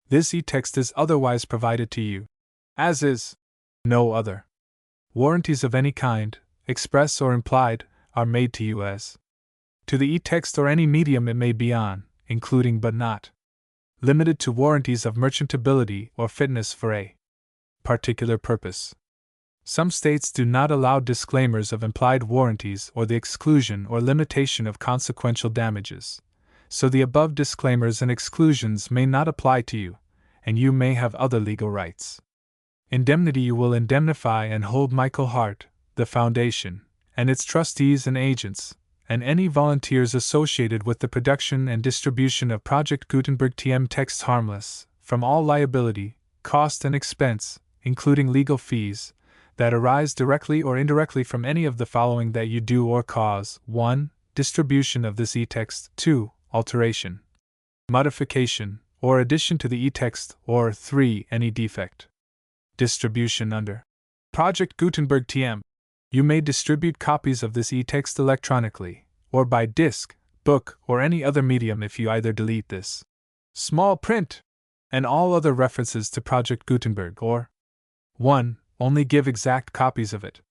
This e-text is otherwise provided to you, as is no other. Warranties of any kind, express or implied, are made to you as to the e-text or any medium it may be on, including but not limited to warranties of merchantability or fitness for a particular purpose. Some states do not allow disclaimers of implied warranties or the exclusion or limitation of consequential damages, so the above disclaimers and exclusions may not apply to you, and you may have other legal rights. Indemnity: you will indemnify and hold Michael Hart, the Foundation, and its trustees and agents, and any volunteers associated with the production and distribution of Project Gutenberg TM texts harmless from all liability, cost, and expense, including legal fees, that arise directly or indirectly from any of the following that you do or cause: 1. Distribution of this e-text; 2. Alteration, modification, or addition to the e-text, or 3. Any defect. Distribution under Project Gutenberg TM. You may distribute copies of this e-text electronically, or by disc, book, or any other medium if you either delete this small print and all other references to Project Gutenberg, or 1. Only give exact copies of it.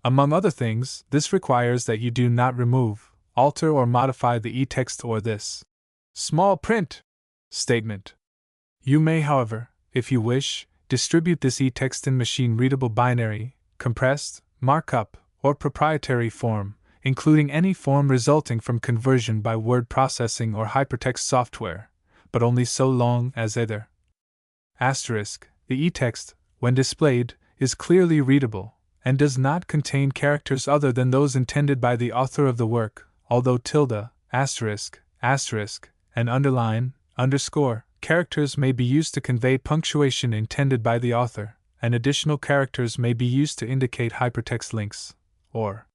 Among other things, this requires that you do not remove, alter, or modify the e-text or this small print statement. You may, however, if you wish, distribute this e-text in machine-readable binary, compressed, markup, or proprietary form, including any form resulting from conversion by word processing or hypertext software, but only so long as either *, the e-text, when displayed, is clearly readable, and does not contain characters other than those intended by the author of the work, although tilde, asterisk, and underline, underscore, characters may be used to convey punctuation intended by the author, and additional characters may be used to indicate hypertext links, or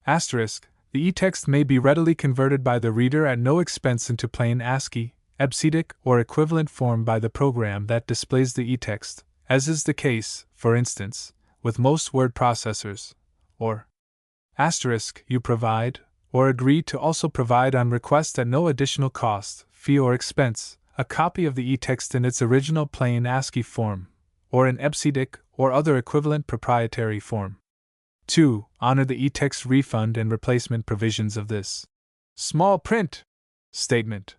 asterisk. The e-text may be readily converted by the reader at no expense into plain ASCII, EBCDIC, or equivalent form by the program that displays the e-text, as is the case, for instance, with most word processors, or asterisk. You provide, or agree to also provide on request at no additional cost, fee, or expense, a copy of the e-text in its original plain ASCII form, or in EBCDIC or other equivalent proprietary form. 2. Honor the e-text refund and replacement provisions of this small print statement.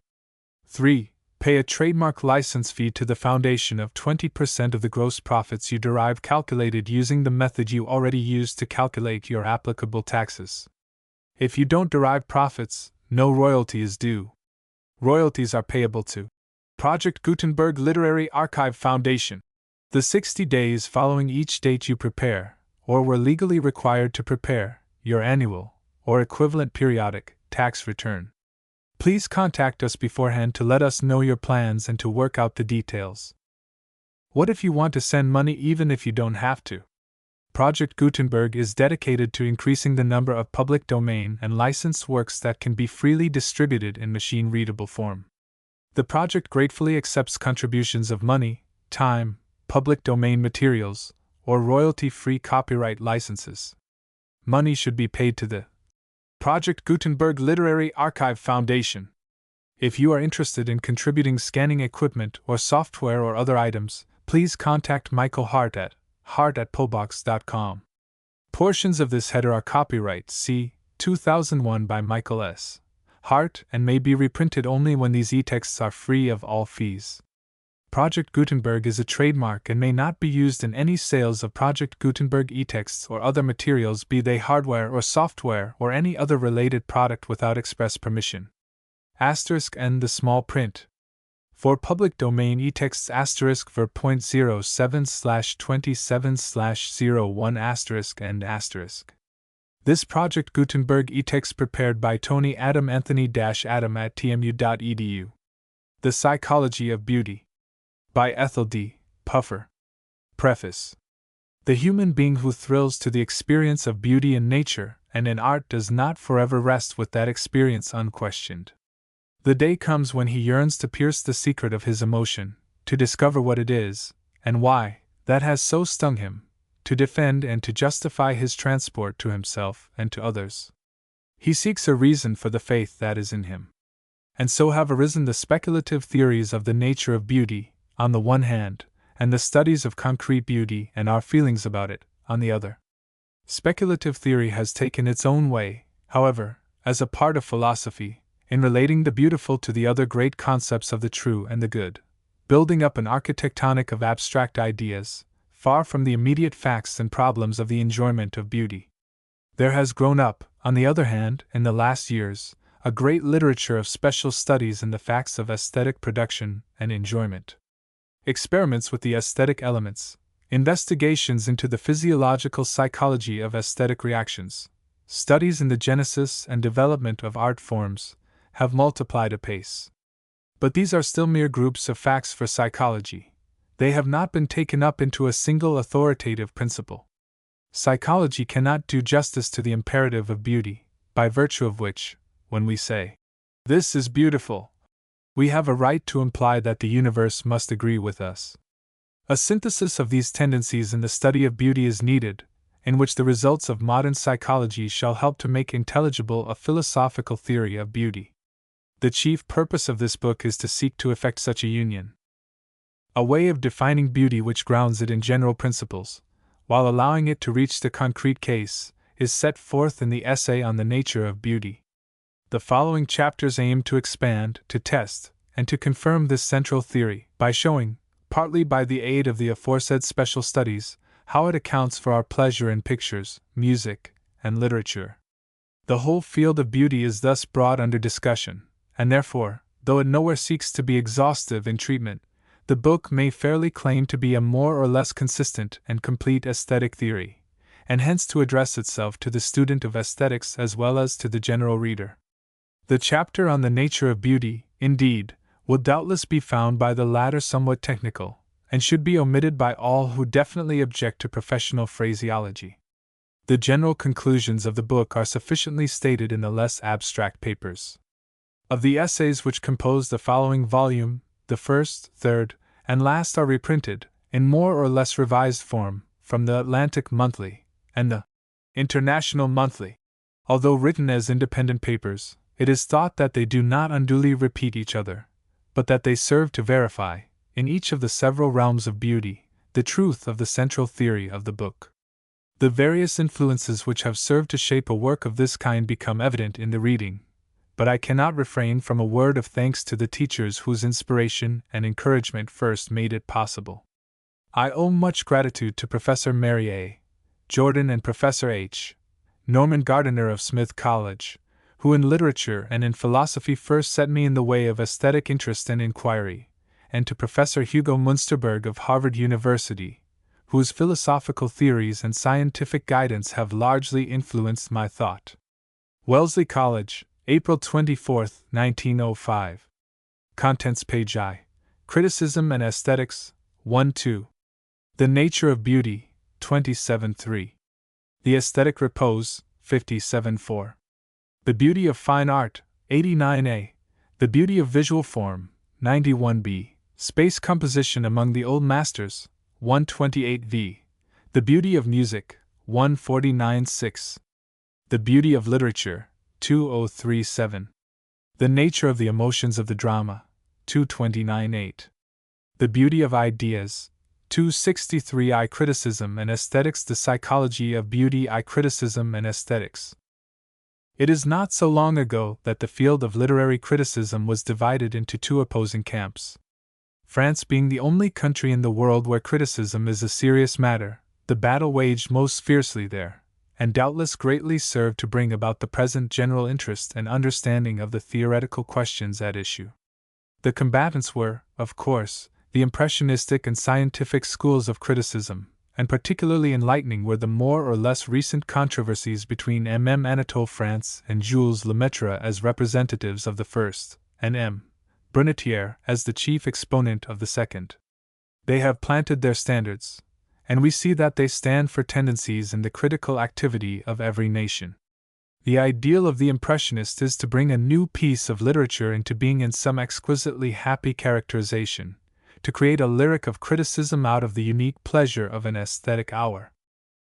3. Pay a trademark license fee to the Foundation of 20% of the gross profits you derive, calculated using the method you already used to calculate your applicable taxes. If you don't derive profits, no royalty is due. Royalties are payable to Project Gutenberg Literary Archive Foundation. The 60 days following each date you prepare, or were legally required to prepare, your annual, or equivalent periodic, tax return. Please contact us beforehand to let us know your plans and to work out the details. What if you want to send money even if you don't have to? Project Gutenberg is dedicated to increasing the number of public domain and licensed works that can be freely distributed in machine-readable form. The project gratefully accepts contributions of money, time, public domain materials, or royalty-free copyright licenses. Money should be paid to the Project Gutenberg Literary Archive Foundation. If you are interested in contributing scanning equipment or software or other items, please contact Michael Hart at hart@pobox.com. Portions of this header are copyright C. 2001 by Michael S. Hart and may be reprinted only when these e-texts are free of all fees. Project Gutenberg is a trademark and may not be used in any sales of Project Gutenberg e-texts or other materials, be they hardware or software or any other related product, without express permission. N. The small print. For public domain e-texts ver. 0.07/27/01 and *. This Project Gutenberg e-text prepared by Tony Adam Anthony Adam at tmu.edu. The Psychology of Beauty. By Ethel D. Puffer. Preface. The human being who thrills to the experience of beauty in nature and in art does not forever rest with that experience unquestioned. The day comes when he yearns to pierce the secret of his emotion, to discover what it is, and why, that has so stung him, to defend and to justify his transport to himself and to others. He seeks a reason for the faith that is in him. And so have arisen the speculative theories of the nature of beauty, on the one hand, and the studies of concrete beauty and our feelings about it, on the other. Speculative theory has taken its own way, however, as a part of philosophy, in relating the beautiful to the other great concepts of the true and the good, building up an architectonic of abstract ideas, far from the immediate facts and problems of the enjoyment of beauty. There has grown up, on the other hand, in the last years, a great literature of special studies in the facts of aesthetic production and enjoyment. Experiments with the aesthetic elements, investigations into the physiological psychology of aesthetic reactions, studies in the genesis and development of art forms, have multiplied apace. But these are still mere groups of facts for psychology. They have not been taken up into a single authoritative principle. Psychology cannot do justice to the imperative of beauty, by virtue of which, when we say, "This is beautiful," we have a right to imply that the universe must agree with us. A synthesis of these tendencies in the study of beauty is needed, in which the results of modern psychology shall help to make intelligible a philosophical theory of beauty. The chief purpose of this book is to seek to effect such a union. A way of defining beauty which grounds it in general principles, while allowing it to reach the concrete case, is set forth in the essay on the nature of beauty. The following chapters aim to expand, to test, and to confirm this central theory, by showing, partly by the aid of the aforesaid special studies, how it accounts for our pleasure in pictures, music, and literature. The whole field of beauty is thus brought under discussion, and therefore, though it nowhere seeks to be exhaustive in treatment, the book may fairly claim to be a more or less consistent and complete aesthetic theory, and hence to address itself to the student of aesthetics as well as to the general reader. The chapter on the nature of beauty, indeed, will doubtless be found by the latter somewhat technical, and should be omitted by all who definitely object to professional phraseology. The general conclusions of the book are sufficiently stated in the less abstract papers. Of the essays which compose the following volume, the first, third, and last are reprinted, in more or less revised form, from the Atlantic Monthly and the International Monthly. Although written as independent papers, it is thought that they do not unduly repeat each other, but that they serve to verify, in each of the several realms of beauty, the truth of the central theory of the book. The various influences which have served to shape a work of this kind become evident in the reading, but I cannot refrain from a word of thanks to the teachers whose inspiration and encouragement first made it possible. I owe much gratitude to Professor Mary A. Jordan and Professor H. Norman Gardiner of Smith College, who in literature and in philosophy first set me in the way of aesthetic interest and inquiry, and to Professor Hugo Münsterberg of Harvard University, whose philosophical theories and scientific guidance have largely influenced my thought. Wellesley College, April 24, 1905. Contents page I. Criticism and Aesthetics, 1-2. The Nature of Beauty, 27-3. The Aesthetic Repose, 57-4. The Beauty of Fine Art, 89a. The Beauty of Visual Form, 91b. Space Composition Among the Old Masters, 128v. The Beauty of Music, 149-6. The Beauty of Literature, 2037. The Nature of the Emotions of the Drama, 229-8. The Beauty of Ideas, 263I. Criticism and Aesthetics. The Psychology of Beauty. I. Criticism and Aesthetics. It is not so long ago that the field of literary criticism was divided into two opposing camps. France being the only country in the world where criticism is a serious matter, the battle waged most fiercely there, and doubtless greatly served to bring about the present general interest and understanding of the theoretical questions at issue. The combatants were, of course, the impressionistic and scientific schools of criticism, and particularly enlightening were the more or less recent controversies between M. Anatole France and Jules Lemaitre as representatives of the first, and M. Brunetière as the chief exponent of the second. They have planted their standards, and we see that they stand for tendencies in the critical activity of every nation. The ideal of the Impressionist is to bring a new piece of literature into being in some exquisitely happy characterization, to create a lyric of criticism out of the unique pleasure of an aesthetic hour.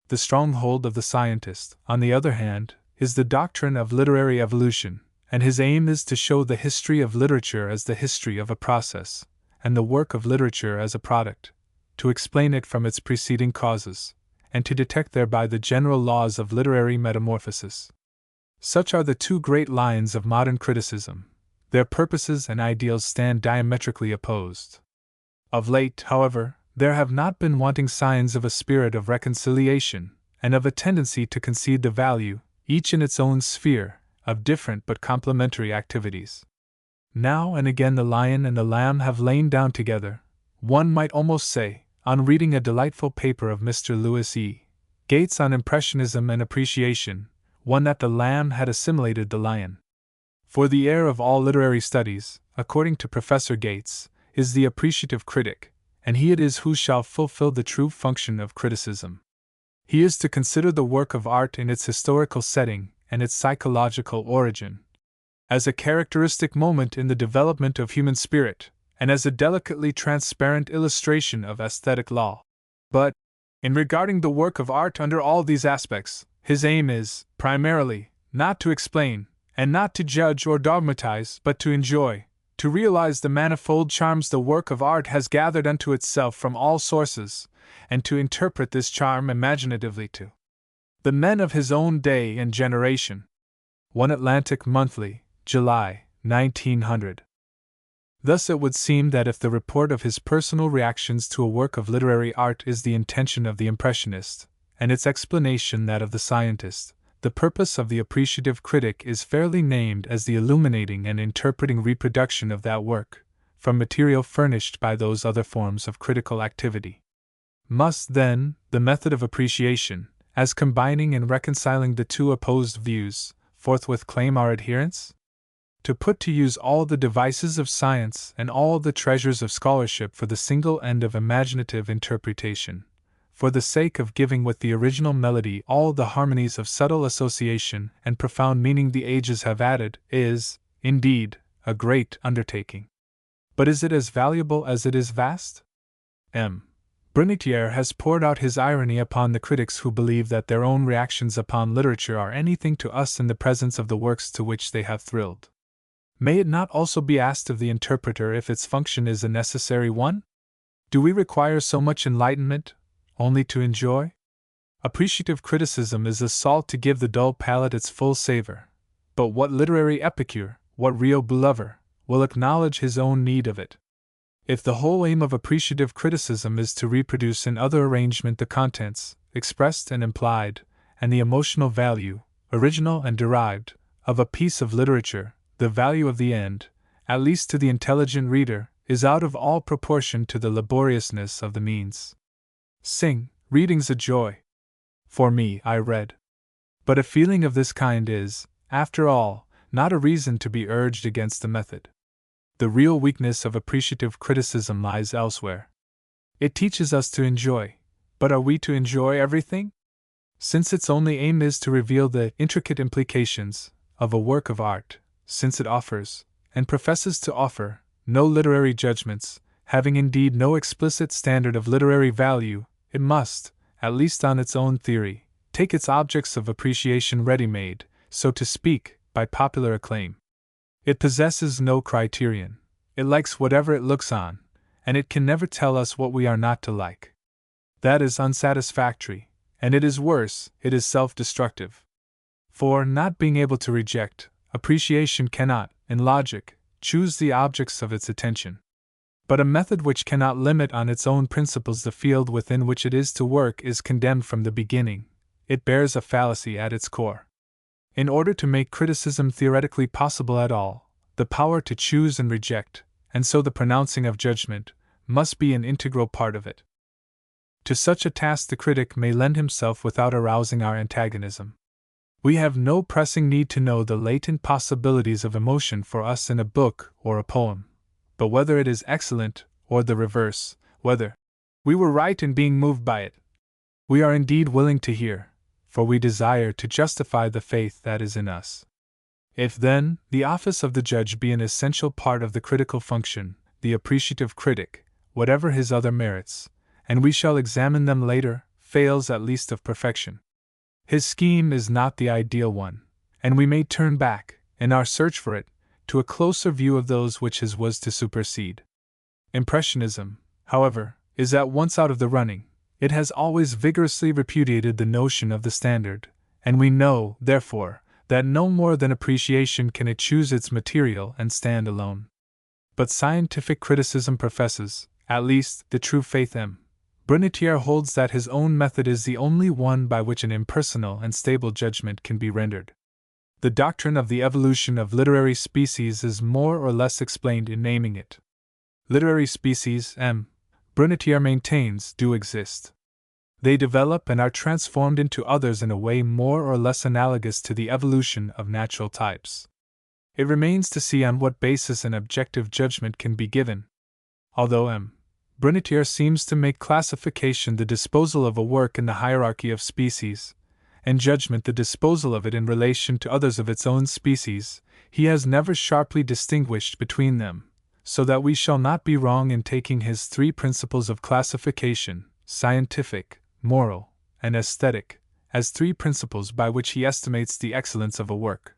The stronghold of the scientist, on the other hand, is the doctrine of literary evolution, and his aim is to show the history of literature as the history of a process, and the work of literature as a product, to explain it from its preceding causes, and to detect thereby the general laws of literary metamorphosis. Such are the two great lines of modern criticism. Their purposes and ideals stand diametrically opposed. Of late, however, there have not been wanting signs of a spirit of reconciliation, and of a tendency to concede the value, each in its own sphere, of different but complementary activities. Now and again the lion and the lamb have lain down together, one might almost say, on reading a delightful paper of Mr. Louis E. Gates on Impressionism and Appreciation, one that the lamb had assimilated the lion. For the heir of all literary studies, according to Professor Gates, is the appreciative critic, and he it is who shall fulfill the true function of criticism. He is to consider the work of art in its historical setting and its psychological origin, as a characteristic moment in the development of human spirit, and as a delicately transparent illustration of aesthetic law. But, in regarding the work of art under all these aspects, his aim is, primarily, not to explain, and not to judge or dogmatize, but to enjoy, to realize the manifold charms the work of art has gathered unto itself from all sources, and to interpret this charm imaginatively to the men of his own day and generation. 1 Atlantic Monthly, July, 1900. Thus it would seem that if the report of his personal reactions to a work of literary art is the intention of the impressionist, and its explanation that of the scientist, the purpose of the appreciative critic is fairly named as the illuminating and interpreting reproduction of that work, from material furnished by those other forms of critical activity. Must, then, the method of appreciation, as combining and reconciling the two opposed views, forthwith claim our adherence? To put to use all the devices of science and all the treasures of scholarship for the single end of imaginative interpretation, for the sake of giving with the original melody all the harmonies of subtle association and profound meaning the ages have added, is, indeed, a great undertaking. But is it as valuable as it is vast? M. Brunetière has poured out his irony upon the critics who believe that their own reactions upon literature are anything to us in the presence of the works to which they have thrilled. May it not also be asked of the interpreter if its function is a necessary one? Do we require so much enlightenment only to enjoy? Appreciative criticism is a salt to give the dull palate its full savor, but what literary epicure, what real lover, will acknowledge his own need of it? If the whole aim of appreciative criticism is to reproduce in other arrangement the contents, expressed and implied, and the emotional value, original and derived, of a piece of literature, the value of the end, at least to the intelligent reader, is out of all proportion to the laboriousness of the means. Sing, reading's a joy. For me, I read. But a feeling of this kind is, after all, not a reason to be urged against the method. The real weakness of appreciative criticism lies elsewhere. It teaches us to enjoy, but are we to enjoy everything? Since its only aim is to reveal the intricate implications of a work of art, since it offers, and professes to offer, no literary judgments, having indeed no explicit standard of literary value, it must, at least on its own theory, take its objects of appreciation ready-made, so to speak, by popular acclaim. It possesses no criterion, it likes whatever it looks on, and it can never tell us what we are not to like. That is unsatisfactory, and it is worse, it is self-destructive. For, not being able to reject, appreciation cannot, in logic, choose the objects of its attention. But a method which cannot limit on its own principles the field within which it is to work is condemned from the beginning. It bears a fallacy at its core. In order to make criticism theoretically possible at all, the power to choose and reject, and so the pronouncing of judgment, must be an integral part of it. To such a task the critic may lend himself without arousing our antagonism. We have no pressing need to know the latent possibilities of emotion for us in a book or a poem, but whether it is excellent or the reverse, whether we were right in being moved by it, we are indeed willing to hear, for we desire to justify the faith that is in us. If, then, the office of the judge be an essential part of the critical function, the appreciative critic, whatever his other merits, and we shall examine them later, fails at least of perfection. His scheme is not the ideal one, and we may turn back, in our search for it, to a closer view of those which his was to supersede. Impressionism, however, is at once out of the running. It has always vigorously repudiated the notion of the standard, and we know, therefore, that no more than appreciation can it choose its material and stand alone. But scientific criticism professes, at least, the true faith. Brunetière holds that his own method is the only one by which an impersonal and stable judgment can be rendered. The doctrine of the evolution of literary species is more or less explained in naming it. Literary species, Brunetière maintains, do exist. They develop and are transformed into others in a way more or less analogous to the evolution of natural types. It remains to see on what basis an objective judgment can be given. Although Brunetière seems to make classification the disposal of a work in the hierarchy of species, and judgment the disposal of it in relation to others of its own species, he has never sharply distinguished between them, so that we shall not be wrong in taking his three principles of classification, scientific, moral, and aesthetic, as three principles by which he estimates the excellence of a work.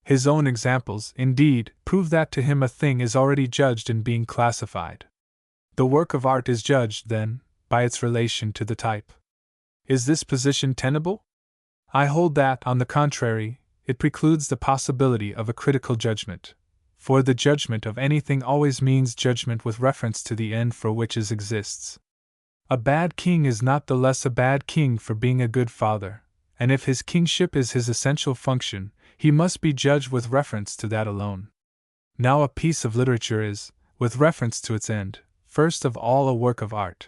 His own examples, indeed, prove that to him a thing is already judged in being classified. The work of art is judged, then, by its relation to the type. Is this position tenable? I hold that, on the contrary, it precludes the possibility of a critical judgment, for the judgment of anything always means judgment with reference to the end for which it exists. A bad king is not the less a bad king for being a good father, and if his kingship is his essential function, he must be judged with reference to that alone. Now, a piece of literature is, with reference to its end, first of all a work of art.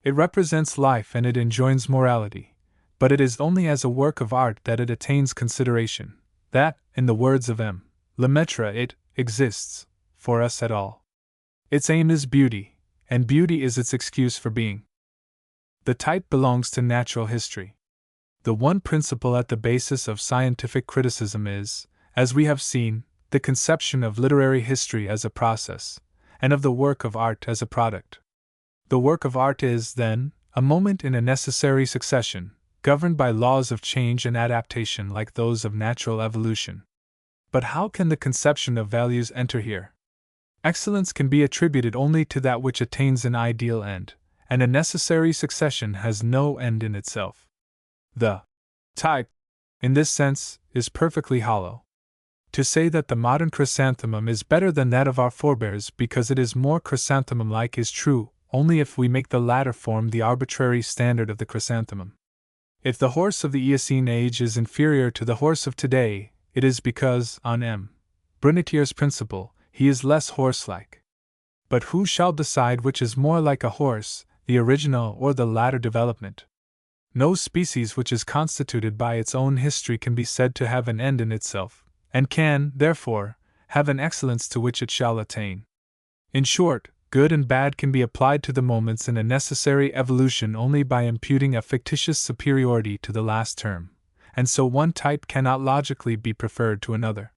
It represents life and it enjoins morality, but it is only as a work of art that it attains consideration, that, in the words of Lemaitre, it exists, for us at all. Its aim is beauty, and beauty is its excuse for being. The type belongs to natural history. The one principle at the basis of scientific criticism is, as we have seen, the conception of literary history as a process, and of the work of art as a product. The work of art is, then, a moment in a necessary succession, governed by laws of change and adaptation like those of natural evolution. But how can the conception of values enter here? Excellence can be attributed only to that which attains an ideal end, and a necessary succession has no end in itself. The type, in this sense, is perfectly hollow. To say that the modern chrysanthemum is better than that of our forebears because it is more chrysanthemum-like is true only if we make the latter form the arbitrary standard of the chrysanthemum. If the horse of the Eocene age is inferior to the horse of today, it is because, on Brunetière's principle, he is less horse-like. But who shall decide which is more like a horse, the original or the latter development? No species which is constituted by its own history can be said to have an end in itself, and can, therefore, have an excellence to which it shall attain. In short, good and bad can be applied to the moments in a necessary evolution only by imputing a fictitious superiority to the last term, and so one type cannot logically be preferred to another.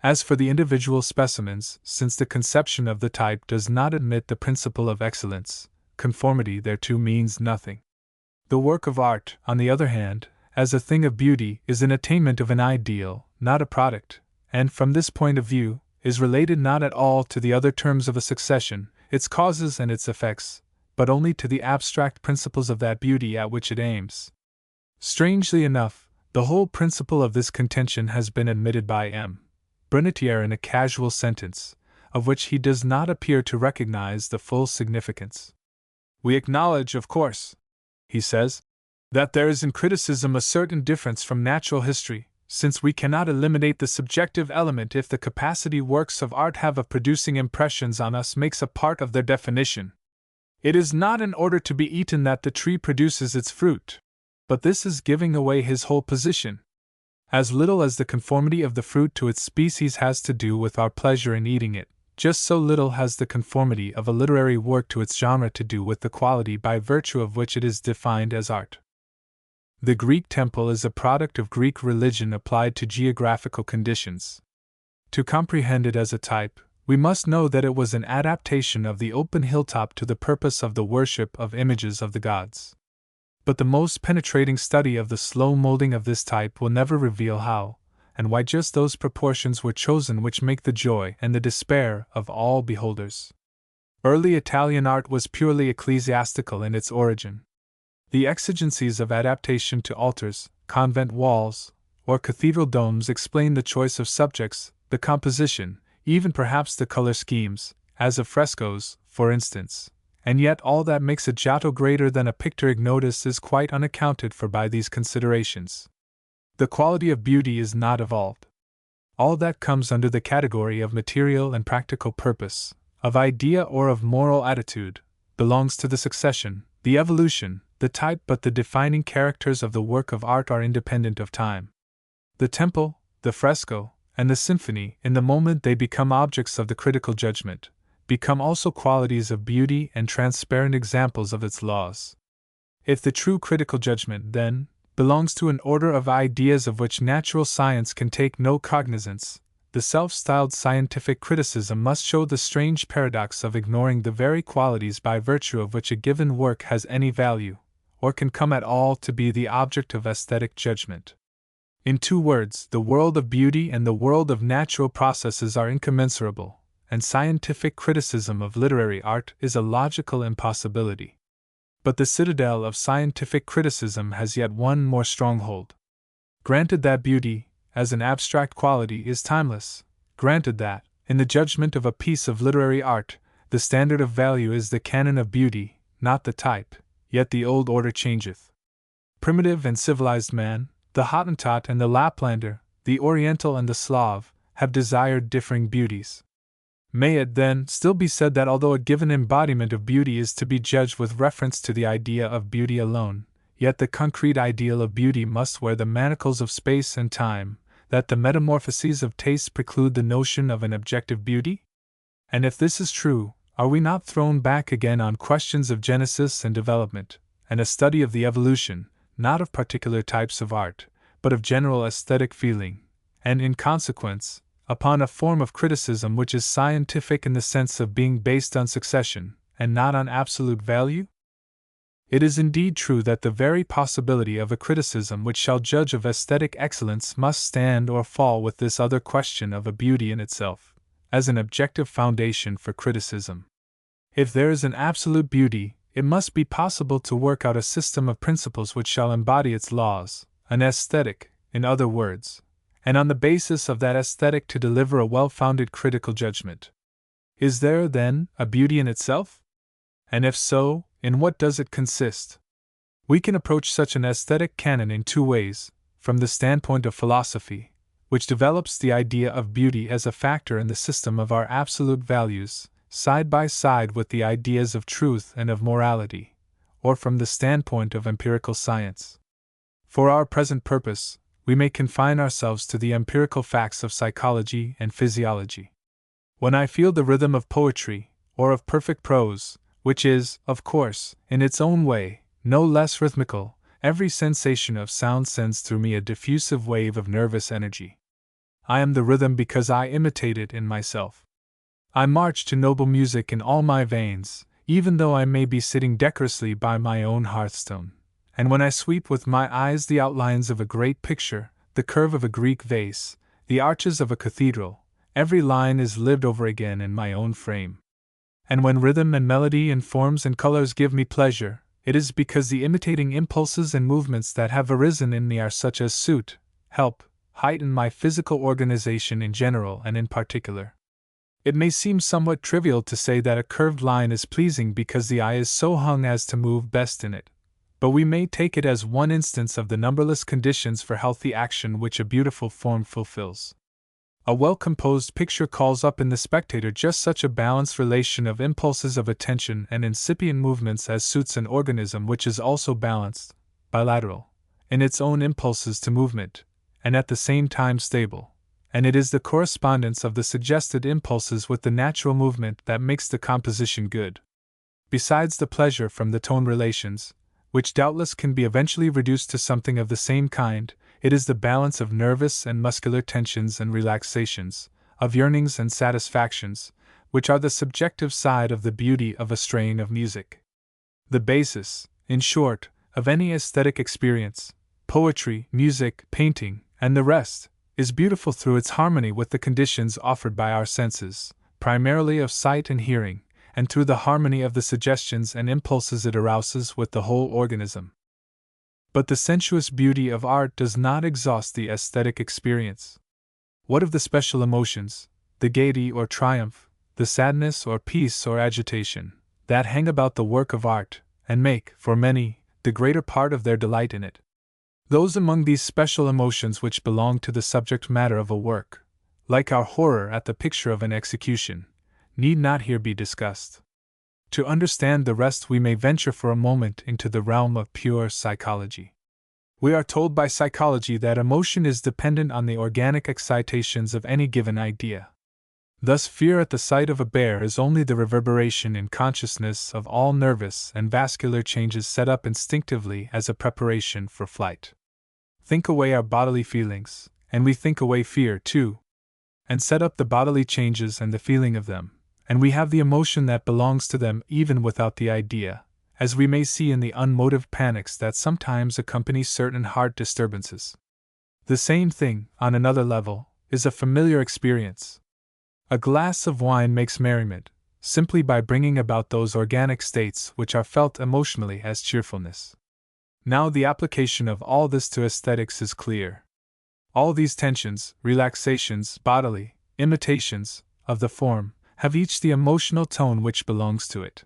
As for the individual specimens, since the conception of the type does not admit the principle of excellence, conformity thereto means nothing. The work of art, on the other hand, as a thing of beauty, is an attainment of an ideal, not a product, and from this point of view, is related not at all to the other terms of a succession, its causes and its effects, but only to the abstract principles of that beauty at which it aims. Strangely enough, the whole principle of this contention has been admitted by Brunetière in a casual sentence, of which he does not appear to recognize the full significance. We acknowledge, of course, he says, that there is in criticism a certain difference from natural history, since we cannot eliminate the subjective element if the capacity works of art have of producing impressions on us makes a part of their definition. It is not in order to be eaten that the tree produces its fruit, but this is giving away his whole position. As little as the conformity of the fruit to its species has to do with our pleasure in eating it, just so little has the conformity of a literary work to its genre to do with the quality by virtue of which it is defined as art. The Greek temple is a product of Greek religion applied to geographical conditions. To comprehend it as a type, we must know that it was an adaptation of the open hilltop to the purpose of the worship of images of the gods. But the most penetrating study of the slow molding of this type will never reveal how, and why just those proportions were chosen which make the joy and the despair of all beholders. Early Italian art was purely ecclesiastical in its origin. The exigencies of adaptation to altars, convent walls, or cathedral domes explain the choice of subjects, the composition, even perhaps the color schemes, as of frescoes, for instance, and yet all that makes a Giotto greater than a Pictor ignotus is quite unaccounted for by these considerations. The quality of beauty is not evolved. All that comes under the category of material and practical purpose, of idea or of moral attitude, belongs to the succession, the evolution, the type, but the defining characters of the work of art are independent of time. The temple, the fresco, and the symphony, in the moment they become objects of the critical judgment, become also qualities of beauty and transparent examples of its laws. If the true critical judgment, then, belongs to an order of ideas of which natural science can take no cognizance, the self-styled scientific criticism must show the strange paradox of ignoring the very qualities by virtue of which a given work has any value, or can come at all to be the object of aesthetic judgment. In 2 words, the world of beauty and the world of natural processes are incommensurable, and scientific criticism of literary art is a logical impossibility. But the citadel of scientific criticism has yet one more stronghold. Granted that beauty, as an abstract quality, is timeless, granted that, in the judgment of a piece of literary art, the standard of value is the canon of beauty, not the type, yet the old order changeth. Primitive and civilized man, the Hottentot and the Laplander, the Oriental and the Slav, have desired differing beauties. May it, then, still be said that although a given embodiment of beauty is to be judged with reference to the idea of beauty alone, yet the concrete ideal of beauty must wear the manacles of space and time, that the metamorphoses of taste preclude the notion of an objective beauty? And if this is true, are we not thrown back again on questions of genesis and development, and a study of the evolution, not of particular types of art, but of general aesthetic feeling, and, in consequence, upon a form of criticism which is scientific in the sense of being based on succession, and not on absolute value? It is indeed true that the very possibility of a criticism which shall judge of aesthetic excellence must stand or fall with this other question of a beauty in itself, as an objective foundation for criticism. If there is an absolute beauty, it must be possible to work out a system of principles which shall embody its laws, an aesthetic, in other words, and on the basis of that aesthetic to deliver a well-founded critical judgment. Is there, then, a beauty in itself? And if so, in what does it consist? We can approach such an aesthetic canon in 2 ways, from the standpoint of philosophy, which develops the idea of beauty as a factor in the system of our absolute values, side by side with the ideas of truth and of morality, or from the standpoint of empirical science. For our present purpose, we may confine ourselves to the empirical facts of psychology and physiology. When I feel the rhythm of poetry, or of perfect prose, which is, of course, in its own way, no less rhythmical, every sensation of sound sends through me a diffusive wave of nervous energy. I am the rhythm because I imitate it in myself. I march to noble music in all my veins, even though I may be sitting decorously by my own hearthstone. And when I sweep with my eyes the outlines of a great picture, the curve of a Greek vase, the arches of a cathedral, every line is lived over again in my own frame. And when rhythm and melody and forms and colors give me pleasure, it is because the imitating impulses and movements that have arisen in me are such as suit, help, heighten my physical organization in general and in particular. It may seem somewhat trivial to say that a curved line is pleasing because the eye is so hung as to move best in it, but we may take it as one instance of the numberless conditions for healthy action which a beautiful form fulfills. A well-composed picture calls up in the spectator just such a balanced relation of impulses of attention and incipient movements as suits an organism which is also balanced, bilateral, in its own impulses to movement, and at the same time stable, and it is the correspondence of the suggested impulses with the natural movement that makes the composition good. Besides the pleasure from the tone relations, which doubtless can be eventually reduced to something of the same kind, it is the balance of nervous and muscular tensions and relaxations, of yearnings and satisfactions, which are the subjective side of the beauty of a strain of music. The basis, in short, of any aesthetic experience, poetry, music, painting, and the rest, is beautiful through its harmony with the conditions offered by our senses, primarily of sight and hearing, and through the harmony of the suggestions and impulses it arouses with the whole organism. But the sensuous beauty of art does not exhaust the aesthetic experience. What of the special emotions, the gaiety or triumph, the sadness or peace or agitation, that hang about the work of art, and make, for many, the greater part of their delight in it? Those among these special emotions which belong to the subject matter of a work, like our horror at the picture of an execution, need not here be discussed. To understand the rest we may venture for a moment into the realm of pure psychology. We are told by psychology that emotion is dependent on the organic excitations of any given idea. Thus, fear at the sight of a bear is only the reverberation in consciousness of all nervous and vascular changes set up instinctively as a preparation for flight. Think away our bodily feelings, and we think away fear too, and set up the bodily changes and the feeling of them, and we have the emotion that belongs to them even without the idea, as we may see in the unmotived panics that sometimes accompany certain heart disturbances. The same thing, on another level, is a familiar experience. A glass of wine makes merriment, simply by bringing about those organic states which are felt emotionally as cheerfulness. Now the application of all this to aesthetics is clear. All these tensions, relaxations, bodily, imitations, of the form, have each the emotional tone which belongs to it.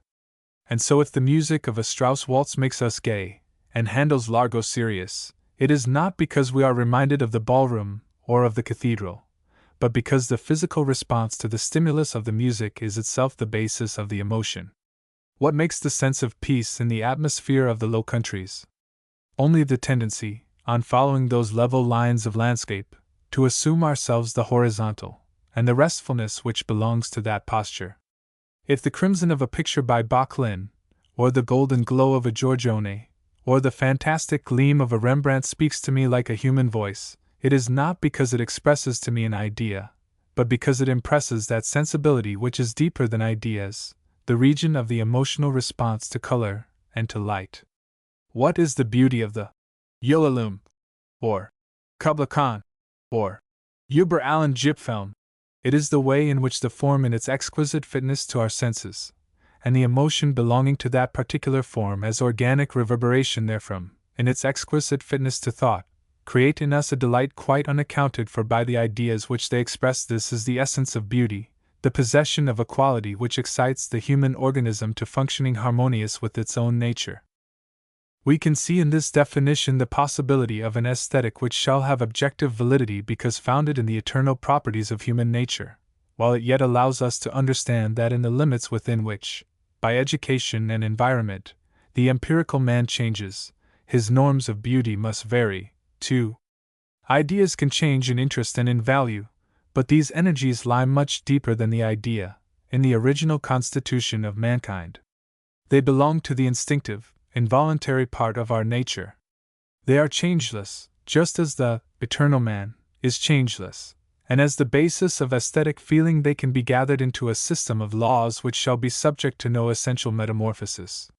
And so if the music of a Strauss waltz makes us gay, and Handel's Largo serious, it is not because we are reminded of the ballroom or of the cathedral, but because the physical response to the stimulus of the music is itself the basis of the emotion. What makes the sense of peace in the atmosphere of the Low Countries? Only the tendency, on following those level lines of landscape, to assume ourselves the horizontal, and the restfulness which belongs to that posture. If the crimson of a picture by Backlin, or the golden glow of a Giorgione, or the fantastic gleam of a Rembrandt speaks to me like a human voice, it is not because it expresses to me an idea, but because it impresses that sensibility which is deeper than ideas, the region of the emotional response to color and to light. What is the beauty of the Ulalume, or Kubla Khan, or Uber Allen Gypfilm? It is the way in which the form in its exquisite fitness to our senses, and the emotion belonging to that particular form as organic reverberation therefrom, in its exquisite fitness to thought, create in us a delight quite unaccounted for by the ideas which they express. This is the essence of beauty, the possession of a quality which excites the human organism to functioning harmonious with its own nature. We can see in this definition the possibility of an aesthetic which shall have objective validity because founded in the eternal properties of human nature, while it yet allows us to understand that in the limits within which, by education and environment, the empirical man changes, his norms of beauty must vary, too. Ideas can change in interest and in value, but these energies lie much deeper than the idea, in the original constitution of mankind. They belong to the instinctive, involuntary part of our nature. They are changeless, just as the eternal man is changeless, and as the basis of aesthetic feeling they can be gathered into a system of laws which shall be subject to no essential metamorphosis.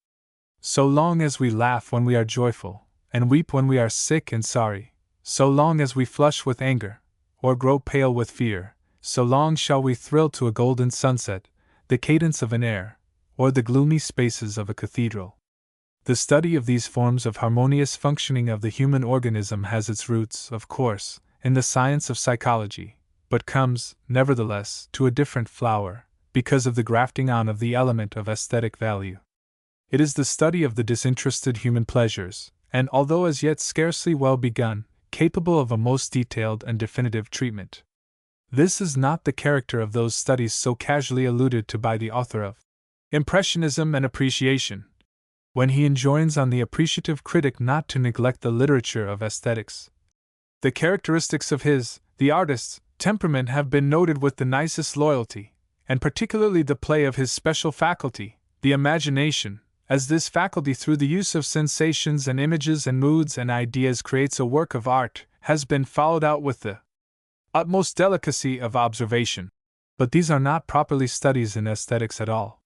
So long as we laugh when we are joyful, and weep when we are sick and sorry, so long as we flush with anger, or grow pale with fear, so long shall we thrill to a golden sunset, the cadence of an air, or the gloomy spaces of a cathedral. The study of these forms of harmonious functioning of the human organism has its roots, of course, in the science of psychology, but comes, nevertheless, to a different flower, because of the grafting on of the element of aesthetic value. It is the study of the disinterested human pleasures, and although as yet scarcely well begun, capable of a most detailed and definitive treatment. This is not the character of those studies so casually alluded to by the author of Impressionism and Appreciation, when he enjoins on the appreciative critic not to neglect the literature of aesthetics. The characteristics of his, the artist's, temperament have been noted with the nicest loyalty, and particularly the play of his special faculty, the imagination, as this faculty through the use of sensations and images and moods and ideas creates a work of art, has been followed out with the utmost delicacy of observation. But these are not properly studies in aesthetics at all.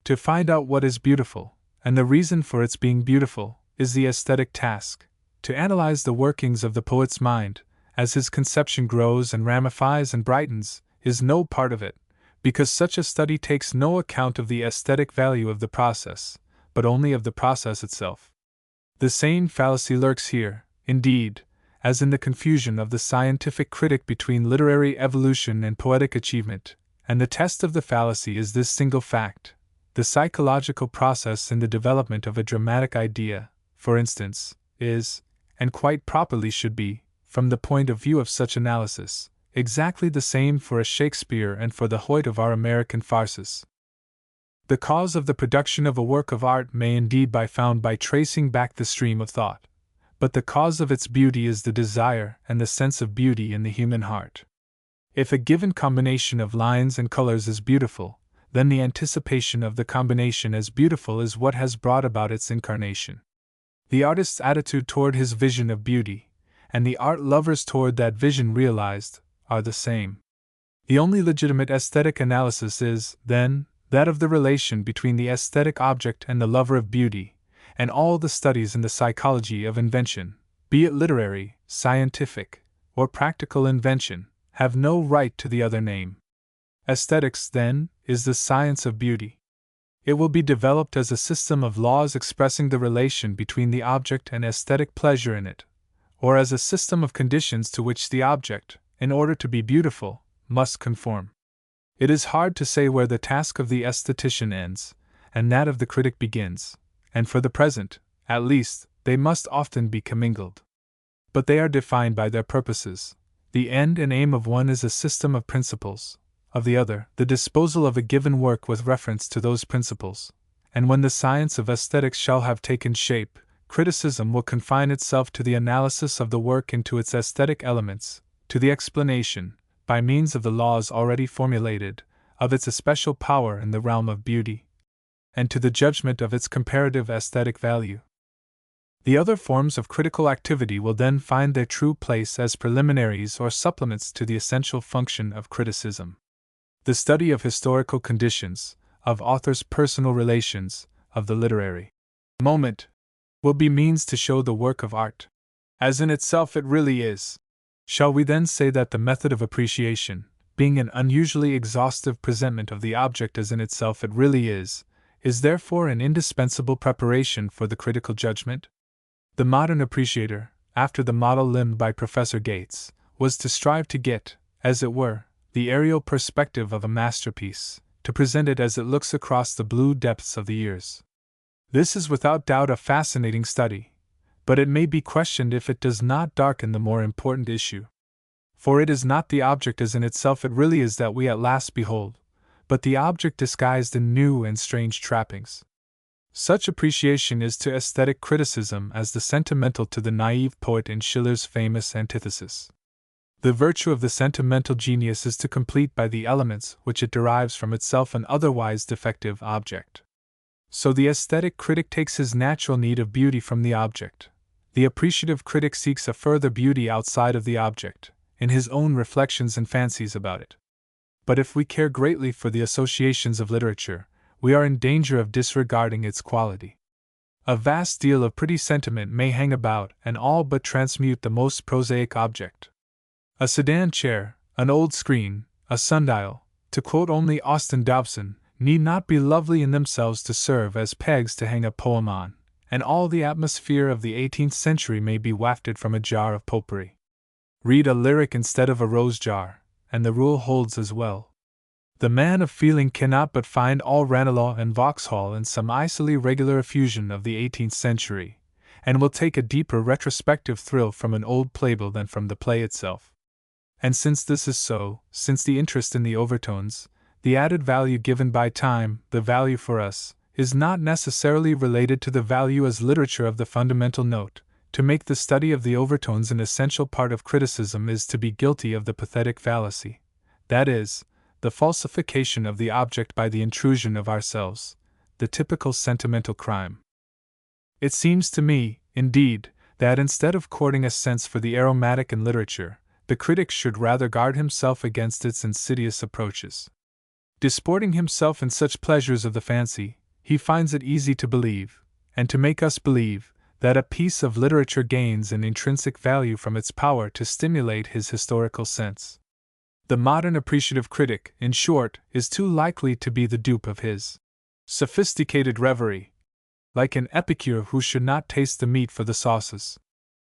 To find out what is beautiful, and the reason for its being beautiful, is the aesthetic task. To analyze the workings of the poet's mind, as his conception grows and ramifies and brightens, is no part of it, because such a study takes no account of the aesthetic value of the process, but only of the process itself. The same fallacy lurks here, indeed, as in the confusion of the scientific critic between literary evolution and poetic achievement, and the test of the fallacy is this single fact: the psychological process in the development of a dramatic idea, for instance, is, and quite properly should be, from the point of view of such analysis, exactly the same for a Shakespeare and for the Hoyt of our American farces. The cause of the production of a work of art may indeed be found by tracing back the stream of thought, but the cause of its beauty is the desire and the sense of beauty in the human heart. If a given combination of lines and colors is beautiful, then the anticipation of the combination as beautiful is what has brought about its incarnation. The artist's attitude toward his vision of beauty, and the art lover's toward that vision realized, are the same. The only legitimate aesthetic analysis is, then, that of the relation between the aesthetic object and the lover of beauty, and all the studies in the psychology of invention, be it literary, scientific, or practical invention, have no right to the other name. Aesthetics, then, is the science of beauty. It will be developed as a system of laws expressing the relation between the object and aesthetic pleasure in it, or as a system of conditions to which the object, in order to be beautiful, must conform. It is hard to say where the task of the aesthetician ends, and that of the critic begins, and for the present, at least, they must often be commingled. But they are defined by their purposes. The end and aim of one is a system of principles, of the other, the disposal of a given work with reference to those principles, and when the science of aesthetics shall have taken shape, criticism will confine itself to the analysis of the work into its aesthetic elements, to the explanation, by means of the laws already formulated, of its especial power in the realm of beauty, and to the judgment of its comparative aesthetic value. The other forms of critical activity will then find their true place as preliminaries or supplements to the essential function of criticism. The study of historical conditions, of authors' personal relations, of the literary moment, will be means to show the work of art, as in itself it really is. Shall we then say that the method of appreciation, being an unusually exhaustive presentment of the object as in itself it really is therefore an indispensable preparation for the critical judgment? The modern appreciator, after the model limned by Professor Gates, was to strive to get, as it were, the aerial perspective of a masterpiece, to present it as it looks across the blue depths of the years. This is without doubt a fascinating study, but it may be questioned if it does not darken the more important issue. For it is not the object as in itself it really is that we at last behold, but the object disguised in new and strange trappings. Such appreciation is to aesthetic criticism as the sentimental to the naive poet in Schiller's famous antithesis. The virtue of the sentimental genius is to complete by the elements which it derives from itself an otherwise defective object. So the aesthetic critic takes his natural need of beauty from the object. The appreciative critic seeks a further beauty outside of the object, in his own reflections and fancies about it. But if we care greatly for the associations of literature, we are in danger of disregarding its quality. A vast deal of pretty sentiment may hang about and all but transmute the most prosaic object. A sedan chair, an old screen, a sundial, to quote only Austin Dobson, need not be lovely in themselves to serve as pegs to hang a poem on, and all the atmosphere of the 18th century may be wafted from a jar of potpourri. Read a lyric instead of a rose jar, and the rule holds as well. The man of feeling cannot but find all Ranelagh and Vauxhall in some icily regular effusion of the 18th century, and will take a deeper retrospective thrill from an old playbill than from the play itself. And since this is so, since the interest in the overtones, the added value given by time, the value for us, is not necessarily related to the value as literature of the fundamental note, to make the study of the overtones an essential part of criticism is to be guilty of the pathetic fallacy, that is, the falsification of the object by the intrusion of ourselves, the typical sentimental crime. It seems to me, indeed, that instead of courting a sense for the aromatic in literature, the critic should rather guard himself against its insidious approaches. Disporting himself in such pleasures of the fancy, he finds it easy to believe, and to make us believe, that a piece of literature gains an intrinsic value from its power to stimulate his historical sense. The modern appreciative critic, in short, is too likely to be the dupe of his sophisticated reverie, like an epicure who should not taste the meat for the sauces.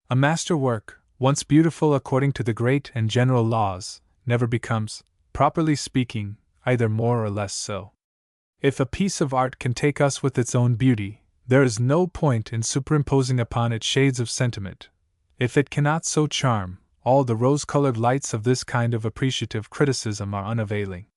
A masterwork, once beautiful according to the great and general laws, never becomes, properly speaking, either more or less so. If a piece of art can take us with its own beauty, there is no point in superimposing upon it shades of sentiment. If it cannot so charm, all the rose-colored lights of this kind of appreciative criticism are unavailing.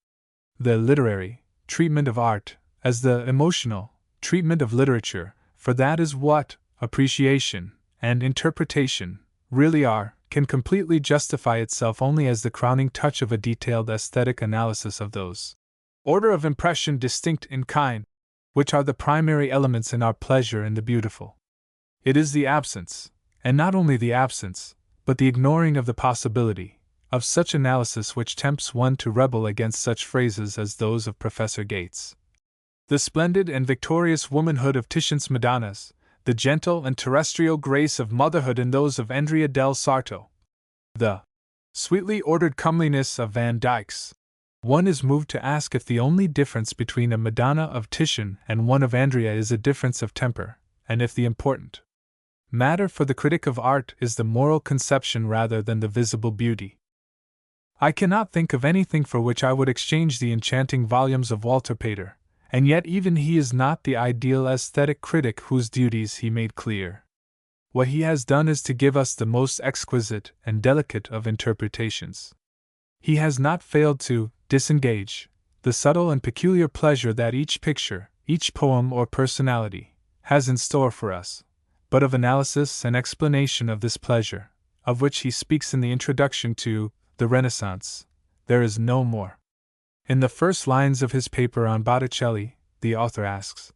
The literary treatment of art, as the emotional treatment of literature, for that is what appreciation and interpretation really are, can completely justify itself only as the crowning touch of a detailed aesthetic analysis of those order of impression distinct in kind, which are the primary elements in our pleasure in the beautiful. It is the absence, and not only the absence, but the ignoring of the possibility, of such analysis which tempts one to rebel against such phrases as those of Professor Gates. The splendid and victorious womanhood of Titian's Madonnas, the gentle and terrestrial grace of motherhood in those of Andrea del Sarto, the sweetly ordered comeliness of Van Dyck's. One is moved to ask if the only difference between a Madonna of Titian and one of Andrea is a difference of temper, and if the important matter for the critic of art is the moral conception rather than the visible beauty. I cannot think of anything for which I would exchange the enchanting volumes of Walter Pater, and yet even he is not the ideal aesthetic critic whose duties he made clear. What he has done is to give us the most exquisite and delicate of interpretations. He has not failed to disengage the subtle and peculiar pleasure that each picture, each poem or personality, has in store for us, but of analysis and explanation of this pleasure, of which he speaks in the introduction to The Renaissance, there is no more. In the first lines of his paper on Botticelli, the author asks,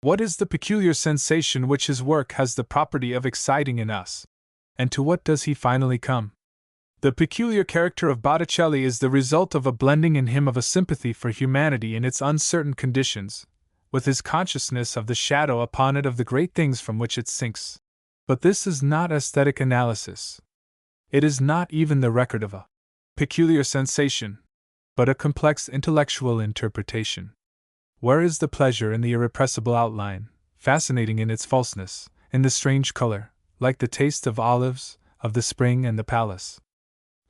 "What is the peculiar sensation which his work has the property of exciting in us?" And to what does he finally come? The peculiar character of Botticelli is the result of a blending in him of a sympathy for humanity in its uncertain conditions, with his consciousness of the shadow upon it of the great things from which it sinks. But this is not aesthetic analysis. It is not even the record of a peculiar sensation, but a complex intellectual interpretation. Where is the pleasure in the irrepressible outline, fascinating in its falseness, in the strange color, like the taste of olives, of the spring and the palace?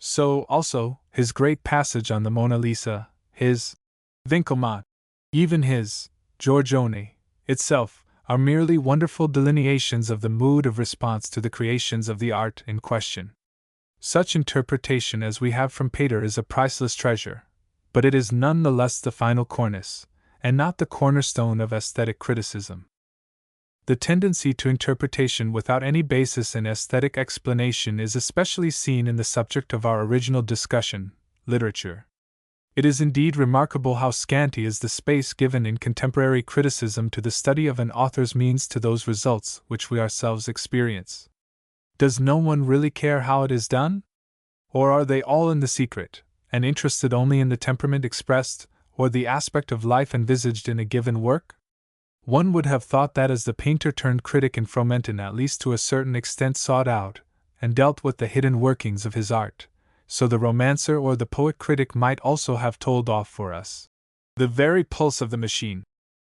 So, also, his great passage on the Mona Lisa, his Winkelmann, even his Giorgione itself, are merely wonderful delineations of the mood of response to the creations of the art in question. Such interpretation as we have from Pater is a priceless treasure, but it is none the less the final cornice, and not the cornerstone of aesthetic criticism. The tendency to interpretation without any basis in aesthetic explanation is especially seen in the subject of our original discussion, literature. It is indeed remarkable how scanty is the space given in contemporary criticism to the study of an author's means to those results which we ourselves experience. Does no one really care how it is done? Or are they all in the secret, and interested only in the temperament expressed, or the aspect of life envisaged in a given work? One would have thought that as the painter turned critic in Fromentin at least to a certain extent sought out, and dealt with the hidden workings of his art, so the romancer or the poet-critic might also have told off for us the very pulse of the machine.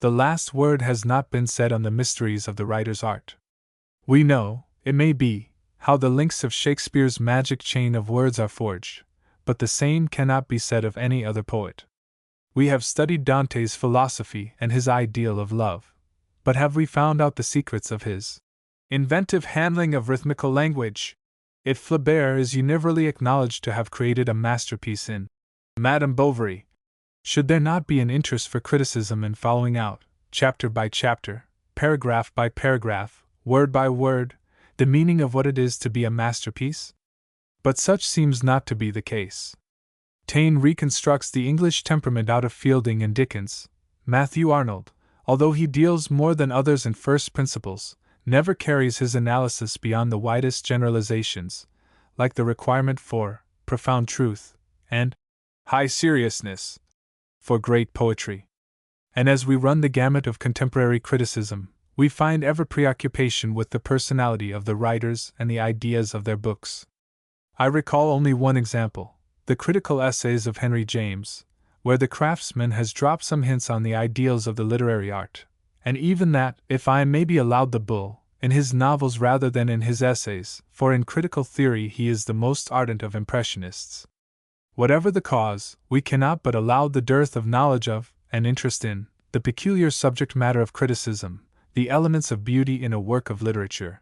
The last word has not been said on the mysteries of the writer's art. We know, it may be, how the links of Shakespeare's magic chain of words are forged, but the same cannot be said of any other poet. We have studied Dante's philosophy and his ideal of love, but have we found out the secrets of his inventive handling of rhythmical language? If Flaubert is universally acknowledged to have created a masterpiece in Madame Bovary, should there not be an interest for criticism in following out, chapter by chapter, paragraph by paragraph, word by word, the meaning of what it is to be a masterpiece? But such seems not to be the case. Taine reconstructs the English temperament out of Fielding and Dickens. Matthew Arnold, although he deals more than others in first principles, never carries his analysis beyond the widest generalizations, like the requirement for profound truth and high seriousness for great poetry. And as we run the gamut of contemporary criticism, we find ever preoccupation with the personality of the writers and the ideas of their books. I recall only one example, the critical essays of Henry James, where the craftsman has dropped some hints on the ideals of the literary art, and even that, if I may be allowed the bull, in his novels rather than in his essays, for in critical theory he is the most ardent of impressionists. Whatever the cause, we cannot but allow the dearth of knowledge of, and interest in, the peculiar subject matter of criticism, the elements of beauty in a work of literature.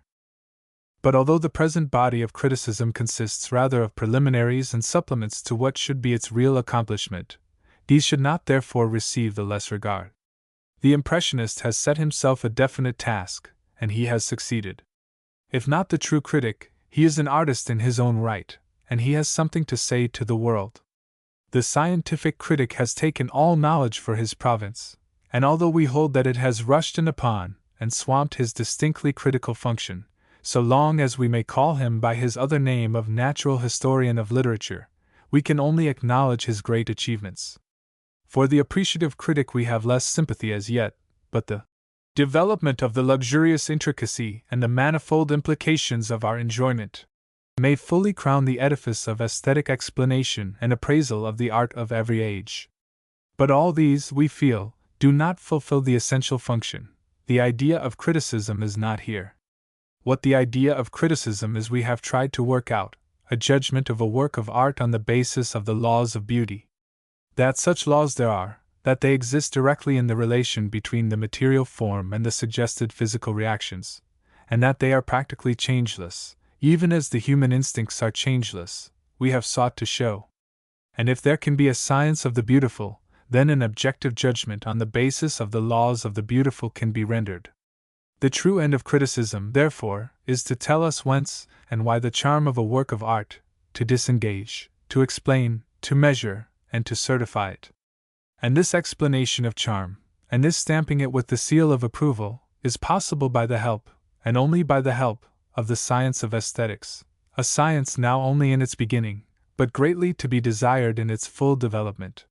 But although the present body of criticism consists rather of preliminaries and supplements to what should be its real accomplishment, these should not therefore receive the less regard. The impressionist has set himself a definite task, and he has succeeded. If not the true critic, he is an artist in his own right, and he has something to say to the world. The scientific critic has taken all knowledge for his province, and although we hold that it has rushed in upon and swamped his distinctly critical function, so long as we may call him by his other name of natural historian of literature, we can only acknowledge his great achievements. For the appreciative critic we have less sympathy as yet, but the development of the luxurious intricacy and the manifold implications of our enjoyment may fully crown the edifice of aesthetic explanation and appraisal of the art of every age. But all these, we feel, do not fulfill the essential function. The idea of criticism is not here. What the idea of criticism is we have tried to work out, a judgment of a work of art on the basis of the laws of beauty. That such laws there are, that they exist directly in the relation between the material form and the suggested physical reactions, and that they are practically changeless, even as the human instincts are changeless, we have sought to show. And if there can be a science of the beautiful, then an objective judgment on the basis of the laws of the beautiful can be rendered. The true end of criticism, therefore, is to tell us whence and why the charm of a work of art, to disengage, to explain, to measure, and to certify it. And this explanation of charm, and this stamping it with the seal of approval, is possible by the help, and only by the help, of the science of aesthetics, a science now only in its beginning, but greatly to be desired in its full development.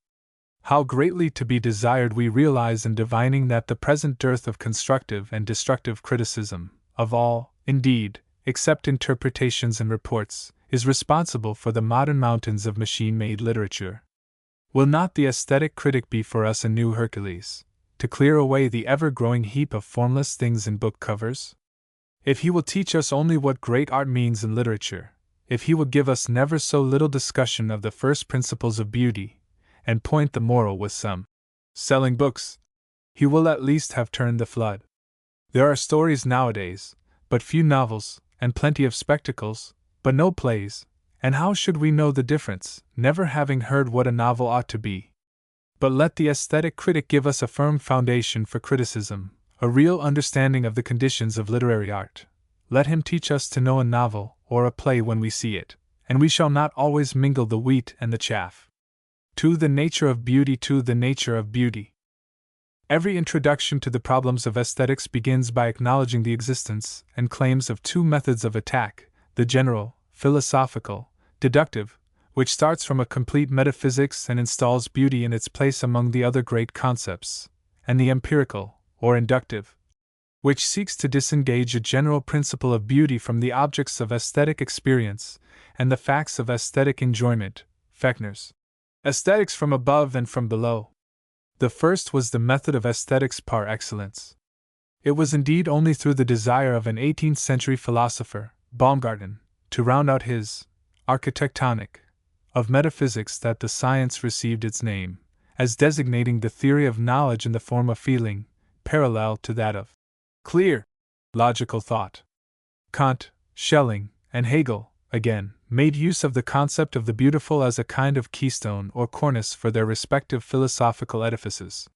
How greatly to be desired we realize in divining that the present dearth of constructive and destructive criticism, of all, indeed, except interpretations and reports, is responsible for the modern mountains of machine-made literature. Will not the aesthetic critic be for us a new Hercules, to clear away the ever-growing heap of formless things in book covers? If he will teach us only what great art means in literature, if he will give us never so little discussion of the first principles of beauty, and point the moral with some selling books, he will at least have turned the flood. There are stories nowadays, but few novels, and plenty of spectacles, but no plays, and how should we know the difference, never having heard what a novel ought to be? But let the aesthetic critic give us a firm foundation for criticism, a real understanding of the conditions of literary art. Let him teach us to know a novel or a play when we see it, and we shall not always mingle the wheat and the chaff. To the nature of beauty, to the nature of beauty. Every introduction to the problems of aesthetics begins by acknowledging the existence and claims of two methods of attack, the general, philosophical, deductive, which starts from a complete metaphysics and installs beauty in its place among the other great concepts, and the empirical, or inductive, which seeks to disengage a general principle of beauty from the objects of aesthetic experience and the facts of aesthetic enjoyment, Fechner's aesthetics from above and from below. The first was the method of aesthetics par excellence. It was indeed only through the desire of an 18th-century philosopher, Baumgarten, to round out his architectonic of metaphysics that the science received its name, as designating the theory of knowledge in the form of feeling, parallel to that of clear, logical thought. Kant, Schelling, and Hegel, again, made use of the concept of the beautiful as a kind of keystone or cornice for their respective philosophical edifices.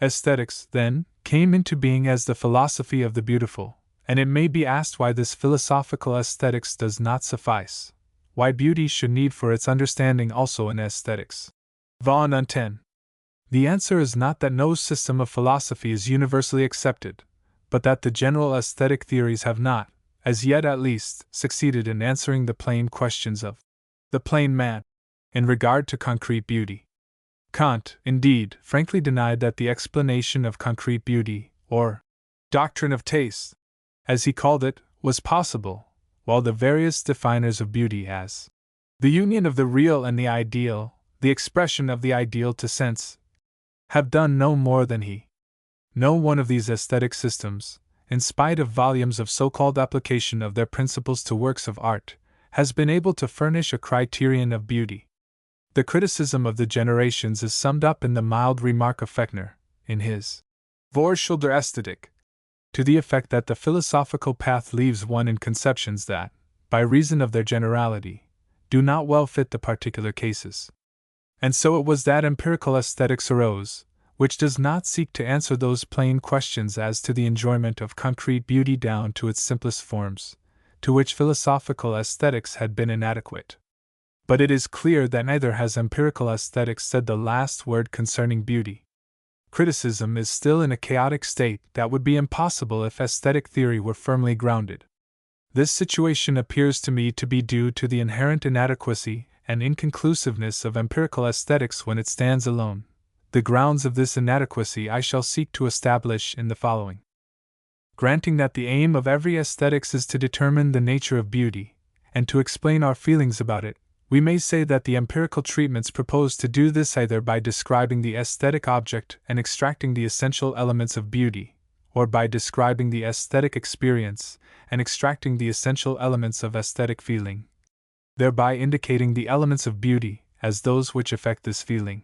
Aesthetics, then, came into being as the philosophy of the beautiful, and it may be asked why this philosophical aesthetics does not suffice, why beauty should need for its understanding also an aesthetics. Vaughan on 10. The answer is not that no system of philosophy is universally accepted, but that the general aesthetic theories have not, as yet at least, succeeded in answering the plain questions of the plain man in regard to concrete beauty. Kant, indeed, frankly denied that the explanation of concrete beauty, or doctrine of taste, as he called it, was possible, while the various definers of beauty as The union of the real and the ideal, the expression of the ideal to sense, have done no more than he. No one of these aesthetic systems, in spite of volumes of so-called application of their principles to works of art, has been able to furnish a criterion of beauty. The criticism of the generations is summed up in the mild remark of Fechner, in his Vorschilder Ästhetik, to the effect that the philosophical path leaves one in conceptions that, by reason of their generality, do not well fit the particular cases. And so it was that empirical aesthetics arose, which does not seek to answer those plain questions as to the enjoyment of concrete beauty down to its simplest forms, to which philosophical aesthetics had been inadequate. But it is clear that neither has empirical aesthetics said the last word concerning beauty. Criticism is still in a chaotic state that would be impossible if aesthetic theory were firmly grounded. This situation appears to me to be due to the inherent inadequacy and inconclusiveness of empirical aesthetics when it stands alone. The grounds of this inadequacy I shall seek to establish in the following. Granting that the aim of every aesthetics is to determine the nature of beauty, and to explain our feelings about it, we may say that the empirical treatments propose to do this either by describing the aesthetic object and extracting the essential elements of beauty, or by describing the aesthetic experience and extracting the essential elements of aesthetic feeling, thereby indicating the elements of beauty as those which affect this feeling.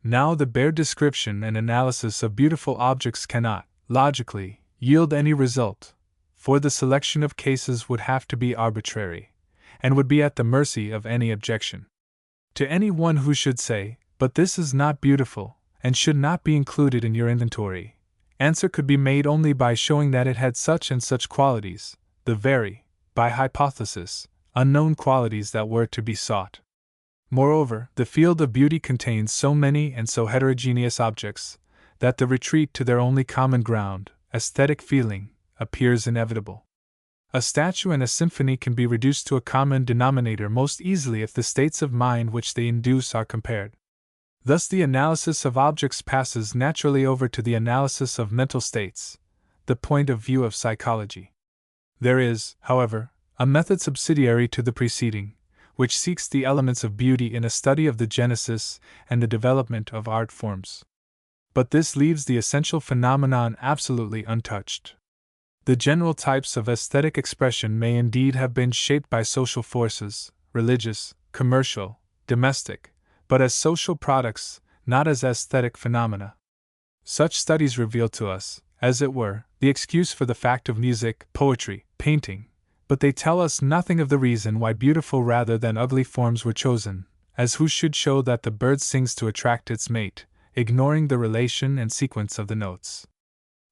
Now, the bare description and analysis of beautiful objects cannot, logically, yield any result, for the selection of cases would have to be arbitrary, and would be at the mercy of any objection. To any one who should say, "But this is not beautiful, and should not be included in your inventory," answer could be made only by showing that it had such and such qualities, the very, by hypothesis, unknown qualities that were to be sought. Moreover, the field of beauty contains so many and so heterogeneous objects, that the retreat to their only common ground, aesthetic feeling, appears inevitable. A statue and a symphony can be reduced to a common denominator most easily if the states of mind which they induce are compared. Thus the analysis of objects passes naturally over to the analysis of mental states, the point of view of psychology. There is, however, a method subsidiary to the preceding, which seeks the elements of beauty in a study of the genesis and the development of art forms. But this leaves the essential phenomenon absolutely untouched. The general types of aesthetic expression may indeed have been shaped by social forces, religious, commercial, domestic, but as social products, not as aesthetic phenomena. Such studies reveal to us, as it were, the excuse for the fact of music, poetry, painting, but they tell us nothing of the reason why beautiful rather than ugly forms were chosen, as who should show that the bird sings to attract its mate, ignoring the relation and sequence of the notes.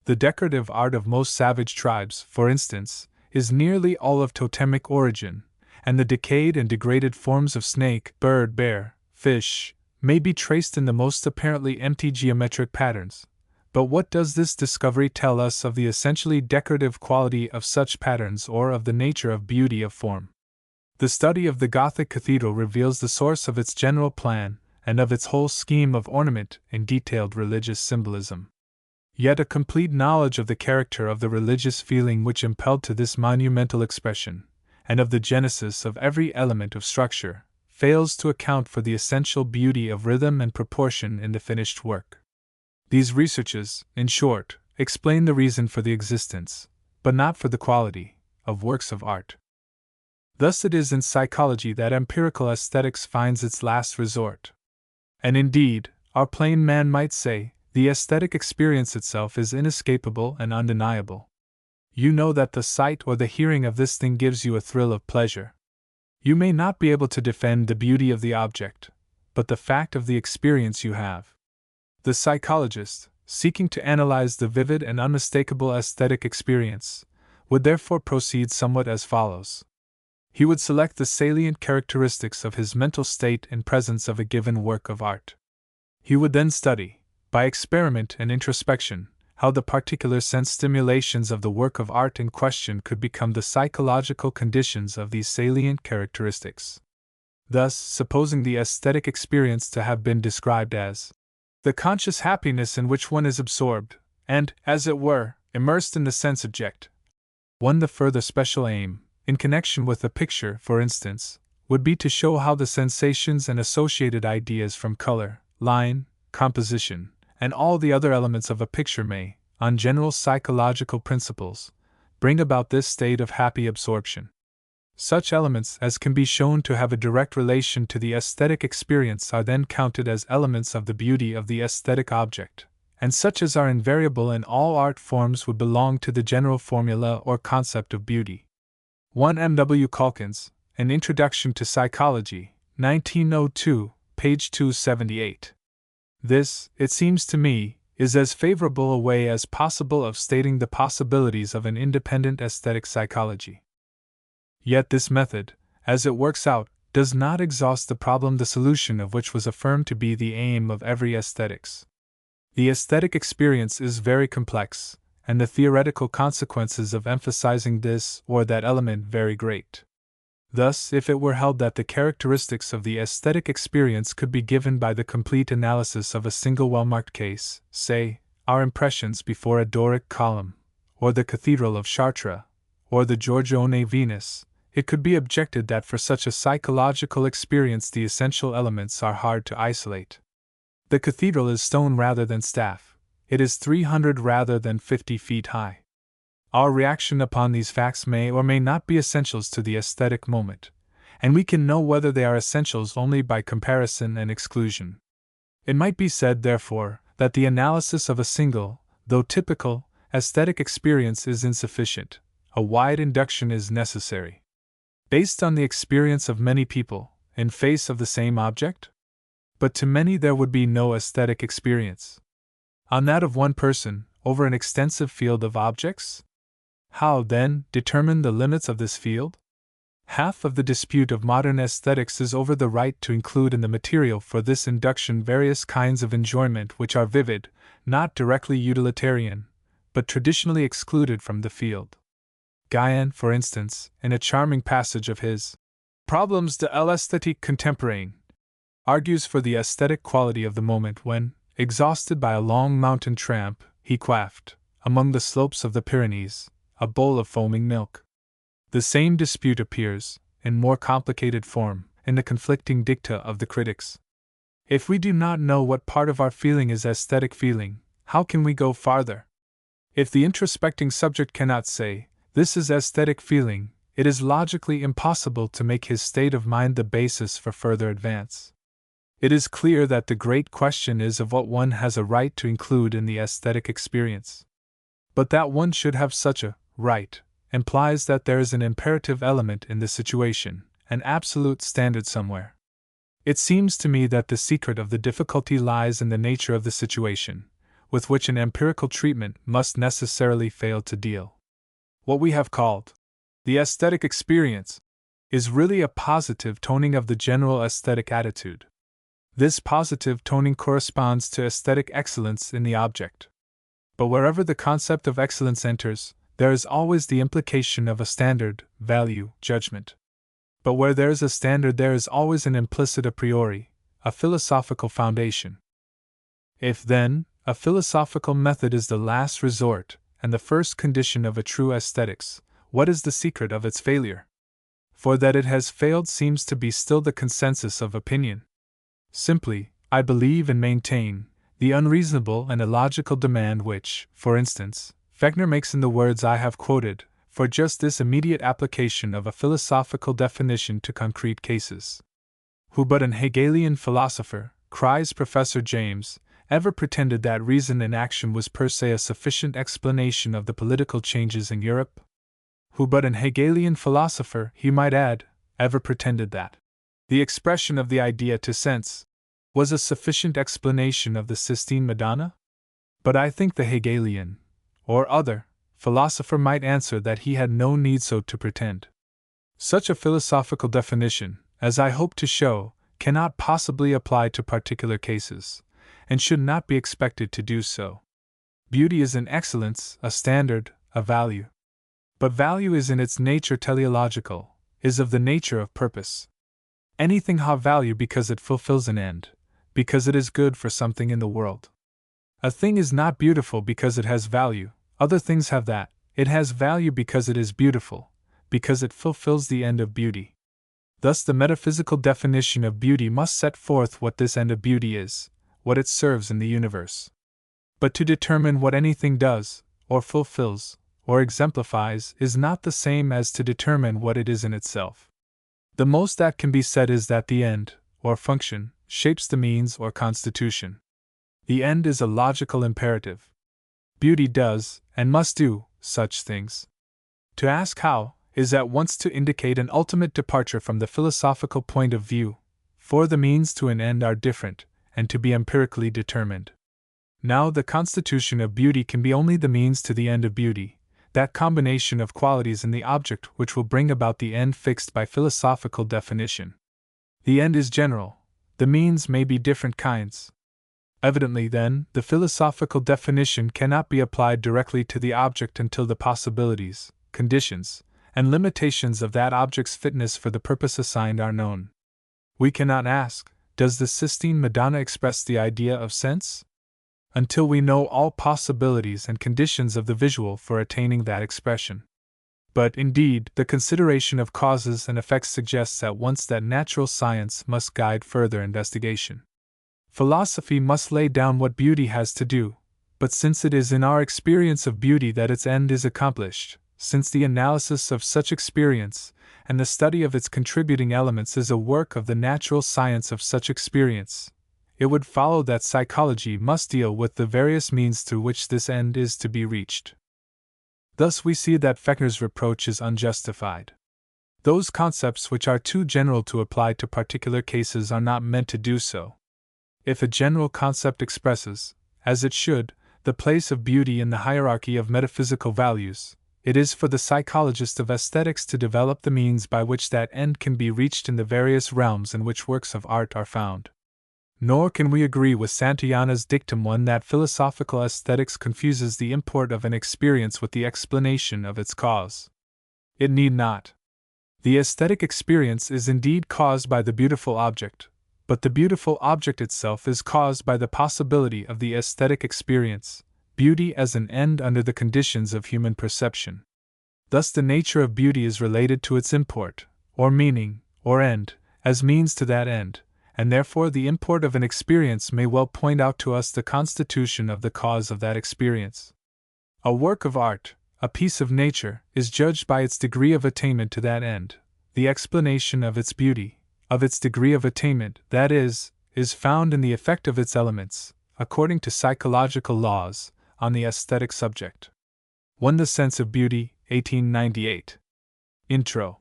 The decorative art of most savage tribes, for instance, is nearly all of totemic origin, and the decayed and degraded forms of snake, bird, bear, fish, may be traced in the most apparently empty geometric patterns. But what does this discovery tell us of the essentially decorative quality of such patterns or of the nature of beauty of form? The study of the Gothic cathedral reveals the source of its general plan and of its whole scheme of ornament and detailed religious symbolism. Yet a complete knowledge of the character of the religious feeling which impelled to this monumental expression, and of the genesis of every element of structure, fails to account for the essential beauty of rhythm and proportion in the finished work. These researches, in short, explain the reason for the existence, but not for the quality, of works of art. Thus it is in psychology that empirical aesthetics finds its last resort. And indeed, our plain man might say, the aesthetic experience itself is inescapable and undeniable. You know that the sight or the hearing of this thing gives you a thrill of pleasure. You may not be able to defend the beauty of the object, but the fact of the experience you have. The psychologist, seeking to analyze the vivid and unmistakable aesthetic experience, would therefore proceed somewhat as follows. He would select the salient characteristics of his mental state in presence of a given work of art. He would then study, by experiment and introspection, how the particular sense stimulations of the work of art in question could become the psychological conditions of these salient characteristics. Thus, supposing the aesthetic experience to have been described as the conscious happiness in which one is absorbed, and, as it were, immersed in the sense object, one the further special aim, in connection with a picture, for instance, would be to show how the sensations and associated ideas from color, line, composition, and all the other elements of a picture may, on general psychological principles, bring about this state of happy absorption. Such elements as can be shown to have a direct relation to the aesthetic experience are then counted as elements of the beauty of the aesthetic object, and such as are invariable in all art forms would belong to the general formula or concept of beauty. 1 M. W. Calkins, An Introduction to Psychology, 1902, page 278. This, it seems to me, is as favorable a way as possible of stating the possibilities of an independent aesthetic psychology. Yet this method, as it works out, does not exhaust the problem the solution of which was affirmed to be the aim of every aesthetics. The aesthetic experience is very complex, and the theoretical consequences of emphasizing this or that element very great. Thus, if it were held that the characteristics of the aesthetic experience could be given by the complete analysis of a single well-marked case, say, our impressions before a Doric column, or the Cathedral of Chartres, or the Giorgione Venus, it could be objected that for such a psychological experience the essential elements are hard to isolate. The cathedral is stone rather than staff, it is 300 rather than 50 feet high. Our reaction upon these facts may or may not be essentials to the aesthetic moment, and we can know whether they are essentials only by comparison and exclusion. It might be said, therefore, that the analysis of a single, though typical, aesthetic experience is insufficient. A wide induction is necessary. Based on the experience of many people, in face of the same object? But to many there would be no aesthetic experience. On that of one person, over an extensive field of objects? How, then, determine the limits of this field? Half of the dispute of modern aesthetics is over the right to include in the material for this induction various kinds of enjoyment which are vivid, not directly utilitarian, but traditionally excluded from the field. Guyon, for instance, in a charming passage of his Problems de l'esthétique contemporaine, argues for the aesthetic quality of the moment when, exhausted by a long mountain tramp, he quaffed, among the slopes of the Pyrenees, a bowl of foaming milk. The same dispute appears, in more complicated form, in the conflicting dicta of the critics. If we do not know what part of our feeling is aesthetic feeling, how can we go farther? If the introspecting subject cannot say, this is aesthetic feeling, it is logically impossible to make his state of mind the basis for further advance. It is clear that the great question is of what one has a right to include in the aesthetic experience. But that one should have such a right implies that there is an imperative element in the situation, an absolute standard somewhere. It seems to me that the secret of the difficulty lies in the nature of the situation, with which an empirical treatment must necessarily fail to deal. What we have called the aesthetic experience is really a positive toning of the general aesthetic attitude. This positive toning corresponds to aesthetic excellence in the object. But wherever the concept of excellence enters, there is always the implication of a standard, value, judgment. But where there is a standard, there is always an implicit a priori, a philosophical foundation. If, then, a philosophical method is the last resort, and the first condition of a true aesthetics, what is the secret of its failure? For that it has failed seems to be still the consensus of opinion. Simply, I believe and maintain, the unreasonable and illogical demand which, for instance, Fechner makes in the words I have quoted, for just this immediate application of a philosophical definition to concrete cases. Who but an Hegelian philosopher, cries Professor James, ever pretended that reason in action was per se a sufficient explanation of the political changes in Europe? Who but an Hegelian philosopher, he might add, ever pretended that the expression of the idea to sense was a sufficient explanation of the Sistine Madonna? But I think the Hegelian, or other, philosopher might answer that he had no need so to pretend. Such a philosophical definition, as I hope to show, cannot possibly apply to particular cases, and should not be expected to do so. Beauty is an excellence, a standard, a value. But value is in its nature teleological, is of the nature of purpose. Anything has value because it fulfills an end, because it is good for something in the world. A thing is not beautiful because it has value, other things have that, it has value because it is beautiful, because it fulfills the end of beauty. Thus the metaphysical definition of beauty must set forth what this end of beauty is, what it serves in the universe. But to determine what anything does, or fulfills, or exemplifies is not the same as to determine what it is in itself. The most that can be said is that the end, or function, shapes the means or constitution. The end is a logical imperative. Beauty does, and must do, such things. To ask how, is at once to indicate an ultimate departure from the philosophical point of view, for the means to an end are different, and to be empirically determined. Now the constitution of beauty can be only the means to the end of beauty, that combination of qualities in the object which will bring about the end fixed by philosophical definition. The end is general, the means may be different kinds. Evidently, then, the philosophical definition cannot be applied directly to the object until the possibilities, conditions, and limitations of that object's fitness for the purpose assigned are known. We cannot ask, does the Sistine Madonna express the idea of sense? Until we know all possibilities and conditions of the visual for attaining that expression. But, indeed, the consideration of causes and effects suggests at once that natural science must guide further investigation. Philosophy must lay down what beauty has to do, but since it is in our experience of beauty that its end is accomplished, since the analysis of such experience, and the study of its contributing elements is a work of the natural science of such experience, it would follow that psychology must deal with the various means through which this end is to be reached. Thus we see that Fechner's reproach is unjustified. Those concepts which are too general to apply to particular cases are not meant to do so. If a general concept expresses, as it should, the place of beauty in the hierarchy of metaphysical values, it is for the psychologist of aesthetics to develop the means by which that end can be reached in the various realms in which works of art are found. Nor can we agree with Santayana's dictum one that philosophical aesthetics confuses the import of an experience with the explanation of its cause. It need not. The aesthetic experience is indeed caused by the beautiful object, but the beautiful object itself is caused by the possibility of the aesthetic experience, beauty as an end under the conditions of human perception. Thus the nature of beauty is related to its import, or meaning, or end, as means to that end, and therefore the import of an experience may well point out to us the constitution of the cause of that experience. A work of art, a piece of nature, is judged by its degree of attainment to that end. The explanation of its beauty, of its degree of attainment, that is found in the effect of its elements, according to psychological laws, on the aesthetic subject. 1. The Sense of Beauty, 1898. Intro.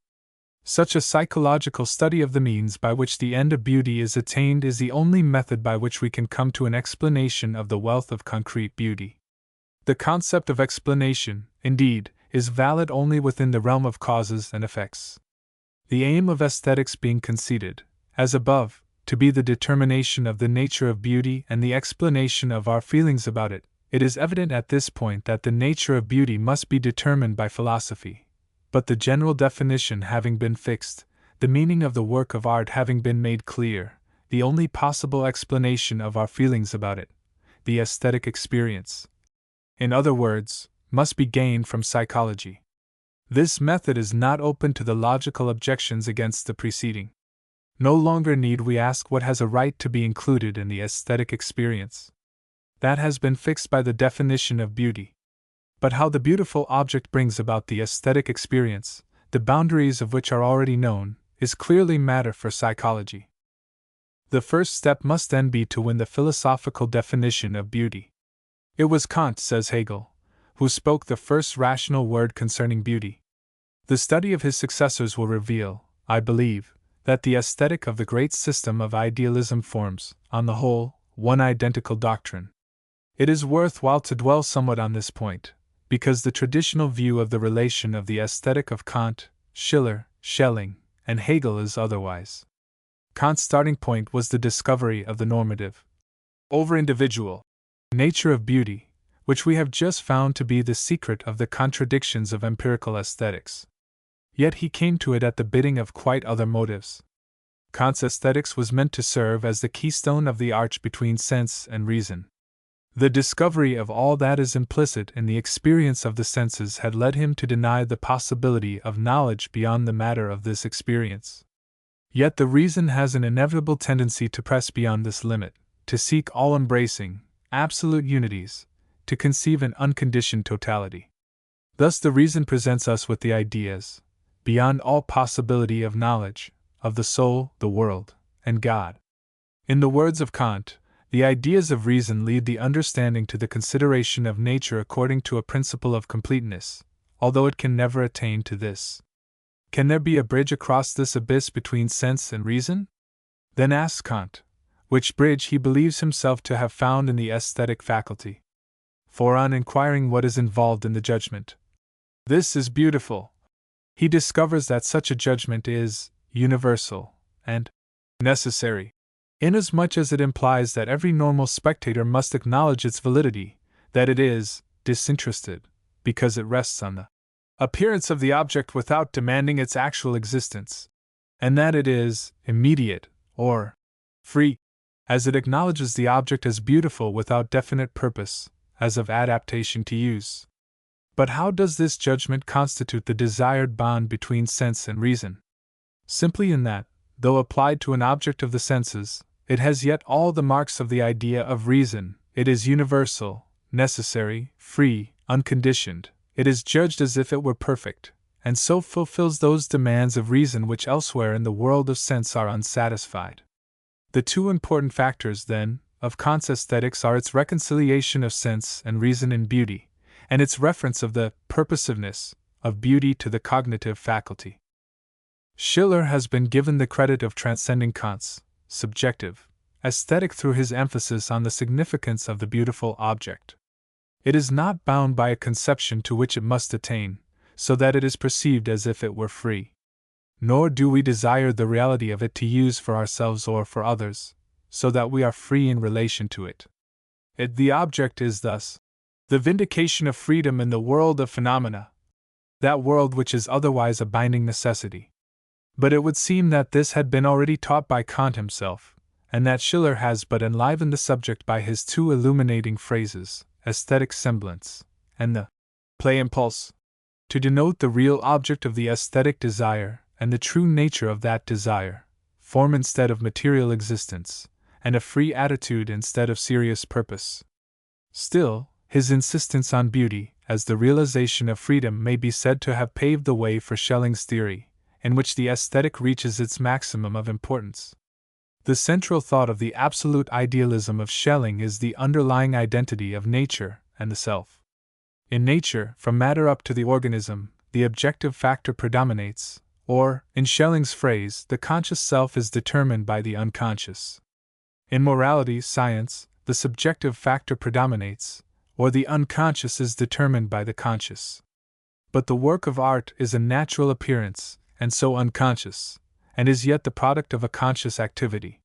Such a psychological study of the means by which the end of beauty is attained is the only method by which we can come to an explanation of the wealth of concrete beauty. The concept of explanation, indeed, is valid only within the realm of causes and effects. The aim of aesthetics being conceded, as above, to be the determination of the nature of beauty and the explanation of our feelings about it, it is evident at this point that the nature of beauty must be determined by philosophy. But the general definition having been fixed, the meaning of the work of art having been made clear, the only possible explanation of our feelings about it, the aesthetic experience, in other words, must be gained from psychology. This method is not open to the logical objections against the preceding. No longer need we ask what has a right to be included in the aesthetic experience. That has been fixed by the definition of beauty. But how the beautiful object brings about the aesthetic experience, the boundaries of which are already known, is clearly matter for psychology. The first step must then be to win the philosophical definition of beauty. It was Kant, says Hegel, who spoke the first rational word concerning beauty. The study of his successors will reveal, I believe, that the aesthetic of the great system of idealism forms, on the whole, one identical doctrine. It is worthwhile to dwell somewhat on this point, because the traditional view of the relation of the aesthetic of Kant, Schiller, Schelling, and Hegel is otherwise. Kant's starting point was the discovery of the normative, over-individual nature of beauty, which we have just found to be the secret of the contradictions of empirical aesthetics. Yet he came to it at the bidding of quite other motives. Kant's aesthetics was meant to serve as the keystone of the arch between sense and reason. The discovery of all that is implicit in the experience of the senses had led him to deny the possibility of knowledge beyond the matter of this experience. Yet the reason has an inevitable tendency to press beyond this limit, to seek all-embracing, absolute unities, to conceive an unconditioned totality. Thus the reason presents us with the ideas, beyond all possibility of knowledge, of the soul, the world, and God. In the words of Kant, the ideas of reason lead the understanding to the consideration of nature according to a principle of completeness, although it can never attain to this. Can there be a bridge across this abyss between sense and reason? Then asks Kant, which bridge he believes himself to have found in the aesthetic faculty. For on inquiring what is involved in the judgment, "This is beautiful," he discovers that such a judgment is universal and necessary, inasmuch as it implies that every normal spectator must acknowledge its validity, that it is disinterested, because it rests on the appearance of the object without demanding its actual existence, and that it is immediate, or free, as it acknowledges the object as beautiful without definite purpose, as of adaptation to use. But how does this judgment constitute the desired bond between sense and reason? Simply in that, though applied to an object of the senses, it has yet all the marks of the idea of reason. It is universal, necessary, free, unconditioned. It is judged as if it were perfect, and so fulfills those demands of reason which elsewhere in the world of sense are unsatisfied. The two important factors, then, of Kant's aesthetics are its reconciliation of sense and reason in beauty, and its reference of the purposiveness of beauty to the cognitive faculty. Schiller has been given the credit of transcending Kant's subjective aesthetic through his emphasis on the significance of the beautiful object. It is not bound by a conception to which it must attain, so that it is perceived as if it were free. Nor do we desire the reality of it to use for ourselves or for others, so that we are free in relation to it. The object is thus the vindication of freedom in the world of phenomena, that world which is otherwise a binding necessity. But it would seem that this had been already taught by Kant himself, and that Schiller has but enlivened the subject by his two illuminating phrases, aesthetic semblance, and the play impulse, to denote the real object of the aesthetic desire and the true nature of that desire, form instead of material existence, and a free attitude instead of serious purpose. Still, his insistence on beauty as the realization of freedom may be said to have paved the way for Schelling's theory, in which the aesthetic reaches its maximum of importance. The central thought of the absolute idealism of Schelling is the underlying identity of nature and the self. In nature, from matter up to the organism, the objective factor predominates, or, in Schelling's phrase, the conscious self is determined by the unconscious. In morality, science, the subjective factor predominates, or the unconscious is determined by the conscious. But the work of art is a natural appearance, and so unconscious, and is yet the product of a conscious activity.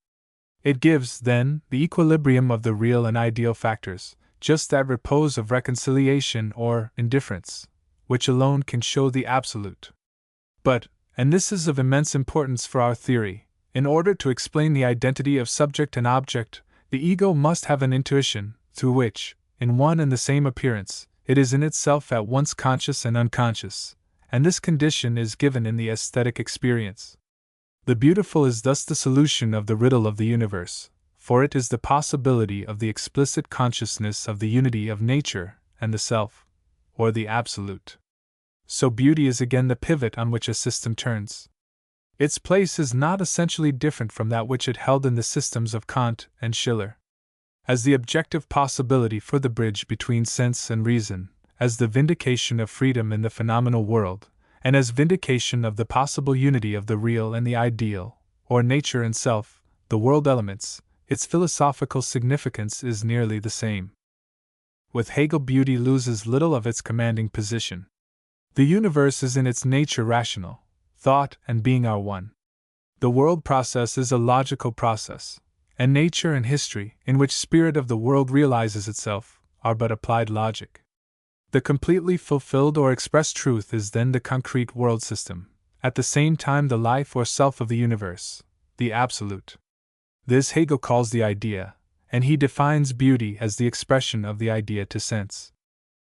It gives, then, the equilibrium of the real and ideal factors, just that repose of reconciliation or indifference, which alone can show the absolute. But, and this is of immense importance for our theory, in order to explain the identity of subject and object, the ego must have an intuition, through which, in one and the same appearance, it is in itself at once conscious and unconscious, and this condition is given in the aesthetic experience. The beautiful is thus the solution of the riddle of the universe, for it is the possibility of the explicit consciousness of the unity of nature and the self, or the absolute. So beauty is again the pivot on which a system turns. Its place is not essentially different from that which it held in the systems of Kant and Schiller. As the objective possibility for the bridge between sense and reason, as the vindication of freedom in the phenomenal world, and as vindication of the possible unity of the real and the ideal, or nature and self, the world elements, its philosophical significance is nearly the same. With Hegel, beauty loses little of its commanding position. The universe is in its nature rational, thought and being are one. The world process is a logical process, and nature and history, in which spirit of the world realizes itself, are but applied logic. The completely fulfilled or expressed truth is then the concrete world system, at the same time the life or self of the universe, the absolute. This Hegel calls the idea, and he defines beauty as the expression of the idea to sense.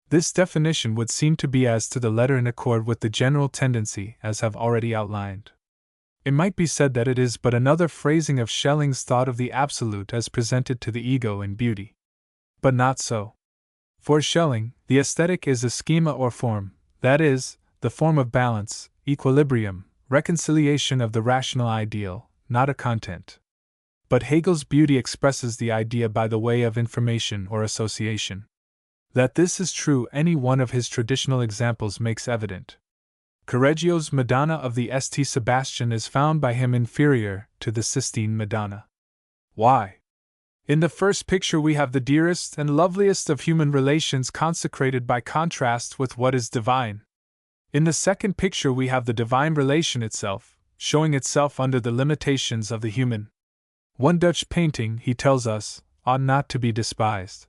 This definition would seem to be as to the letter in accord with the general tendency as have already outlined. It might be said that it is but another phrasing of Schelling's thought of the absolute as presented to the ego in beauty. But not so. For Schelling, the aesthetic is a schema or form, that is, the form of balance, equilibrium, reconciliation of the rational ideal, not a content. But Hegel's beauty expresses the idea by the way of information or association. That this is true, any one of his traditional examples makes evident. Correggio's Madonna of the St. Sebastian is found by him inferior to the Sistine Madonna. Why? In the first picture we have the dearest and loveliest of human relations consecrated by contrast with what is divine. In the second picture we have the divine relation itself, showing itself under the limitations of the human. One Dutch painting, he tells us, ought not to be despised.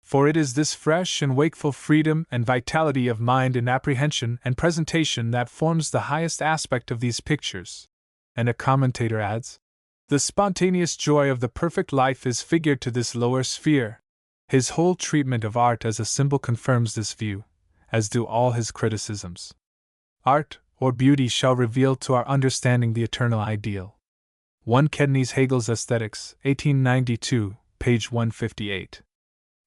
For it is this fresh and wakeful freedom and vitality of mind in apprehension and presentation that forms the highest aspect of these pictures. And a commentator adds, the spontaneous joy of the perfect life is figured to this lower sphere. His whole treatment of art as a symbol confirms this view, as do all his criticisms. Art, or beauty, shall reveal to our understanding the eternal ideal. 1 Kedney's Hegel's Aesthetics, 1892, page 158.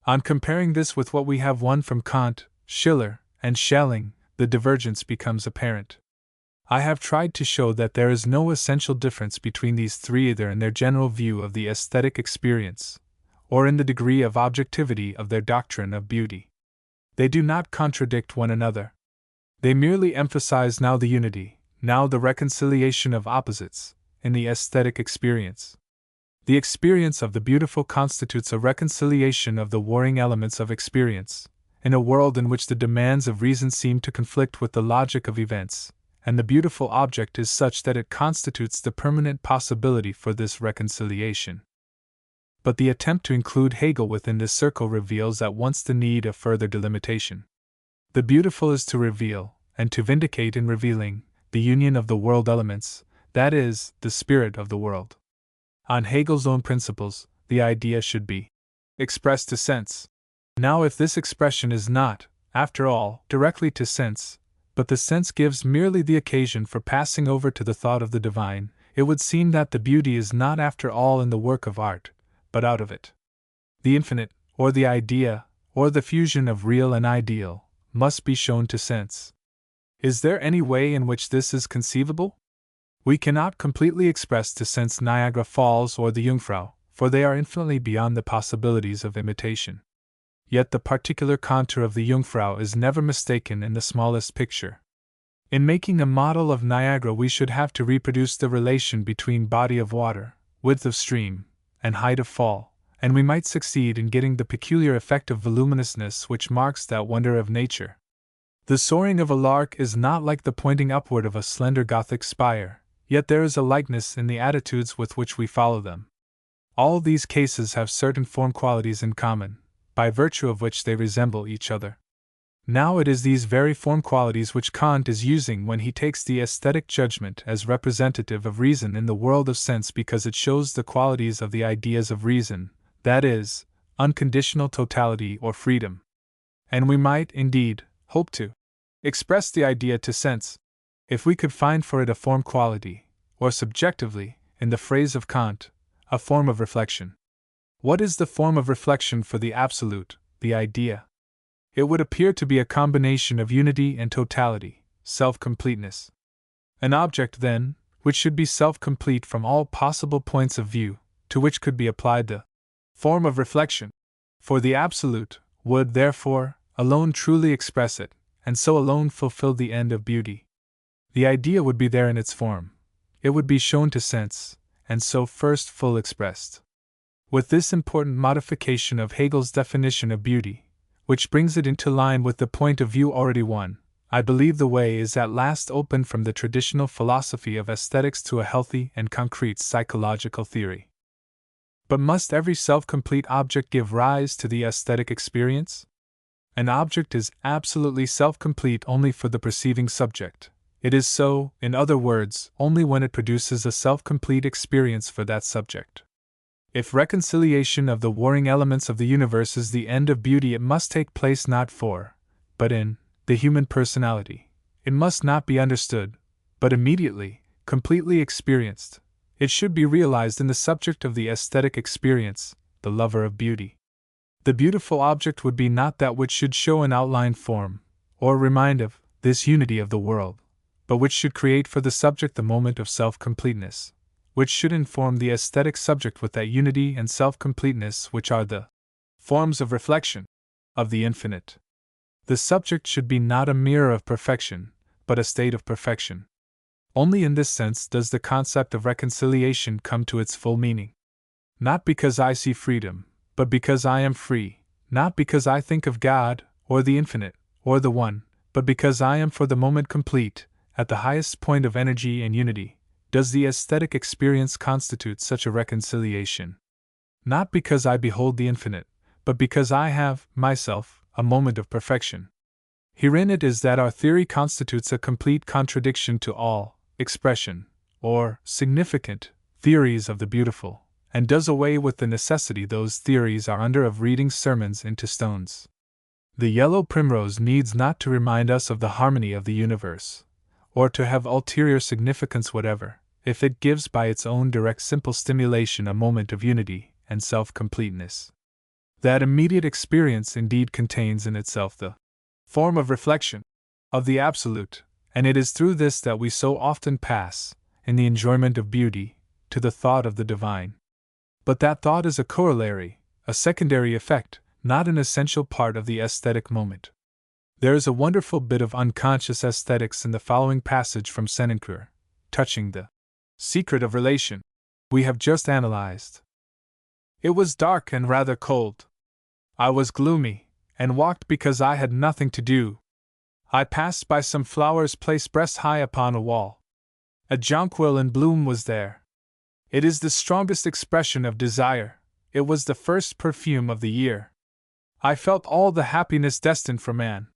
On comparing this with what we have won from Kant, Schiller, and Schelling, the divergence becomes apparent. I have tried to show that there is no essential difference between these three either in their general view of the aesthetic experience, or in the degree of objectivity of their doctrine of beauty. They do not contradict one another. They merely emphasize now the unity, now the reconciliation of opposites, in the aesthetic experience. The experience of the beautiful constitutes a reconciliation of the warring elements of experience, in a world in which the demands of reason seem to conflict with the logic of events, and the beautiful object is such that it constitutes the permanent possibility for this reconciliation. But the attempt to include Hegel within this circle reveals at once the need of further delimitation. The beautiful is to reveal, and to vindicate in revealing, the union of the world elements, that is, the spirit of the world. On Hegel's own principles, the idea should be expressed to sense. Now, if this expression is not, after all, directly to sense, but the sense gives merely the occasion for passing over to the thought of the divine, it would seem that the beauty is not after all in the work of art, but out of it. The infinite, or the idea, or the fusion of real and ideal, must be shown to sense. Is there any way in which this is conceivable? We cannot completely express to sense Niagara Falls or the Jungfrau, for they are infinitely beyond the possibilities of imitation. Yet the particular contour of the Jungfrau is never mistaken in the smallest picture. In making a model of Niagara we should have to reproduce the relation between body of water, width of stream, and height of fall, and we might succeed in getting the peculiar effect of voluminousness which marks that wonder of nature. The soaring of a lark is not like the pointing upward of a slender Gothic spire, yet there is a likeness in the attitudes with which we follow them. All these cases have certain form qualities in common, by virtue of which they resemble each other. Now it is these very form qualities which Kant is using when he takes the aesthetic judgment as representative of reason in the world of sense, because it shows the qualities of the ideas of reason, that is, unconditional totality or freedom. And we might, indeed, hope to express the idea to sense, if we could find for it a form quality, or subjectively, in the phrase of Kant, a form of reflection. What is the form of reflection for the absolute, the idea? It would appear to be a combination of unity and totality, self-completeness. An object, then, which should be self-complete from all possible points of view, to which could be applied the form of reflection, for the absolute, would, therefore, alone truly express it, and so alone fulfill the end of beauty. The idea would be there in its form. It would be shown to sense, and so first full expressed. With this important modification of Hegel's definition of beauty, which brings it into line with the point of view already won, I believe the way is at last opened from the traditional philosophy of aesthetics to a healthy and concrete psychological theory. But must every self-complete object give rise to the aesthetic experience? An object is absolutely self-complete only for the perceiving subject. It is so, in other words, only when it produces a self-complete experience for that subject. If reconciliation of the warring elements of the universe is the end of beauty, it must take place not for, but in, the human personality. It must not be understood, but immediately, completely experienced. It should be realized in the subject of the aesthetic experience, the lover of beauty. The beautiful object would be not that which should show an outline form, or remind of this unity of the world, but which should create for the subject the moment of self-completeness, which should inform the aesthetic subject with that unity and self-completeness which are the forms of reflection of the infinite. The subject should be not a mirror of perfection, but a state of perfection. Only in this sense does the concept of reconciliation come to its full meaning. Not because I see freedom, but because I am free, not because I think of God, or the infinite, or the one, but because I am for the moment complete, at the highest point of energy and unity, does the aesthetic experience constitute such a reconciliation. Not because I behold the infinite, but because I have, myself, a moment of perfection. Herein it is that our theory constitutes a complete contradiction to all expression, or significant, theories of the beautiful, and does away with the necessity those theories are under of reading sermons into stones. The yellow primrose needs not to remind us of the harmony of the universe, or to have ulterior significance whatever, if it gives by its own direct simple stimulation a moment of unity and self-completeness. That immediate experience indeed contains in itself the form of reflection of the Absolute, and it is through this that we so often pass, in the enjoyment of beauty, to the thought of the divine. But that thought is a corollary, a secondary effect, not an essential part of the aesthetic moment. There is a wonderful bit of unconscious aesthetics in the following passage from Senancour, touching the secret of relation we have just analyzed. It was dark and rather cold. I was gloomy, and walked because I had nothing to do. I passed by some flowers placed breast high upon a wall. A jonquil in bloom was there. It is the strongest expression of desire. It was the first perfume of the year. I felt all the happiness destined for man.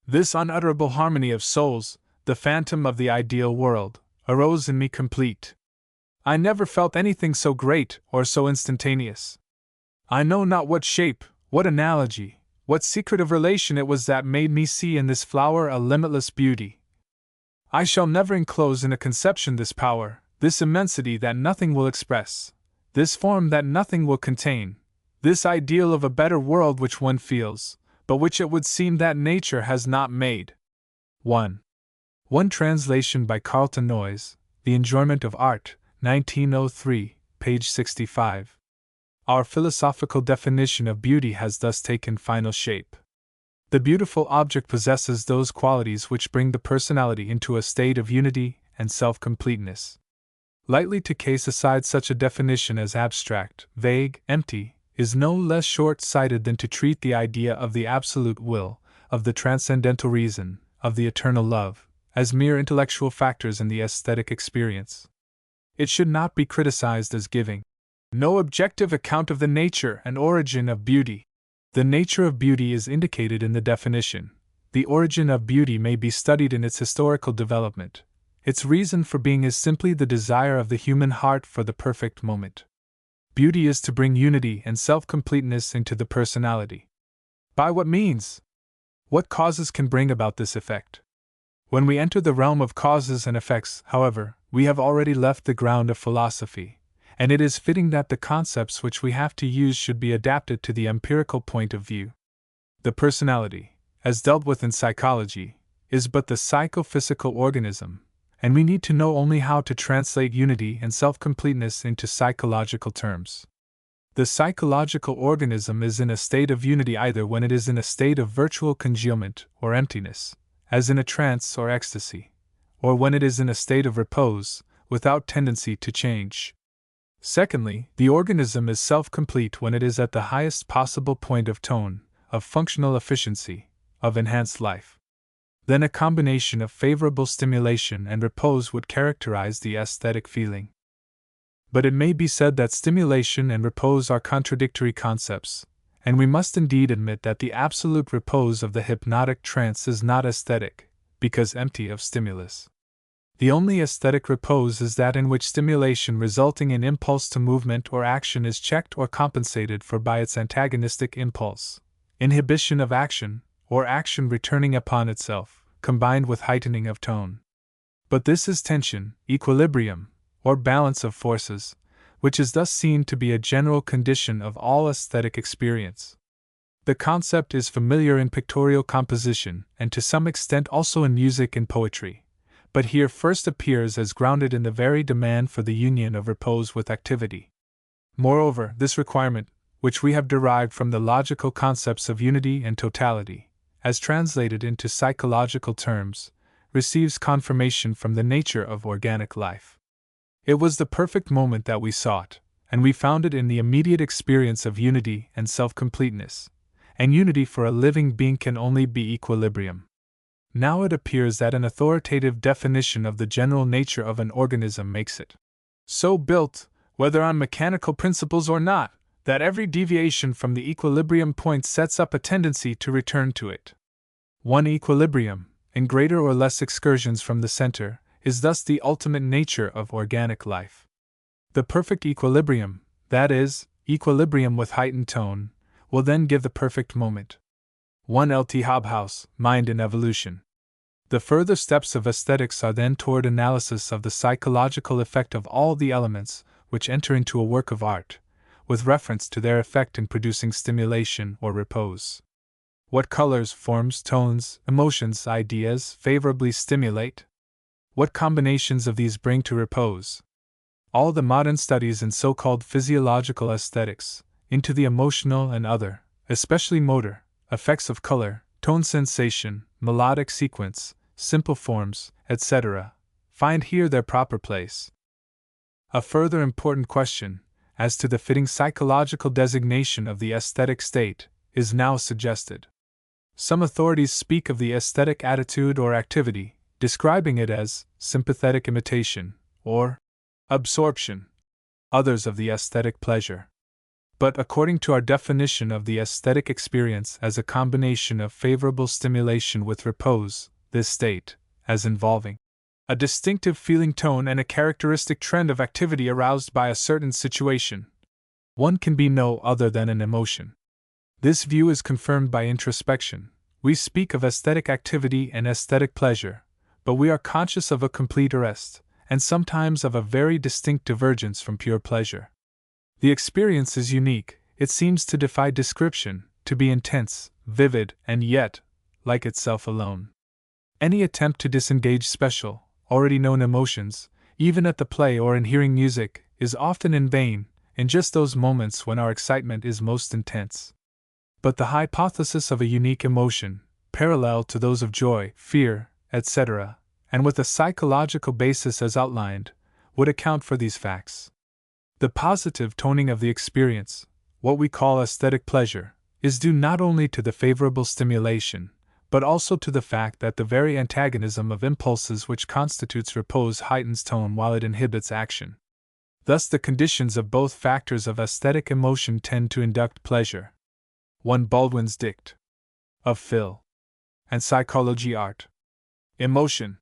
This unutterable harmony of souls, the phantom of the ideal world, arose in me complete. I never felt anything so great or so instantaneous. I know not what shape, what analogy, what secret of relation it was that made me see in this flower a limitless beauty. I shall never enclose in a conception this power, this immensity that nothing will express, this form that nothing will contain, this ideal of a better world which one feels, but which it would seem that nature has not made. 1. One translation by Carlton Noyes, The Enjoyment of Art, 1903, page 65. Our philosophical definition of beauty has thus taken final shape. The beautiful object possesses those qualities which bring the personality into a state of unity and self-completeness. Lightly to cast aside such a definition as abstract, vague, empty, is no less short-sighted than to treat the idea of the absolute will, of the transcendental reason, of the eternal love, as mere intellectual factors in the aesthetic experience. It should not be criticized as giving no objective account of the nature and origin of beauty. The nature of beauty is indicated in the definition. The origin of beauty may be studied in its historical development. Its reason for being is simply the desire of the human heart for the perfect moment. Beauty is to bring unity and self-completeness into the personality. By what means? What causes can bring about this effect? When we enter the realm of causes and effects, however, we have already left the ground of philosophy, and it is fitting that the concepts which we have to use should be adapted to the empirical point of view. The personality, as dealt with in psychology, is but the psychophysical organism, and we need to know only how to translate unity and self-completeness into psychological terms. The psychological organism is in a state of unity either when it is in a state of virtual congealment or emptiness, as in a trance or ecstasy, or when it is in a state of repose, without tendency to change. Secondly, the organism is self-complete when it is at the highest possible point of tone, of functional efficiency, of enhanced life. Then a combination of favorable stimulation and repose would characterize the aesthetic feeling. But it may be said that stimulation and repose are contradictory concepts, and we must indeed admit that the absolute repose of the hypnotic trance is not aesthetic, because empty of stimulus. The only aesthetic repose is that in which stimulation resulting in impulse to movement or action is checked or compensated for by its antagonistic impulse, inhibition of action, or action returning upon itself, combined with heightening of tone. But this is tension, equilibrium, or balance of forces, which is thus seen to be a general condition of all aesthetic experience. The concept is familiar in pictorial composition and to some extent also in music and poetry, but here first appears as grounded in the very demand for the union of repose with activity. Moreover, this requirement, which we have derived from the logical concepts of unity and totality, as translated into psychological terms, receives confirmation from the nature of organic life. It was the perfect moment that we sought, and we found it in the immediate experience of unity and self-completeness, and unity for a living being can only be equilibrium. Now it appears that an authoritative definition of the general nature of an organism makes it so built, whether on mechanical principles or not, that every deviation from the equilibrium point sets up a tendency to return to it. One equilibrium, in greater or less excursions from the center, is thus the ultimate nature of organic life. The perfect equilibrium, that is, equilibrium with heightened tone, will then give the perfect moment. 1 Lt. Hobhouse, Mind and Evolution. The further steps of aesthetics are then toward analysis of the psychological effect of all the elements which enter into a work of art, with reference to their effect in producing stimulation or repose. What colors, forms, tones, emotions, ideas favorably stimulate? What combinations of these bring to repose? All the modern studies in so-called physiological aesthetics, into the emotional and other, especially motor, effects of color, tone sensation, melodic sequence, simple forms, etc., find here their proper place. A further important question, as to the fitting psychological designation of the aesthetic state, is now suggested. Some authorities speak of the aesthetic attitude or activity, describing it as sympathetic imitation, or absorption, others of the aesthetic pleasure. But according to our definition of the aesthetic experience as a combination of favorable stimulation with repose, this state, as involving a distinctive feeling tone and a characteristic trend of activity aroused by a certain situation, one can be no other than an emotion. This view is confirmed by introspection. We speak of aesthetic activity and aesthetic pleasure, but we are conscious of a complete arrest, and sometimes of a very distinct divergence from pure pleasure. The experience is unique, it seems to defy description, to be intense, vivid, and yet, like itself alone. Any attempt to disengage special, already known emotions, even at the play or in hearing music, is often in vain, in just those moments when our excitement is most intense. But the hypothesis of a unique emotion, parallel to those of joy, fear, etc., and with a psychological basis as outlined, would account for these facts. The positive toning of the experience, what we call aesthetic pleasure, is due not only to the favorable stimulation, but also to the fact that the very antagonism of impulses which constitutes repose heightens tone while it inhibits action. Thus the conditions of both factors of aesthetic emotion tend to induct pleasure. 1 Baldwin's Dict. Of Phil. And Psychology Art. Emotion.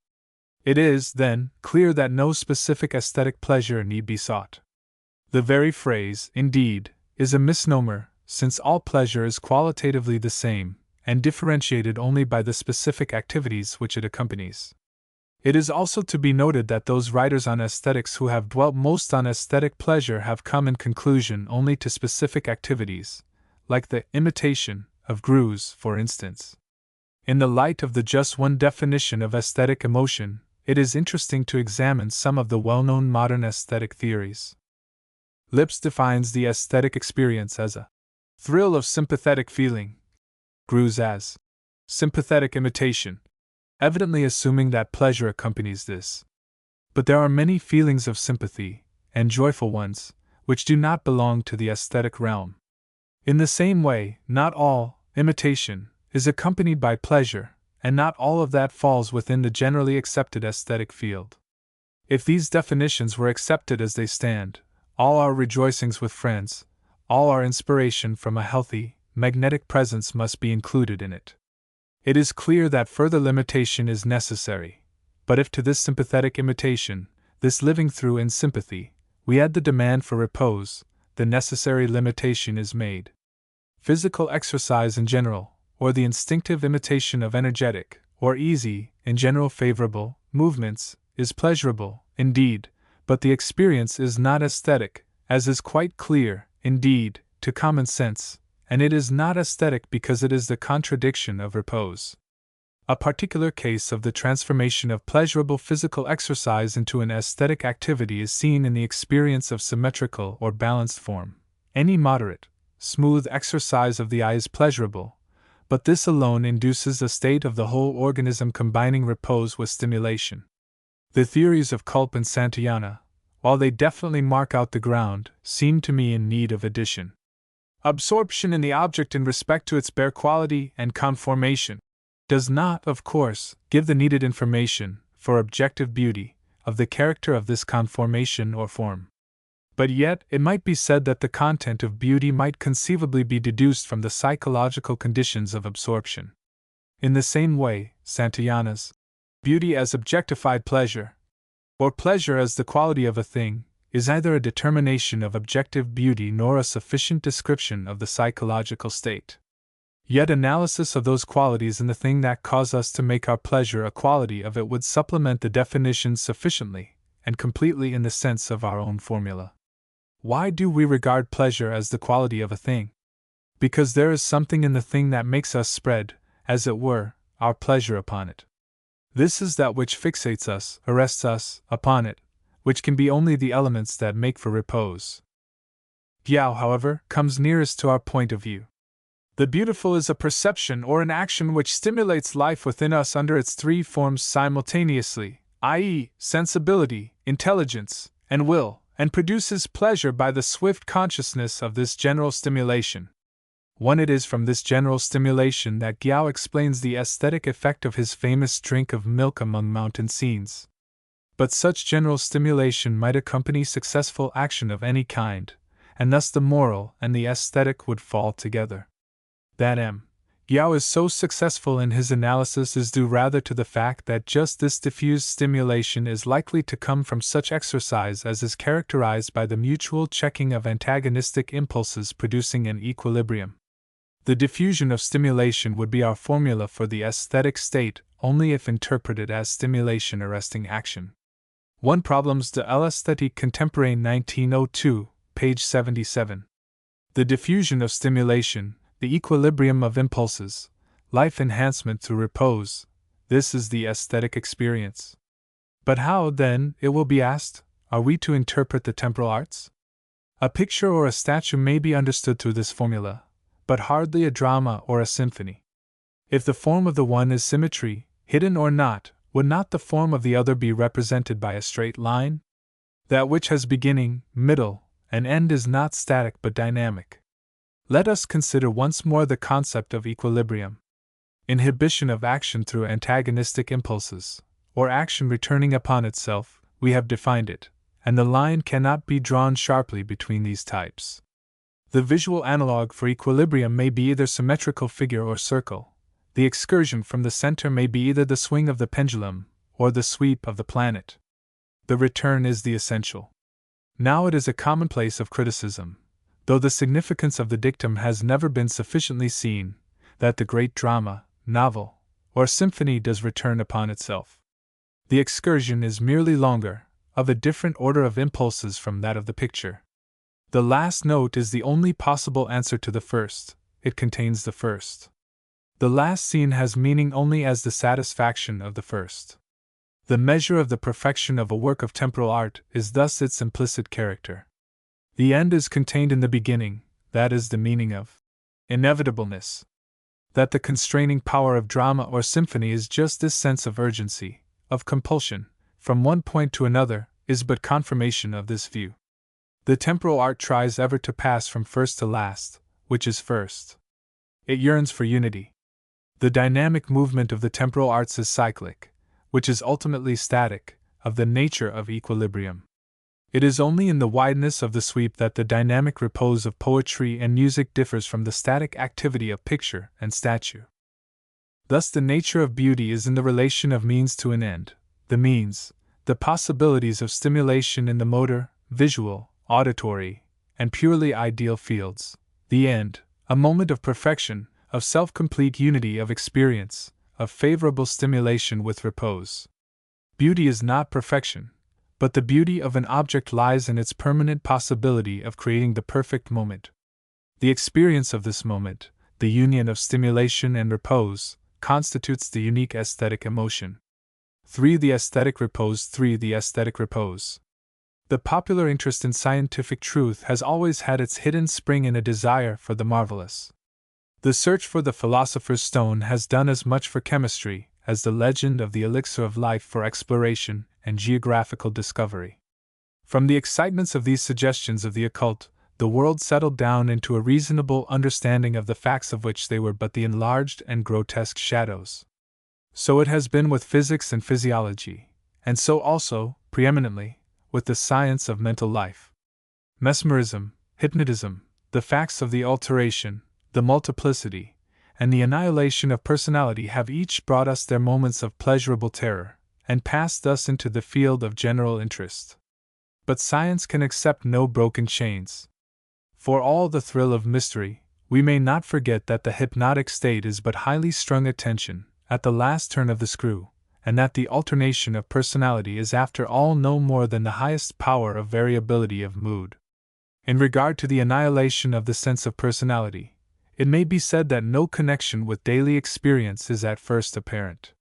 It is, then, clear that no specific aesthetic pleasure need be sought. The very phrase, indeed, is a misnomer, since all pleasure is qualitatively the same, and differentiated only by the specific activities which it accompanies. It is also to be noted that those writers on aesthetics who have dwelt most on aesthetic pleasure have come in conclusion only to specific activities, like the imitation of Greuze, for instance. In the light of the just one definition of aesthetic emotion, it is interesting to examine some of the well-known modern aesthetic theories. Lips defines the aesthetic experience as a thrill of sympathetic feeling, Greuze as sympathetic imitation, evidently assuming that pleasure accompanies this. But there are many feelings of sympathy, and joyful ones, which do not belong to the aesthetic realm. In the same way, not all imitation is accompanied by pleasure, and not all of that falls within the generally accepted aesthetic field. If these definitions were accepted as they stand, all our rejoicings with friends, all our inspiration from a healthy, magnetic presence must be included in it. It is clear that further limitation is necessary, but if to this sympathetic imitation, this living through in sympathy, we add the demand for repose, the necessary limitation is made. Physical exercise in general, or the instinctive imitation of energetic, or easy, in general favorable, movements, is pleasurable, indeed, but the experience is not aesthetic, as is quite clear, indeed, to common sense, and it is not aesthetic because it is the contradiction of repose. A particular case of the transformation of pleasurable physical exercise into an aesthetic activity is seen in the experience of symmetrical or balanced form. Any moderate, smooth exercise of the eye is pleasurable, but this alone induces a state of the whole organism combining repose with stimulation. The theories of Culp and Santayana, while they definitely mark out the ground, seem to me in need of addition. Absorption in the object in respect to its bare quality and conformation does not, of course, give the needed information, for objective beauty, of the character of this conformation or form. But yet, it might be said that the content of beauty might conceivably be deduced from the psychological conditions of absorption. In the same way, Santayana's beauty as objectified pleasure, or pleasure as the quality of a thing, is neither a determination of objective beauty nor a sufficient description of the psychological state. Yet analysis of those qualities in the thing that cause us to make our pleasure a quality of it would supplement the definition sufficiently and completely in the sense of our own formula. Why do we regard pleasure as the quality of a thing? Because there is something in the thing that makes us spread, as it were, our pleasure upon it. This is that which fixates us, arrests us, upon it, which can be only the elements that make for repose. Yao, however, comes nearest to our point of view. The beautiful is a perception or an action which stimulates life within us under its three forms simultaneously, i.e., sensibility, intelligence, and will, and produces pleasure by the swift consciousness of this general stimulation. It is from this general stimulation that Giao explains the aesthetic effect of his famous drink of milk among mountain scenes. But such general stimulation might accompany successful action of any kind, and thus the moral and the aesthetic would fall together. That Giao is so successful in his analysis is due rather to the fact that just this diffuse stimulation is likely to come from such exercise as is characterized by the mutual checking of antagonistic impulses producing an equilibrium. The diffusion of stimulation would be our formula for the aesthetic state only if interpreted as stimulation arresting action. 1 Problems de l'esthétique contemporaine 1902, page 77. The diffusion of stimulation, the equilibrium of impulses, life enhancement through repose, this is the aesthetic experience. But how, then, it will be asked, are we to interpret the temporal arts? A picture or a statue may be understood through this formula, but hardly a drama or a symphony. If the form of the one is symmetry, hidden or not, would not the form of the other be represented by a straight line? That which has beginning, middle, and end is not static but dynamic. Let us consider once more the concept of equilibrium. Inhibition of action through antagonistic impulses, or action returning upon itself, we have defined it, and the line cannot be drawn sharply between these types. The visual analog for equilibrium may be either symmetrical figure or circle. The excursion from the center may be either the swing of the pendulum, or the sweep of the planet. The return is the essential. Now it is a commonplace of criticism, though the significance of the dictum has never been sufficiently seen, that the great drama, novel, or symphony does return upon itself. The excursion is merely longer, of a different order of impulses from that of the picture. The last note is the only possible answer to the first, it contains the first. The last scene has meaning only as the satisfaction of the first. The measure of the perfection of a work of temporal art is thus its implicit character. The end is contained in the beginning, that is the meaning of inevitableness. That the constraining power of drama or symphony is just this sense of urgency, of compulsion, from one point to another, is but confirmation of this view. The temporal art tries ever to pass from first to last, which is first. It yearns for unity. The dynamic movement of the temporal arts is cyclic, which is ultimately static, of the nature of equilibrium. It is only in the wideness of the sweep that the dynamic repose of poetry and music differs from the static activity of picture and statue. Thus the nature of beauty is in the relation of means to an end, the means, the possibilities of stimulation in the motor, visual, auditory, and purely ideal fields, the end, a moment of perfection, of self-complete unity of experience, of favorable stimulation with repose. Beauty is not perfection, but the beauty of an object lies in its permanent possibility of creating the perfect moment. The experience of this moment, the union of stimulation and repose, constitutes the unique aesthetic emotion. 3. The aesthetic repose. 3. The aesthetic repose. The popular interest in scientific truth has always had its hidden spring in a desire for the marvelous. The search for the philosopher's stone has done as much for chemistry as the legend of the elixir of life for exploration and geographical discovery. From the excitements of these suggestions of the occult, the world settled down into a reasonable understanding of the facts of which they were but the enlarged and grotesque shadows. So it has been with physics and physiology, and so also, preeminently, with the science of mental life. Mesmerism, hypnotism, the facts of the alteration, the multiplicity, and the annihilation of personality have each brought us their moments of pleasurable terror, and passed thus into the field of general interest. But science can accept no broken chains. For all the thrill of mystery, we may not forget that the hypnotic state is but highly strung attention, at the last turn of the screw, and that the alternation of personality is after all no more than the highest power of variability of mood. In regard to the annihilation of the sense of personality, it may be said that no connection with daily experience is at first apparent.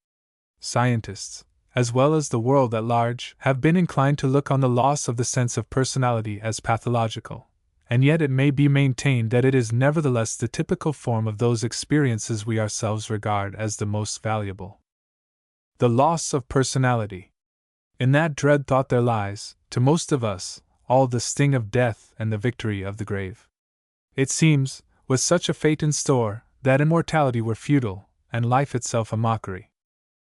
Scientists, as well as the world at large, have been inclined to look on the loss of the sense of personality as pathological, and yet it may be maintained that it is nevertheless the typical form of those experiences we ourselves regard as the most valuable. The loss of personality. In that dread thought there lies, to most of us, all the sting of death and the victory of the grave. It seems, with such a fate in store, that immortality were futile, and life itself a mockery.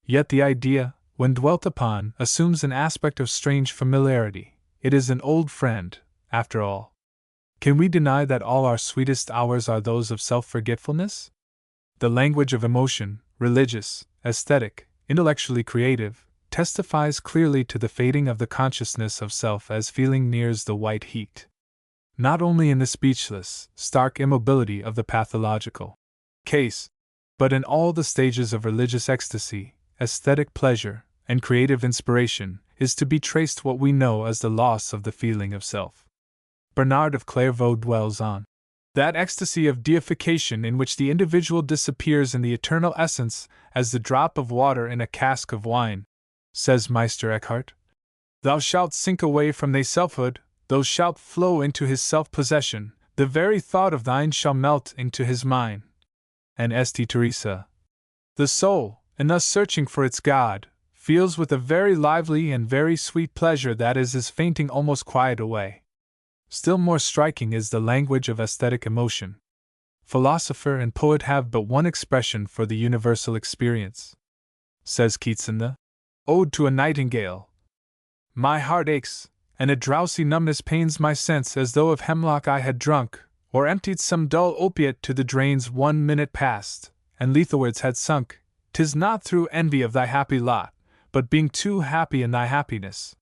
Yet the idea, when dwelt upon, assumes an aspect of strange familiarity. It is an old friend, after all. Can we deny that all our sweetest hours are those of self-forgetfulness? The language of emotion, religious, aesthetic, intellectually creative, testifies clearly to the fading of the consciousness of self as feeling nears the white heat. Not only in the speechless, stark immobility of the pathological case, but in all the stages of religious ecstasy, aesthetic pleasure, and creative inspiration, is to be traced what we know as the loss of the feeling of self. Bernard of Clairvaux dwells on that ecstasy of deification in which the individual disappears in the eternal essence as the drop of water in a cask of wine. Says Meister Eckhart, "Thou shalt sink away from thy selfhood, thou shalt flow into his self-possession, the very thought of thine shall melt into his mind." And St. Teresa, "The soul, in thus searching for its God, feels with a very lively and very sweet pleasure that is fainting almost quiet away." Still more striking is the language of aesthetic emotion. Philosopher and poet have but one expression for the universal experience. Says Keats in the Ode to a Nightingale, "My heart aches, and a drowsy numbness pains my sense as though of hemlock I had drunk, or emptied some dull opiate to the drains 1 minute past, and letherwards had sunk. 'Tis not through envy of thy happy lot, but being too happy in thy happiness."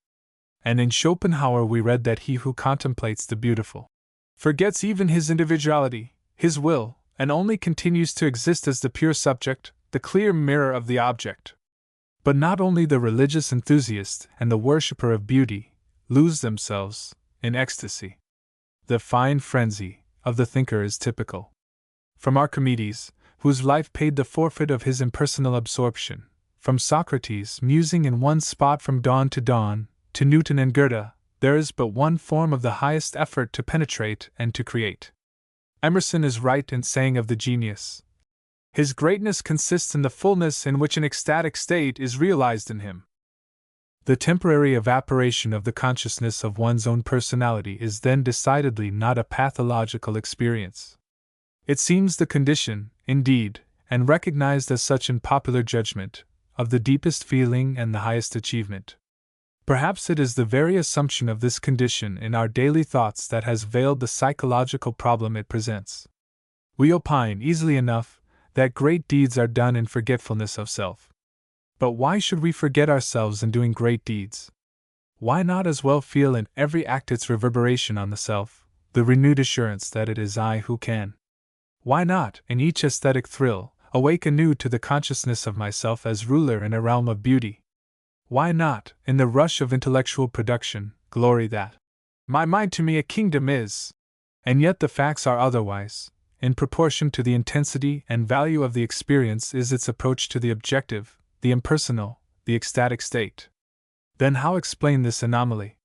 And in Schopenhauer we read that he who contemplates the beautiful forgets even his individuality, his will, and only continues to exist as the pure subject, the clear mirror of the object. But not only the religious enthusiast and the worshipper of beauty lose themselves in ecstasy. The fine frenzy of the thinker is typical. From Archimedes, whose life paid the forfeit of his impersonal absorption, from Socrates musing in one spot from dawn, to Newton and Goethe, there is but one form of the highest effort to penetrate and to create. Emerson is right in saying of the genius, "His greatness consists in the fullness in which an ecstatic state is realized in him." The temporary evaporation of the consciousness of one's own personality is then decidedly not a pathological experience. It seems the condition, indeed, and recognized as such in popular judgment, of the deepest feeling and the highest achievement. Perhaps it is the very assumption of this condition in our daily thoughts that has veiled the psychological problem it presents. We opine easily enough that great deeds are done in forgetfulness of self. But why should we forget ourselves in doing great deeds? Why not as well feel in every act its reverberation on the self, the renewed assurance that it is I who can? Why not, in each aesthetic thrill, awake anew to the consciousness of myself as ruler in a realm of beauty? Why not, in the rush of intellectual production, glory that my mind to me a kingdom is? And yet the facts are otherwise. In proportion to the intensity and value of the experience is its approach to the objective, the impersonal, the ecstatic state. Then how explain this anomaly?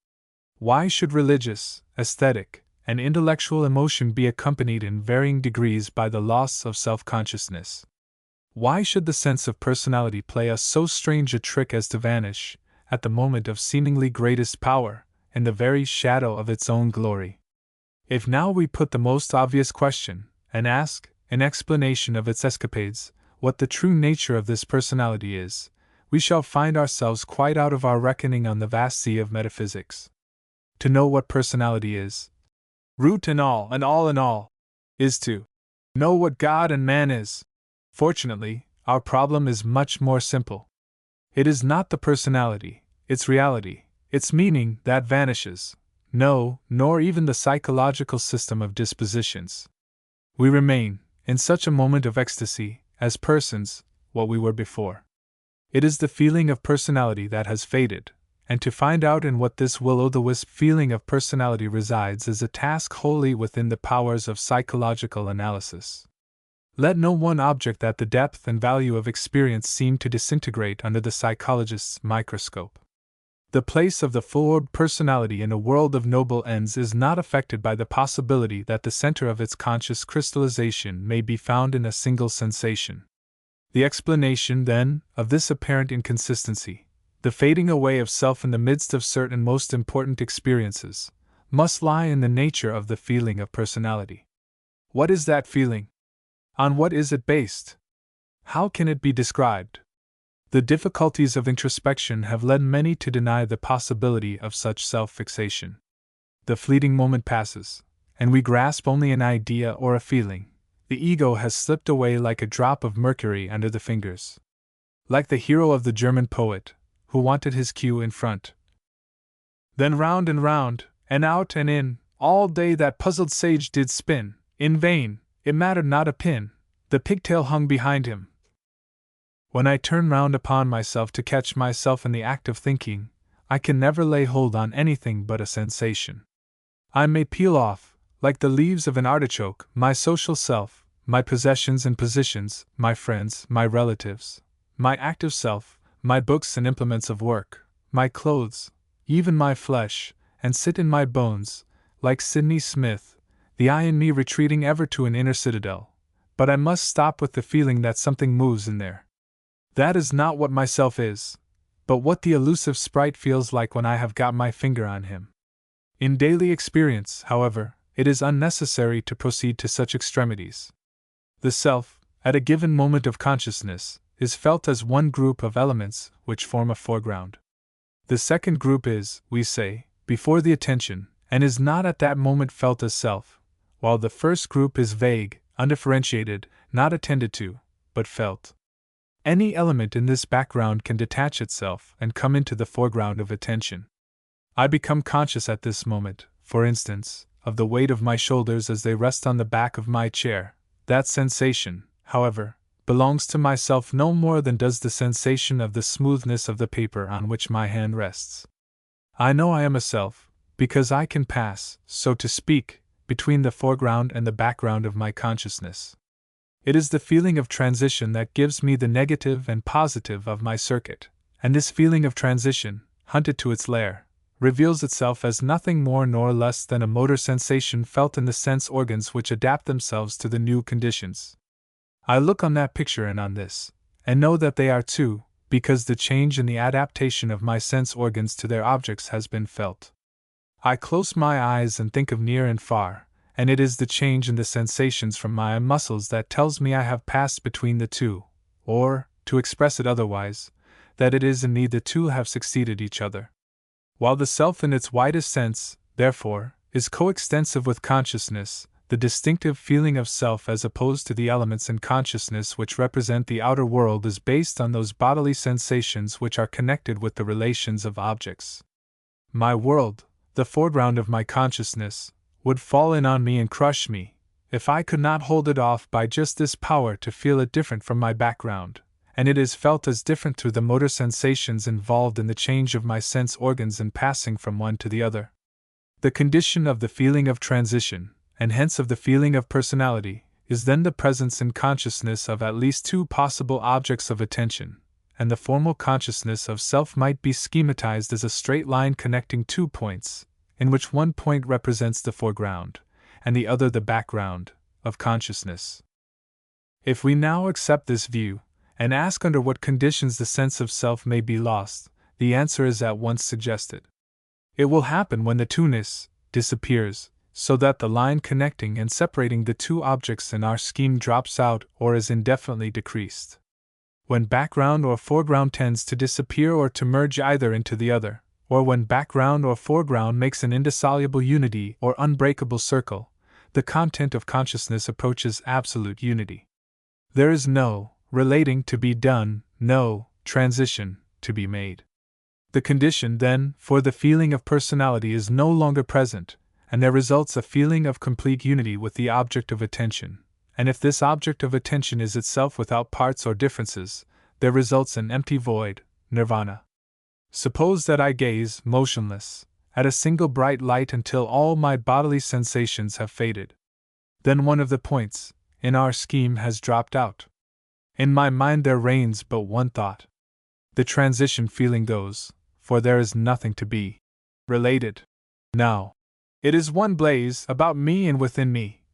Why should religious, aesthetic, and intellectual emotion be accompanied in varying degrees by the loss of self-consciousness? Why should the sense of personality play us so strange a trick as to vanish, at the moment of seemingly greatest power, in the very shadow of its own glory? If now we put the most obvious question, and ask, in explanation of its escapades, what the true nature of this personality is, we shall find ourselves quite out of our reckoning on the vast sea of metaphysics. To know what personality is, root and all in all, is to know what God and man is. Fortunately, our problem is much more simple. It is not the personality, its reality, its meaning that vanishes, no, nor even the psychological system of dispositions. We remain, in such a moment of ecstasy, as persons, what we were before. It is the feeling of personality that has faded, and to find out in what this will-o'-the-wisp feeling of personality resides is a task wholly within the powers of psychological analysis. Let no one object that the depth and value of experience seem to disintegrate under the psychologist's microscope. The place of the full-orbed personality in a world of noble ends is not affected by the possibility that the center of its conscious crystallization may be found in a single sensation. The explanation, then, of this apparent inconsistency, the fading away of self in the midst of certain most important experiences, must lie in the nature of the feeling of personality. What is that feeling? On what is it based? How can it be described? The difficulties of introspection have led many to deny the possibility of such self-fixation. The fleeting moment passes, and we grasp only an idea or a feeling. The ego has slipped away like a drop of mercury under the fingers. Like the hero of the German poet, who wanted his cue in front. Then round and round, and out and in, all day that puzzled sage did spin, in vain, it mattered not a pin, the pigtail hung behind him. When I turn round upon myself to catch myself in the act of thinking, I can never lay hold on anything but a sensation. I may peel off, like the leaves of an artichoke, my social self, my possessions and positions, my friends, my relatives, my active self, my books and implements of work, my clothes, even my flesh, and sit in my bones, like Sidney Smith, the I in me retreating ever to an inner citadel, but I must stop with the feeling that something moves in there. That is not what myself is, but what the elusive sprite feels like when I have got my finger on him. In daily experience, however, it is unnecessary to proceed to such extremities. The self, at a given moment of consciousness, is felt as one group of elements which form a foreground. The second group is, we say, before the attention, and is not at that moment felt as self, while the first group is vague, undifferentiated, not attended to, but felt. Any element in this background can detach itself and come into the foreground of attention. I become conscious at this moment, for instance, of the weight of my shoulders as they rest on the back of my chair. That sensation, however, belongs to myself no more than does the sensation of the smoothness of the paper on which my hand rests. I know I am a self, because I can pass, so to speak, between the foreground and the background of my consciousness. It is the feeling of transition that gives me the negative and positive of my circuit, and this feeling of transition, hunted to its lair, reveals itself as nothing more nor less than a motor sensation felt in the sense organs which adapt themselves to the new conditions. I look on that picture and on this, and know that they are two, because the change in the adaptation of my sense organs to their objects has been felt. I close my eyes and think of near and far, and it is the change in the sensations from my muscles that tells me I have passed between the two, or, to express it otherwise, that it is in me the two have succeeded each other. While the self in its widest sense, therefore, is coextensive with consciousness, the distinctive feeling of self as opposed to the elements in consciousness which represent the outer world is based on those bodily sensations which are connected with the relations of objects. My world, the foreground of my consciousness, would fall in on me and crush me, if I could not hold it off by just this power to feel it different from my background, and it is felt as different through the motor sensations involved in the change of my sense organs in passing from one to the other. The condition of the feeling of transition, and hence of the feeling of personality, is then the presence in consciousness of at least two possible objects of attention, and the formal consciousness of self might be schematized as a straight line connecting 2 points, in which one point represents the foreground, and the other the background, of consciousness. If we now accept this view, and ask under what conditions the sense of self may be lost, the answer is at once suggested. It will happen when the two-ness disappears, so that the line connecting and separating the two objects in our scheme drops out or is indefinitely decreased. When background or foreground tends to disappear or to merge either into the other, or when background or foreground makes an indissoluble unity or unbreakable circle, the content of consciousness approaches absolute unity. There is no relating to be done, no transition to be made. The condition, then, for the feeling of personality is no longer present, and there results a feeling of complete unity with the object of attention, and if this object of attention is itself without parts or differences, there results an empty void, nirvana. Suppose that I gaze, motionless, at a single bright light until all my bodily sensations have faded. Then one of the points, in our scheme, has dropped out. In my mind there reigns but one thought. The transition feeling goes, for there is nothing to be related. Now, it is one blaze about me and within me.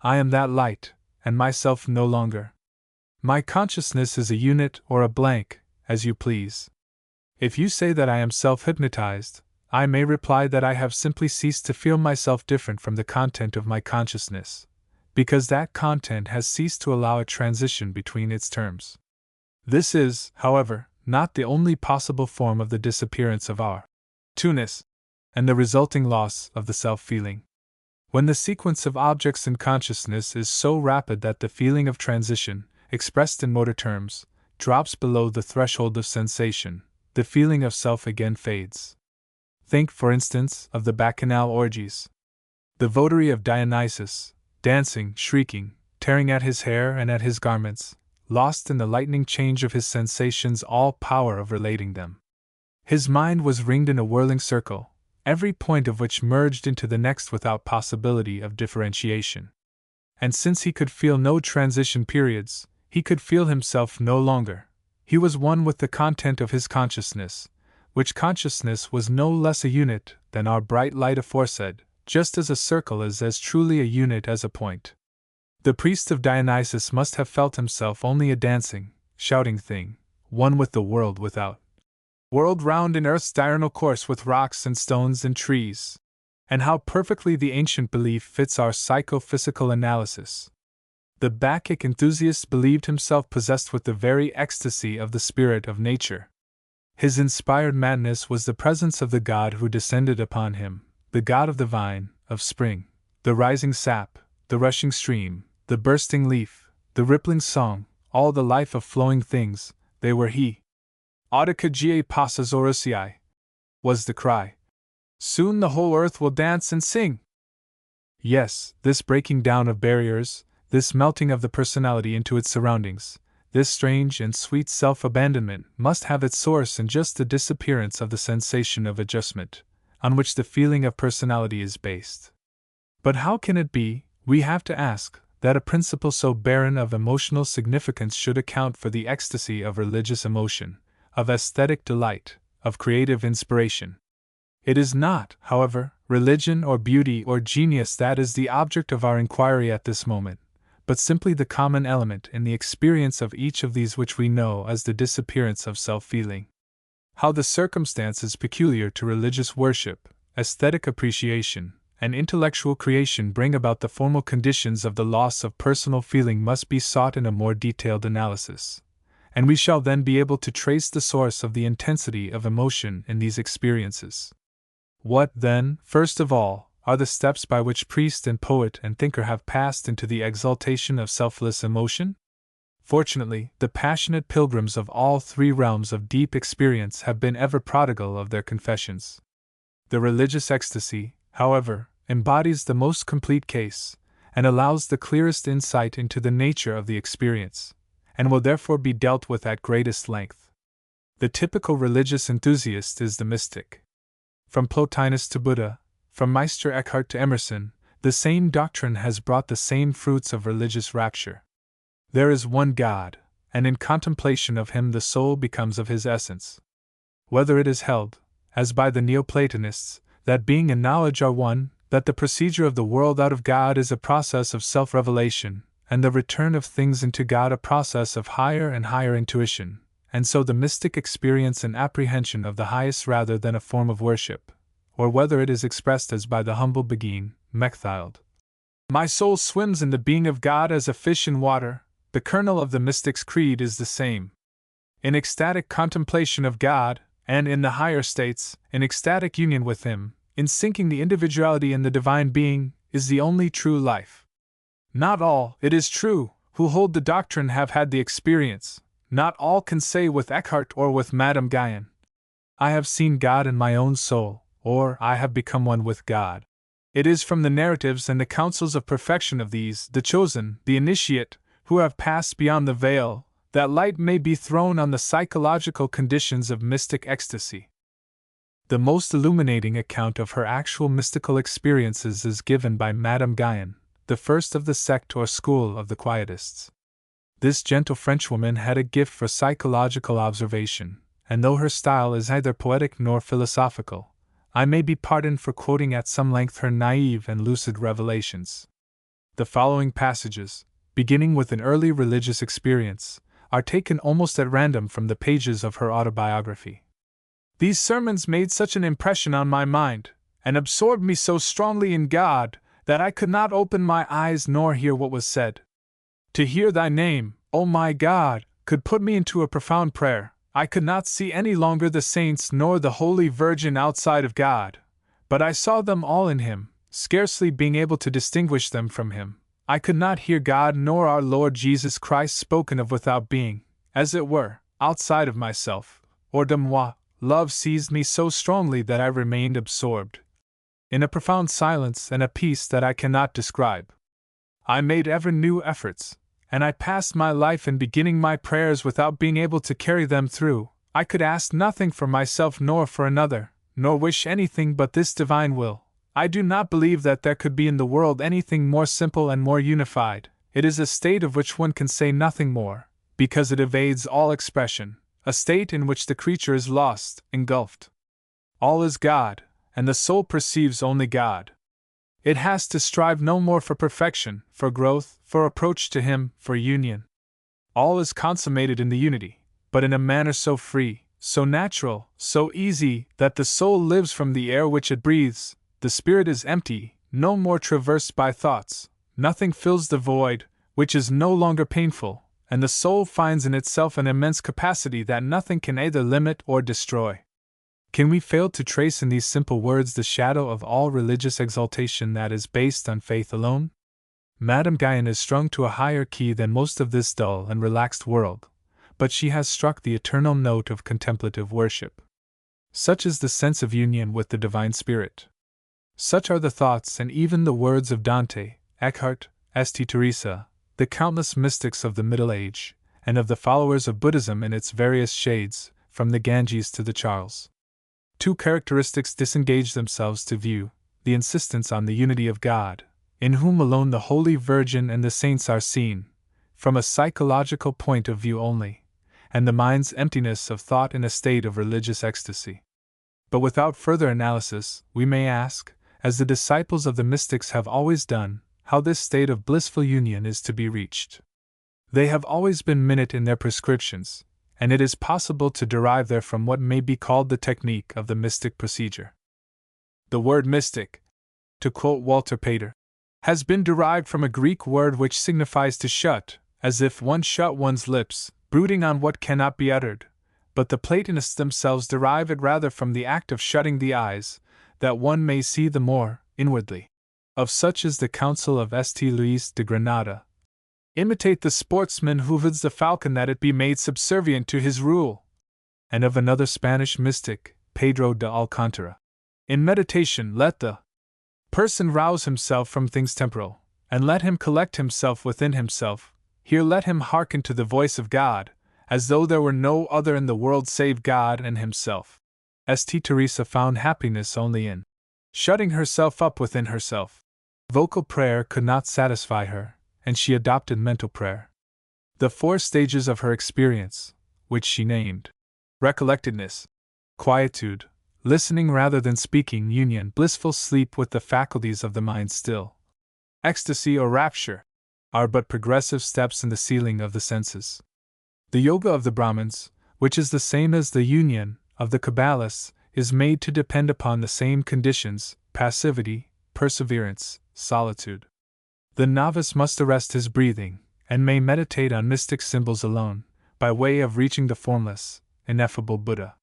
I am that light, and myself no longer. My consciousness is a unit or a blank, as you please. If you say that I am self-hypnotized, I may reply that I have simply ceased to feel myself different from the content of my consciousness, because that content has ceased to allow a transition between its terms. This is, however, not the only possible form of the disappearance of our two-ness, and the resulting loss of the self-feeling. When the sequence of objects in consciousness is so rapid that the feeling of transition, expressed in motor terms, drops below the threshold of sensation, the feeling of self again fades. Think, for instance, of the bacchanal orgies. The votary of Dionysus, dancing, shrieking, tearing at his hair and at his garments, lost in the lightning change of his sensations all power of relating them. His mind was ringed in a whirling circle, every point of which merged into the next without possibility of differentiation. And since he could feel no transition periods, he could feel himself no longer. He was one with the content of his consciousness, which consciousness was no less a unit than our bright light aforesaid, just as a circle is as truly a unit as a point. The priest of Dionysus must have felt himself only a dancing, shouting thing, one with the world without. Whirled round in earth's diurnal course with rocks and stones and trees. And how perfectly the ancient belief fits our psychophysical analysis. The Bacchic enthusiast believed himself possessed with the very ecstasy of the spirit of nature. His inspired madness was the presence of the god who descended upon him, the god of the vine, of spring, the rising sap, the rushing stream, the bursting leaf, the rippling song, all the life of flowing things, they were he. Audicagie passas orosiae, was the cry. Soon the whole earth will dance and sing. Yes, this breaking down of barriers, this melting of the personality into its surroundings, this strange and sweet self-abandonment must have its source in just the disappearance of the sensation of adjustment, on which the feeling of personality is based. But how can it be, we have to ask, that a principle so barren of emotional significance should account for the ecstasy of religious emotion, of aesthetic delight, of creative inspiration? It is not, however, religion or beauty or genius that is the object of our inquiry at this moment, but simply the common element in the experience of each of these which we know as the disappearance of self-feeling. How the circumstances peculiar to religious worship, aesthetic appreciation, and intellectual creation bring about the formal conditions of the loss of personal feeling must be sought in a more detailed analysis, and we shall then be able to trace the source of the intensity of emotion in these experiences. What, then, first of all, are the steps by which priest and poet and thinker have passed into the exaltation of selfless emotion? Fortunately, the passionate pilgrims of all three realms of deep experience have been ever prodigal of their confessions. The religious ecstasy, however, embodies the most complete case, and allows the clearest insight into the nature of the experience, and will therefore be dealt with at greatest length. The typical religious enthusiast is the mystic. From Plotinus to Buddha, from Meister Eckhart to Emerson, the same doctrine has brought the same fruits of religious rapture. There is one God, and in contemplation of him the soul becomes of his essence. Whether it is held, as by the Neoplatonists, that being and knowledge are one, that the procedure of the world out of God is a process of self-revelation, and the return of things into God a process of higher and higher intuition, and so the mystic experience and apprehension of the highest rather than a form of worship, or whether it is expressed as by the humble beguine, Mechthild. My soul swims in the being of God as a fish in water. The kernel of the mystic's creed is the same. In ecstatic contemplation of God, and in the higher states, in ecstatic union with Him, in sinking the individuality in the divine being, is the only true life. Not all, it is true, who hold the doctrine have had the experience. Not all can say with Eckhart or with Madame Guyon, I have seen God in my own soul, or I have become one with God. It is from the narratives and the counsels of perfection of these, the chosen, the initiate, who have passed beyond the veil, that light may be thrown on the psychological conditions of mystic ecstasy. The most illuminating account of her actual mystical experiences is given by Madame Guyon, the first of the sect or school of the Quietists. This gentle Frenchwoman had a gift for psychological observation, and though her style is neither poetic nor philosophical, I may be pardoned for quoting at some length her naive and lucid revelations. The following passages, beginning with an early religious experience, are taken almost at random from the pages of her autobiography. These sermons made such an impression on my mind, and absorbed me so strongly in God, that I could not open my eyes nor hear what was said. To hear thy name, O my God, could put me into a profound prayer. I could not see any longer the saints nor the Holy Virgin outside of God, but I saw them all in Him, scarcely being able to distinguish them from Him. I could not hear God nor our Lord Jesus Christ spoken of without being, as it were, outside of myself, or de moi. Love seized me so strongly that I remained absorbed in a profound silence and a peace that I cannot describe. I made ever new efforts, and I passed my life in beginning my prayers without being able to carry them through. I could ask nothing for myself nor for another, nor wish anything but this divine will. I do not believe that there could be in the world anything more simple and more unified. It is a state of which one can say nothing more, because it evades all expression, a state in which the creature is lost, engulfed. All is God, and the soul perceives only God. It has to strive no more for perfection, for growth, for approach to Him, for union. All is consummated in the unity, but in a manner so free, so natural, so easy, that the soul lives from the air which it breathes. The spirit is empty, no more traversed by thoughts, nothing fills the void, which is no longer painful, and the soul finds in itself an immense capacity that nothing can either limit or destroy. Can we fail to trace in these simple words the shadow of all religious exaltation that is based on faith alone? Madame Guyon is strung to a higher key than most of this dull and relaxed world, but she has struck the eternal note of contemplative worship. Such is the sense of union with the Divine Spirit. Such are the thoughts and even the words of Dante, Eckhart, St. Teresa, the countless mystics of the Middle Age, and of the followers of Buddhism in its various shades, from the Ganges to the Charles. Two characteristics disengage themselves to view: the insistence on the unity of God, in whom alone the Holy Virgin and the saints are seen, from a psychological point of view only, and the mind's emptiness of thought in a state of religious ecstasy. But without further analysis, we may ask, as the disciples of the mystics have always done, how this state of blissful union is to be reached. They have always been minute in their prescriptions, and it is possible to derive therefrom what may be called the technique of the mystic procedure. The word mystic, to quote Walter Pater, has been derived from a Greek word which signifies to shut, as if one shut one's lips, brooding on what cannot be uttered, but the Platonists themselves derive it rather from the act of shutting the eyes, that one may see the more, inwardly. Of such is the counsel of St. Luis de Granada. Imitate the sportsman who hoods the falcon that it be made subservient to his rule. And of another Spanish mystic, Pedro de Alcántara. In meditation let the person rouse himself from things temporal, and let him collect himself within himself, Here let him hearken to the voice of God, as though there were no other in the world save God and himself. St. Teresa found happiness only in shutting herself up within herself. Vocal prayer could not satisfy her, and she adopted mental prayer. The 4 stages of her experience, which she named recollectedness, quietude, listening rather than speaking, union, blissful sleep with the faculties of the mind still, ecstasy or rapture, are but progressive steps in the sealing of the senses. The yoga of the Brahmins, which is the same as the union of the Kabbalists, is made to depend upon the same conditions: passivity, perseverance, solitude. The novice must arrest his breathing, and may meditate on mystic symbols alone, by way of reaching the formless, ineffable Buddha.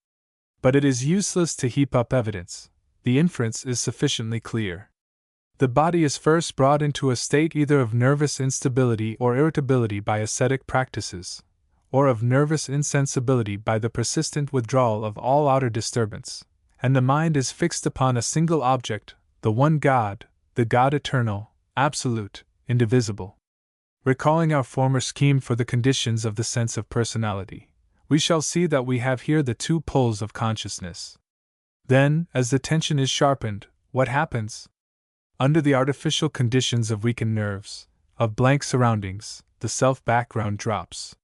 But it is useless to heap up evidence. The inference is sufficiently clear. The body is first brought into a state either of nervous instability or irritability by ascetic practices, or of nervous insensibility by the persistent withdrawal of all outer disturbance, and the mind is fixed upon a single object, the one God, the God eternal, absolute, indivisible. Recalling our former scheme for the conditions of the sense of personality, we shall see that we have here the 2 poles of consciousness. Then, as the tension is sharpened, what happens? Under the artificial conditions of weakened nerves, of blank surroundings, the self-background drops.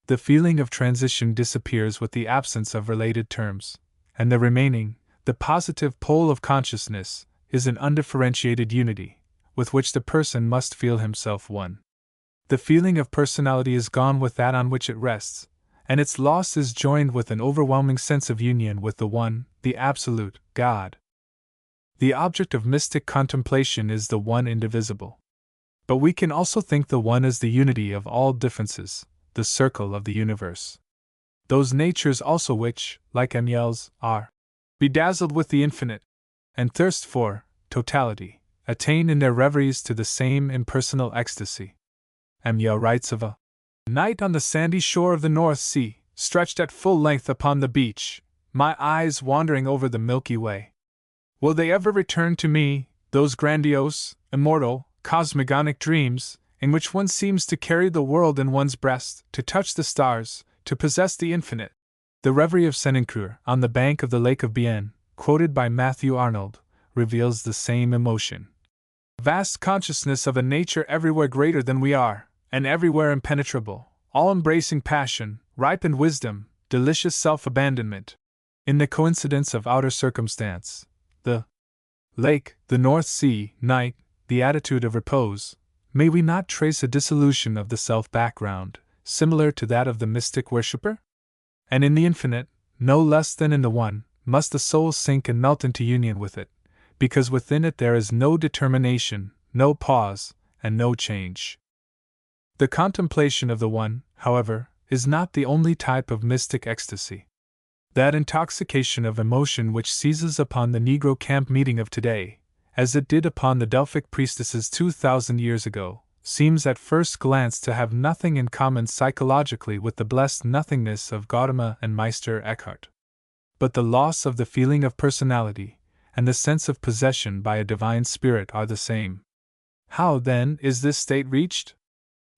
The feeling of transition disappears with the absence of related terms, and the remaining, the positive pole of consciousness, is an undifferentiated unity, with which the person must feel himself one. The feeling of personality is gone with that on which it rests, and its loss is joined with an overwhelming sense of union with the One, the Absolute, God. The object of mystic contemplation is the One indivisible. But we can also think the One as the unity of all differences, the circle of the universe. Those natures also which, like Amiel's, are bedazzled with the infinite, and thirst for totality, attain in their reveries to the same impersonal ecstasy. Amiel writes of a night on the sandy shore of the North Sea, stretched at full length upon the beach, my eyes wandering over the Milky Way. Will they ever return to me, those grandiose, immortal, cosmogonic dreams, in which one seems to carry the world in one's breast, to touch the stars, to possess the infinite? The Reverie of Senancour, on the bank of the Lake of Bienne, quoted by Matthew Arnold, reveals the same emotion. Vast consciousness of a nature everywhere greater than we are, and everywhere impenetrable, all-embracing passion, ripened wisdom, delicious self-abandonment. In the coincidence of outer circumstance, the lake, the North Sea, night, the attitude of repose, may we not trace a dissolution of the self-background, similar to that of the mystic worshipper? And in the infinite, no less than in the One, must the soul sink and melt into union with it, because within it there is no determination, no pause, and no change. The contemplation of the One, however, is not the only type of mystic ecstasy. That intoxication of emotion which seizes upon the Negro camp meeting of today, as it did upon the Delphic priestesses 2,000 years ago, seems at first glance to have nothing in common psychologically with the blessed nothingness of Gautama and Meister Eckhart. But the loss of the feeling of personality, and the sense of possession by a divine spirit are the same. How, then, is this state reached?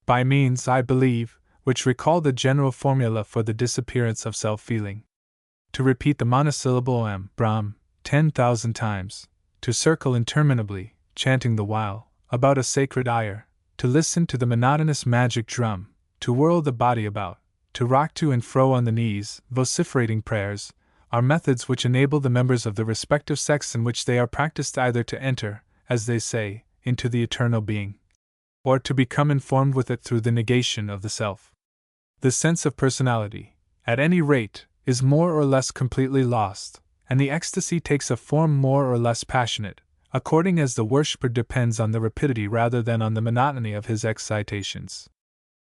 By means, I believe, which recall the general formula for the disappearance of self-feeling. To repeat the monosyllable Om, Brahm, 10,000 times, to circle interminably, chanting the while, about a sacred ire, to listen to the monotonous magic drum, to whirl the body about, to rock to and fro on the knees, vociferating prayers, are methods which enable the members of the respective sects in which they are practiced either to enter, as they say, into the eternal being, or to become informed with it through the negation of the self. The sense of personality, at any rate, is more or less completely lost, and the ecstasy takes a form more or less passionate, according as the worshipper depends on the rapidity rather than on the monotony of his excitations.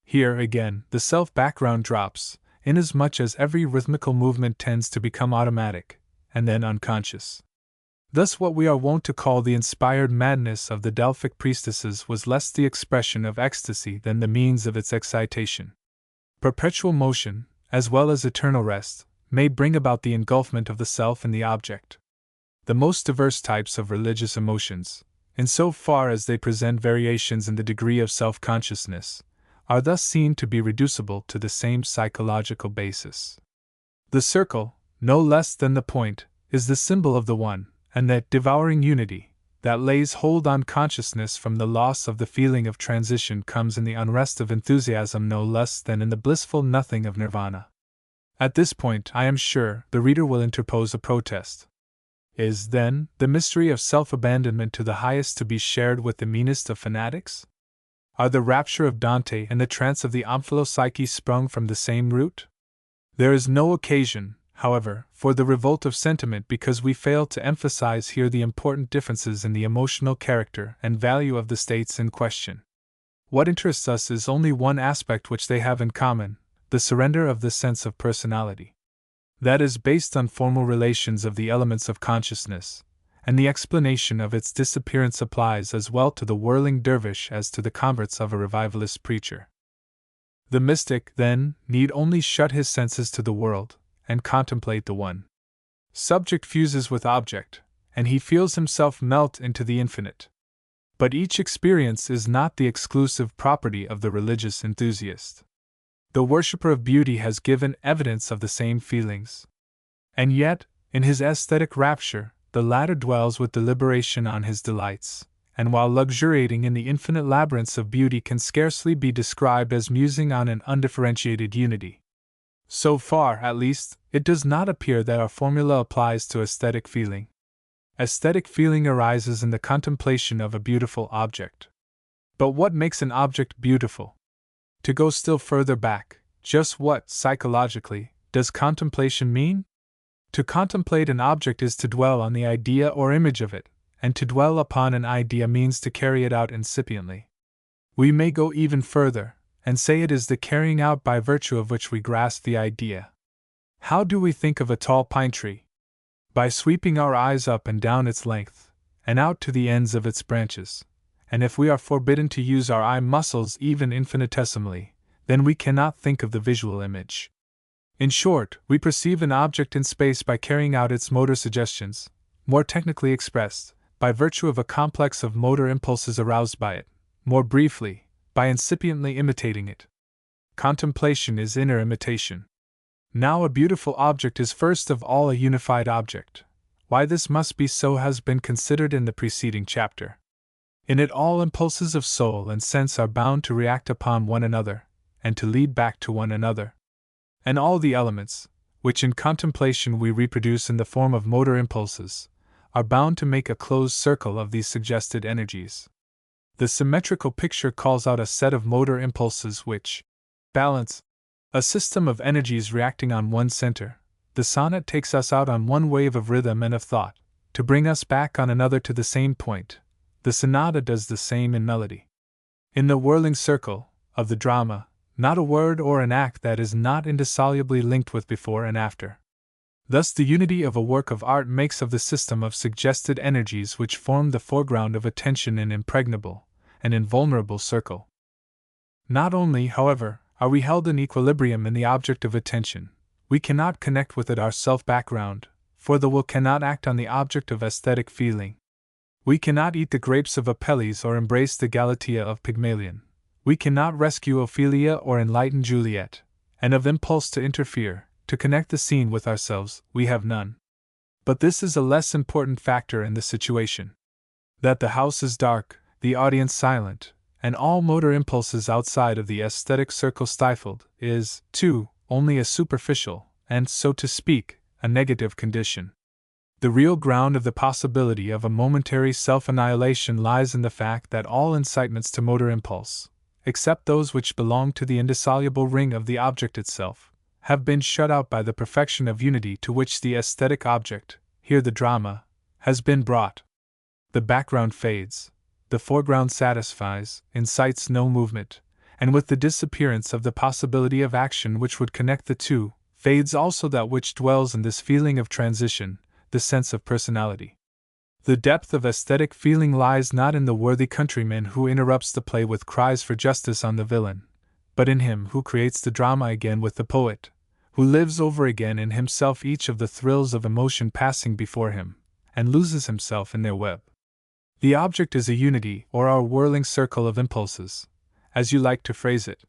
Here, again, the self-background drops, inasmuch as every rhythmical movement tends to become automatic, and then unconscious. Thus what we are wont to call the inspired madness of the Delphic priestesses was less the expression of ecstasy than the means of its excitation. Perpetual motion, as well as eternal rest, may bring about the engulfment of the self in the object. The most diverse types of religious emotions, in so far as they present variations in the degree of self-consciousness, are thus seen to be reducible to the same psychological basis. The circle, no less than the point, is the symbol of the one, and that devouring unity, that lays hold on consciousness from the loss of the feeling of transition, comes in the unrest of enthusiasm no less than in the blissful nothing of nirvana. At this point, I am sure, the reader will interpose a protest. Is, then, the mystery of self-abandonment to the highest to be shared with the meanest of fanatics? Are the rapture of Dante and the trance of the Omphilopsyche sprung from the same root? There is no occasion, however, for the revolt of sentiment, because we fail to emphasize here the important differences in the emotional character and value of the states in question. What interests us is only one aspect which they have in common: the surrender of the sense of personality. That is based on formal relations of the elements of consciousness, and the explanation of its disappearance applies as well to the whirling dervish as to the converts of a revivalist preacher. The mystic, then, need only shut his senses to the world, and contemplate the one. Subject fuses with object, and he feels himself melt into the infinite. But each experience is not the exclusive property of the religious enthusiast. The worshipper of beauty has given evidence of the same feelings. And yet, in his aesthetic rapture, the latter dwells with deliberation on his delights, and while luxuriating in the infinite labyrinths of beauty can scarcely be described as musing on an undifferentiated unity. So far, at least, it does not appear that our formula applies to aesthetic feeling. Aesthetic feeling arises in the contemplation of a beautiful object. But what makes an object beautiful? To go still further back, just what, psychologically, does contemplation mean? To contemplate an object is to dwell on the idea or image of it, and to dwell upon an idea means to carry it out incipiently. We may go even further, and say it is the carrying out by virtue of which we grasp the idea. How do we think of a tall pine tree? By sweeping our eyes up and down its length, and out to the ends of its branches. And if we are forbidden to use our eye muscles even infinitesimally, then we cannot think of the visual image. In short, we perceive an object in space by carrying out its motor suggestions, more technically expressed, by virtue of a complex of motor impulses aroused by it, more briefly, by incipiently imitating it. Contemplation is inner imitation. Now a beautiful object is first of all a unified object. Why this must be so has been considered in the preceding chapter. In it all impulses of soul and sense are bound to react upon one another, and to lead back to one another. And all the elements, which in contemplation we reproduce in the form of motor impulses, are bound to make a closed circle of these suggested energies. The symmetrical picture calls out a set of motor impulses which balance a system of energies reacting on one center. The sonnet takes us out on one wave of rhythm and of thought, to bring us back on another to the same point. The sonata does the same in melody. In the whirling circle of the drama, not a word or an act that is not indissolubly linked with before and after. Thus the unity of a work of art makes of the system of suggested energies which form the foreground of attention an impregnable, an invulnerable circle. Not only, however, are we held in equilibrium in the object of attention, we cannot connect with it our self-background, for the will cannot act on the object of aesthetic feeling. We cannot eat the grapes of Apelles or embrace the Galatea of Pygmalion. We cannot rescue Ophelia or enlighten Juliet, and of impulse to interfere, to connect the scene with ourselves, we have none. But this is a less important factor in the situation. That the house is dark, the audience silent, and all motor impulses outside of the aesthetic circle stifled, is, too, only a superficial, and, so to speak, a negative condition. The real ground of the possibility of a momentary self-annihilation lies in the fact that all incitements to motor impulse, except those which belong to the indissoluble ring of the object itself, have been shut out by the perfection of unity to which the aesthetic object, here the drama, has been brought. The background fades, the foreground satisfies, incites no movement, and with the disappearance of the possibility of action which would connect the two, fades also that which dwells in this feeling of transition, the sense of personality. The depth of aesthetic feeling lies not in the worthy countryman who interrupts the play with cries for justice on the villain, but in him who creates the drama again with the poet, who lives over again in himself each of the thrills of emotion passing before him, and loses himself in their web. The object is a unity, or our whirling circle of impulses, as you like to phrase it,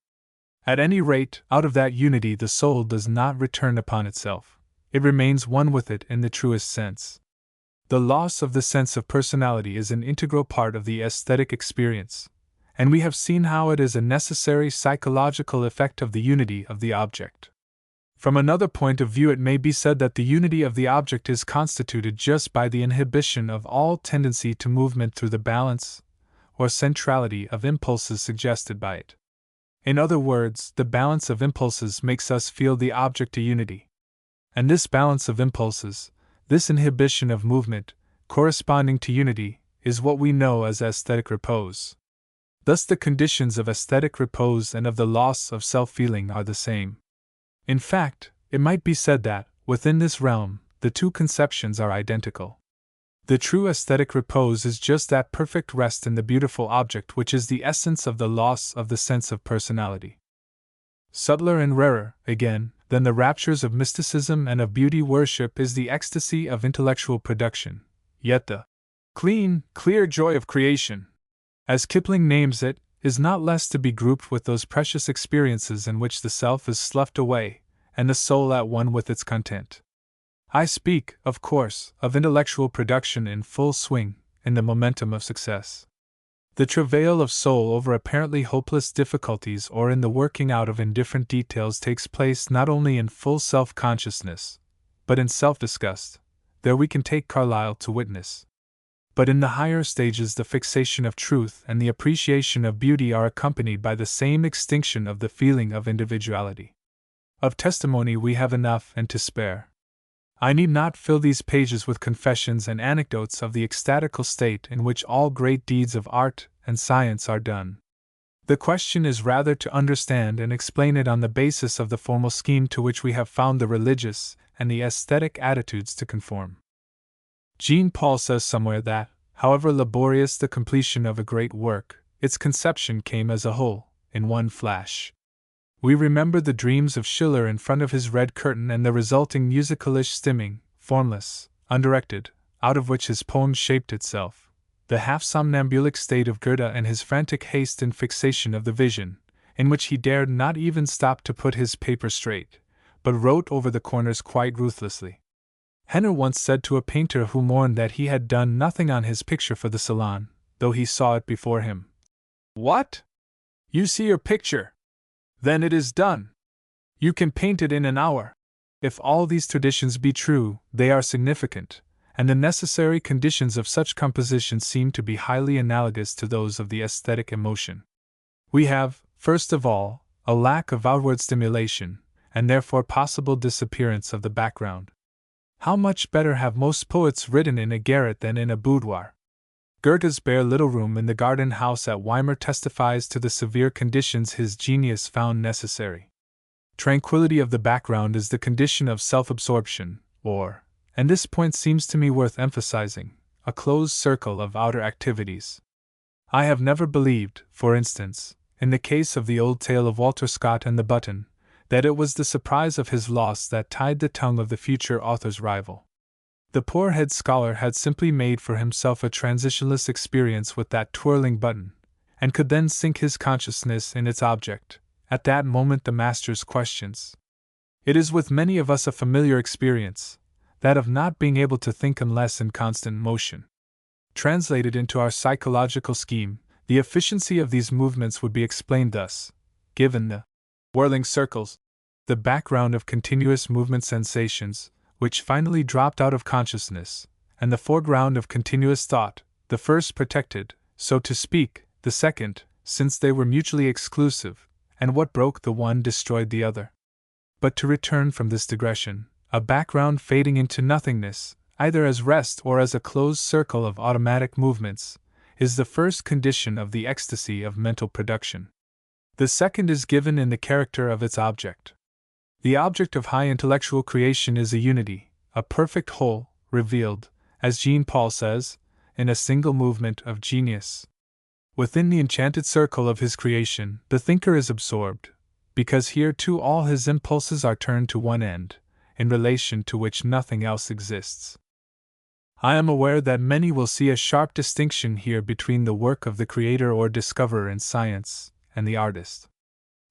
At any rate, out of that unity the soul does not return upon itself, it remains one with it in the truest sense. The loss of the sense of personality is an integral part of the aesthetic experience, and we have seen how it is a necessary psychological effect of the unity of the object. From another point of view, it may be said that the unity of the object is constituted just by the inhibition of all tendency to movement through the balance, or centrality of impulses suggested by it. In other words, the balance of impulses makes us feel the object a unity. And this balance of impulses, this inhibition of movement, corresponding to unity, is what we know as aesthetic repose. Thus the conditions of aesthetic repose and of the loss of self-feeling are the same. In fact, it might be said that, within this realm, the two conceptions are identical. The true aesthetic repose is just that perfect rest in the beautiful object which is the essence of the loss of the sense of personality. Subtler and rarer, again, than the raptures of mysticism and of beauty worship is the ecstasy of intellectual production, yet the clean, clear joy of creation, as Kipling names it, is not less to be grouped with those precious experiences in which the self is sloughed away, and the soul at one with its content. I speak, of course, of intellectual production in full swing, in the momentum of success. The travail of soul over apparently hopeless difficulties or in the working out of indifferent details takes place not only in full self-consciousness, but in self-disgust. There we can take Carlyle to witness. But in the higher stages the fixation of truth and the appreciation of beauty are accompanied by the same extinction of the feeling of individuality. Of testimony we have enough and to spare. I need not fill these pages with confessions and anecdotes of the ecstatical state in which all great deeds of art and science are done. The question is rather to understand and explain it on the basis of the formal scheme to which we have found the religious and the aesthetic attitudes to conform. Jean Paul says somewhere that, however laborious the completion of a great work, its conception came as a whole, in one flash. We remember the dreams of Schiller in front of his red curtain and the resulting musicalish stimming, formless, undirected, out of which his poem shaped itself, the half-somnambulic state of Goethe and his frantic haste and fixation of the vision, in which he dared not even stop to put his paper straight, but wrote over the corners quite ruthlessly. Henner once said to a painter who mourned that he had done nothing on his picture for the Salon, though he saw it before him, "What? You see your picture? Then it is done. You can paint it in an hour." If all these traditions be true, they are significant, and the necessary conditions of such composition seem to be highly analogous to those of the aesthetic emotion. We have, first of all, a lack of outward stimulation, and therefore possible disappearance of the background. How much better have most poets written in a garret than in a boudoir? Goethe's bare little room in the garden house at Weimar testifies to the severe conditions his genius found necessary. Tranquility of the background is the condition of self-absorption, or, and this point seems to me worth emphasizing, a closed circle of outer activities. I have never believed, for instance, in the case of the old tale of Walter Scott and the button, that it was the surprise of his loss that tied the tongue of the future author's rival. The poor head scholar had simply made for himself a transitionless experience with that twirling button, and could then sink his consciousness in its object, at that moment the master's questions. It is with many of us a familiar experience, that of not being able to think unless in constant motion. Translated into our psychological scheme, the efficiency of these movements would be explained thus: given the whirling circles, the background of continuous movement sensations, which finally dropped out of consciousness, and the foreground of continuous thought, the first protected, so to speak, the second, since they were mutually exclusive, and what broke the one destroyed the other. But to return from this digression, a background fading into nothingness, either as rest or as a closed circle of automatic movements, is the first condition of the ecstasy of mental production. The second is given in the character of its object. The object of high intellectual creation is a unity, a perfect whole, revealed, as Jean Paul says, in a single movement of genius. Within the enchanted circle of his creation, the thinker is absorbed, because here too all his impulses are turned to one end, in relation to which nothing else exists. I am aware that many will see a sharp distinction here between the work of the creator or discoverer in science, and the artist.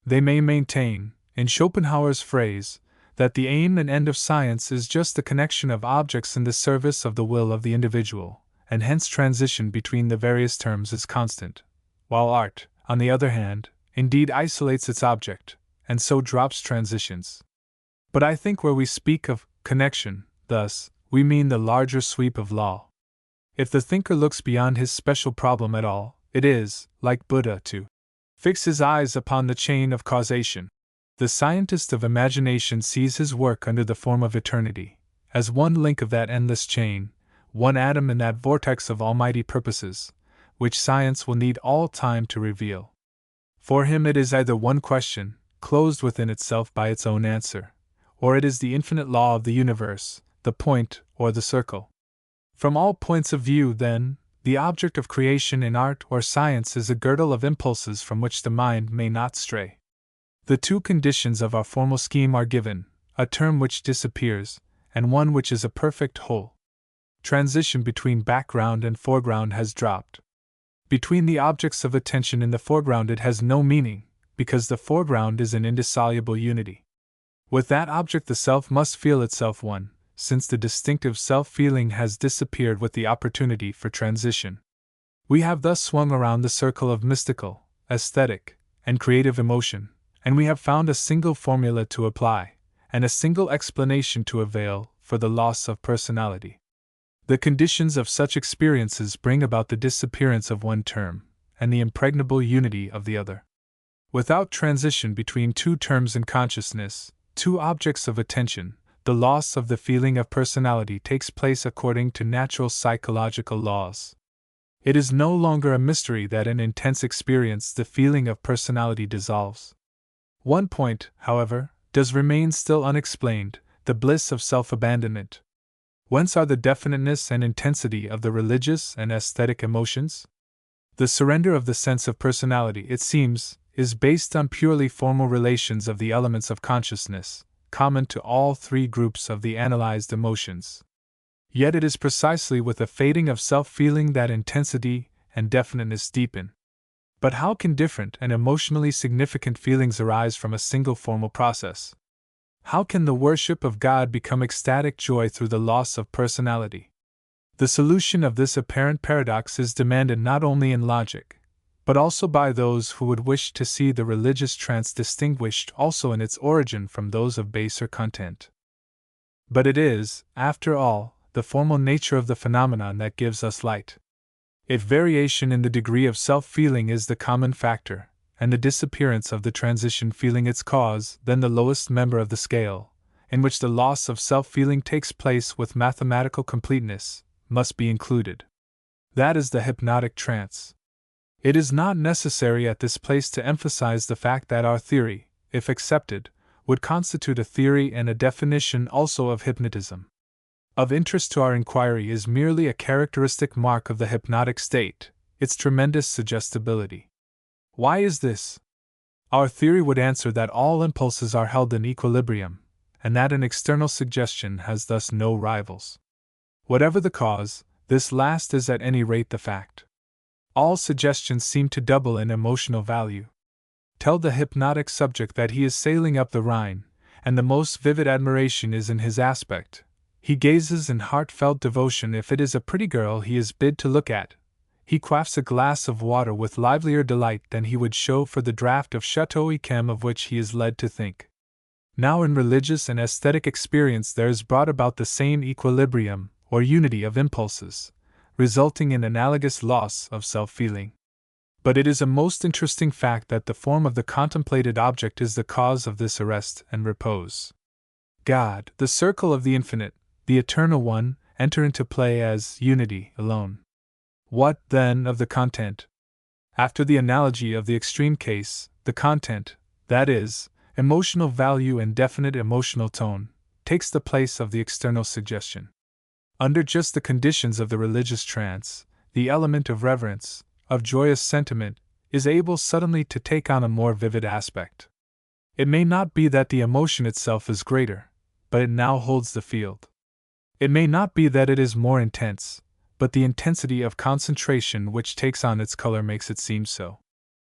They may maintain, in Schopenhauer's phrase, that the aim and end of science is just the connection of objects in the service of the will of the individual, and hence transition between the various terms is constant, while art, on the other hand, indeed isolates its object, and so drops transitions. But I think where we speak of connection, thus, we mean the larger sweep of law. If the thinker looks beyond his special problem at all, it is, like Buddha, to fix his eyes upon the chain of causation. The scientist of imagination sees his work under the form of eternity, as one link of that endless chain, one atom in that vortex of almighty purposes, which science will need all time to reveal. For him it is either one question, closed within itself by its own answer, or it is the infinite law of the universe, the point or the circle. From all points of view, then, the object of creation in art or science is a girdle of impulses from which the mind may not stray. The two conditions of our formal scheme are given, a term which disappears, and one which is a perfect whole. Transition between background and foreground has dropped. Between the objects of attention in the foreground it has no meaning, because the foreground is an indissoluble unity. With that object the self must feel itself one, since the distinctive self-feeling has disappeared with the opportunity for transition. We have thus swung around the circle of mystical, aesthetic, and creative emotion, and we have found a single formula to apply, and a single explanation to avail, for the loss of personality. The conditions of such experiences bring about the disappearance of one term, and the impregnable unity of the other. Without transition between two terms in consciousness, two objects of attention, the loss of the feeling of personality takes place according to natural psychological laws. It is no longer a mystery that in intense experience the feeling of personality dissolves. One point, however, does remain still unexplained, the bliss of self-abandonment. Whence are the definiteness and intensity of the religious and aesthetic emotions? The surrender of the sense of personality, it seems, is based on purely formal relations of the elements of consciousness, common to all three groups of the analyzed emotions. Yet it is precisely with the fading of self-feeling that intensity and definiteness deepen. But how can different and emotionally significant feelings arise from a single formal process? How can the worship of God become ecstatic joy through the loss of personality? The solution of this apparent paradox is demanded not only in logic, but also by those who would wish to see the religious trance distinguished also in its origin from those of baser content. But it is, after all, the formal nature of the phenomenon that gives us light. If variation in the degree of self-feeling is the common factor, and the disappearance of the transition feeling its cause, then the lowest member of the scale, in which the loss of self-feeling takes place with mathematical completeness, must be included. That is the hypnotic trance. It is not necessary at this place to emphasize the fact that our theory, if accepted, would constitute a theory and a definition also of hypnotism. Of interest to our inquiry is merely a characteristic mark of the hypnotic state, its tremendous suggestibility. Why is this? Our theory would answer that all impulses are held in equilibrium, and that an external suggestion has thus no rivals. Whatever the cause, this last is at any rate the fact. All suggestions seem to double in emotional value. Tell the hypnotic subject that he is sailing up the Rhine, and the most vivid admiration is in his aspect. He gazes in heartfelt devotion if it is a pretty girl he is bid to look at. He quaffs a glass of water with livelier delight than he would show for the draught of Chateau Yquem of which he is led to think. Now in religious and aesthetic experience there is brought about the same equilibrium, or unity of impulses, resulting in analogous loss of self-feeling. But it is a most interesting fact that the form of the contemplated object is the cause of this arrest and repose. God, the circle of the infinite, the eternal one, enter into play as unity alone. What, then, of the content? After the analogy of the extreme case, the content, that is, emotional value and definite emotional tone, takes the place of the external suggestion. Under just the conditions of the religious trance, the element of reverence, of joyous sentiment, is able suddenly to take on a more vivid aspect. It may not be that the emotion itself is greater, but it now holds the field. It may not be that it is more intense, but the intensity of concentration which takes on its color makes it seem so.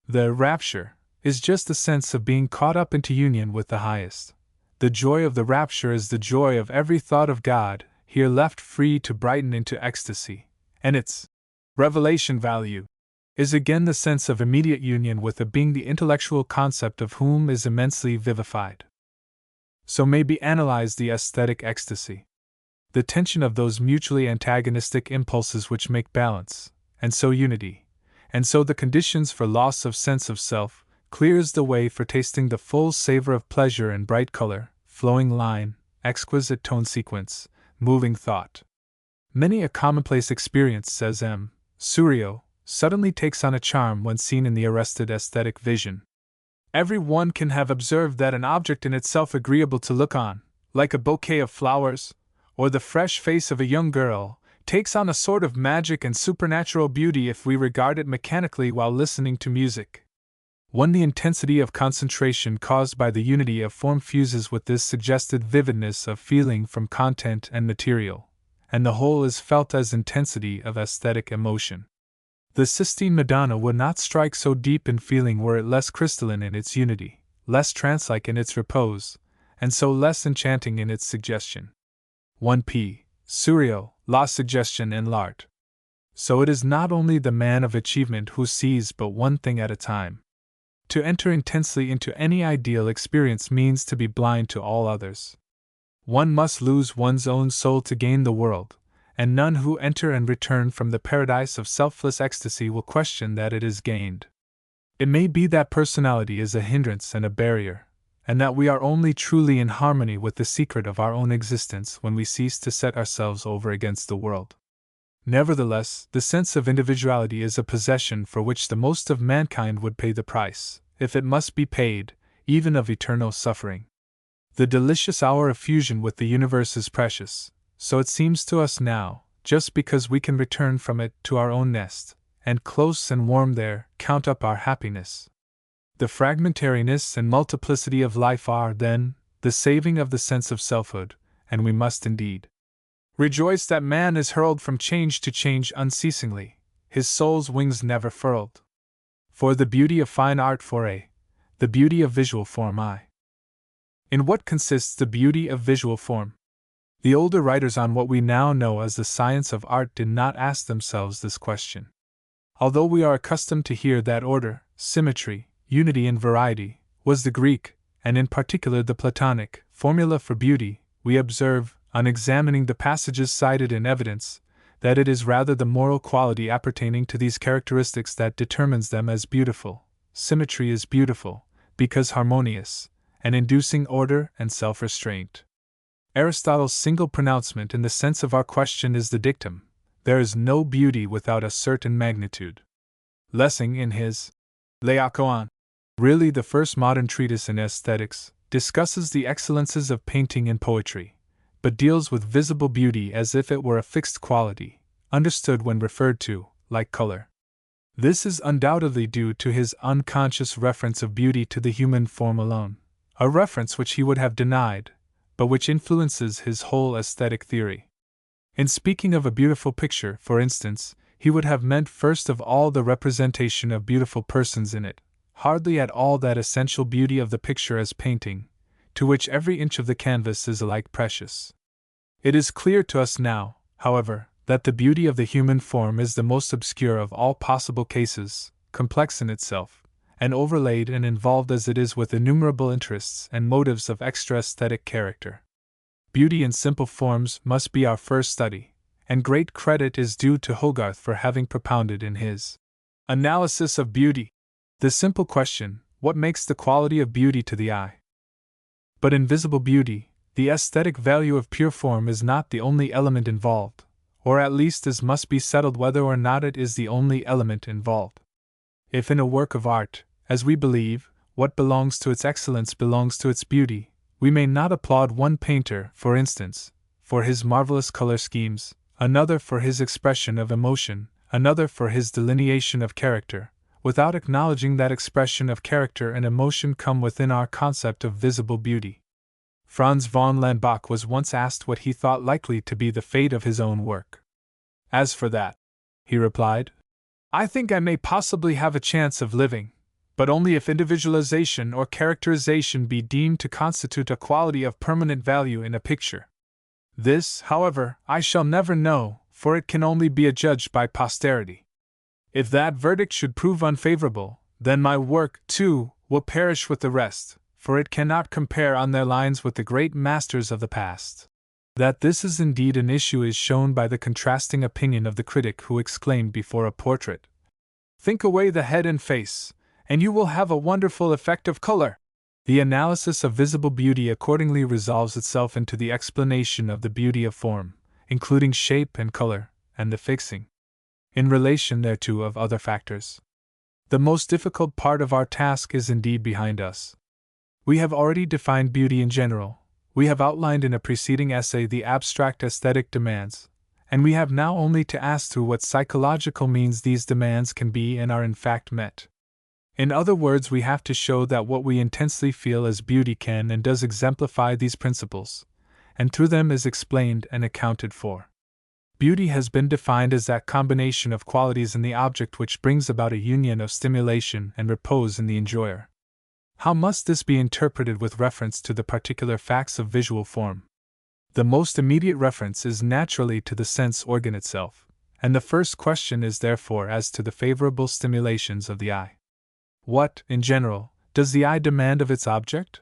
The rapture, is just the sense of being caught up into union with the highest. The joy of the rapture is the joy of every thought of God, here left free to brighten into ecstasy, and its revelation value is again the sense of immediate union with a being the intellectual concept of whom is immensely vivified. So may be analyzed the aesthetic ecstasy. The tension of those mutually antagonistic impulses which make balance, and so unity, and so the conditions for loss of sense of self, clears the way for tasting the full savor of pleasure in bright color, flowing line, exquisite tone sequence, moving thought. Many a commonplace experience, says M. Surio, suddenly takes on a charm when seen in the arrested aesthetic vision. Every one can have observed that an object in itself agreeable to look on, like a bouquet of flowers, or the fresh face of a young girl, takes on a sort of magic and supernatural beauty if we regard it mechanically while listening to music. When the intensity of concentration caused by the unity of form fuses with this suggested vividness of feeling from content and material, and the whole is felt as intensity of aesthetic emotion. The Sistine Madonna would not strike so deep in feeling were it less crystalline in its unity, less trance-like in its repose, and so less enchanting in its suggestion. 1p. Surio, La Suggestion en l'Art. So it is not only the man of achievement who sees but one thing at a time. To enter intensely into any ideal experience means to be blind to all others. One must lose one's own soul to gain the world, and none who enter and return from the paradise of selfless ecstasy will question that it is gained. It may be that personality is a hindrance and a barrier, and that we are only truly in harmony with the secret of our own existence when we cease to set ourselves over against the world. Nevertheless, the sense of individuality is a possession for which the most of mankind would pay the price, if it must be paid, even of eternal suffering. The delicious hour of fusion with the universe is precious, so it seems to us now, just because we can return from it to our own nest, and close and warm there, count up our happiness. The fragmentariness and multiplicity of life are, then, the saving of the sense of selfhood, and we must indeed rejoice that man is hurled from change to change unceasingly, his soul's wings never furled. For the beauty of fine art for A, the beauty of visual form I. In what consists the beauty of visual form? The older writers on what we now know as the science of art did not ask themselves this question. Although we are accustomed to hear that order, symmetry, unity and variety, was the Greek, and in particular the Platonic, formula for beauty, we observe, on examining the passages cited in evidence, that it is rather the moral quality appertaining to these characteristics that determines them as beautiful. Symmetry is beautiful, because harmonious, and inducing order and self-restraint. Aristotle's single pronouncement in the sense of our question is the dictum, there is no beauty without a certain magnitude. Lessing in his Laocoon, really the first modern treatise in aesthetics, discusses the excellences of painting and poetry, but deals with visible beauty as if it were a fixed quality, understood when referred to, like color. This is undoubtedly due to his unconscious reference of beauty to the human form alone, a reference which he would have denied, but which influences his whole aesthetic theory. In speaking of a beautiful picture, for instance, he would have meant first of all the representation of beautiful persons in it, hardly at all that essential beauty of the picture as painting, to which every inch of the canvas is alike precious. It is clear to us now, however, that the beauty of the human form is the most obscure of all possible cases, complex in itself, and overlaid and involved as it is with innumerable interests and motives of extra-aesthetic character. Beauty in simple forms must be our first study, and great credit is due to Hogarth for having propounded in his Analysis of Beauty the simple question, what makes the quality of beauty to the eye? But in visible beauty, the aesthetic value of pure form is not the only element involved, or at least it must be settled whether or not it is the only element involved. If in a work of art, as we believe, what belongs to its excellence belongs to its beauty, we may not applaud one painter, for instance, for his marvelous color schemes, another for his expression of emotion, another for his delineation of character, without acknowledging that expression of character and emotion come within our concept of visible beauty. Franz von Landbach was once asked what he thought likely to be the fate of his own work. "As for that," he replied, "I think I may possibly have a chance of living, but only if individualization or characterization be deemed to constitute a quality of permanent value in a picture. This, however, I shall never know, for it can only be adjudged by posterity. If that verdict should prove unfavorable, then my work, too, will perish with the rest, for it cannot compare on their lines with the great masters of the past. That this is indeed an issue is shown by the contrasting opinion of the critic who exclaimed before a portrait, "Think away the head and face, and you will have a wonderful effect of color." The analysis of visible beauty accordingly resolves itself into the explanation of the beauty of form, including shape and color, and the fixing, in relation thereto, of other factors. The most difficult part of our task is indeed behind us. We have already defined beauty in general, we have outlined in a preceding essay the abstract aesthetic demands, and we have now only to ask through what psychological means these demands can be and are in fact met. In other words, we have to show that what we intensely feel as beauty can and does exemplify these principles, and through them is explained and accounted for. Beauty has been defined as that combination of qualities in the object which brings about a union of stimulation and repose in the enjoyer. How must this be interpreted with reference to the particular facts of visual form? The most immediate reference is naturally to the sense organ itself, and the first question is therefore as to the favorable stimulations of the eye. What, in general, does the eye demand of its object?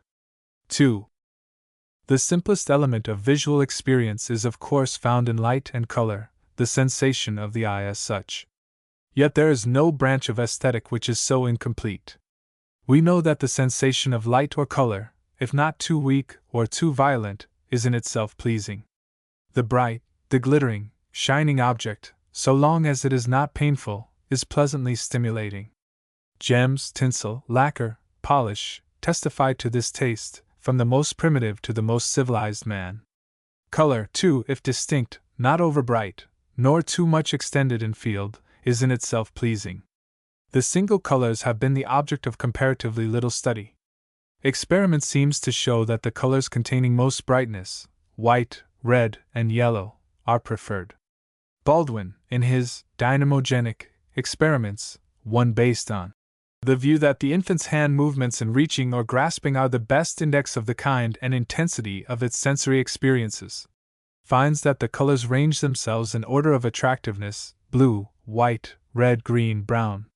2. The simplest element of visual experience is of course found in light and color, the sensation of the eye as such. Yet there is no branch of aesthetic which is so incomplete. We know that the sensation of light or color, if not too weak or too violent, is in itself pleasing. The bright, the glittering, shining object, so long as it is not painful, is pleasantly stimulating. Gems, tinsel, lacquer, polish, testify to this taste, from the most primitive to the most civilized man. Color, too, if distinct, not over bright, nor too much extended in field, is in itself pleasing. The single colors have been the object of comparatively little study. Experiment seems to show that the colors containing most brightness, white, red, and yellow, are preferred. Baldwin, in his dynamogenic experiments, one based on the view that the infant's hand movements in reaching or grasping are the best index of the kind and intensity of its sensory experiences, finds that the colors range themselves in order of attractiveness: blue, white, red, green, brown.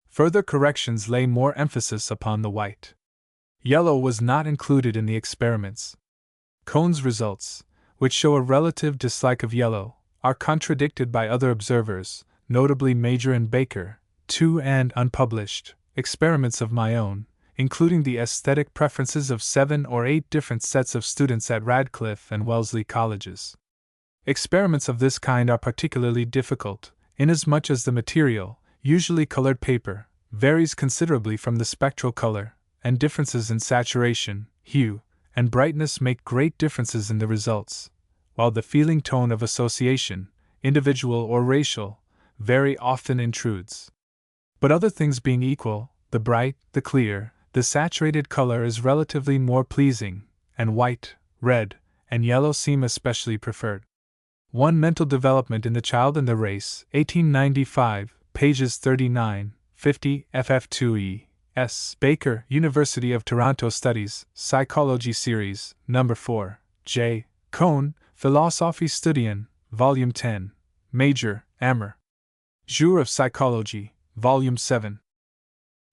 Further corrections lay more emphasis upon the white. Yellow was not included in the experiments. Cohn's results, which show a relative dislike of yellow, are contradicted by other observers, notably Major and Baker, 2 and unpublished experiments of my own, including the aesthetic preferences of 7 or 8 different sets of students at Radcliffe and Wellesley colleges. Experiments of this kind are particularly difficult, inasmuch as the material, usually colored paper, varies considerably from the spectral color, and differences in saturation, hue, and brightness make great differences in the results, while the feeling tone of association, individual or racial, very often intrudes. But other things being equal, the bright, the clear, the saturated color is relatively more pleasing, and white, red, and yellow seem especially preferred. One Mental Development in the Child and the Race, 1895, pages 39, 50, ff2e, S. Baker, University of Toronto Studies, Psychology Series, No. 4, J. Cohn, Philosophie Studien, Volume 10, Major, Ammer. Jour of Psychology, Volume 7.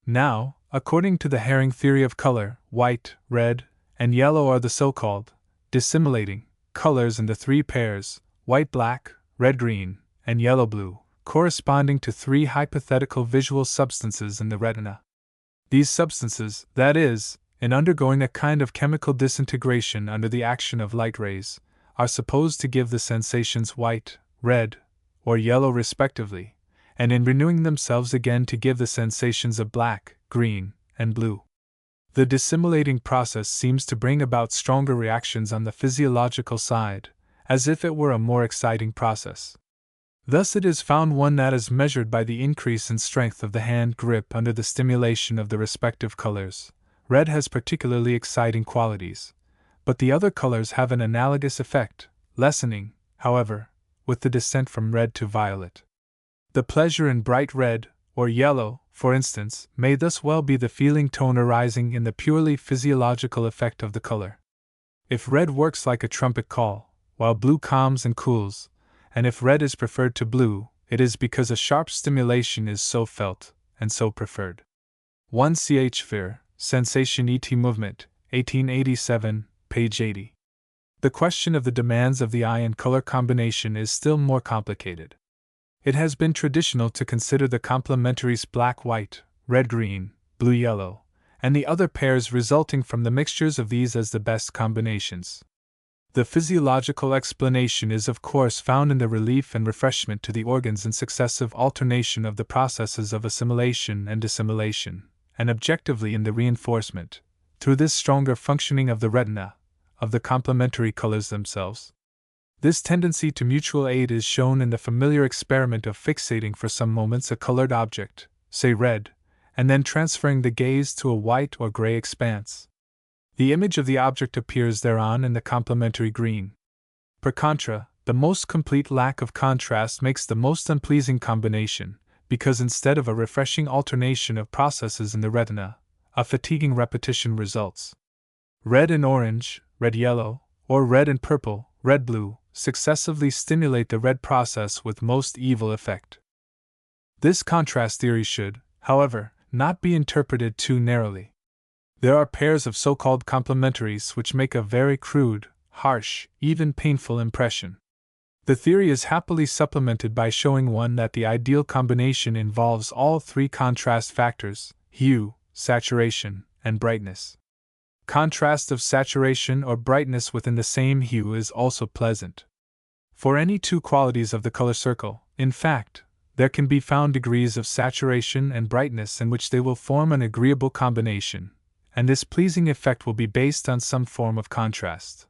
Now, according to the Herring theory of color, white, red, and yellow are the so-called dissimilating colors in the 3 pairs, white-black, red-green, and yellow-blue, corresponding to 3 hypothetical visual substances in the retina. These substances, that is, in undergoing a kind of chemical disintegration under the action of light rays, are supposed to give the sensations white, red, or yellow respectively, and in renewing themselves again to give the sensations of black, green, and blue. The dissimilating process seems to bring about stronger reactions on the physiological side, as if it were a more exciting process. Thus it is found one that is measured by the increase in strength of the hand grip under the stimulation of the respective colors. Red has particularly exciting qualities, but the other colors have an analogous effect, lessening, however, with the descent from red to violet. The pleasure in bright red, or yellow, for instance, may thus well be the feeling tone arising in the purely physiological effect of the color. If red works like a trumpet call, while blue calms and cools, and if red is preferred to blue, it is because a sharp stimulation is so felt, and so preferred. 1 Ch. Fear, Sensation et Movement, 1887, page 80. The question of the demands of the eye and color combination is still more complicated. It has been traditional to consider the complementaries black-white, red-green, blue-yellow, and the other pairs resulting from the mixtures of these as the best combinations. The physiological explanation is of course found in the relief and refreshment to the organs and successive alternation of the processes of assimilation and dissimilation, and objectively in the reinforcement, through this stronger functioning of the retina, of the complementary colors themselves. This tendency to mutual aid is shown in the familiar experiment of fixating for some moments a colored object, say red, and then transferring the gaze to a white or gray expanse. The image of the object appears thereon in the complementary green. Per contra, the most complete lack of contrast makes the most unpleasing combination, because instead of a refreshing alternation of processes in the retina, a fatiguing repetition results. Red and orange, red-yellow, or red and purple, red-blue, successively stimulate the red process with most evil effect. This contrast theory should, however, not be interpreted too narrowly. There are pairs of so-called complementaries which make a very crude, harsh, even painful impression. The theory is happily supplemented by showing one that the ideal combination involves all three contrast factors: hue, saturation, and brightness. Contrast of saturation or brightness within the same hue is also pleasant. For any two qualities of the color circle, in fact, there can be found degrees of saturation and brightness in which they will form an agreeable combination, and this pleasing effect will be based on some form of contrast.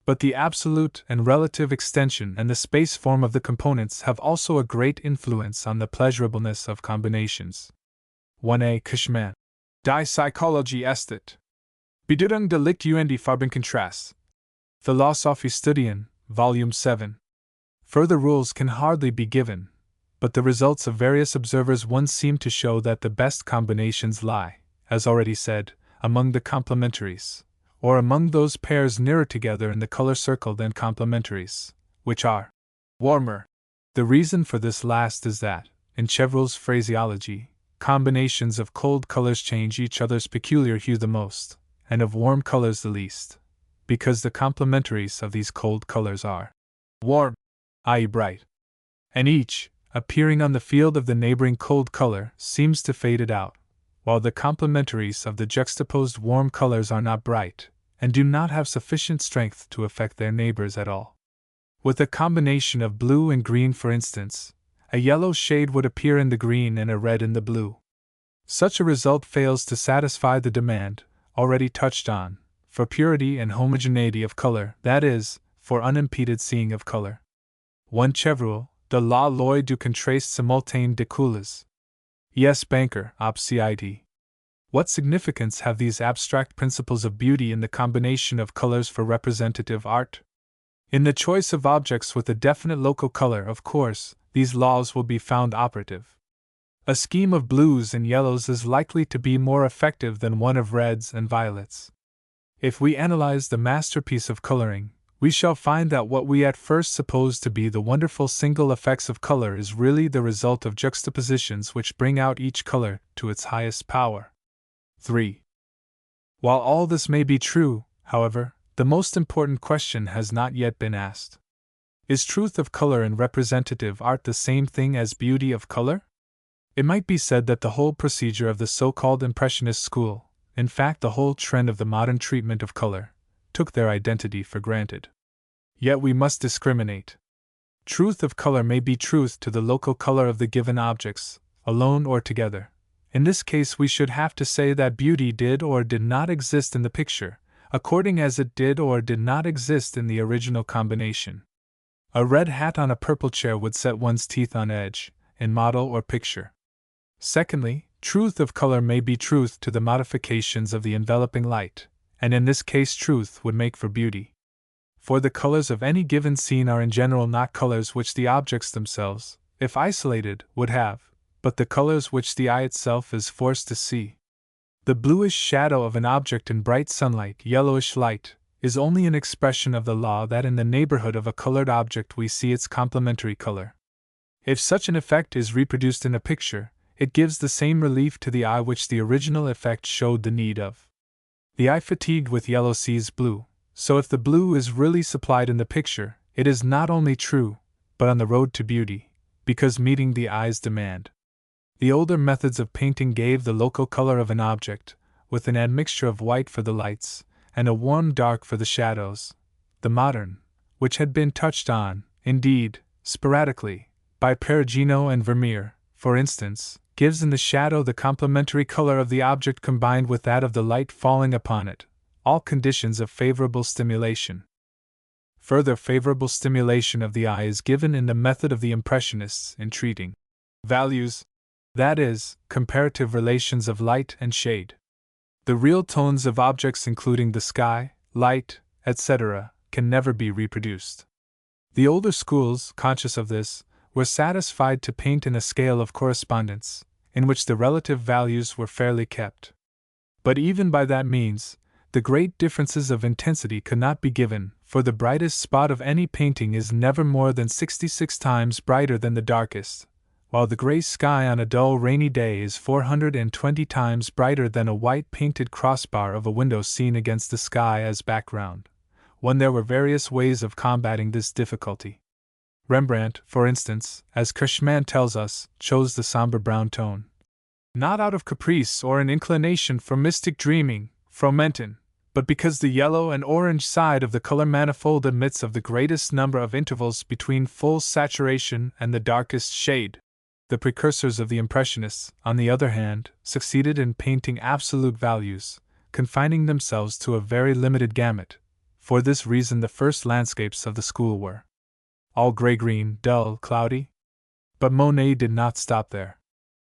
But the absolute and relative extension and the space form of the components have also a great influence on the pleasurableness of combinations. 1a. Cushman. Die Psychologie Ästhetik. Bedeutung der Licht und die Farbenkontrast. Philosophie Studien, Volume 7. Further rules can hardly be given, but the results of various observers once seem to show that the best combinations lie, as already said, among the complementaries, or among those pairs nearer together in the color circle than complementaries, which are warmer. The reason for this last is that, in Chevreul's phraseology, combinations of cold colors change each other's peculiar hue the most, and of warm colors the least, because the complementaries of these cold colors are warm, i.e., bright, and each, appearing on the field of the neighboring cold color, seems to fade it out, while the complementaries of the juxtaposed warm colors are not bright, and do not have sufficient strength to affect their neighbors at all. With a combination of blue and green, for instance, a yellow shade would appear in the green and a red in the blue. Such a result fails to satisfy the demand, already touched on, for purity and homogeneity of color, that is, for unimpeded seeing of color. 1 Chevreul, de la loi du contraste simultané des couleurs. E.S. Banker, Op. Cit. What significance have these abstract principles of beauty in the combination of colors for representative art? In the choice of objects with a definite local color, of course, these laws will be found operative. A scheme of blues and yellows is likely to be more effective than one of reds and violets. If we analyze the masterpiece of coloring, we shall find that what we at first supposed to be the wonderful single effects of color is really the result of juxtapositions which bring out each color to its highest power. 3. While all this may be true, however, the most important question has not yet been asked. Is truth of color in representative art the same thing as beauty of color? It might be said that the whole procedure of the so-called Impressionist school, in fact the whole trend of the modern treatment of color, took their identity for granted. Yet we must discriminate. Truth of color may be truth to the local color of the given objects, alone or together. In this case we should have to say that beauty did or did not exist in the picture, according as it did or did not exist in the original combination. A red hat on a purple chair would set one's teeth on edge, in model or picture. Secondly, truth of color may be truth to the modifications of the enveloping light, and in this case truth would make for beauty. For the colors of any given scene are in general not colors which the objects themselves, if isolated, would have, but the colors which the eye itself is forced to see. The bluish shadow of an object in bright sunlight, yellowish light, is only an expression of the law that in the neighborhood of a colored object we see its complementary color. If such an effect is reproduced in a picture, it gives the same relief to the eye which the original effect showed the need of. The eye fatigued with yellow sees blue, so if the blue is really supplied in the picture, it is not only true, but on the road to beauty, because meeting the eye's demand. The older methods of painting gave the local color of an object, with an admixture of white for the lights, and a warm dark for the shadows. The modern, which had been touched on, indeed, sporadically, by Perugino and Vermeer, for instance, gives in the shadow the complementary color of the object combined with that of the light falling upon it, all conditions of favorable stimulation. Further favorable stimulation of the eye is given in the method of the Impressionists in treating values, that is, comparative relations of light and shade. The real tones of objects including the sky, light, etc., can never be reproduced. The older schools, conscious of this, were satisfied to paint in a scale of correspondence, in which the relative values were fairly kept. But even by that means, the great differences of intensity could not be given, for the brightest spot of any painting is never more than 66 times brighter than the darkest, while the gray sky on a dull rainy day is 420 times brighter than a white painted crossbar of a window seen against the sky as background, when there were various ways of combating this difficulty. Rembrandt, for instance, as Cushman tells us, chose the somber brown tone, not out of caprice or an inclination for mystic dreaming, Fromentin, but because the yellow and orange side of the color manifold admits of the greatest number of intervals between full saturation and the darkest shade. The precursors of the Impressionists, on the other hand, succeeded in painting absolute values, confining themselves to a very limited gamut. For this reason the first landscapes of the school were all gray-green, dull, cloudy. But Monet did not stop there.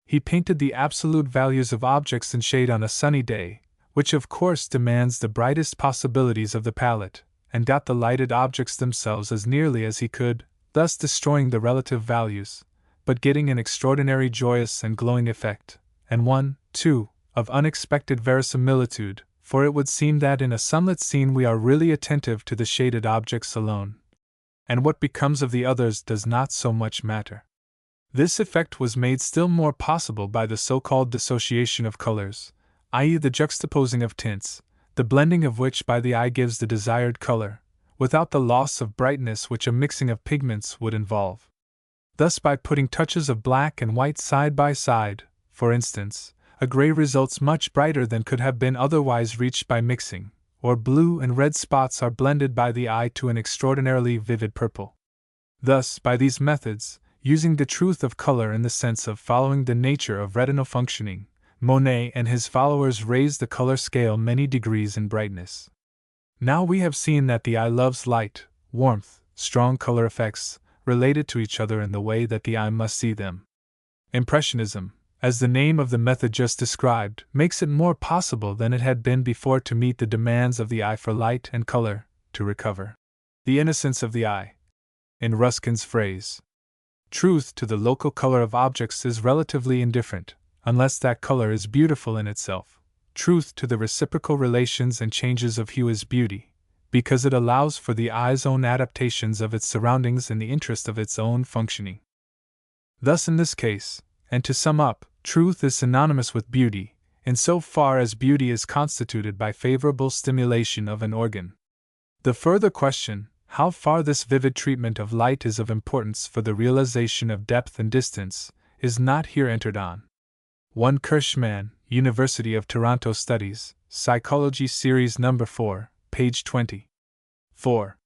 He painted the absolute values of objects in shade on a sunny day, which of course demands the brightest possibilities of the palette, and got the lighted objects themselves as nearly as he could, thus destroying the relative values, but getting an extraordinary joyous and glowing effect, and one, too, of unexpected verisimilitude, for it would seem that in a sunlit scene we are really attentive to the shaded objects alone, and what becomes of the others does not so much matter. This effect was made still more possible by the so-called dissociation of colors, i.e. the juxtaposing of tints, the blending of which by the eye gives the desired color, without the loss of brightness which a mixing of pigments would involve. Thus by putting touches of black and white side by side, for instance, a gray results much brighter than could have been otherwise reached by mixing, or blue and red spots are blended by the eye to an extraordinarily vivid purple. Thus, by these methods, using the truth of color in the sense of following the nature of retinal functioning, Monet and his followers raised the color scale many degrees in brightness. Now we have seen that the eye loves light, warmth, strong color effects, related to each other in the way that the eye must see them. Impressionism, as the name of the method just described, makes it more possible than it had been before to meet the demands of the eye for light and color, to recover the innocence of the eye. In Ruskin's phrase, truth to the local color of objects is relatively indifferent, unless that color is beautiful in itself. Truth to the reciprocal relations and changes of hue is beauty, because it allows for the eye's own adaptations of its surroundings in the interest of its own functioning. Thus in this case, and to sum up, truth is synonymous with beauty, in so far as beauty is constituted by favorable stimulation of an organ. The further question, how far this vivid treatment of light is of importance for the realization of depth and distance, is not here entered on. 1 Cushman, University of Toronto Studies, Psychology Series No. 4, page 20. 4.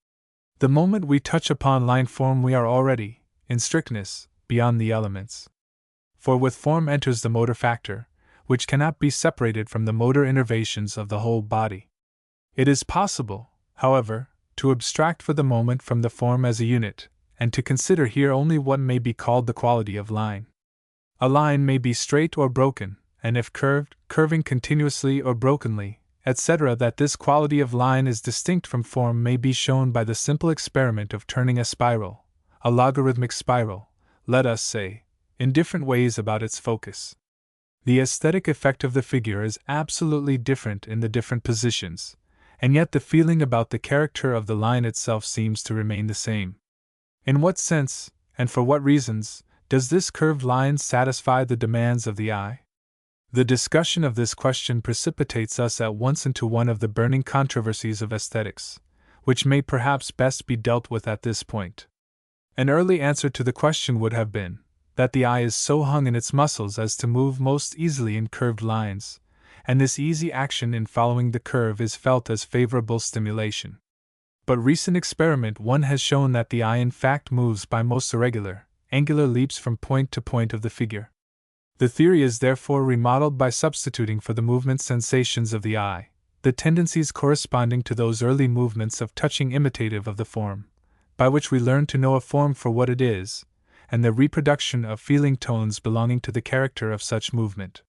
The moment we touch upon line form we are already, in strictness, beyond the elements. For with form enters the motor factor, which cannot be separated from the motor innervations of the whole body. It is possible, however, to abstract for the moment from the form as a unit, and to consider here only what may be called the quality of line. A line may be straight or broken, and if curved, curving continuously or brokenly, etc. That this quality of line is distinct from form may be shown by the simple experiment of turning a spiral, a logarithmic spiral, let us say, in different ways about its focus. The aesthetic effect of the figure is absolutely different in the different positions, and yet the feeling about the character of the line itself seems to remain the same. In what sense, and for what reasons, does this curved line satisfy the demands of the eye? The discussion of this question precipitates us at once into one of the burning controversies of aesthetics, which may perhaps best be dealt with at this point. An early answer to the question would have been that the eye is so hung in its muscles as to move most easily in curved lines, and this easy action in following the curve is felt as favorable stimulation. But recent experiment one has shown that the eye in fact moves by most irregular, angular leaps from point to point of the figure. The theory is therefore remodeled by substituting for the movement sensations of the eye, the tendencies corresponding to those early movements of touching imitative of the form, by which we learn to know a form for what it is, and the reproduction of feeling tones belonging to the character of such movement.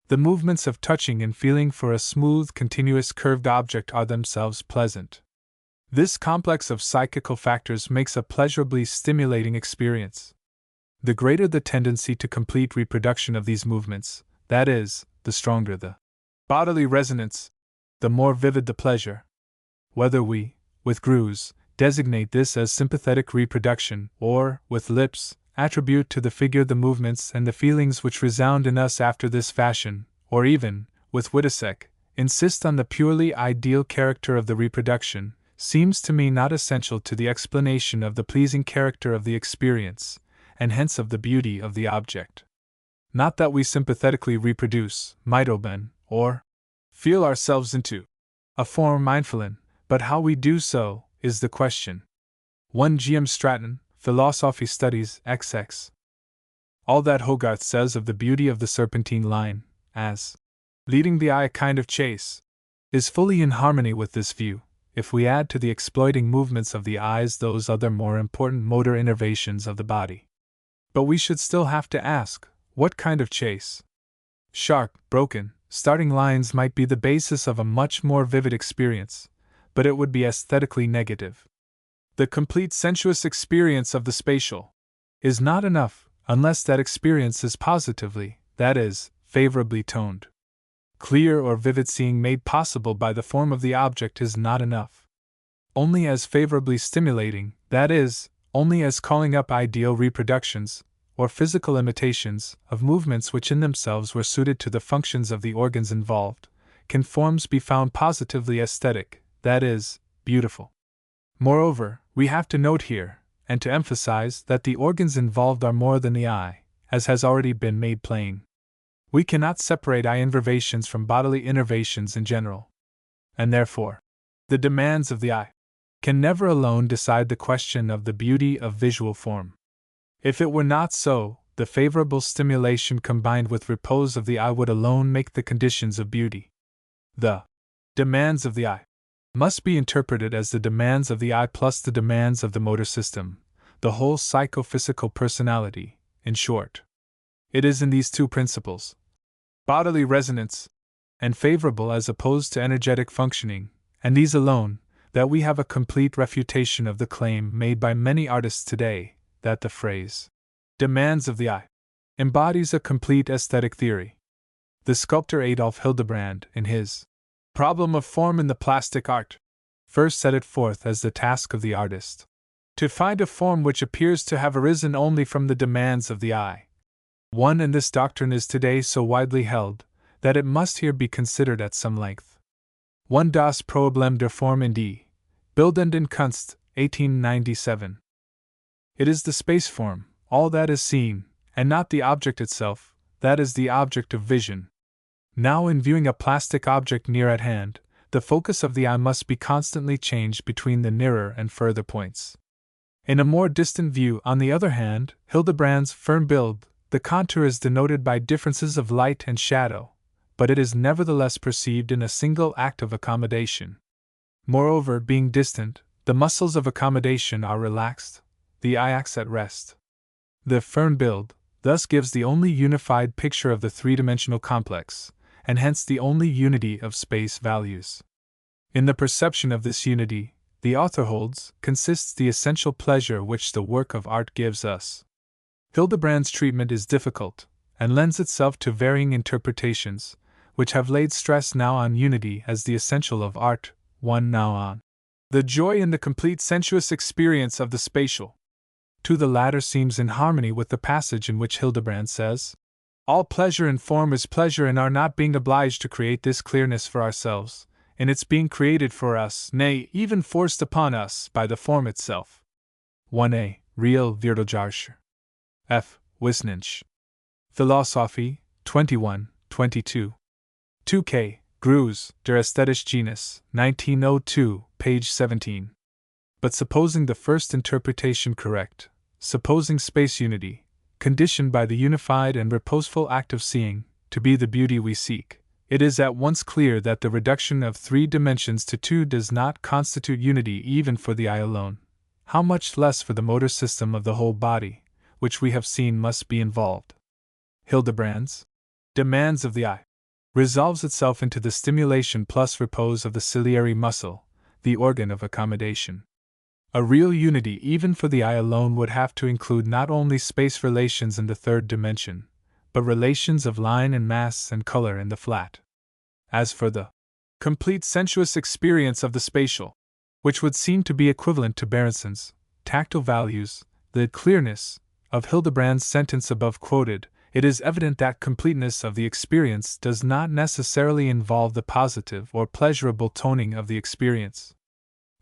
The movements of touching and feeling for a smooth, continuous curved object are themselves pleasant. This complex of psychical factors makes a pleasurably stimulating experience. The greater the tendency to complete reproduction of these movements, that is, the stronger the bodily resonance, the more vivid the pleasure. Whether we, with Greuze, designate this as sympathetic reproduction, or, with Lips, attribute to the figure the movements and the feelings which resound in us after this fashion, or even, with Wittisek, insist on the purely ideal character of the reproduction, seems to me not essential to the explanation of the pleasing character of the experience, and hence of the beauty of the object. Not that we sympathetically reproduce, mitoben, or feel ourselves into a form mindfulin, but how we do so is the question. 1 G. M. Stratton, Philosophy Studies, XX. All that Hogarth says of the beauty of the serpentine line, as leading the eye a kind of chase, is fully in harmony with this view, if we add to the exploiting movements of the eyes those other more important motor innervations of the body. But we should still have to ask, what kind of chase? Sharp, broken, starting lines might be the basis of a much more vivid experience, but it would be aesthetically negative. The complete sensuous experience of the spatial is not enough unless that experience is positively, that is, favorably toned. Clear or vivid seeing made possible by the form of the object is not enough. Only as favorably stimulating, that is, only as calling up ideal reproductions, or physical imitations, of movements which in themselves were suited to the functions of the organs involved, can forms be found positively aesthetic, that is, beautiful. Moreover, we have to note here, and to emphasize, that the organs involved are more than the eye, as has already been made plain. We cannot separate eye innervations from bodily innervations in general. And therefore, the demands of the eye can never alone decide the question of the beauty of visual form. If it were not so, the favorable stimulation combined with repose of the eye would alone make the conditions of beauty. The demands of the eye must be interpreted as the demands of the eye plus the demands of the motor system, the whole psychophysical personality, in short. It is in these two principles, bodily resonance, and favorable as opposed to energetic functioning, and these alone, that we have a complete refutation of the claim made by many artists today, that the phrase, demands of the eye, embodies a complete aesthetic theory. The sculptor Adolf Hildebrand, in his Problem of Form in the Plastic Art, first set it forth as the task of the artist to find a form which appears to have arisen only from the demands of the eye. One, and this doctrine is today so widely held that it must here be considered at some length. 1 Das Problem der Form in die Bildenden Kunst, 1897. It is the space form, all that is seen, and not the object itself, that is the object of vision. Now, in viewing a plastic object near at hand, the focus of the eye must be constantly changed between the nearer and further points. In a more distant view, on the other hand, Hildebrand's Fernbild, the contour is denoted by differences of light and shadow, but it is nevertheless perceived in a single act of accommodation. Moreover, being distant, the muscles of accommodation are relaxed, the eye acts at rest. The Fernbild thus gives the only unified picture of the three-dimensional complex, and hence the only unity of space values. In the perception of this unity, the author holds, consists the essential pleasure which the work of art gives us. Hildebrand's treatment is difficult, and lends itself to varying interpretations, which have laid stress now on unity as the essential of art, one now on the joy in the complete sensuous experience of the spatial. To the latter seems in harmony with the passage in which Hildebrand says, "All pleasure in form is pleasure in our not being obliged to create this clearness for ourselves, in its being created for us, nay, even forced upon us by the form itself." 1a. Real Wirtschaftsjahr. F. Wisnich. Philosophie, 21, 22. 2k. Greuze, Der Ästhetische Genus, 1902, page 17. But supposing the first interpretation correct, supposing space unity, conditioned by the unified and reposeful act of seeing, to be the beauty we seek, it is at once clear that the reduction of 3 dimensions to 2 does not constitute unity even for the eye alone, how much less for the motor system of the whole body, which we have seen must be involved. Hildebrand's demands of the eye resolves itself into the stimulation plus repose of the ciliary muscle, the organ of accommodation. A real unity even for the eye alone would have to include not only space relations in the 3rd dimension, but relations of line and mass and color in the flat. As for the complete sensuous experience of the spatial, which would seem to be equivalent to Berenson's tactile values, the clearness of Hildebrand's sentence above quoted, it is evident that completeness of the experience does not necessarily involve the positive or pleasurable toning of the experience.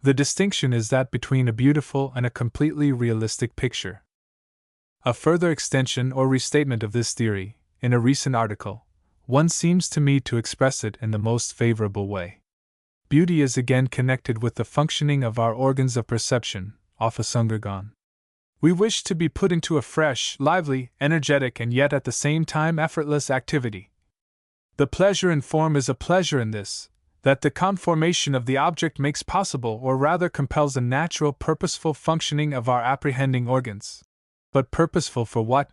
The distinction is that between a beautiful and a completely realistic picture. A further extension or restatement of this theory, in a recent article, one seems to me to express it in the most favorable way. Beauty is again connected with the functioning of our organs of perception, Auffassungsorgan. We wish to be put into a fresh, lively, energetic, and yet at the same time effortless activity. The pleasure in form is a pleasure in this, that the conformation of the object makes possible or rather compels a natural purposeful functioning of our apprehending organs. But purposeful for what?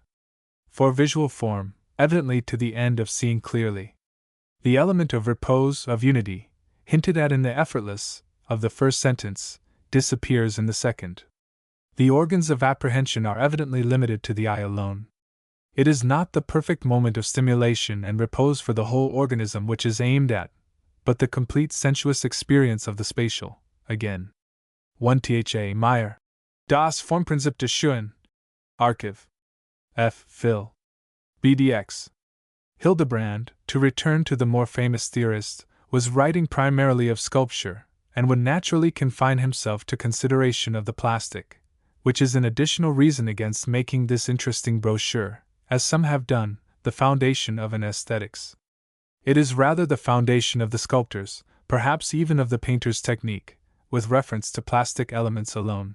For visual form, evidently to the end of seeing clearly. The element of repose, of unity, hinted at in the effortless, of the first sentence, disappears in the second. The organs of apprehension are evidently limited to the eye alone. It is not the perfect moment of stimulation and repose for the whole organism which is aimed at, but the complete sensuous experience of the spatial, again. 1 Meyer. Das Formprinzip des Schönen. Archiv. F. Phil. BDX. Hildebrand, to return to the more famous theorist, was writing primarily of sculpture, and would naturally confine himself to consideration of the plastic, which is an additional reason against making this interesting brochure, as some have done, the foundation of an aesthetics. It is rather the foundation of the sculptor's, perhaps even of the painter's technique, with reference to plastic elements alone.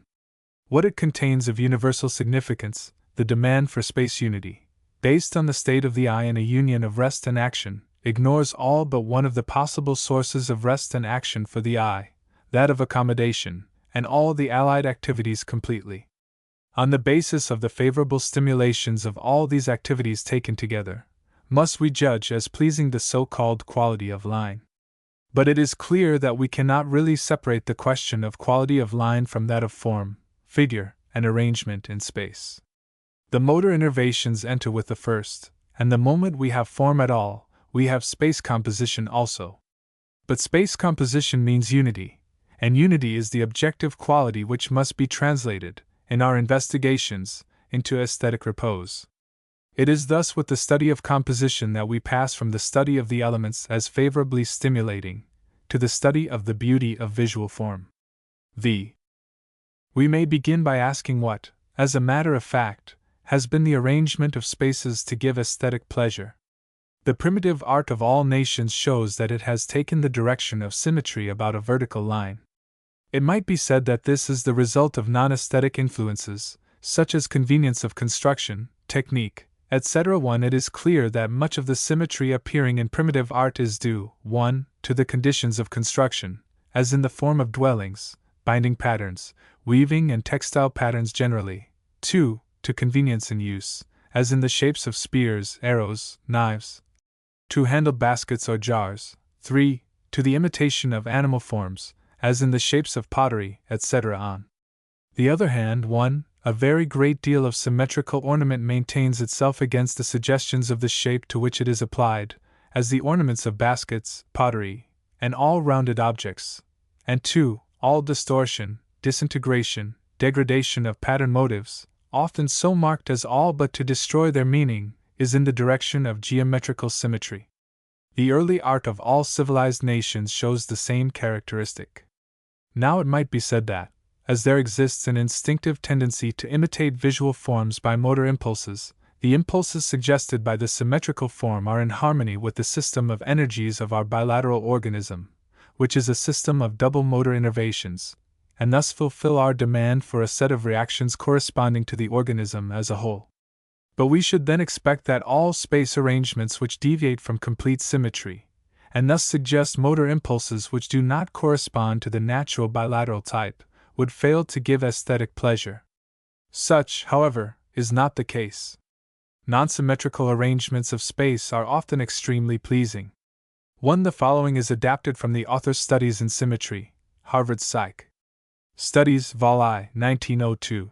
What it contains of universal significance, the demand for space unity, based on the state of the eye and a union of rest and action, ignores all but one of the possible sources of rest and action for the eye, that of accommodation, and all the allied activities completely. On the basis of the favorable stimulations of all these activities taken together, must we judge as pleasing the so-called quality of line. But it is clear that we cannot really separate the question of quality of line from that of form, figure, and arrangement in space. The motor innervations enter with the first, and the moment we have form at all, we have space composition also. But space composition means unity, and unity is the objective quality which must be translated, in our investigations, into aesthetic repose. It is thus with the study of composition that we pass from the study of the elements as favorably stimulating, to the study of the beauty of visual form. We may begin by asking what, as a matter of fact, has been the arrangement of spaces to give aesthetic pleasure. The primitive art of all nations shows that it has taken the direction of symmetry about a vertical line. It might be said that this is the result of non-aesthetic influences, such as convenience of construction, technique, etc. 1. It is clear that much of the symmetry appearing in primitive art is due, 1. To the conditions of construction, as in the form of dwellings, binding patterns, weaving and textile patterns generally, 2. To convenience in use, as in the shapes of spears, arrows, knives, two-handled baskets or jars, 3. To the imitation of animal forms, as in the shapes of pottery, etc. On the other hand, 1. a very great deal of symmetrical ornament maintains itself against the suggestions of the shape to which it is applied, as the ornaments of baskets, pottery, and all rounded objects, and 2. All distortion, disintegration, degradation of pattern motives, often so marked as all but to destroy their meaning, is in the direction of geometrical symmetry. The early art of all civilized nations shows the same characteristic. Now it might be said that, as there exists an instinctive tendency to imitate visual forms by motor impulses, the impulses suggested by the symmetrical form are in harmony with the system of energies of our bilateral organism, which is a system of double motor innervations, and thus fulfill our demand for a set of reactions corresponding to the organism as a whole. But we should then expect that all space arrangements which deviate from complete symmetry, and thus suggest motor impulses which do not correspond to the natural bilateral type, would fail to give aesthetic pleasure. Such, however, is not the case. Non-symmetrical arrangements of space are often extremely pleasing. The following is adapted from the author's Studies in Symmetry, Harvard Psych. Studies, Vol. I, 1902.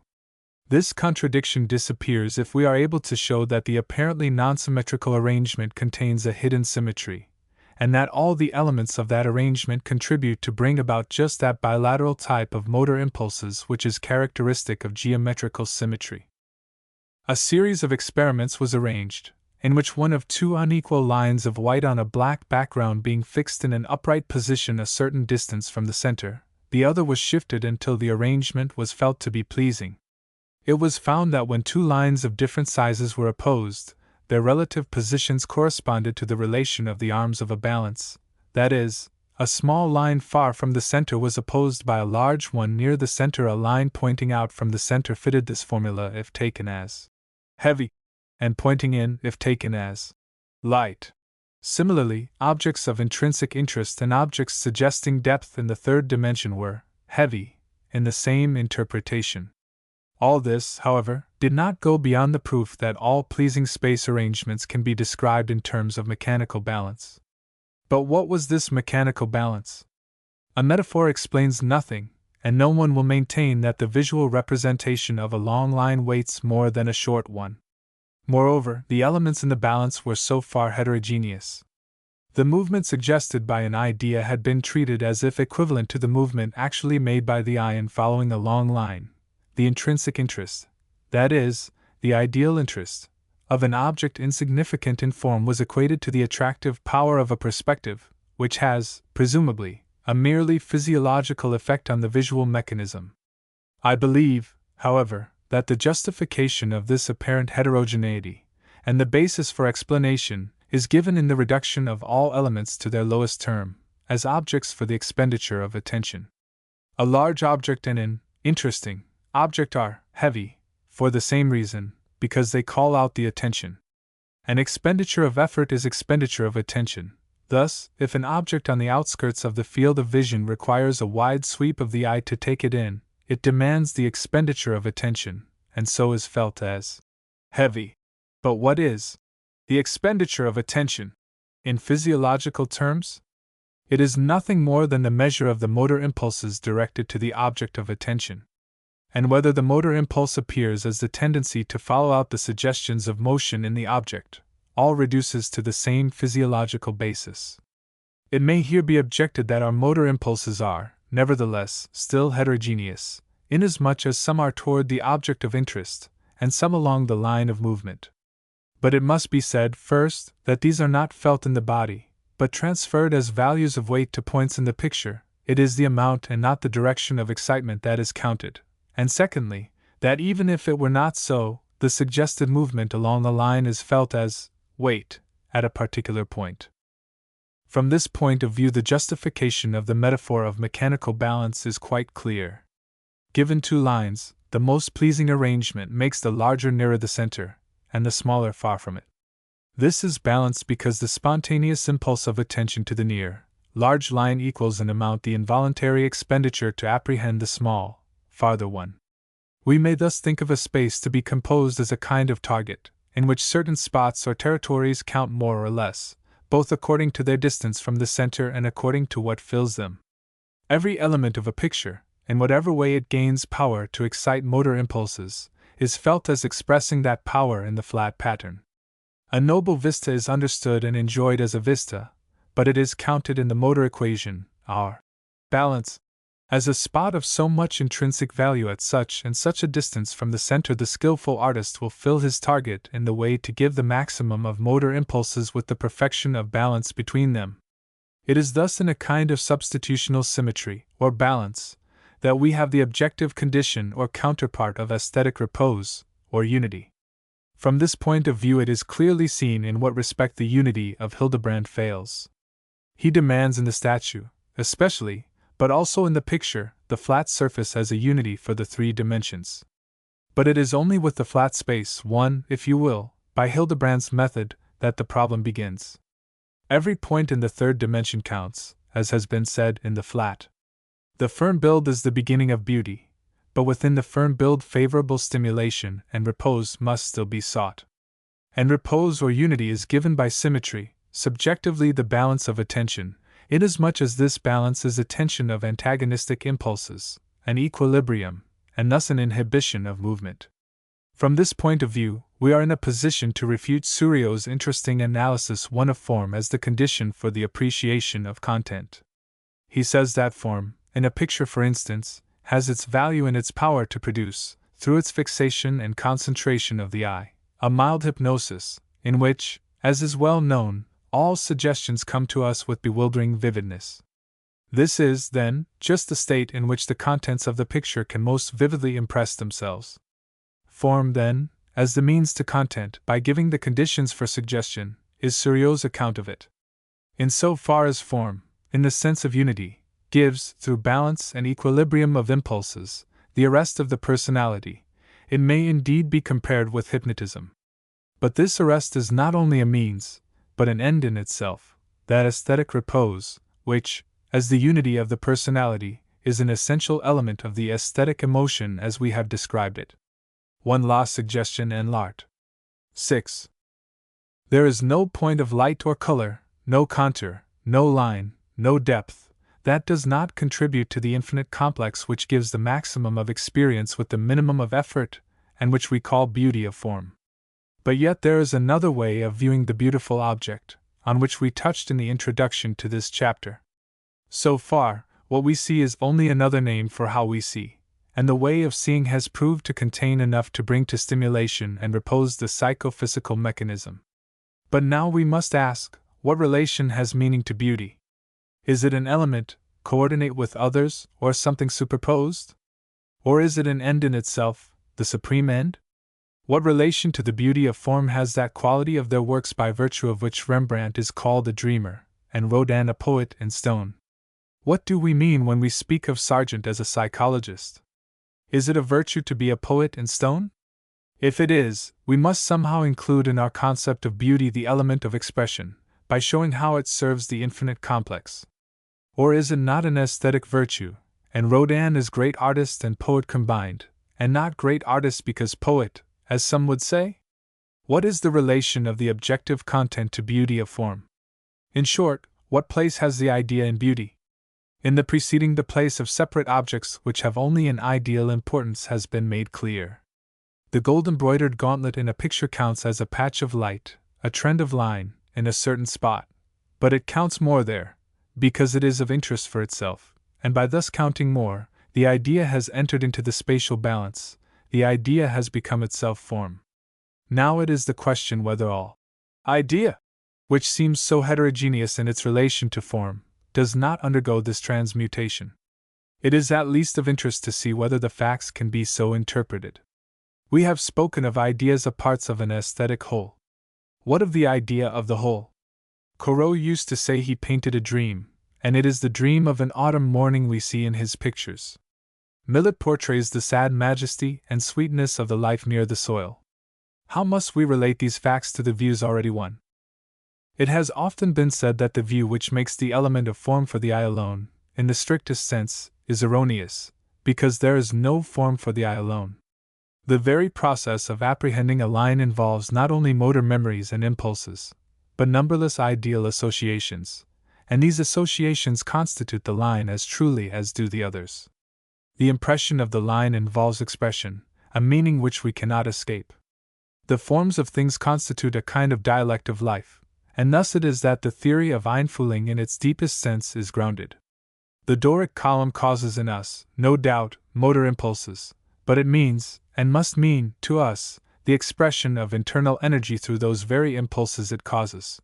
This contradiction disappears if we are able to show that the apparently non-symmetrical arrangement contains a hidden symmetry, and that all the elements of that arrangement contribute to bring about just that bilateral type of motor impulses which is characteristic of geometrical symmetry. A series of experiments was arranged, in which one of 2 unequal lines of white on a black background being fixed in an upright position a certain distance from the center, the other was shifted until the arrangement was felt to be pleasing. It was found that when 2 lines of different sizes were opposed, their relative positions corresponded to the relation of the arms of a balance, that is, a small line far from the center was opposed by a large one near the center. A line pointing out from the center fitted this formula if taken as heavy, and pointing in if taken as light. Similarly, objects of intrinsic interest and objects suggesting depth in the third dimension were heavy in the same interpretation. All this, however, did not go beyond the proof that all pleasing space arrangements can be described in terms of mechanical balance. But what was this mechanical balance? A metaphor explains nothing, and no one will maintain that the visual representation of a long line weights more than a short one. Moreover, the elements in the balance were so far heterogeneous. The movement suggested by an idea had been treated as if equivalent to the movement actually made by the eye in following a long line. The intrinsic interest, that is, the ideal interest, of an object insignificant in form was equated to the attractive power of a perspective, which has, presumably, a merely physiological effect on the visual mechanism. I believe, however, that the justification of this apparent heterogeneity, and the basis for explanation, is given in the reduction of all elements to their lowest term, as objects for the expenditure of attention. A large object and an interesting object are heavy, for the same reason, because they call out the attention. An expenditure of effort is expenditure of attention. Thus, if an object on the outskirts of the field of vision requires a wide sweep of the eye to take it in, it demands the expenditure of attention, and so is felt as heavy. But what is the expenditure of attention? In physiological terms, it is nothing more than the measure of the motor impulses directed to the object of attention. And whether the motor impulse appears as the tendency to follow out the suggestions of motion in the object, all reduces to the same physiological basis. It may here be objected that our motor impulses are, nevertheless, still heterogeneous, inasmuch as some are toward the object of interest, and some along the line of movement. But it must be said, first, that these are not felt in the body, but transferred as values of weight to points in the picture. It is the amount and not the direction of excitement that is counted. And secondly, that even if it were not so, the suggested movement along the line is felt as weight at a particular point. From this point of view, the justification of the metaphor of mechanical balance is quite clear. Given 2 lines, the most pleasing arrangement makes the larger nearer the center, and the smaller far from it. This is balanced because the spontaneous impulse of attention to the near, large line equals in amount the involuntary expenditure to apprehend the small, farther one. We may thus think of a space to be composed as a kind of target, in which certain spots or territories count more or less, both according to their distance from the center and according to what fills them. Every element of a picture, in whatever way it gains power to excite motor impulses, is felt as expressing that power in the flat pattern. A noble vista is understood and enjoyed as a vista, but it is counted in the motor equation, our balance, as a spot of so much intrinsic value at such and such a distance from the center. The skillful artist will fill his target in the way to give the maximum of motor impulses with the perfection of balance between them. It is thus in a kind of substitutional symmetry, or balance, that we have the objective condition or counterpart of aesthetic repose, or unity. From this point of view, it is clearly seen in what respect the unity of Hildebrand fails. He demands in the statue, especially, but also in the picture, the flat surface as a unity for the three dimensions. But it is only with the flat space, won, if you will, by Hildebrand's method, that the problem begins. Every point in the third dimension counts, as has been said, in the flat. The firm build is the beginning of beauty, but within the firm build favorable stimulation and repose must still be sought. And repose or unity is given by symmetry, subjectively the balance of attention, inasmuch as this balance is a tension of antagonistic impulses, an equilibrium, and thus an inhibition of movement. From this point of view, we are in a position to refute Surio's interesting analysis one of form as the condition for the appreciation of content. He says that form, in a picture for instance, has its value in its power to produce, through its fixation and concentration of the eye, a mild hypnosis, in which, as is well known, all suggestions come to us with bewildering vividness. This is, then, just the state in which the contents of the picture can most vividly impress themselves. Form, then, as the means to content, by giving the conditions for suggestion, is Surio's account of it. In so far as form, in the sense of unity, gives, through balance and equilibrium of impulses, the arrest of the personality, it may indeed be compared with hypnotism. But this arrest is not only a means, but an end in itself, that aesthetic repose, which, as the unity of the personality, is an essential element of the aesthetic emotion as we have described it. 1 La Suggestion and l'Art. 6. There is no point of light or color, no contour, no line, no depth, that does not contribute to the infinite complex which gives the maximum of experience with the minimum of effort, and which we call beauty of form. But yet there is another way of viewing the beautiful object, on which we touched in the introduction to this chapter. So far, what we see is only another name for how we see, and the way of seeing has proved to contain enough to bring to stimulation and repose the psychophysical mechanism. But now we must ask, what relation has meaning to beauty? Is it an element, coordinate with others, or something superposed? Or is it an end in itself, the supreme end? What relation to the beauty of form has that quality of their works by virtue of which Rembrandt is called a dreamer, and Rodin a poet in stone? What do we mean when we speak of Sargent as a psychologist? Is it a virtue to be a poet in stone? If it is, we must somehow include in our concept of beauty the element of expression, by showing how it serves the infinite complex. Or is it not an aesthetic virtue, and Rodin is great artist and poet combined, and not great artist because poet, as some would say? What is the relation of the objective content to beauty of form? In short, what place has the idea in beauty? In the preceding, the place of separate objects which have only an ideal importance has been made clear. The gold-embroidered gauntlet in a picture counts as a patch of light, a trend of line, in a certain spot, but it counts more there, because it is of interest for itself, and by thus counting more, the idea has entered into the spatial balance, the idea has become itself form. Now it is the question whether all idea, which seems so heterogeneous in its relation to form, does not undergo this transmutation. It is at least of interest to see whether the facts can be so interpreted. We have spoken of ideas as parts of an aesthetic whole. What of the idea of the whole? Corot used to say he painted a dream, and it is the dream of an autumn morning we see in his pictures. Millet portrays the sad majesty and sweetness of the life near the soil. How must we relate these facts to the views already won? It has often been said that the view which makes the element of form for the eye alone, in the strictest sense, is erroneous, because there is no form for the eye alone. The very process of apprehending a line involves not only motor memories and impulses, but numberless ideal associations, and these associations constitute the line as truly as do the others. The impression of the line involves expression, a meaning which we cannot escape. The forms of things constitute a kind of dialect of life, and thus it is that the theory of Einfühlung in its deepest sense is grounded. The Doric column causes in us, no doubt, motor impulses, but it means, and must mean, to us, the expression of internal energy through those very impulses it causes.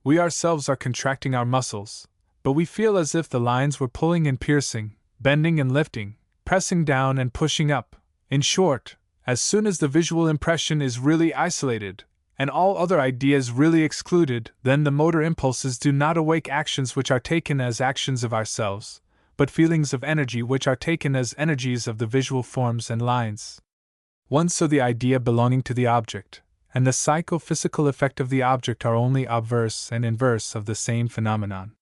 We ourselves are contracting our muscles, but we feel as if the lines were pulling and piercing, bending and lifting, pressing down and pushing up. In short, as soon as the visual impression is really isolated, and all other ideas really excluded, then the motor impulses do not awake actions which are taken as actions of ourselves, but feelings of energy which are taken as energies of the visual forms and lines. One, so the idea belonging to the object, and the psychophysical effect of the object are only obverse and inverse of the same phenomenon.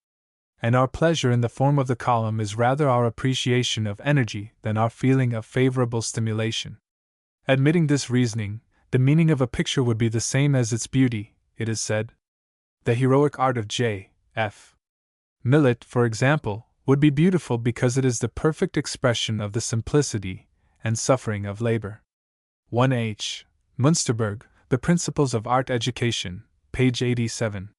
And our pleasure in the form of the column is rather our appreciation of energy than our feeling of favorable stimulation. Admitting this reasoning, the meaning of a picture would be the same as its beauty, it is said. The heroic art of J.F. Millet, for example, would be beautiful because it is the perfect expression of the simplicity and suffering of labor. 1H. Münsterberg, The Principles of Art Education, page 87.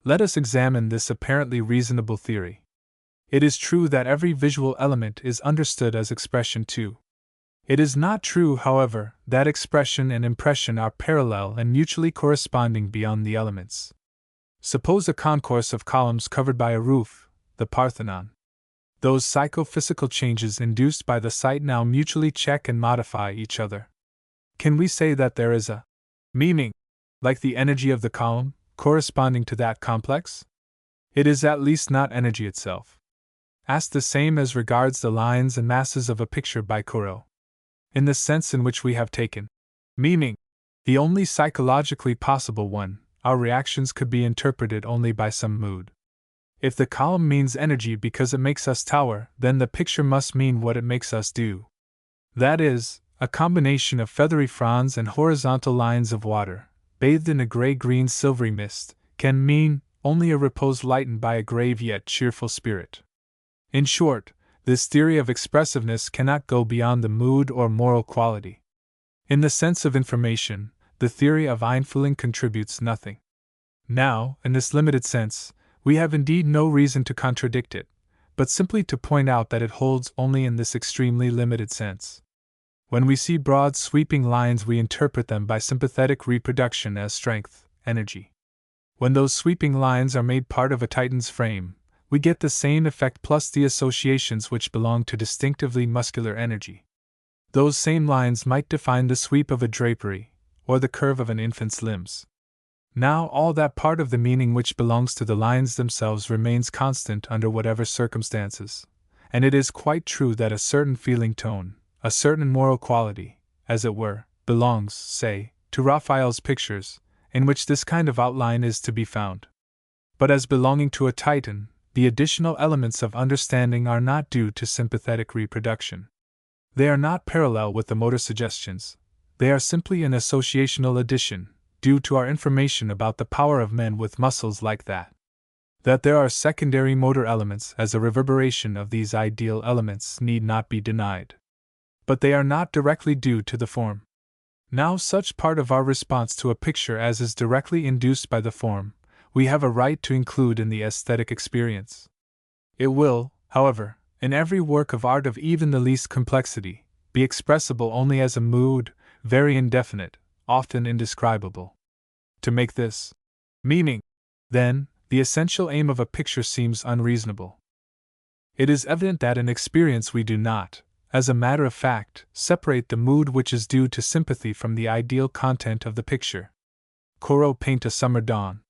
Let us examine this apparently reasonable theory. It is true that every visual element is understood as expression too. It is not true, however, that expression and impression are parallel and mutually corresponding beyond the elements. Suppose a concourse of columns covered by a roof, the Parthenon. Those psychophysical changes induced by the sight now mutually check and modify each other. Can we say that there is a meaning, like the energy of the column, corresponding to that complex? It is at least not energy itself. Ask the same as regards the lines and masses of a picture by Corot. In the sense in which we have taken meaning, the only psychologically possible one, our reactions could be interpreted only by some mood. If the column means energy because it makes us tower, then the picture must mean what it makes us do. That is, a combination of feathery fronds and horizontal lines of water, bathed in a gray-green silvery mist, can mean only a repose lightened by a grave yet cheerful spirit. In short, this theory of expressiveness cannot go beyond the mood or moral quality. In the sense of information, the theory of Einfühlung contributes nothing. Now, in this limited sense, we have indeed no reason to contradict it, but simply to point out that it holds only in this extremely limited sense. When we see broad sweeping lines, we interpret them by sympathetic reproduction as strength, energy. When those sweeping lines are made part of a Titan's frame, we get the same effect plus the associations which belong to distinctively muscular energy. Those same lines might define the sweep of a drapery, or the curve of an infant's limbs. Now all that part of the meaning which belongs to the lines themselves remains constant under whatever circumstances, and it is quite true that a certain feeling tone, a certain moral quality, as it were, belongs, say, to Raphael's pictures, in which this kind of outline is to be found. But as belonging to a Titan, the additional elements of understanding are not due to sympathetic reproduction. They are not parallel with the motor suggestions, they are simply an associational addition, due to our information about the power of men with muscles like that. That there are secondary motor elements as a reverberation of these ideal elements need not be denied. But they are not directly due to the form. Now, such part of our response to a picture as is directly induced by the form, we have a right to include in the aesthetic experience. It will, however, in every work of art of even the least complexity, be expressible only as a mood, very indefinite, often indescribable. To make this meaning, then, the essential aim of a picture seems unreasonable. It is evident that in experience we do not, as a matter of fact, separate the mood which is due to sympathy from the ideal content of the picture. Corot paint a summer dawn.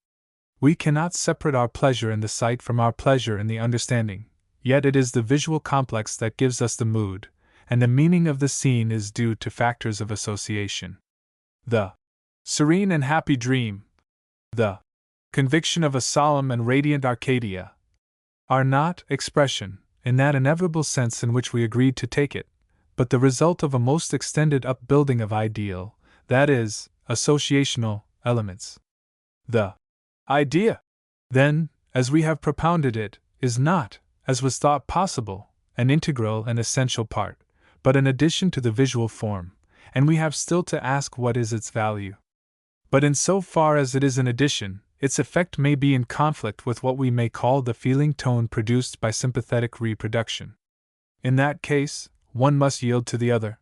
We cannot separate our pleasure in the sight from our pleasure in the understanding, yet it is the visual complex that gives us the mood, and the meaning of the scene is due to factors of association. The serene and happy dream, the conviction of a solemn and radiant Arcadia, are not expression, in that inevitable sense in which we agreed to take it, but the result of a most extended upbuilding of ideal, that is, associational, elements. The idea, then, as we have propounded it, is not, as was thought possible, an integral and essential part, but an addition to the visual form, and we have still to ask what is its value. But in so far as it is an addition, its effect may be in conflict with what we may call the feeling tone produced by sympathetic reproduction. In that case, one must yield to the other.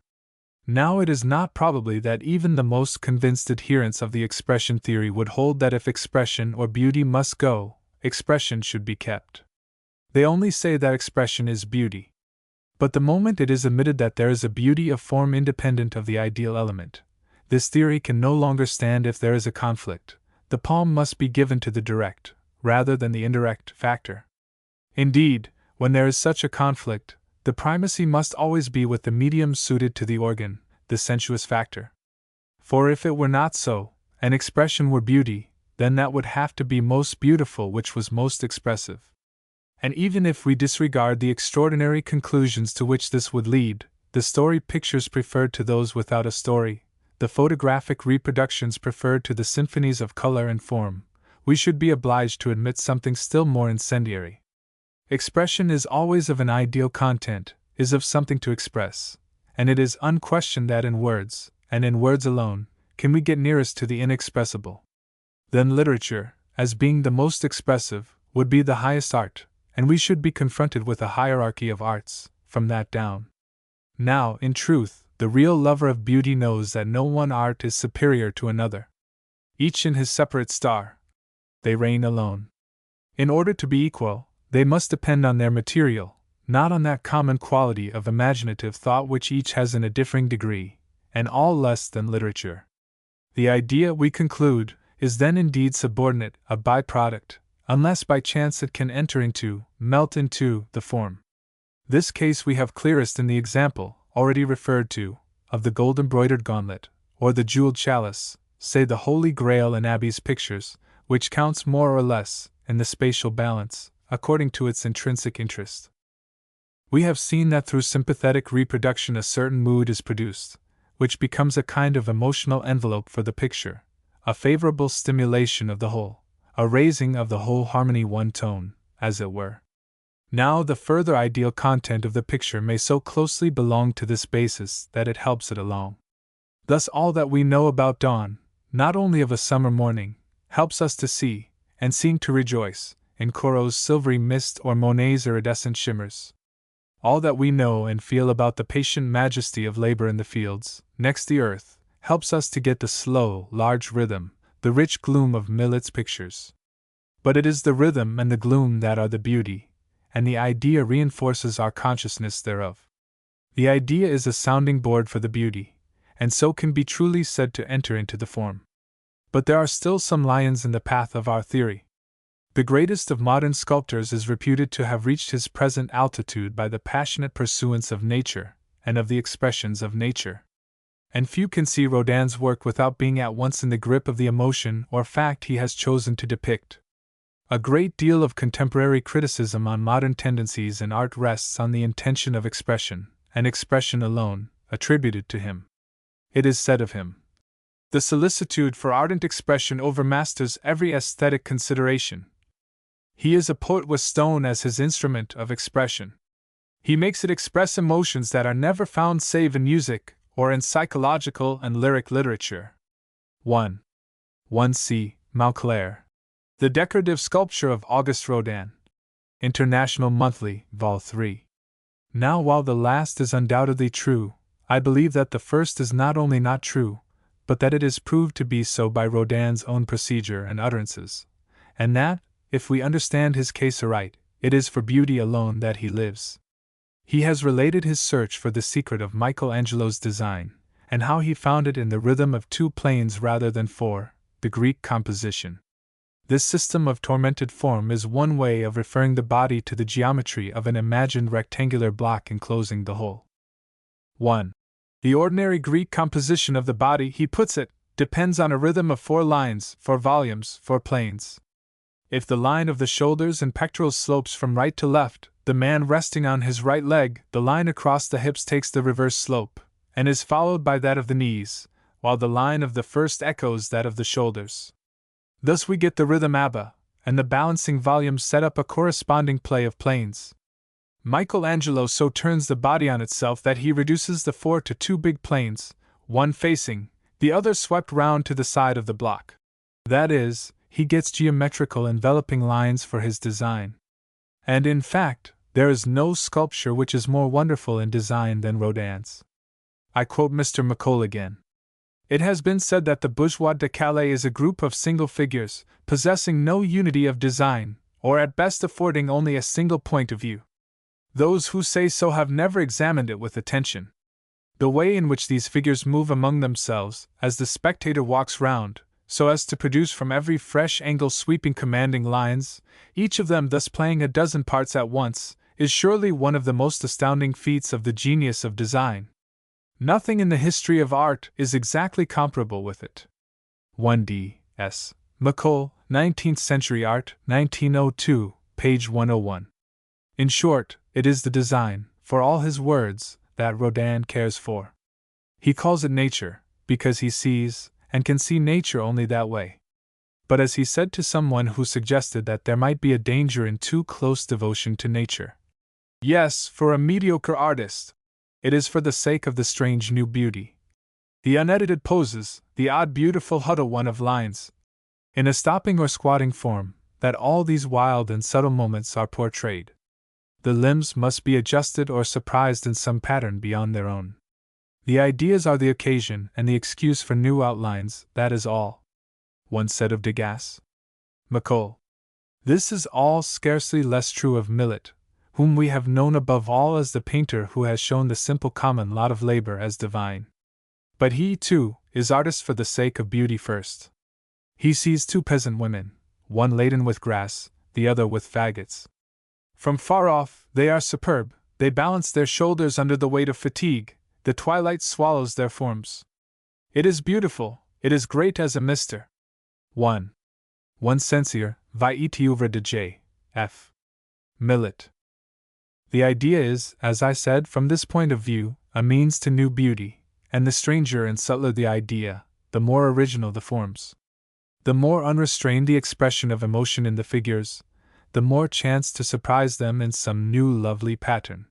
Now it is not probably that even the most convinced adherents of the expression theory would hold that if expression or beauty must go, expression should be kept. They only say that expression is beauty. But the moment it is admitted that there is a beauty of form independent of the ideal element, this theory can no longer stand. If there is a conflict, the palm must be given to the direct, rather than the indirect, factor. Indeed, when there is such a conflict, the primacy must always be with the medium suited to the organ, the sensuous factor. For if it were not so, and expression were beauty, then that would have to be most beautiful which was most expressive. And even if we disregard the extraordinary conclusions to which this would lead, the story pictures preferred to those without a story, the photographic reproductions preferred to the symphonies of color and form, we should be obliged to admit something still more incendiary. Expression is always of an ideal content, is of something to express, and it is unquestioned that in words, and in words alone, can we get nearest to the inexpressible. Then literature, as being the most expressive, would be the highest art, and we should be confronted with a hierarchy of arts, from that down. Now, in truth, the real lover of beauty knows that no one art is superior to another. Each in his separate star. They reign alone. In order to be equal, they must depend on their material, not on that common quality of imaginative thought which each has in a differing degree, and all less than literature. The idea, we conclude, is then indeed subordinate, a byproduct, unless by chance it can enter into, melt into, the form. This case we have clearest in the example, already referred to, of the gold-embroidered gauntlet, or the jeweled chalice, say the Holy Grail in Abbey's pictures, which counts more or less, in the spatial balance, according to its intrinsic interest. We have seen that through sympathetic reproduction a certain mood is produced, which becomes a kind of emotional envelope for the picture, a favorable stimulation of the whole, a raising of the whole harmony one tone, as it were. Now the further ideal content of the picture may so closely belong to this basis that it helps it along. Thus all that we know about dawn, not only of a summer morning, helps us to see, and seeing to rejoice, in Corot's silvery mist or Monet's iridescent shimmers. All that we know and feel about the patient majesty of labor in the fields, next the earth, helps us to get the slow, large rhythm, the rich gloom of Millet's pictures. But it is the rhythm and the gloom that are the beauty, and the idea reinforces our consciousness thereof. The idea is a sounding board for the beauty, and so can be truly said to enter into the form. But there are still some lions in the path of our theory. The greatest of modern sculptors is reputed to have reached his present altitude by the passionate pursuance of nature, and of the expressions of nature. And few can see Rodin's work without being at once in the grip of the emotion or fact he has chosen to depict. A great deal of contemporary criticism on modern tendencies in art rests on the intention of expression, and expression alone, attributed to him. It is said of him, "The solicitude for ardent expression overmasters every aesthetic consideration. He is a poet with stone as his instrument of expression. He makes it express emotions that are never found save in music, or in psychological and lyric literature." 1 C. Mauclair. The Decorative Sculpture of Auguste Rodin. International Monthly, Vol. 3. Now, while the last is undoubtedly true, I believe that the first is not only not true, but that it is proved to be so by Rodin's own procedure and utterances, and that, if we understand his case aright, it is for beauty alone that he lives. He has related his search for the secret of Michelangelo's design, and how he found it in the rhythm of 2 planes rather than 4, the Greek composition. This system of tormented form is one way of referring the body to the geometry of an imagined rectangular block enclosing the whole. 1. The ordinary Greek composition of the body, he puts it, depends on a rhythm of 4 lines, 4 volumes, 4 planes. If the line of the shoulders and pectorals slopes from right to left, the man resting on his right leg, the line across the hips takes the reverse slope, and is followed by that of the knees, while the line of the first echoes that of the shoulders. Thus we get the rhythm ABBA, and the balancing volumes set up a corresponding play of planes. Michelangelo so turns the body on itself that he reduces the four to two big planes, one facing, the other swept round to the side of the block. That is, he gets geometrical enveloping lines for his design. And in fact, there is no sculpture which is more wonderful in design than Rodin's. I quote Mr. McColl again. It has been said that the Bourgeois de Calais is a group of single figures, possessing no unity of design, or at best affording only a single point of view. Those who say so have never examined it with attention. The way in which these figures move among themselves, as the spectator walks round, so as to produce from every fresh angle sweeping commanding lines, each of them thus playing a dozen parts at once, is surely one of the most astounding feats of the genius of design. Nothing in the history of art is exactly comparable with it. 1d. S. McColl, 19th Century Art, 1902, page 101. In short, it is the design, for all his words, that Rodin cares for. He calls it nature, because he sees, and can see nature only that way. But as he said to someone who suggested that there might be a danger in too close devotion to nature. Yes, for a mediocre artist. It is for the sake of the strange new beauty. The unedited poses, the odd beautiful huddle one of lines, in a stopping or squatting form, that all these wild and subtle moments are portrayed. The limbs must be adjusted or surprised in some pattern beyond their own. The ideas are the occasion and the excuse for new outlines, that is all. One said of Degas. McColl. This is all scarcely less true of Millet, whom we have known above all as the painter who has shown the simple common lot of labor as divine. But he, too, is artist for the sake of beauty first. He sees two peasant women, one laden with grass, the other with faggots. From far off, they are superb, they balance their shoulders under the weight of fatigue, the twilight swallows their forms. It is beautiful, it is great as a Mr. 1. Censeur, vie et oeuvre de J. F. Millet. The idea is, as I said, from this point of view, a means to new beauty, and the stranger and subtler the idea, the more original the forms. The more unrestrained the expression of emotion in the figures, the more chance to surprise them in some new lovely pattern.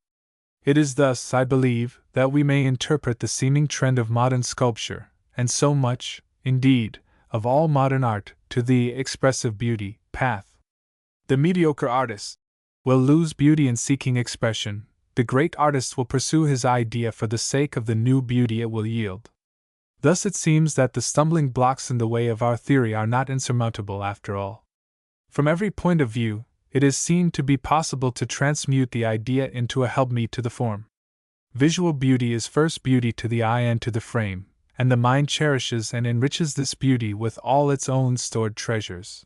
It is thus, I believe, that we may interpret the seeming trend of modern sculpture, and so much, indeed, of all modern art, to the expressive beauty path. The mediocre artist will lose beauty in seeking expression, the great artist will pursue his idea for the sake of the new beauty it will yield. Thus it seems that the stumbling blocks in the way of our theory are not insurmountable after all. From every point of view, it is seen to be possible to transmute the idea into a helpmeet to the form. Visual beauty is first beauty to the eye and to the frame, and the mind cherishes and enriches this beauty with all its own stored treasures.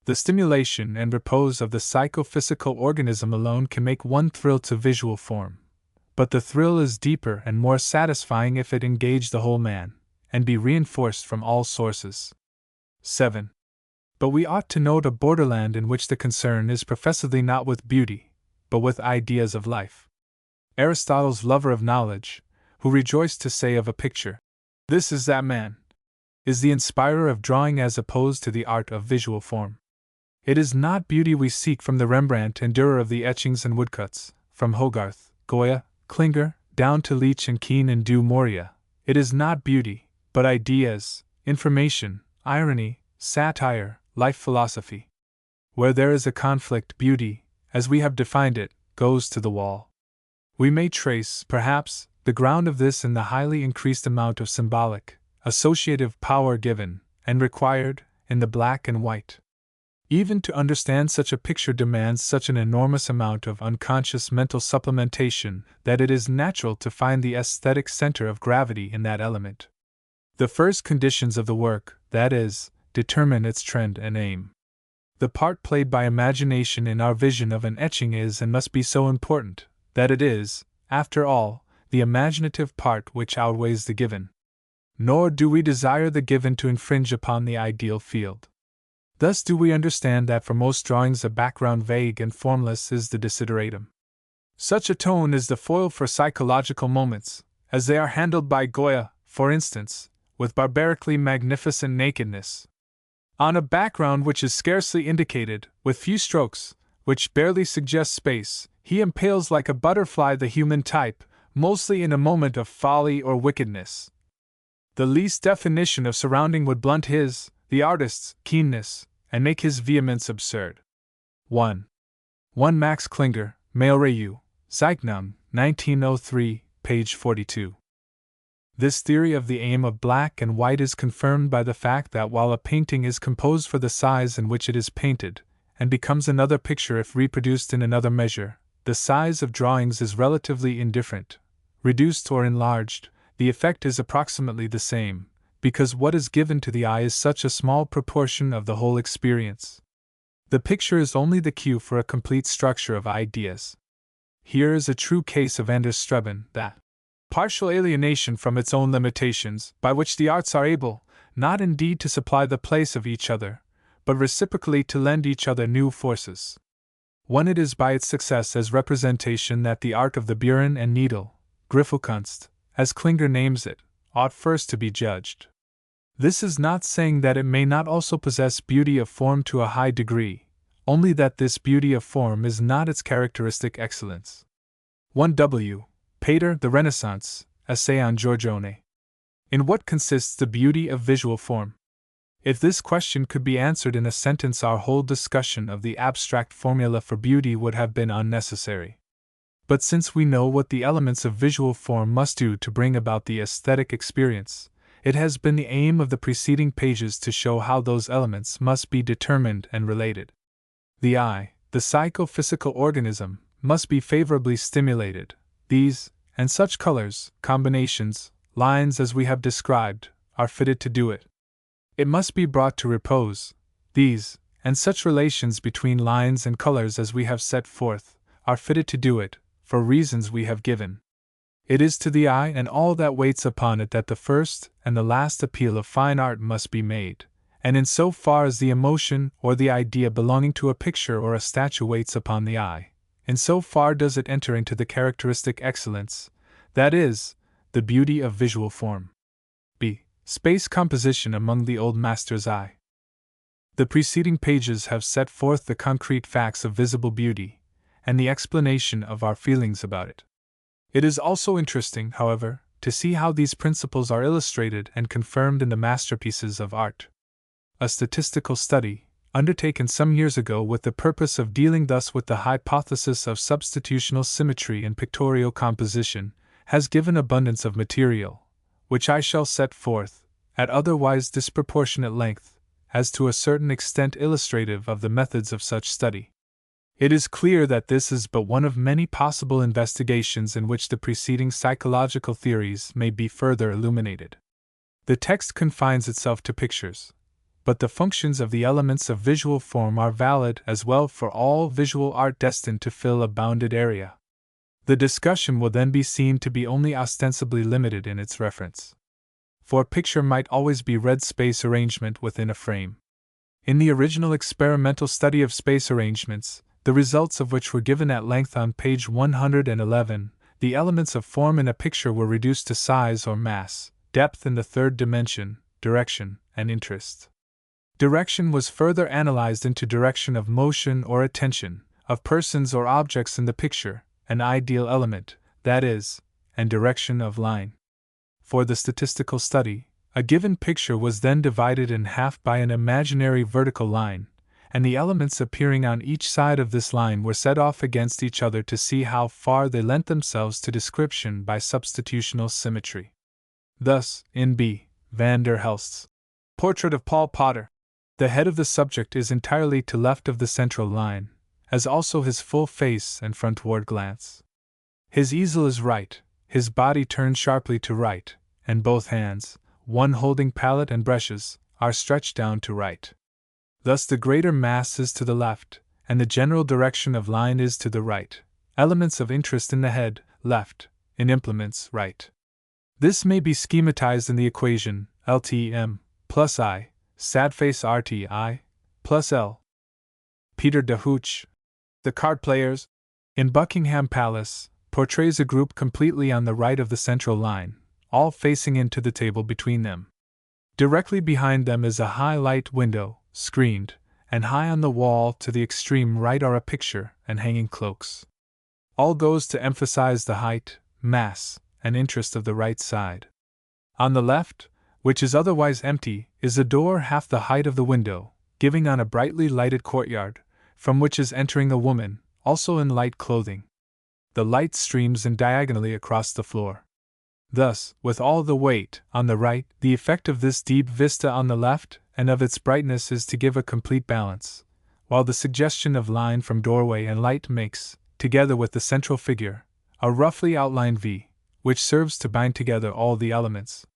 The stimulation and repose of the psychophysical organism alone can make one thrill to visual form, but the thrill is deeper and more satisfying if it engage the whole man, and be reinforced from all sources. 7. But we ought to note a borderland in which the concern is professedly not with beauty, but with ideas of life. Aristotle's lover of knowledge, who rejoiced to say of a picture, "This is that man," is the inspirer of drawing as opposed to the art of visual form. It is not beauty we seek from the Rembrandt and Dürer of the etchings and woodcuts, from Hogarth, Goya, Klinger, down to Leech and Keane and Du Maurier. It is not beauty, but ideas, information, irony, satire, life philosophy. Where there is a conflict, beauty, as we have defined it, goes to the wall. We may trace, perhaps, the ground of this in the highly increased amount of symbolic, associative power given, and required, in the black and white. Even to understand such a picture demands such an enormous amount of unconscious mental supplementation that it is natural to find the aesthetic center of gravity in that element. The first conditions of the work, that is, determine its trend and aim. The part played by imagination in our vision of an etching is and must be so important, that it is, after all, the imaginative part which outweighs the given. Nor do we desire the given to infringe upon the ideal field. Thus do we understand that for most drawings a background vague and formless is the desideratum. Such a tone is the foil for psychological moments, as they are handled by Goya, for instance, with barbarically magnificent nakedness. On a background which is scarcely indicated, with few strokes, which barely suggest space, He impales like a butterfly the human type, mostly in a moment of folly or wickedness. The least definition of surrounding would blunt his, the artist's, keenness, and make his vehemence absurd. 1. Max Klinger, Mailreview, Zeichnam, 1903, page 42. This theory of the aim of black and white is confirmed by the fact that while a painting is composed for the size in which it is painted, and becomes another picture if reproduced in another measure, the size of drawings is relatively indifferent. Reduced or enlarged, the effect is approximately the same, because what is given to the eye is such a small proportion of the whole experience. The picture is only the cue for a complete structure of ideas. Here is a true case of Anderstreben, that partial alienation from its own limitations, by which the arts are able, not indeed to supply the place of each other, but reciprocally to lend each other new forces. One, it is by its success as representation that the art of the Buren and Needle, Griffelkunst, as Klinger names it, ought first to be judged. This is not saying that it may not also possess beauty of form to a high degree, only that this beauty of form is not its characteristic excellence. 1. Pater, The Renaissance, Essay on Giorgione. In what consists the beauty of visual form? If this question could be answered in a sentence, our whole discussion of the abstract formula for beauty would have been unnecessary. But since we know what the elements of visual form must do to bring about the aesthetic experience, it has been the aim of the preceding pages to show how those elements must be determined and related. The eye, the psychophysical organism, must be favorably stimulated. These, and such colors, combinations, lines as we have described, are fitted to do it. It must be brought to repose. These, and such relations between lines and colors as we have set forth, are fitted to do it, for reasons we have given. It is to the eye and all that waits upon it that the first and the last appeal of fine art must be made, and in so far as the emotion or the idea belonging to a picture or a statue waits upon the eye, in so far does it enter into the characteristic excellence, that is, the beauty of visual form. b. Space composition among the old master's eye. The preceding pages have set forth the concrete facts of visible beauty, and the explanation of our feelings about it. It is also interesting, however, to see how these principles are illustrated and confirmed in the masterpieces of art. A statistical study, undertaken some years ago with the purpose of dealing thus with the hypothesis of substitutional symmetry in pictorial composition, has given abundance of material, which I shall set forth, at otherwise disproportionate length, as to a certain extent illustrative of the methods of such study. It is clear that this is but one of many possible investigations in which the preceding psychological theories may be further illuminated. The text confines itself to pictures, but the functions of the elements of visual form are valid as well for all visual art destined to fill a bounded area. The discussion will then be seen to be only ostensibly limited in its reference. For a picture might always be read space arrangement within a frame. In the original experimental study of space arrangements, the results of which were given at length on page 111, the elements of form in a picture were reduced to size or mass, depth in the third dimension, direction, and interest. Direction was further analyzed into direction of motion or attention, of persons or objects in the picture, an ideal element, that is, and direction of line. For the statistical study, a given picture was then divided in half by an imaginary vertical line, and the elements appearing on each side of this line were set off against each other to see how far they lent themselves to description by substitutional symmetry. Thus, in B. van der Helst's portrait of Paul Potter, the head of the subject is entirely to left of the central line, as also his full face and frontward glance. His easel is right, his body turned sharply to right, and both hands, one holding palette and brushes, are stretched down to right. Thus the greater mass is to the left, and the general direction of line is to the right. Elements of interest in the head, left, in implements, right. This may be schematized in the equation LTM plus I, sad face RTI, plus L. Peter de Hooch, The Card Players, in Buckingham Palace, portrays a group completely on the right of the central line, all facing into the table between them. Directly behind them is a high light window, screened, and high on the wall to the extreme right are a picture and hanging cloaks. all goes to emphasize the height, mass, and interest of the right side. On the left, which is otherwise empty, is a door half the height of the window, giving on a brightly lighted courtyard, from which is entering a woman, also in light clothing. The light streams in diagonally across the floor. Thus, with all the weight on the right, the effect of this deep vista on the left and of its brightness is to give a complete balance, while the suggestion of line from doorway and light makes, together with the central figure, a roughly outlined V, which serves to bind together all the elements.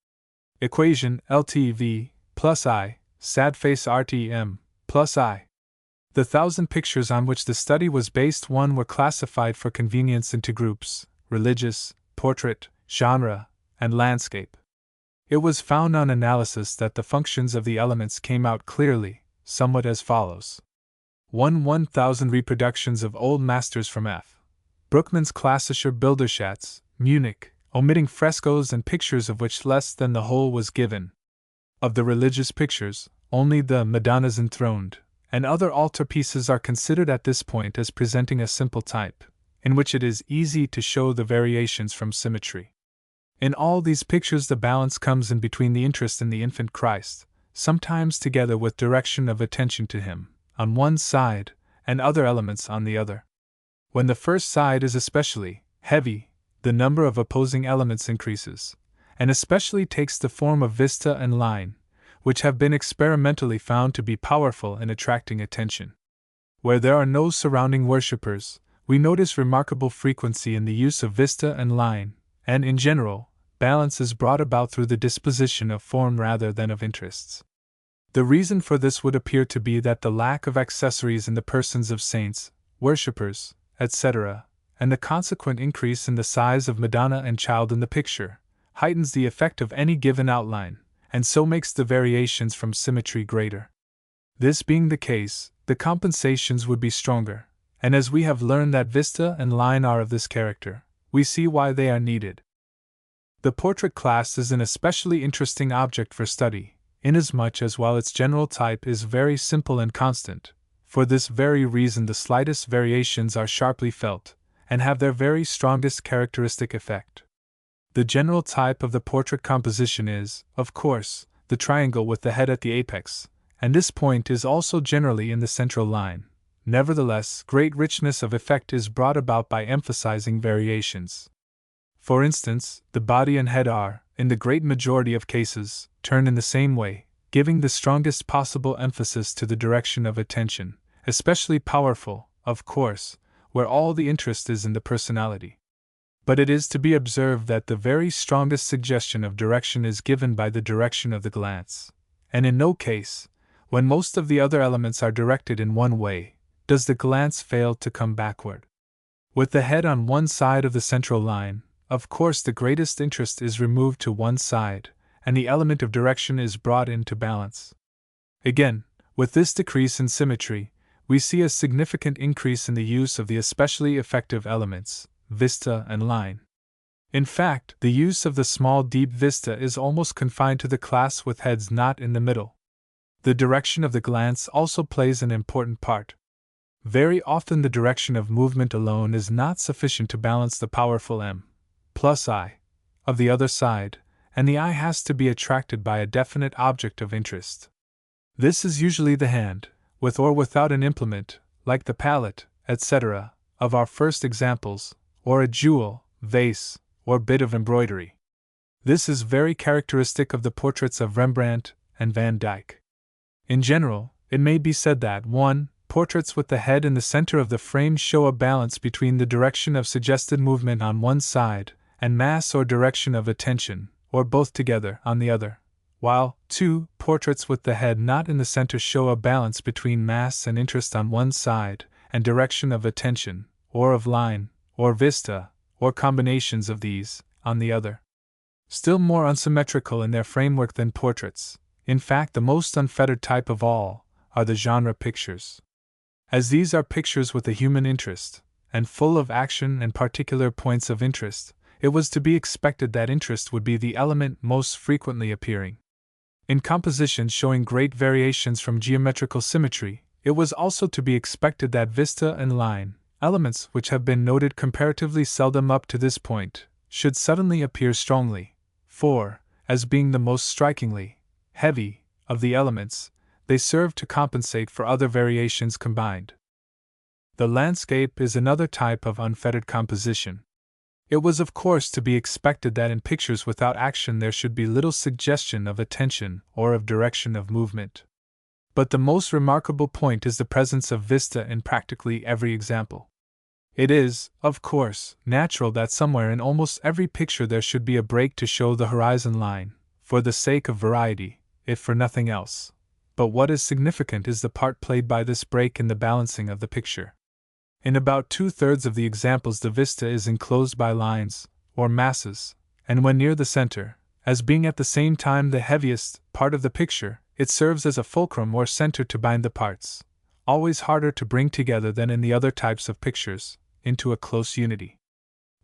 Equation LTV plus I, sad face RTM plus I. The 1,000 pictures on which the study was based were classified for convenience into groups: religious, portrait, genre, and landscape. It was found on analysis that the functions of the elements came out clearly, somewhat as follows. 1,000 reproductions of old masters from F. Bruckmann's Klassischer Bilderschatz, Munich, omitting frescoes and pictures of which less than the whole was given. Of the religious pictures, only the Madonnas enthroned and other altarpieces are considered at this point as presenting a simple type, in which it is easy to show the variations from symmetry. In all these pictures the balance comes in between the interest in the infant Christ, sometimes together with direction of attention to him, on one side, and other elements on the other. When the first side is especially heavy, the number of opposing elements increases, and especially takes the form of vista and line, which have been experimentally found to be powerful in attracting attention. Where there are no surrounding worshippers, we notice remarkable frequency in the use of vista and line, and in general, balance is brought about through the disposition of form rather than of interests. The reason for this would appear to be that the lack of accessories in the persons of saints, worshippers, etc., and the consequent increase in the size of Madonna and Child in the picture, heightens the effect of any given outline, and so makes the variations from symmetry greater. This being the case, the compensations would be stronger, and as we have learned that vista and line are of this character, we see why they are needed. The portrait class is an especially interesting object for study, inasmuch as while its general type is very simple and constant, for this very reason the slightest variations are sharply felt, and have their very strongest characteristic effect. The general type of the portrait composition is, of course, the triangle with the head at the apex, and this point is also generally in the central line. Nevertheless, great richness of effect is brought about by emphasizing variations. For instance, the body and head are, in the great majority of cases, turned in the same way, giving the strongest possible emphasis to the direction of attention, especially powerful, of course, where all the interest is in the personality. But it is to be observed that the very strongest suggestion of direction is given by the direction of the glance, and in no case, when most of the other elements are directed in one way, does the glance fail to come backward. With the head on one side of the central line, of course the greatest interest is removed to one side, and the element of direction is brought into balance. Again, with this decrease in symmetry, we see a significant increase in the use of the especially effective elements, vista and line. In fact, the use of the small deep vista is almost confined to the class with heads not in the middle. The direction of the glance also plays an important part. Very often the direction of movement alone is not sufficient to balance the powerful M plus I of the other side, and the eye has to be attracted by a definite object of interest. This is usually the hand, with or without an implement, like the palette, etc., of our first examples, or a jewel, vase, or bit of embroidery. This is very characteristic of the portraits of Rembrandt and Van Dyck. In general, it may be said that 1. Portraits with the head in the center of the frame show a balance between the direction of suggested movement on one side and mass or direction of attention, or both together, on the other, while 2. Portraits with the head not in the center show a balance between mass and interest on one side and direction of attention, or of line, or vista, or combinations of these, on the other. Still more unsymmetrical in their framework than portraits, in fact the most unfettered type of all, are the genre pictures. As these are pictures with a human interest, and full of action and particular points of interest, it was to be expected that interest would be the element most frequently appearing. In compositions showing great variations from geometrical symmetry, it was also to be expected that vista and line, Elements which have been noted comparatively seldom up to this point should suddenly appear strongly, for, as being the most strikingly heavy of the elements, they serve to compensate for other variations combined. The landscape is another type of unfettered composition. It was of course to be expected that in pictures without action there should be little suggestion of attention or of direction of movement. But the most remarkable point is the presence of vista in practically every example. It is, of course, natural that somewhere in almost every picture there should be a break to show the horizon line, for the sake of variety, if for nothing else. But what is significant is the part played by this break in the balancing of the picture. In about 2/3 of the examples the vista is enclosed by lines, or masses, and when near the center, as being at the same time the heaviest part of the picture, it serves as a fulcrum or center to bind the parts, always harder to bring together than in the other types of pictures, into a close unity.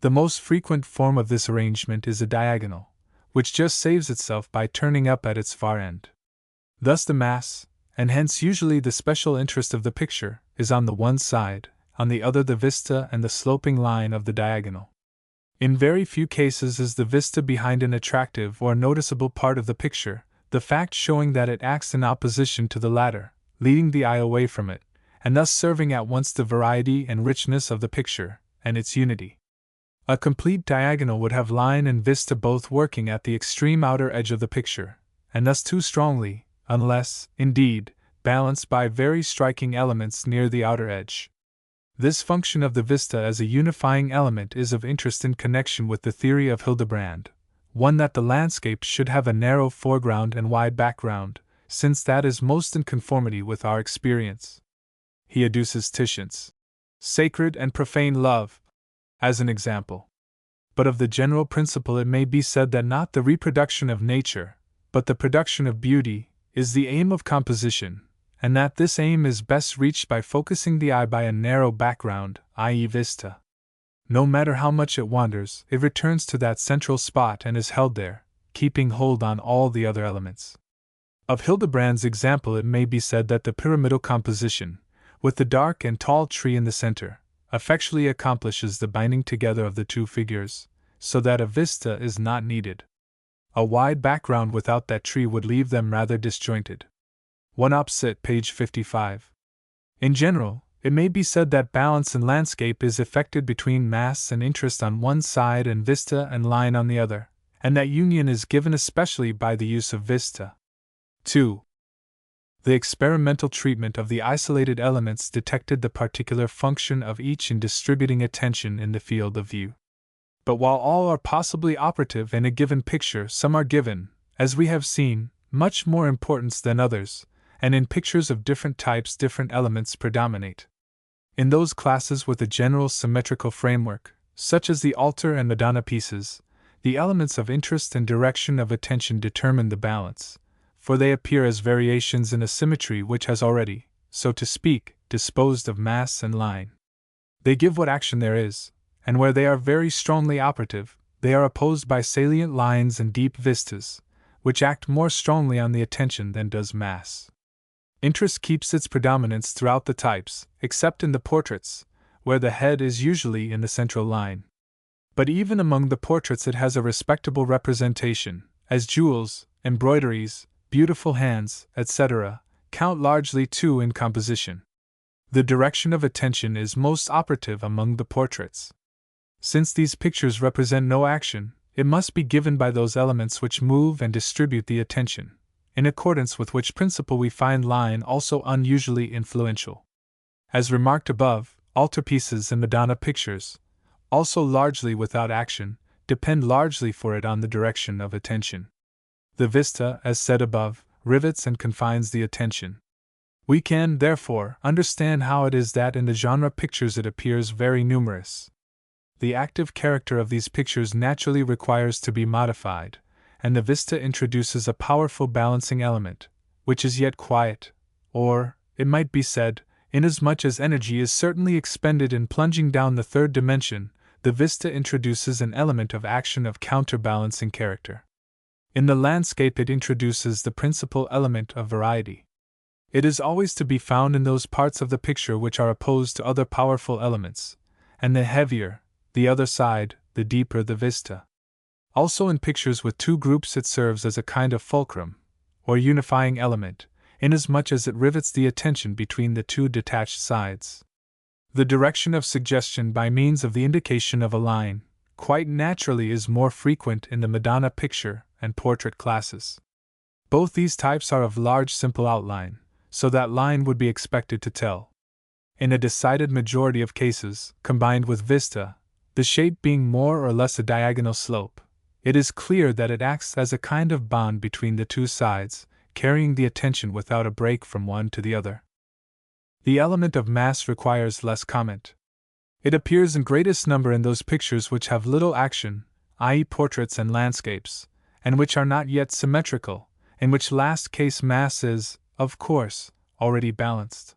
The most frequent form of this arrangement is a diagonal, which just saves itself by turning up at its far end. Thus the mass, and hence usually the special interest of the picture, is on the one side, on the other the vista and the sloping line of the diagonal. In very few cases is the vista behind an attractive or noticeable part of the picture, the fact showing that it acts in opposition to the latter, leading the eye away from it, and thus serving at once the variety and richness of the picture, and its unity. A complete diagonal would have line and vista both working at the extreme outer edge of the picture, and thus too strongly, unless, indeed, balanced by very striking elements near the outer edge. This function of the vista as a unifying element is of interest in connection with the theory of Hildebrand, one that the landscape should have a narrow foreground and wide background, since that is most in conformity with our experience. He adduces Titian's Sacred and Profane Love as an example. But of the general principle it may be said that not the reproduction of nature, but the production of beauty, is the aim of composition, and that this aim is best reached by focusing the eye by a narrow background, i.e. vista. No matter how much it wanders, it returns to that central spot and is held there, keeping hold on all the other elements. Of Hildebrand's example it may be said that the pyramidal composition, with the dark and tall tree in the center, effectually accomplishes the binding together of the two figures, so that a vista is not needed. A wide background without that tree would leave them rather disjointed. 1 opposite, page 55. In general, it may be said that balance in landscape is effected between mass and interest on one side and vista and line on the other, and that union is given especially by the use of vista. 2. The experimental treatment of the isolated elements detected the particular function of each in distributing attention in the field of view. But while all are possibly operative in a given picture, some are given, as we have seen, much more importance than others, and in pictures of different types different elements predominate. In those classes with a general symmetrical framework, such as the altar and Madonna pieces, the elements of interest and direction of attention determine the balance, for they appear as variations in a symmetry which has already, so to speak, disposed of mass and line. They give what action there is, and where they are very strongly operative, they are opposed by salient lines and deep vistas, which act more strongly on the attention than does mass. Interest keeps its predominance throughout the types, except in the portraits, where the head is usually in the central line. But even among the portraits it has a respectable representation, as jewels, embroideries, beautiful hands, etc., count largely too in composition. The direction of attention is most operative among the portraits. Since these pictures represent no action, it must be given by those elements which move and distribute the attention, in accordance with which principle we find line also unusually influential. As remarked above, altarpieces and Madonna pictures, also largely without action, depend largely for it on the direction of attention. The vista, as said above, rivets and confines the attention. We can, therefore, understand how it is that in the genre pictures it appears very numerous. The active character of these pictures naturally requires to be modified, and the vista introduces a powerful balancing element, which is yet quiet, or, it might be said, inasmuch as energy is certainly expended in plunging down the third dimension, the vista introduces an element of action of counterbalancing character. In the landscape it introduces the principal element of variety. It is always to be found in those parts of the picture which are opposed to other powerful elements, and the heavier the other side, the deeper the vista. Also in pictures with two groups it serves as a kind of fulcrum, or unifying element, inasmuch as it rivets the attention between the two detached sides. The direction of suggestion by means of the indication of a line, quite naturally, is more frequent in the Madonna picture and portrait classes. Both these types are of large simple outline, so that line would be expected to tell. In a decided majority of cases, combined with vista, the shape being more or less a diagonal slope, it is clear that it acts as a kind of bond between the two sides, carrying the attention without a break from one to the other. The element of mass requires less comment. It appears in greatest number in those pictures which have little action, i.e., portraits and landscapes, and which are not yet symmetrical, in which last case mass is, of course, already balanced.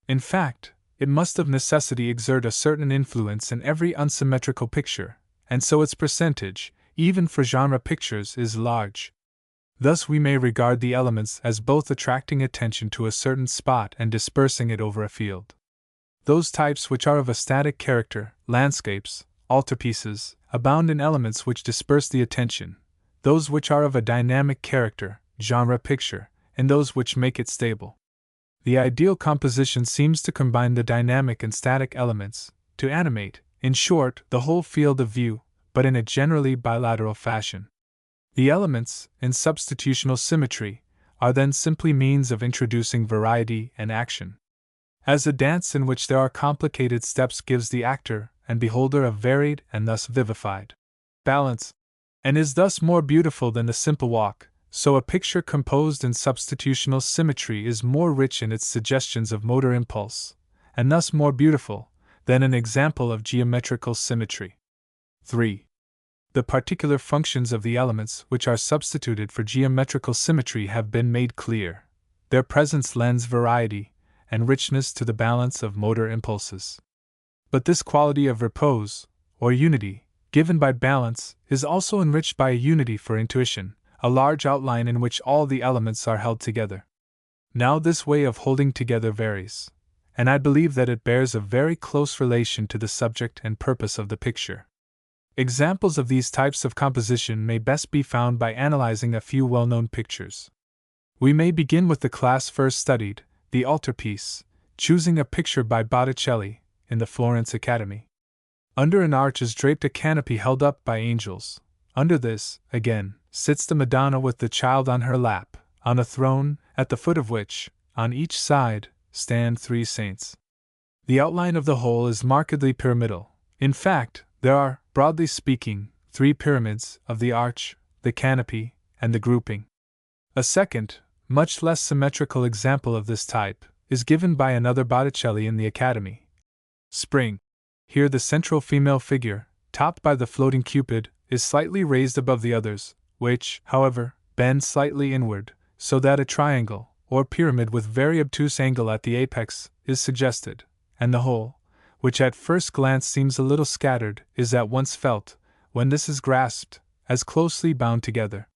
In fact, it must of necessity exert a certain influence in every unsymmetrical picture, and so its percentage, even for genre pictures, is large. Thus we may regard the elements as both attracting attention to a certain spot and dispersing it over a field. Those types which are of a static character, landscapes, altarpieces, abound in elements which disperse the attention, those which are of a dynamic character, genre picture, and those which make it stable. The ideal composition seems to combine the dynamic and static elements, to animate, in short, the whole field of view, but in a generally bilateral fashion. The elements, in substitutional symmetry, are then simply means of introducing variety and action. As a dance in which there are complicated steps gives the actor and beholder a varied and thus vivified balance, and is thus more beautiful than the simple walk, so a picture composed in substitutional symmetry is more rich in its suggestions of motor impulse, and thus more beautiful, than an example of geometrical symmetry. 3. The particular functions of the elements which are substituted for geometrical symmetry have been made clear. Their presence lends variety and richness to the balance of motor impulses. But this quality of repose, or unity, given by balance, is also enriched by a unity for intuition, a large outline in which all the elements are held together. Now this way of holding together varies, and I believe that it bears a very close relation to the subject and purpose of the picture. Examples of these types of composition may best be found by analyzing a few well-known pictures. We may begin with the class first studied, the altarpiece, choosing a picture by Botticelli, in the Florence Academy. Under an arch is draped a canopy held up by angels. Under this, again, sits the Madonna with the Child on her lap, on a throne, at the foot of which, on each side, stand three saints. The outline of the whole is markedly pyramidal. In fact, there are, broadly speaking, three pyramids, of the arch, the canopy, and the grouping. A second, much less symmetrical example of this type, is given by another Botticelli in the Academy. Spring. Here the central female figure, topped by the floating Cupid, is slightly raised above the others, which, however, bend slightly inward, so that a triangle, or pyramid with very obtuse angle at the apex, is suggested, and the whole, which at first glance seems a little scattered, is at once felt, when this is grasped, as closely bound together.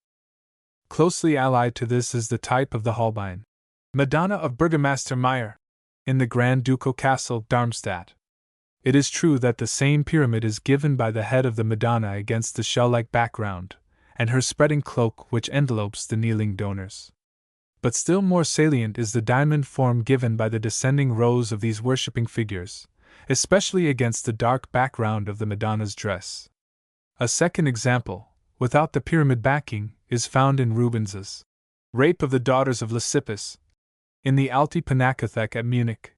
Closely allied to this is the type of the Holbein Madonna of Burgomaster Meyer, in the Grand Ducal Castle, Darmstadt. It is true that the same pyramid is given by the head of the Madonna against the shell-like background, and her spreading cloak which envelopes the kneeling donors. But still more salient is the diamond form given by the descending rows of these worshipping figures, especially against the dark background of the Madonna's dress. A second example, without the pyramid backing, is found in Rubens's Rape of the Daughters of Lysippus, in the Alte Pinakothek at Munich.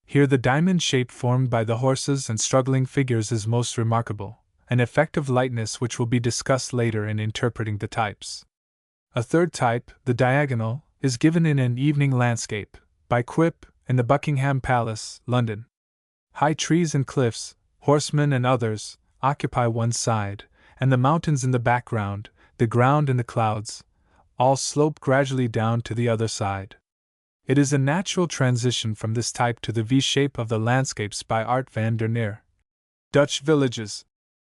Here the diamond shape formed by the horses and struggling figures is most remarkable, an effect of lightness which will be discussed later in interpreting the types. A third type, the diagonal, is given in An Evening Landscape, by Quipp, in the Buckingham Palace, London. High trees and cliffs, horsemen and others, occupy one side, and the mountains in the background, the ground and the clouds, all slope gradually down to the other side. It is a natural transition from this type to the V-shape of the landscapes by Art van der Neer. Dutch villages,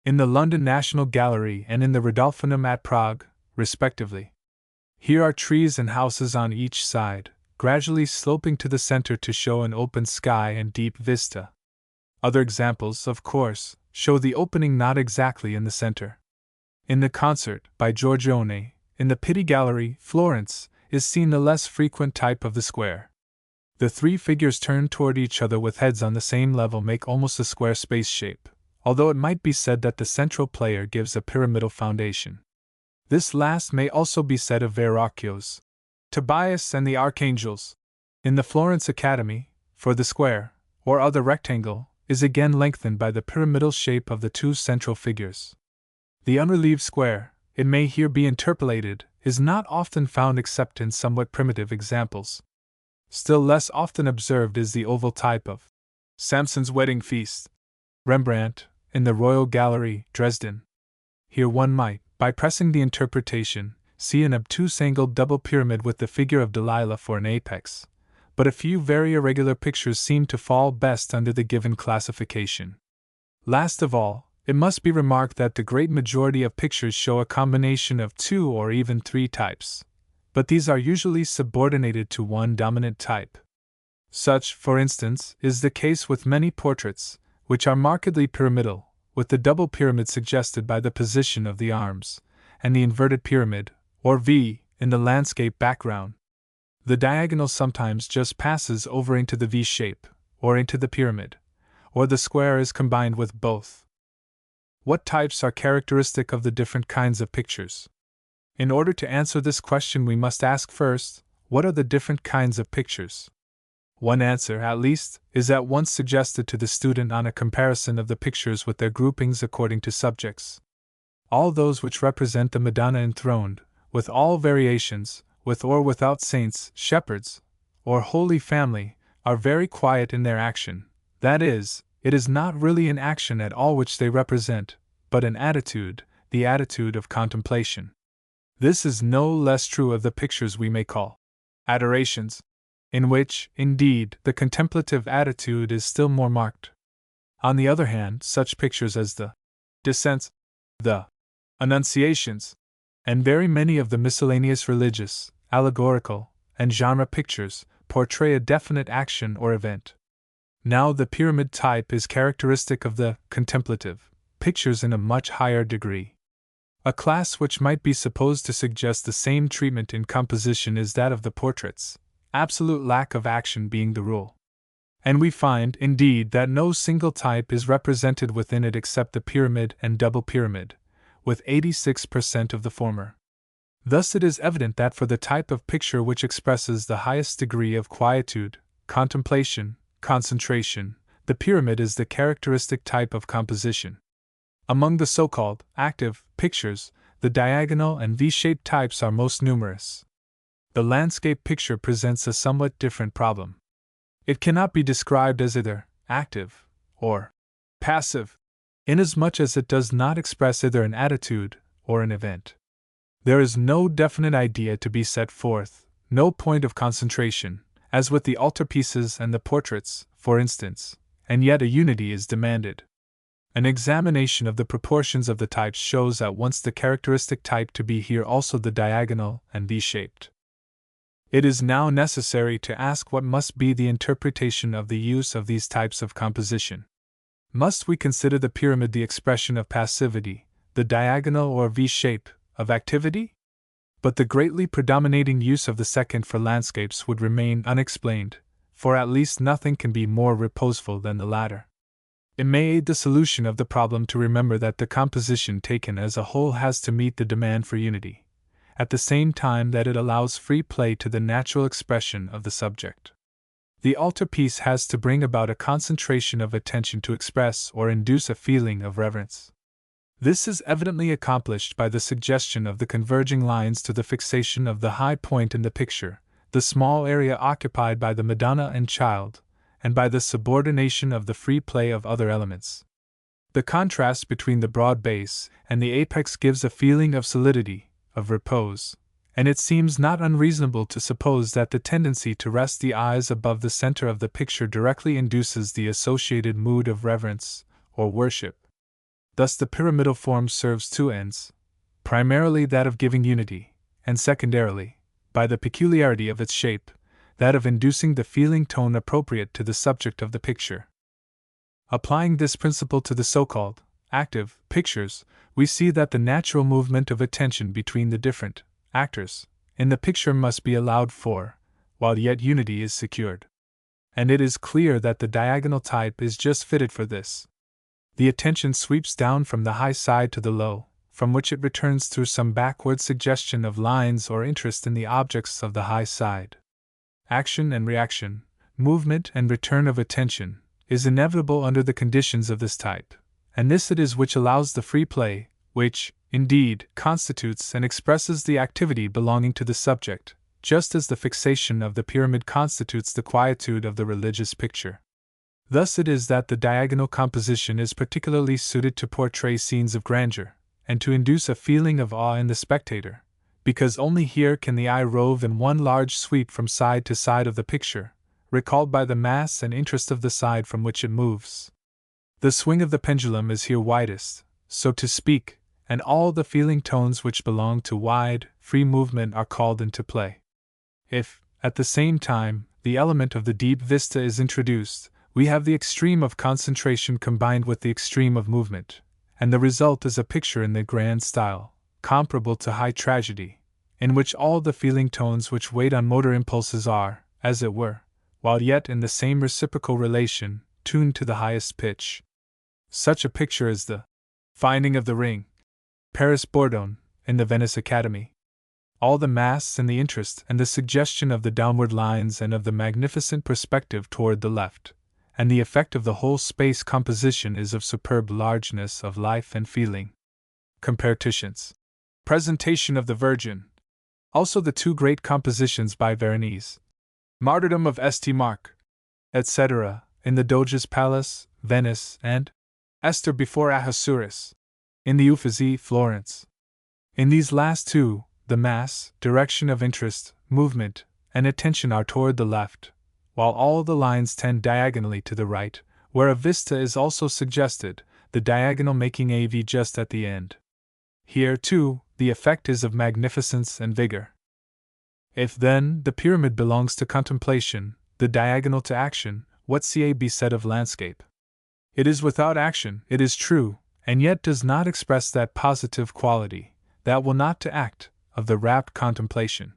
in the London National Gallery and in the Rudolfinum at Prague, respectively. Here are trees and houses on each side, gradually sloping to the center to show an open sky and deep vista. Other examples, of course, show the opening not exactly in the center. In the Concert, by Giorgione, in the Pitti Gallery, Florence, is seen the less frequent type of the square. The three figures turned toward each other with heads on the same level make almost a square space shape, although it might be said that the central player gives a pyramidal foundation. This last may also be said of Verrocchio's Tobias and the Archangels. In the Florence Academy, for the square, or other rectangle, is again lengthened by the pyramidal shape of the two central figures. The unrelieved square, it may here be interpolated, is not often found except in somewhat primitive examples. Still less often observed is the oval type of Samson's Wedding Feast, Rembrandt, in the Royal Gallery, Dresden. Here one might, by pressing the interpretation, see an obtuse-angled double pyramid with the figure of Delilah for an apex, but a few very irregular pictures seem to fall best under the given classification. Last of all, it must be remarked that the great majority of pictures show a combination of two or even three types, but these are usually subordinated to one dominant type. Such, for instance, is the case with many portraits, which are markedly pyramidal, with the double pyramid suggested by the position of the arms, and the inverted pyramid, or V, in the landscape background. The diagonal sometimes just passes over into the V shape, or into the pyramid, or the square is combined with both. What types are characteristic of the different kinds of pictures? In order to answer this question, we must ask first, what are the different kinds of pictures? One answer, at least, is at once suggested to the student on a comparison of the pictures with their groupings according to subjects. All those which represent the Madonna enthroned, with all variations, with or without saints, shepherds, or Holy Family, are very quiet in their action. That is, it is not really an action at all which they represent, but an attitude, the attitude of contemplation. This is no less true of the pictures we may call adorations, in which, indeed, the contemplative attitude is still more marked. On the other hand, such pictures as the Descents, the Annunciations, and very many of the miscellaneous religious, allegorical, and genre pictures portray a definite action or event. Now, the pyramid type is characteristic of the contemplative pictures in a much higher degree. A class which might be supposed to suggest the same treatment in composition is that of the portraits, absolute lack of action being the rule. And we find, indeed, that no single type is represented within it except the pyramid and double pyramid, with 86% of the former. Thus it is evident that for the type of picture which expresses the highest degree of quietude, contemplation, concentration, the pyramid is the characteristic type of composition. Among the so-called active pictures, the diagonal and V-shaped types are most numerous. The landscape picture presents a somewhat different problem. It cannot be described as either active or passive, inasmuch as it does not express either an attitude or an event. There is no definite idea to be set forth, no point of concentration, as with the altarpieces and the portraits, for instance, and yet a unity is demanded. An examination of the proportions of the types shows at once the characteristic type to be here also the diagonal and V-shaped. It is now necessary to ask what must be the interpretation of the use of these types of composition. Must we consider the pyramid the expression of passivity, the diagonal or V-shape of activity? But the greatly predominating use of the second for landscapes would remain unexplained, for at least nothing can be more reposeful than the latter. It may aid the solution of the problem to remember that the composition taken as a whole has to meet the demand for unity, at the same time that it allows free play to the natural expression of the subject. The altarpiece has to bring about a concentration of attention to express or induce a feeling of reverence. This is evidently accomplished by the suggestion of the converging lines to the fixation of the high point in the picture, the small area occupied by the Madonna and Child, and by the subordination of the free play of other elements. The contrast between the broad base and the apex gives a feeling of solidity, of repose, and it seems not unreasonable to suppose that the tendency to rest the eyes above the center of the picture directly induces the associated mood of reverence or worship. Thus the pyramidal form serves two ends, primarily that of giving unity, and secondarily, by the peculiarity of its shape, that of inducing the feeling tone appropriate to the subject of the picture. Applying this principle to the so-called active pictures, we see that the natural movement of attention between the different actors in the picture must be allowed for, while yet unity is secured. And it is clear that the diagonal type is just fitted for this. The attention sweeps down from the high side to the low, from which it returns through some backward suggestion of lines or interest in the objects of the high side. Action and reaction, movement and return of attention, is inevitable under the conditions of this type, and this it is which allows the free play, which, indeed, constitutes and expresses the activity belonging to the subject, just as the fixation of the pyramid constitutes the quietude of the religious picture. Thus it is that the diagonal composition is particularly suited to portray scenes of grandeur, and to induce a feeling of awe in the spectator, because only here can the eye rove in one large sweep from side to side of the picture, recalled by the mass and interest of the side from which it moves. The swing of the pendulum is here widest, so to speak, and all the feeling tones which belong to wide, free movement are called into play. If, at the same time, the element of the deep vista is introduced, we have the extreme of concentration combined with the extreme of movement, and the result is a picture in the grand style, comparable to high tragedy, in which all the feeling tones which wait on motor impulses are, as it were, while yet in the same reciprocal relation, tuned to the highest pitch. Such a picture is the Finding of the Ring, Paris Bourdon, in the Venice Academy. All the mass and the interest and the suggestion of the downward lines and of the magnificent perspective toward the left, and the effect of the whole space composition is of superb largeness of life and feeling. Compare Titian's Presentation of the Virgin. Also the two great compositions by Veronese, Martyrdom of St. Mark, etc., in the Doge's Palace, Venice, and Esther before Ahasuerus, in the Uffizi, Florence. In these last two, the mass, direction of interest, movement, and attention are toward the left, while all the lines tend diagonally to the right, where a vista is also suggested, the diagonal making a V just at the end. Here, too, the effect is of magnificence and vigor. If, then, the pyramid belongs to contemplation, the diagonal to action, what can be said of landscape? It is without action, it is true, and yet does not express that positive quality, that will not to act, of the rapt contemplation.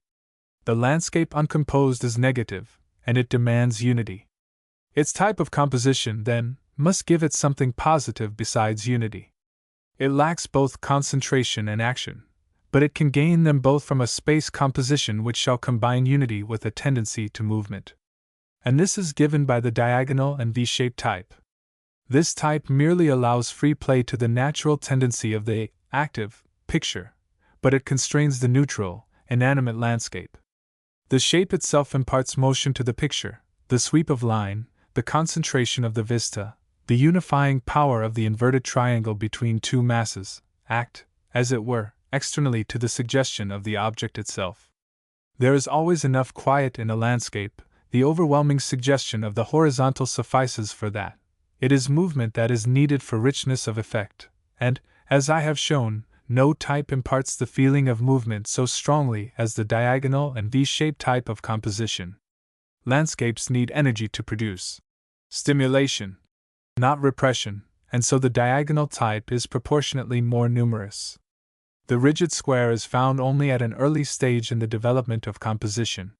The landscape uncomposed is negative, and it demands unity. Its type of composition, then, must give it something positive besides unity. It lacks both concentration and action, but it can gain them both from a space composition which shall combine unity with a tendency to movement. And this is given by the diagonal and V-shaped type. This type merely allows free play to the natural tendency of the active picture, but it constrains the neutral, inanimate landscape. The shape itself imparts motion to the picture, the sweep of line, the concentration of the vista, the unifying power of the inverted triangle between two masses, act, as it were, externally to the suggestion of the object itself. There is always enough quiet in a landscape, the overwhelming suggestion of the horizontal suffices for that. It is movement that is needed for richness of effect, and, as I have shown, no type imparts the feeling of movement so strongly as the diagonal and V-shaped type of composition. Landscapes need energy to produce stimulation, not repression, and so the diagonal type is proportionately more numerous. The rigid square is found only at an early stage in the development of composition.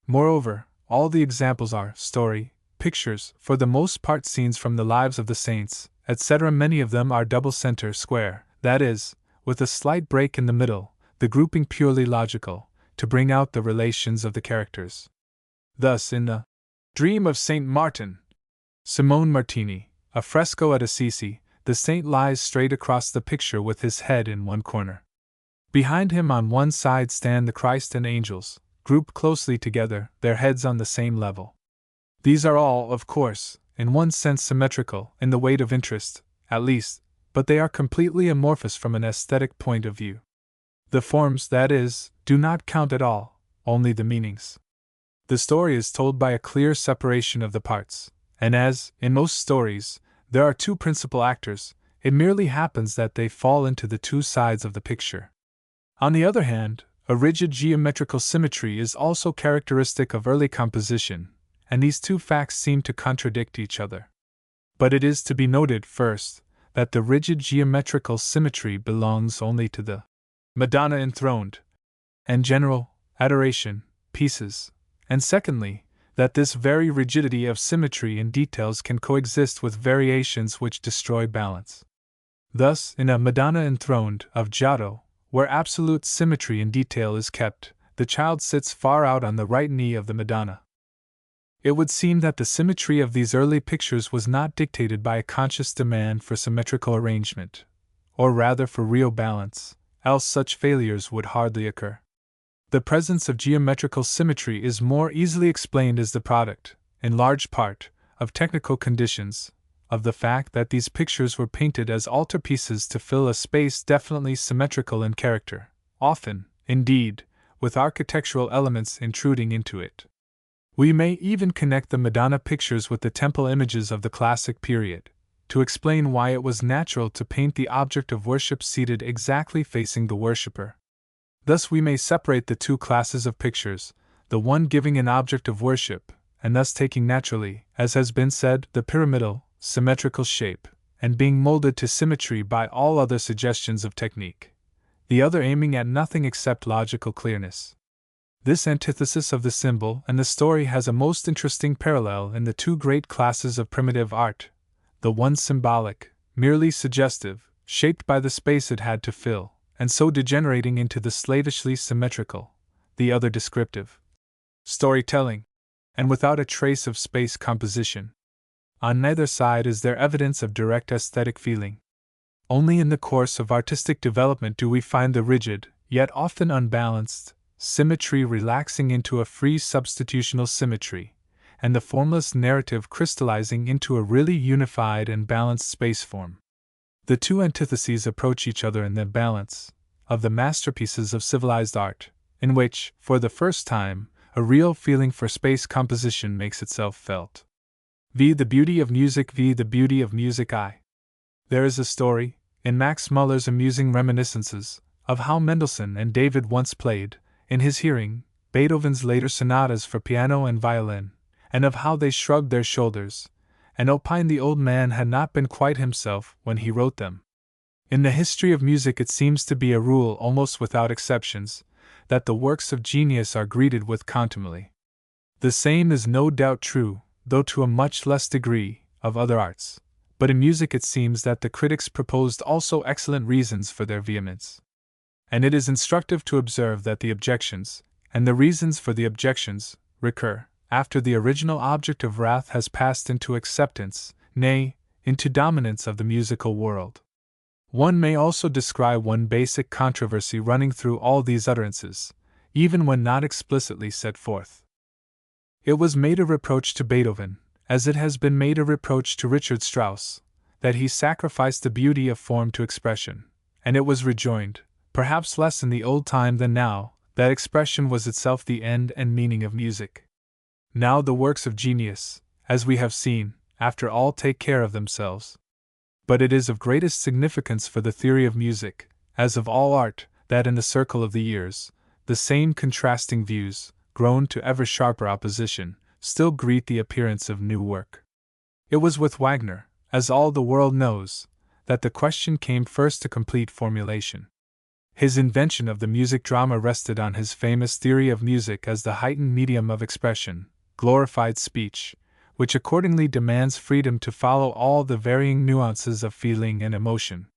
Moreover, all the examples are story pictures, for the most part scenes from the lives of the saints, etc. Many of them are double center square, that is, with a slight break in the middle, the grouping purely logical, to bring out the relations of the characters. Thus, in the Dream of Saint Martin, Simone Martini, a fresco at Assisi, the saint lies straight across the picture with his head in one corner. Behind him on one side stand the Christ and angels, grouped closely together, their heads on the same level. These are all, of course, in one sense symmetrical, in the weight of interest, at least, but they are completely amorphous from an aesthetic point of view. The forms, that is, do not count at all, only the meanings. The story is told by a clear separation of the parts, and as, in most stories, there are two principal actors, it merely happens that they fall into the two sides of the picture. On the other hand, A rigid geometrical symmetry is also characteristic of early composition, and these two facts seem to contradict each other. But it is to be noted, first, that the rigid geometrical symmetry belongs only to the Madonna enthroned and general adoration pieces, and secondly, that this very rigidity of symmetry in details can coexist with variations which destroy balance. Thus, in a Madonna enthroned of Giotto, where absolute symmetry in detail is kept, the child sits far out on the right knee of the Madonna. It would seem that the symmetry of these early pictures was not dictated by a conscious demand for symmetrical arrangement, or rather for real balance, else such failures would hardly occur. The presence of geometrical symmetry is more easily explained as the product, in large part, of technical conditions, of the fact that these pictures were painted as altarpieces to fill a space definitely symmetrical in character, often, indeed, with architectural elements intruding into it. We may even connect the Madonna pictures with the temple images of the classic period, to explain why it was natural to paint the object of worship seated exactly facing the worshipper. Thus we may separate the two classes of pictures, the one giving an object of worship, and thus taking naturally, as has been said, the pyramidal, symmetrical shape, and being molded to symmetry by all other suggestions of technique, the other aiming at nothing except logical clearness. This antithesis of the symbol and the story has a most interesting parallel in the two great classes of primitive art, the one symbolic, merely suggestive, shaped by the space it had to fill, and so degenerating into the slavishly symmetrical, the other descriptive, storytelling, and without a trace of space composition. On neither side is there evidence of direct aesthetic feeling. Only in the course of artistic development do we find the rigid, yet often unbalanced, symmetry relaxing into a free substitutional symmetry, and the formless narrative crystallizing into a really unified and balanced space form. The two antitheses approach each other in the balance of the masterpieces of civilized art, in which, for the first time, a real feeling for space composition makes itself felt. V. The beauty of music. V. The beauty of music. There is a story, in Max Muller's amusing reminiscences, of how Mendelssohn and David once played, in his hearing, Beethoven's later sonatas for piano and violin, and of how they shrugged their shoulders, and opined the old man had not been quite himself when he wrote them. In the history of music it seems to be a rule almost without exceptions, that the works of genius are greeted with contumely. The same is no doubt true, though to a much less degree, of other arts, but in music it seems that the critics proposed also excellent reasons for their vehemence. And it is instructive to observe that the objections, and the reasons for the objections, recur, after the original object of wrath has passed into acceptance, nay, into dominance of the musical world. One may also descry one basic controversy running through all these utterances, even when not explicitly set forth. It was made a reproach to Beethoven, as it has been made a reproach to Richard Strauss, that he sacrificed the beauty of form to expression, and it was rejoined, perhaps less in the old time than now, that expression was itself the end and meaning of music. Now the works of genius, as we have seen, after all take care of themselves. But it is of greatest significance for the theory of music, as of all art, that in the circle of the years, the same contrasting views, grown to ever sharper opposition, still greet the appearance of new work. It was with Wagner, as all the world knows, that the question came first to complete formulation. His invention of the music drama rested on his famous theory of music as the heightened medium of expression, glorified speech, which accordingly demands freedom to follow all the varying nuances of feeling and emotion.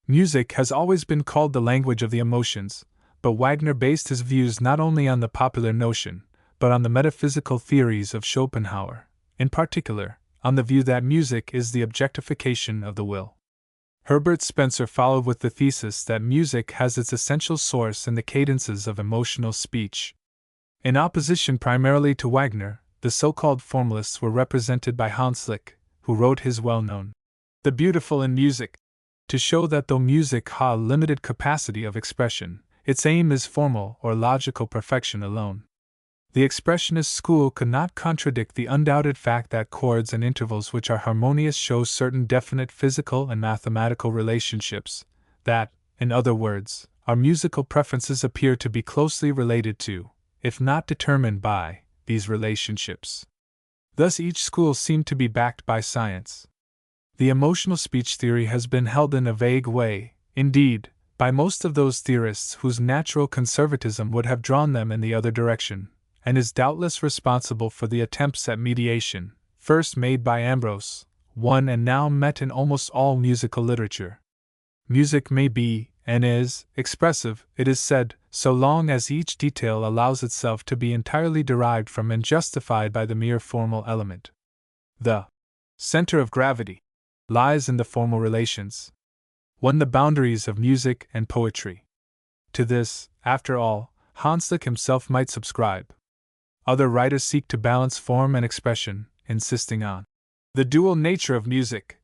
Music has always been called the language of the emotions, but Wagner based his views not only on the popular notion, but on the metaphysical theories of Schopenhauer, in particular, on the view that music is the objectification of the will. Herbert Spencer followed with the thesis that music has its essential source in the cadences of emotional speech. In opposition primarily to Wagner, the so-called formalists were represented by Hans Lick, who wrote his well-known The Beautiful in Music, to show that though music has a limited capacity of expression, its aim is formal or logical perfection alone. The expressionist school could not contradict the undoubted fact that chords and intervals which are harmonious show certain definite physical and mathematical relationships, that, in other words, our musical preferences appear to be closely related to, if not determined by, these relationships. Thus each school seemed to be backed by science. The emotional speech theory has been held in a vague way, indeed, by most of those theorists whose natural conservatism would have drawn them in the other direction, and is doubtless responsible for the attempts at mediation, first made by Ambrose, and now met in almost all musical literature. Music may be, and is, expressive, it is said, so long as each detail allows itself to be entirely derived from and justified by the mere formal element. The center of gravity lies in the formal relations. The boundaries of music and poetry. To this, after all, Hanslick himself might subscribe. Other writers seek to balance form and expression, insisting on the dual nature of music,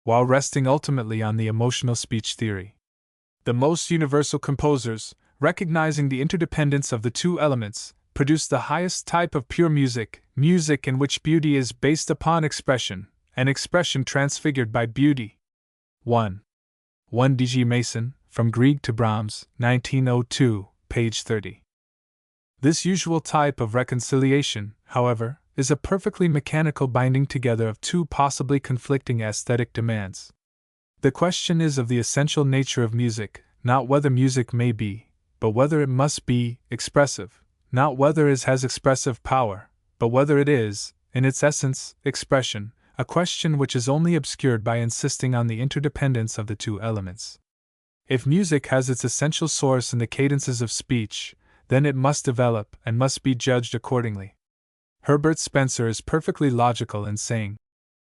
while resting ultimately on the emotional speech theory. The most universal composers, recognizing the interdependence of the two elements, produce the highest type of pure music, music in which beauty is based upon expression, and expression transfigured by beauty. 1. D. G. Mason, From Grieg to Brahms, 1902, page 30. This usual type of reconciliation, however, is a perfectly mechanical binding together of two possibly conflicting aesthetic demands. The question is of the essential nature of music, not whether music may be, but whether it must be, expressive, not whether it has expressive power, but whether it is, in its essence, expression, a question which is only obscured by insisting on the interdependence of the two elements. If music has its essential source in the cadences of speech, then it must develop and must be judged accordingly. Herbert Spencer is perfectly logical in saying,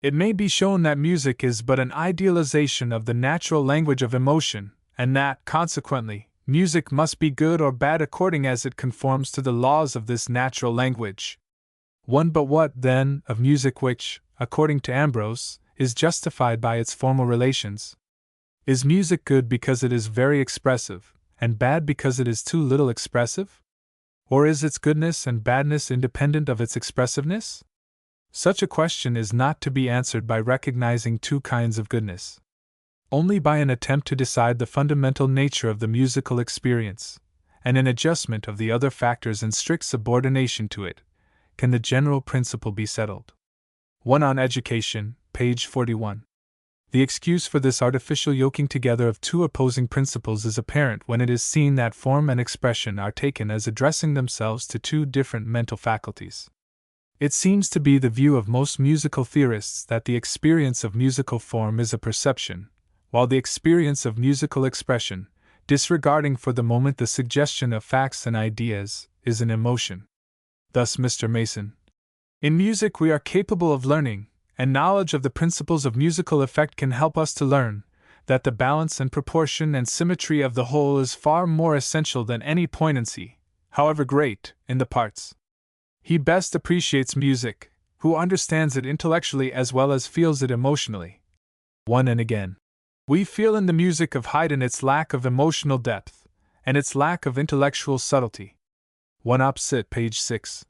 "It may be shown that music is but an idealization of the natural language of emotion, and that, consequently, music must be good or bad according as it conforms to the laws of this natural language." But what, then, of music which, according to Ambrose, is justified by its formal relations? Is music good because it is very expressive, and bad because it is too little expressive? Or is its goodness and badness independent of its expressiveness? Such a question is not to be answered by recognizing two kinds of goodness. Only by an attempt to decide the fundamental nature of the musical experience, and an adjustment of the other factors in strict subordination to it, can the general principle be settled. On Education, page 41. The excuse for this artificial yoking together of two opposing principles is apparent when it is seen that form and expression are taken as addressing themselves to two different mental faculties. It seems to be the view of most musical theorists that the experience of musical form is a perception, while the experience of musical expression, disregarding for the moment the suggestion of facts and ideas, is an emotion. Thus Mr. Mason. In music we are capable of learning, and knowledge of the principles of musical effect can help us to learn, that the balance and proportion and symmetry of the whole is far more essential than any poignancy, however great, in the parts. He best appreciates music, who understands it intellectually as well as feels it emotionally. And again. We feel in the music of Haydn its lack of emotional depth, and its lack of intellectual subtlety. Opposite, page 6.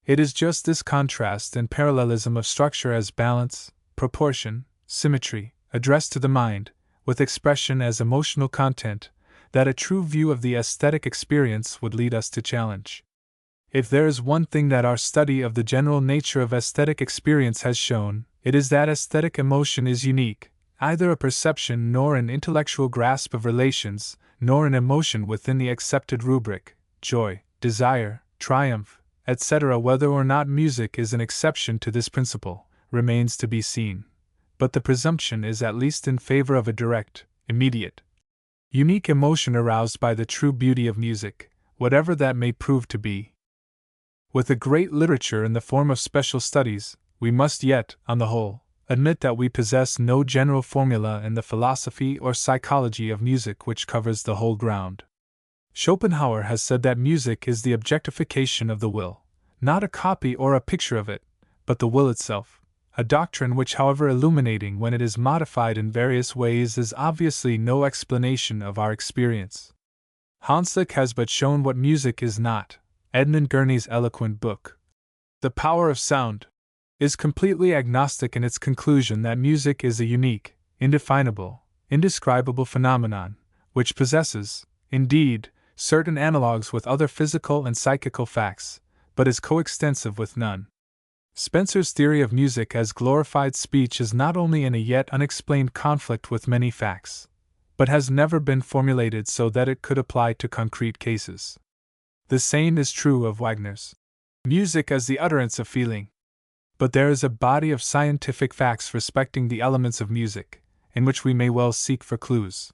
It is just this contrast and parallelism of structure as balance, proportion, symmetry, addressed to the mind, with expression as emotional content, that a true view of the aesthetic experience would lead us to challenge. If there is one thing that our study of the general nature of aesthetic experience has shown, it is that aesthetic emotion is unique, either a perception nor an intellectual grasp of relations, nor an emotion within the accepted rubric, joy, desire, triumph, etc. Whether or not music is an exception to this principle, remains to be seen, but the presumption is at least in favor of a direct, immediate, unique emotion aroused by the true beauty of music, whatever that may prove to be. With a great literature in the form of special studies, we must yet, on the whole, admit that we possess no general formula in the philosophy or psychology of music which covers the whole ground. Schopenhauer has said that music is the objectification of the will, not a copy or a picture of it, but the will itself, a doctrine which, however illuminating when it is modified in various ways, is obviously no explanation of our experience. Hanslick has but shown what music is not. Edmund Gurney's eloquent book, The Power of Sound, is completely agnostic in its conclusion that music is a unique, indefinable, indescribable phenomenon, which possesses, indeed, certain analogues with other physical and psychical facts, but is coextensive with none. Spencer's theory of music as glorified speech is not only in a yet unexplained conflict with many facts, but has never been formulated so that it could apply to concrete cases. The same is true of Wagner's music as the utterance of feeling. But there is a body of scientific facts respecting the elements of music, in which we may well seek for clues.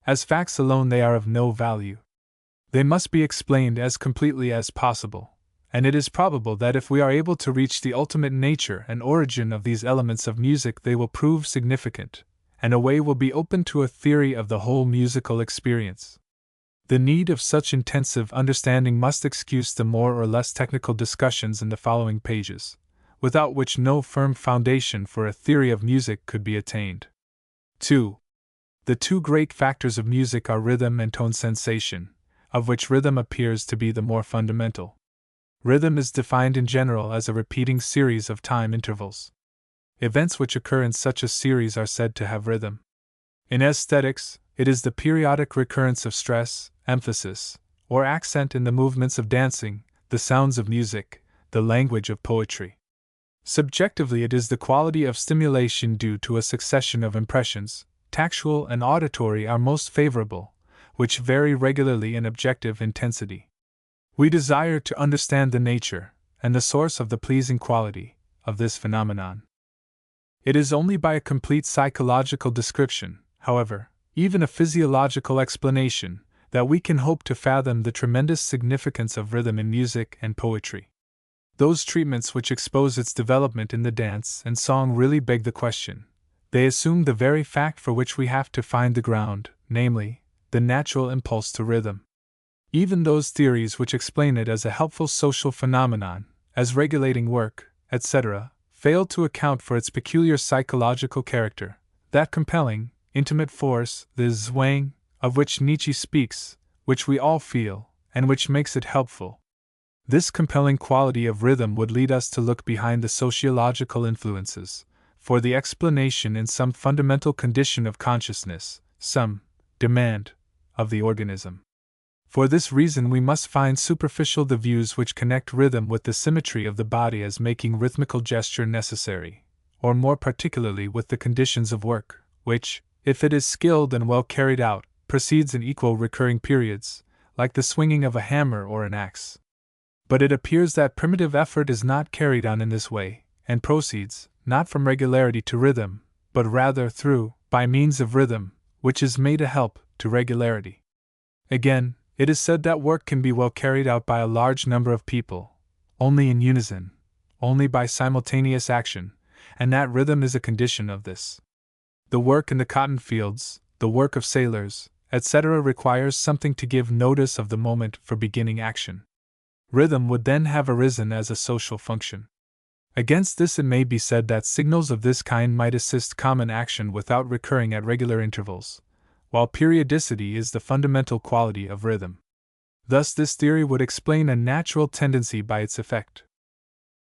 As facts alone, they are of no value. They must be explained as completely as possible, and it is probable that if we are able to reach the ultimate nature and origin of these elements of music, they will prove significant, and a way will be opened to a theory of the whole musical experience. The need of such intensive understanding must excuse the more or less technical discussions in the following pages, without which no firm foundation for a theory of music could be attained. 2. The two great factors of music are rhythm and tone sensation, of which rhythm appears to be the more fundamental. Rhythm is defined in general as a repeating series of time intervals. Events which occur in such a series are said to have rhythm. In aesthetics, it is the periodic recurrence of stress, emphasis, or accent in the movements of dancing, the sounds of music, the language of poetry. Subjectively, it is the quality of stimulation due to a succession of impressions, tactual and auditory are most favorable, which vary regularly in objective intensity. We desire to understand the nature, and the source of the pleasing quality, of this phenomenon. It is only by a complete psychological description, however, even a physiological explanation, that we can hope to fathom the tremendous significance of rhythm in music and poetry. Those treatments which expose its development in the dance and song really beg the question. They assume the very fact for which we have to find the ground, namely, the natural impulse to rhythm. Even those theories which explain it as a helpful social phenomenon, as regulating work, etc., fail to account for its peculiar psychological character, that compelling, intimate force, the Zwang, of which Nietzsche speaks, which we all feel, and which makes it helpful. This compelling quality of rhythm would lead us to look behind the sociological influences, for the explanation in some fundamental condition of consciousness, some demand, of the organism. For this reason we must find superficial the views which connect rhythm with the symmetry of the body as making rhythmical gesture necessary, or more particularly with the conditions of work, which, if it is skilled and well carried out, proceeds in equal recurring periods, like the swinging of a hammer or an axe. But it appears that primitive effort is not carried on in this way, and proceeds, not from regularity to rhythm, but rather through, by means of rhythm, which is made a help to regularity. Again, it is said that work can be well carried out by a large number of people, only in unison, only by simultaneous action, and that rhythm is a condition of this. The work in the cotton fields, the work of sailors, etc., requires something to give notice of the moment for beginning action. Rhythm would then have arisen as a social function. Against this it may be said that signals of this kind might assist common action without recurring at regular intervals, while periodicity is the fundamental quality of rhythm. Thus this theory would explain a natural tendency by its effect.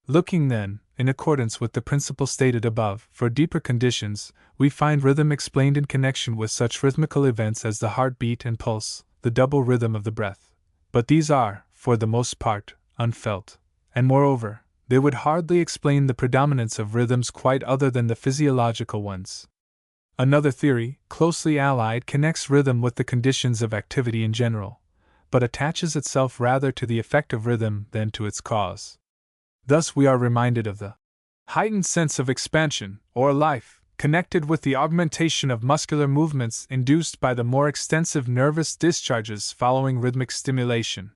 Looking then, in accordance with the principle stated above, for deeper conditions, we find rhythm explained in connection with such rhythmical events as the heartbeat and pulse, the double rhythm of the breath. But these are, for the most part, unfelt, and moreover, they would hardly explain the predominance of rhythms quite other than the physiological ones. Another theory, closely allied, connects rhythm with the conditions of activity in general, but attaches itself rather to the effect of rhythm than to its cause. Thus we are reminded of the heightened sense of expansion, or life, connected with the augmentation of muscular movements induced by the more extensive nervous discharges following rhythmic stimulation.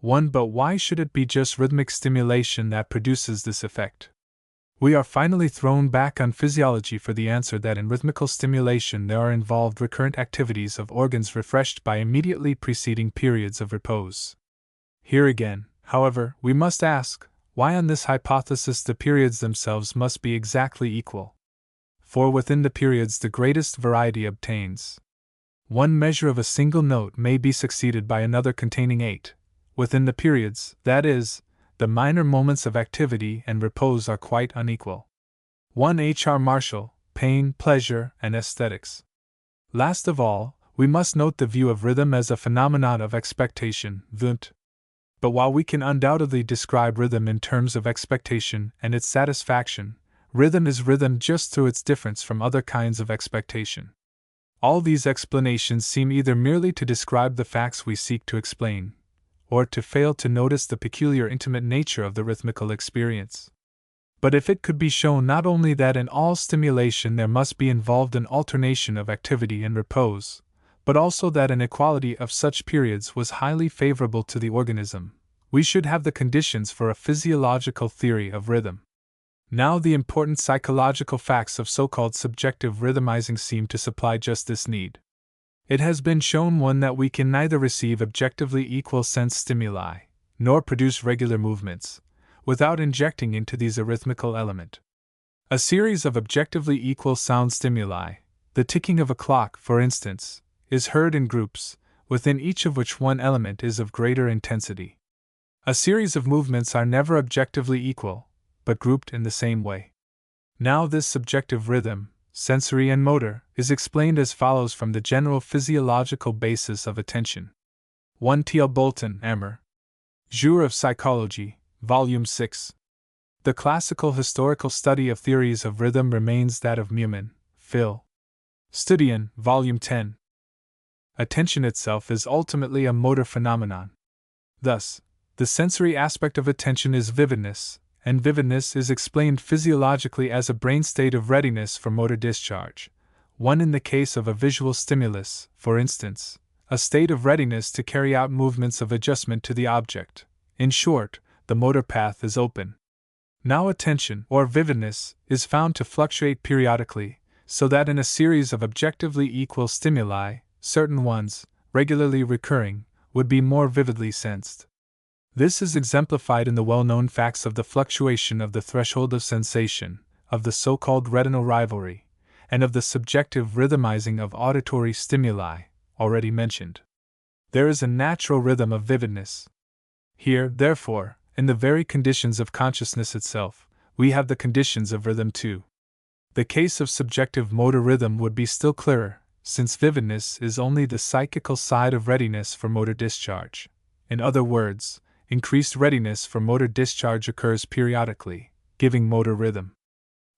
But why should it be just rhythmic stimulation that produces this effect? We are finally thrown back on physiology for the answer that in rhythmical stimulation there are involved recurrent activities of organs refreshed by immediately preceding periods of repose. Here again, however, we must ask, why on this hypothesis the periods themselves must be exactly equal? For within the periods the greatest variety obtains. One measure of a single note may be succeeded by another containing 8. Within the periods, that is, the minor moments of activity and repose are quite unequal. 1 H. R. Marshall, Pain, Pleasure, and Aesthetics. Last of all, We must note the view of rhythm as a phenomenon of expectation, Wundt. But while we can undoubtedly describe rhythm in terms of expectation and its satisfaction, rhythm is rhythm just through its difference from other kinds of expectation. All these explanations seem either merely to describe the facts we seek to explain, or to fail to notice the peculiar intimate nature of the rhythmical experience. But if it could be shown not only that in all stimulation there must be involved an alternation of activity and repose, but also that an equality of such periods was highly favorable to the organism, we should have the conditions for a physiological theory of rhythm. Now the important psychological facts of so-called subjective rhythmizing seem to supply just this need. It has been shown, 1, that we can neither receive objectively equal sense stimuli, nor produce regular movements, without injecting into these a rhythmical element. A series of objectively equal sound stimuli, the ticking of a clock, for instance, is heard in groups, within each of which one element is of greater intensity. A series of movements are never objectively equal, but grouped in the same way. Now this subjective rhythm, sensory and motor, is explained as follows from the general physiological basis of attention. 1 T. L. Bolton, Emmer. Jour of Psychology, Volume 6. The classical historical study of theories of rhythm remains that of Meumann, Phil. Studien, Volume 10. Attention itself is ultimately a motor phenomenon. Thus, the sensory aspect of attention is vividness, and vividness is explained physiologically as a brain state of readiness for motor discharge. 1 In the case of a visual stimulus, for instance, a state of readiness to carry out movements of adjustment to the object. In short, the motor path is open. Now attention, or vividness, is found to fluctuate periodically, so that in a series of objectively equal stimuli, certain ones, regularly recurring, would be more vividly sensed. This is exemplified in the well-known facts of the fluctuation of the threshold of sensation, of the so-called retinal rivalry, and of the subjective rhythmizing of auditory stimuli, already mentioned. There is a natural rhythm of vividness. Here, therefore, in the very conditions of consciousness itself, we have the conditions of rhythm too. The case of subjective motor rhythm would be still clearer, since vividness is only the psychical side of readiness for motor discharge. In other words, increased readiness for motor discharge occurs periodically, giving motor rhythm.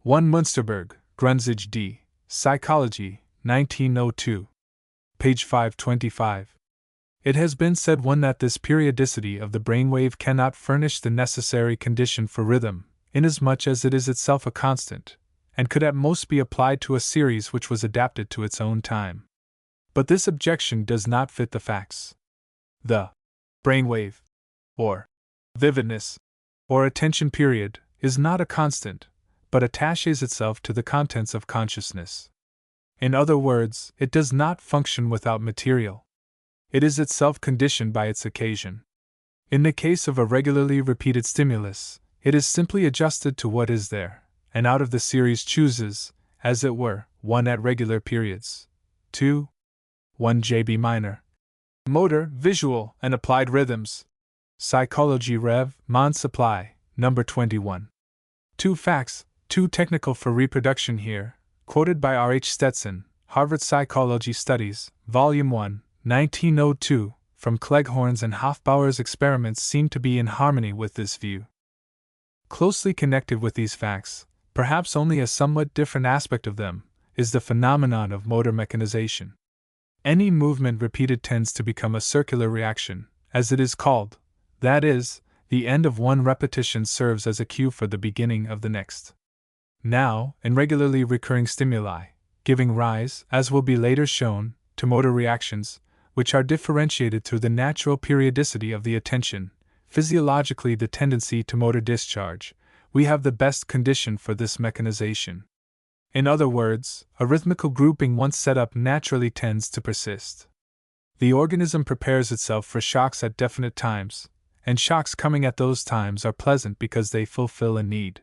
1 Münsterberg, Grunzig D. Psychology, 1902. Page 525. It has been said that this periodicity of the brainwave cannot furnish the necessary condition for rhythm, inasmuch as it is itself a constant, and could at most be applied to a series which was adapted to its own time. But this objection does not fit the facts. The brainwave, or vividness, or attention period, is not a constant, but attaches itself to the contents of consciousness. In other words, it does not function without material. It is itself conditioned by its occasion. In the case of a regularly repeated stimulus, it is simply adjusted to what is there, and out of the series chooses, as it were, one at regular periods. 2. 1 J.B. Minor. Motor, Visual, and Applied Rhythms. Psychology Rev. Mon Supply, No. 21. 2 facts, too technical for reproduction here, quoted by R. H. Stetson, Harvard Psychology Studies, Volume 1, 1902, from Cleghorn's and Hofbauer's experiments seem to be in harmony with this view. Closely connected with these facts, perhaps only a somewhat different aspect of them, is the phenomenon of motor mechanization. Any movement repeated tends to become a circular reaction, as it is called, that is, the end of one repetition serves as a cue for the beginning of the next. Now, in regularly recurring stimuli, giving rise, as will be later shown, to motor reactions, which are differentiated through the natural periodicity of the attention, physiologically the tendency to motor discharge, we have the best condition for this mechanization. In other words, a rhythmical grouping once set up naturally tends to persist. The organism prepares itself for shocks at definite times, and shocks coming at those times are pleasant because they fulfill a need.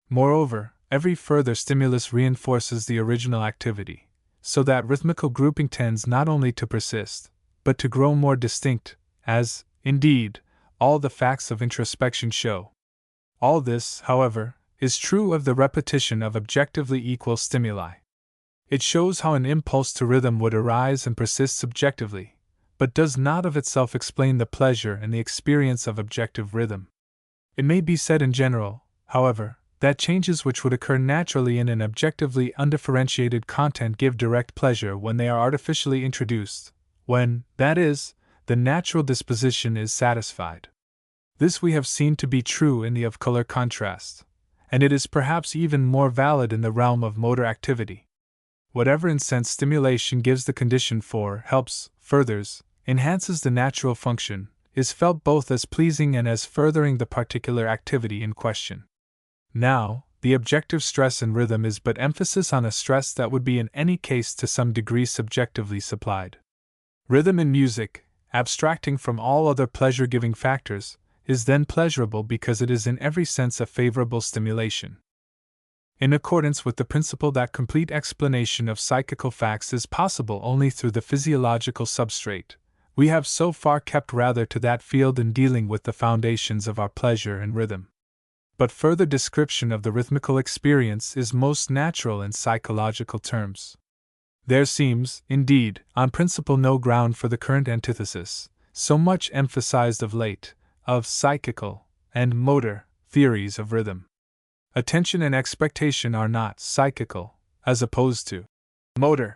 Moreover, every further stimulus reinforces the original activity, so that rhythmical grouping tends not only to persist, but to grow more distinct, as, indeed, all the facts of introspection show. All this, however, is true of the repetition of objectively equal stimuli. It shows how an impulse to rhythm would arise and persist subjectively, but does not of itself explain the pleasure and the experience of objective rhythm. It may be said in general, however, that changes which would occur naturally in an objectively undifferentiated content give direct pleasure when they are artificially introduced, when, that is, the natural disposition is satisfied. This we have seen to be true in the of color contrast, and it is perhaps even more valid in the realm of motor activity. Whatever in sense stimulation gives the condition for, helps, furthers, enhances the natural function, is felt both as pleasing and as furthering the particular activity in question. Now, the objective stress in rhythm is but emphasis on a stress that would be in any case to some degree subjectively supplied. Rhythm in music, abstracting from all other pleasure-giving factors, is then pleasurable because it is in every sense a favorable stimulation. In accordance with the principle that complete explanation of psychical facts is possible only through the physiological substrate, we have so far kept rather to that field in dealing with the foundations of our pleasure and rhythm. But further description of the rhythmical experience is most natural in psychological terms. There seems, indeed, on principle no ground for the current antithesis, so much emphasized of late, of psychical and motor theories of rhythm. Attention and expectation are not psychical, as opposed to motor.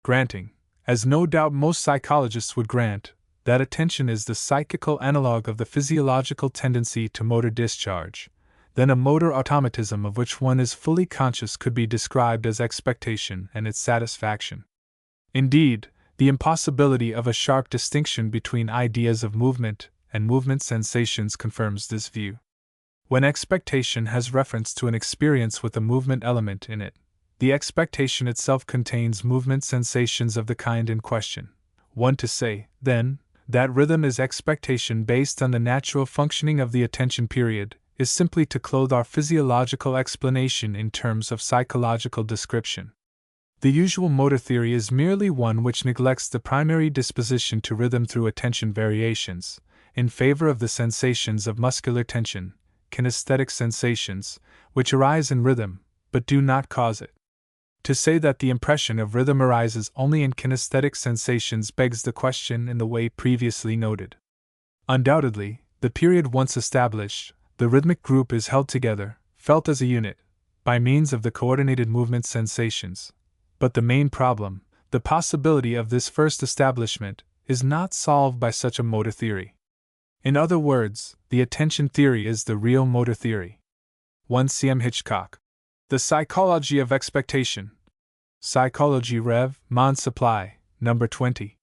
Granting, as no doubt most psychologists would grant, that attention is the psychical analog of the physiological tendency to motor discharge, then a motor automatism of which one is fully conscious could be described as expectation and its satisfaction. Indeed, the impossibility of a sharp distinction between ideas of movement and movement sensations confirms this view. When expectation has reference to an experience with a movement element in it, the expectation itself contains movement sensations of the kind in question. One to say, then, that rhythm is expectation based on the natural functioning of the attention period, is simply to clothe our physiological explanation in terms of psychological description. The usual motor theory is merely one which neglects the primary disposition to rhythm through attention variations, in favor of the sensations of muscular tension, kinesthetic sensations, which arise in rhythm, but do not cause it. To say that the impression of rhythm arises only in kinesthetic sensations begs the question in the way previously noted. Undoubtedly, the period once established, the rhythmic group is held together, felt as a unit, by means of the coordinated movement sensations. But the main problem, the possibility of this first establishment, is not solved by such a motor theory. In other words, the attention theory is the real motor theory. 1 C.M. Hitchcock. The Psychology of Expectation. Psychology Rev. Mon Supply, No. 20.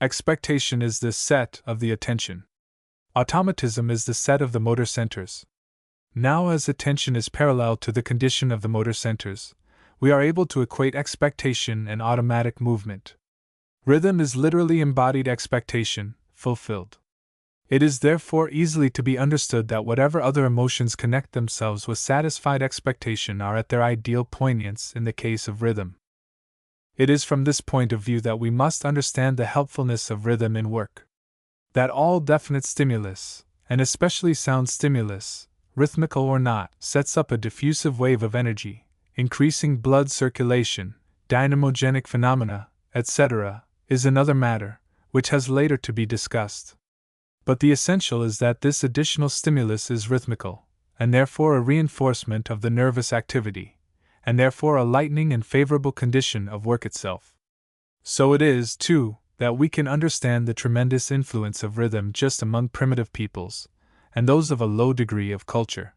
Expectation is the set of the attention. Automatism is the set of the motor centers. Now, as attention is parallel to the condition of the motor centers, we are able to equate expectation and automatic movement. Rhythm is literally embodied expectation, fulfilled. It is therefore easily to be understood that whatever other emotions connect themselves with satisfied expectation are at their ideal poignance in the case of rhythm. It is from this point of view that we must understand the helpfulness of rhythm in work. That all definite stimulus, and especially sound stimulus, rhythmical or not, sets up a diffusive wave of energy, increasing blood circulation, dynamogenic phenomena, etc., is another matter, which has later to be discussed. But the essential is that this additional stimulus is rhythmical, and therefore a reinforcement of the nervous activity, and therefore a lightening and favorable condition of work itself. So it is, too, that we can understand the tremendous influence of rhythm just among primitive peoples, and those of a low degree of culture.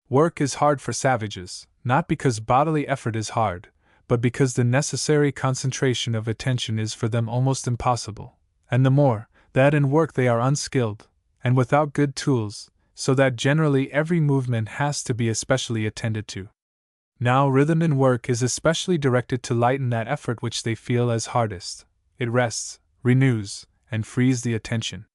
Work is hard for savages, not because bodily effort is hard, but because the necessary concentration of attention is for them almost impossible, and the more, that in work they are unskilled, and without good tools, so that generally every movement has to be especially attended to. Now rhythm in work is especially directed to lighten that effort which they feel as hardest. It rests, renews, and frees the attention.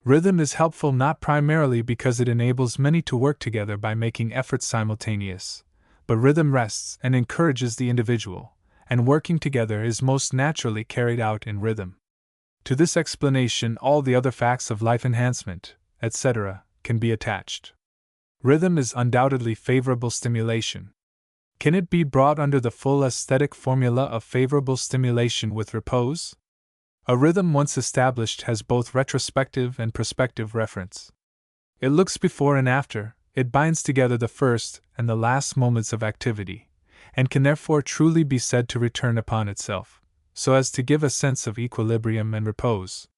Rhythm is helpful not primarily because it enables many to work together by making efforts simultaneous, but rhythm rests and encourages the individual, and working together is most naturally carried out in rhythm. To this explanation all the other facts of life enhancement, etc., can be attached. Rhythm is undoubtedly favorable stimulation. Can it be brought under the full aesthetic formula of favorable stimulation with repose? A rhythm once established has both retrospective and prospective reference. It looks before and after, it binds together the first and the last moments of activity, and can therefore truly be said to return upon itself, so as to give a sense of equilibrium and repose.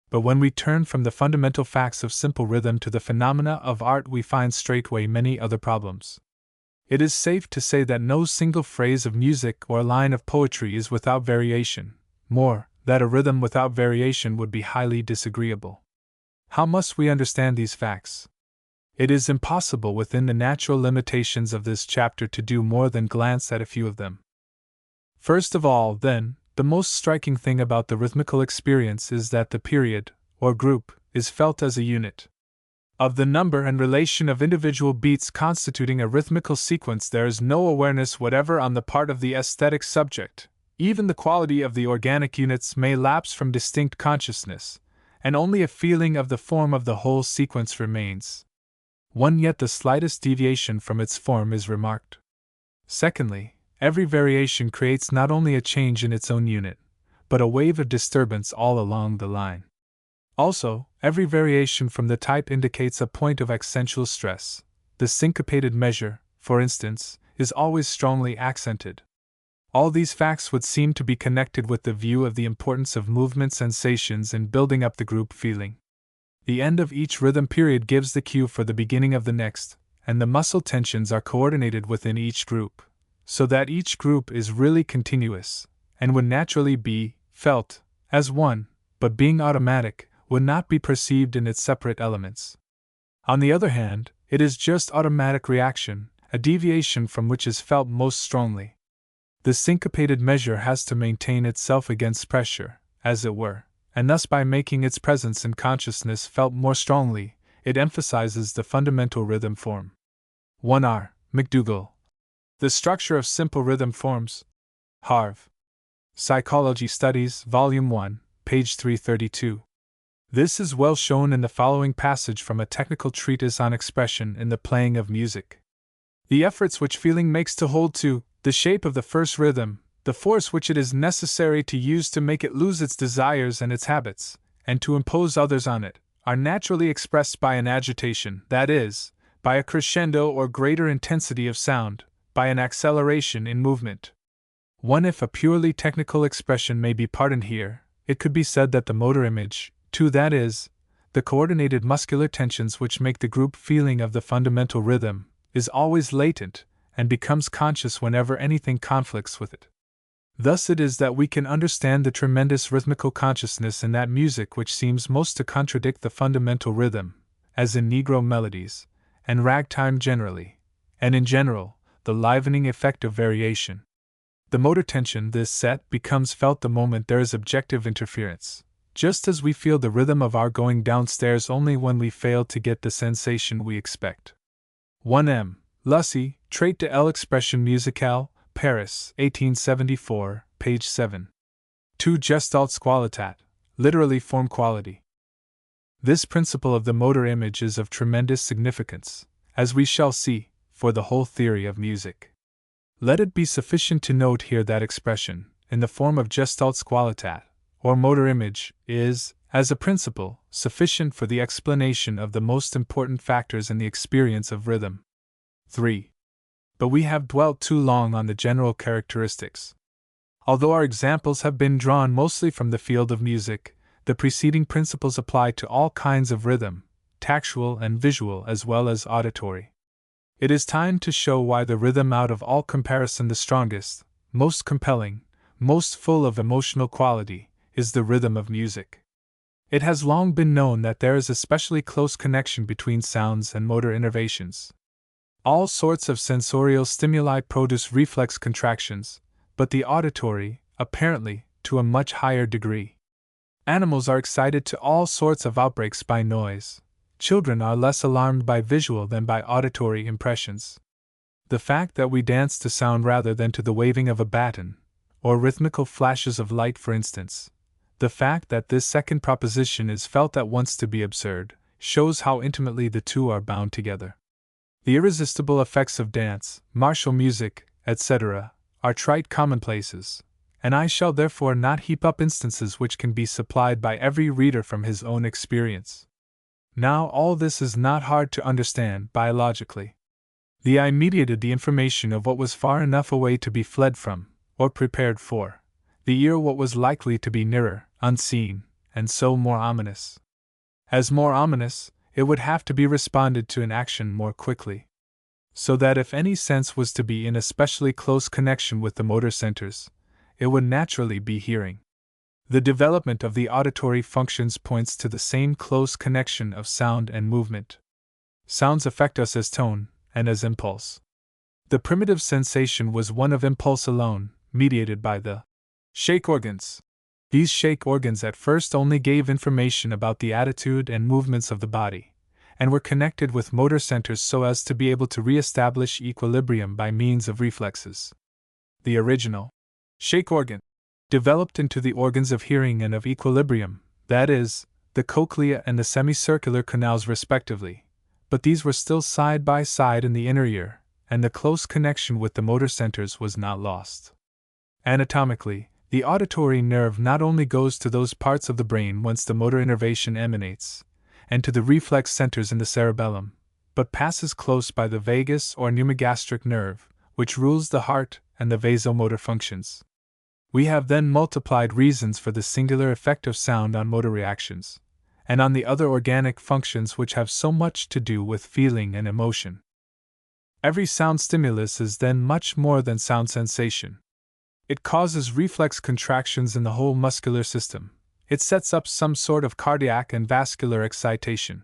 But when we turn from the fundamental facts of simple rhythm to the phenomena of art, we find straightway many other problems. It is safe to say that no single phrase of music or line of poetry is without variation, more, that a rhythm without variation would be highly disagreeable. How must we understand these facts? It is impossible within the natural limitations of this chapter to do more than glance at a few of them. First of all, then, the most striking thing about the rhythmical experience is that the period, or group, is felt as a unit. Of the number and relation of individual beats constituting a rhythmical sequence, there is no awareness whatever on the part of the aesthetic subject. Even the quality of the organic units may lapse from distinct consciousness, and only a feeling of the form of the whole sequence remains. One yet the slightest deviation from its form is remarked. Secondly, every variation creates not only a change in its own unit, but a wave of disturbance all along the line. Also, every variation from the type indicates a point of accentual stress. The syncopated measure, for instance, is always strongly accented. All these facts would seem to be connected with the view of the importance of movement sensations in building up the group feeling. The end of each rhythm period gives the cue for the beginning of the next, and the muscle tensions are coordinated within each group, so that each group is really continuous, and would naturally be felt as one, but being automatic, would not be perceived in its separate elements. On the other hand, it is just automatic reaction, a deviation from which is felt most strongly. The syncopated measure has to maintain itself against pressure, as it were, and thus by making its presence in consciousness felt more strongly, it emphasizes the fundamental rhythm form. 1R. McDougall. The Structure of Simple Rhythm Forms. Harv. Psychology Studies, Volume 1, page 332. This is well shown in the following passage from a technical treatise on expression in the playing of music. The efforts which feeling makes to hold to the shape of the first rhythm, the force which it is necessary to use to make it lose its desires and its habits, and to impose others on it, are naturally expressed by an agitation, that is, by a crescendo or greater intensity of sound, by an acceleration in movement. If a purely technical expression may be pardoned here, it could be said that the motor image, that is, the coordinated muscular tensions which make the group feeling of the fundamental rhythm, is always latent, and becomes conscious whenever anything conflicts with it. Thus it is that we can understand the tremendous rhythmical consciousness in that music which seems most to contradict the fundamental rhythm, as in Negro melodies, and ragtime generally, and in general, the livening effect of variation. The motor tension this set becomes felt the moment there is objective interference, just as we feel the rhythm of our going downstairs only when we fail to get the sensation we expect. 1M. Lussy, Trait de l'expression musicale, Paris, 1874, page 7. 2. Gestaltsqualitat, literally form quality. This principle of the motor image is of tremendous significance, as we shall see, for the whole theory of music. Let it be sufficient to note here that expression, in the form of Gestaltsqualitat, or motor image, is, as a principle, sufficient for the explanation of the most important factors in the experience of rhythm. 3. But we have dwelt too long on the general characteristics. Although our examples have been drawn mostly from the field of music, the preceding principles apply to all kinds of rhythm, tactual and visual as well as auditory. It is time to show why the rhythm out of all comparison the strongest, most compelling, most full of emotional quality, is the rhythm of music. It has long been known that there is a specially close connection between sounds and motor innervations. All sorts of sensorial stimuli produce reflex contractions, but the auditory, apparently, to a much higher degree. Animals are excited to all sorts of outbreaks by noise. Children are less alarmed by visual than by auditory impressions. The fact that we dance to sound rather than to the waving of a baton, or rhythmical flashes of light, for instance, the fact that this second proposition is felt at once to be absurd, shows how intimately the two are bound together. The irresistible effects of dance, martial music, etc., are trite commonplaces, and I shall therefore not heap up instances which can be supplied by every reader from his own experience. Now, all this is not hard to understand biologically. The eye mediated the information of what was far enough away to be fled from, or prepared for, the ear what was likely to be nearer, unseen, and so more ominous. As more ominous, it would have to be responded to in action more quickly. So that if any sense was to be in especially close connection with the motor centers, it would naturally be hearing. The development of the auditory functions points to the same close connection of sound and movement. Sounds affect us as tone, and as impulse. The primitive sensation was one of impulse alone, mediated by the shake organs. These shake organs at first only gave information about the attitude and movements of the body, and were connected with motor centers so as to be able to re-establish equilibrium by means of reflexes. The original shake organ developed into the organs of hearing and of equilibrium, that is, the cochlea and the semicircular canals respectively, but these were still side by side in the inner ear, and the close connection with the motor centers was not lost. Anatomically, the auditory nerve not only goes to those parts of the brain whence the motor innervation emanates, and to the reflex centers in the cerebellum, but passes close by the vagus or pneumogastric nerve, which rules the heart and the vasomotor functions. We have then multiplied reasons for the singular effect of sound on motor reactions, and on the other organic functions which have so much to do with feeling and emotion. Every sound stimulus is then much more than sound sensation. It causes reflex contractions in the whole muscular system. It sets up some sort of cardiac and vascular excitation.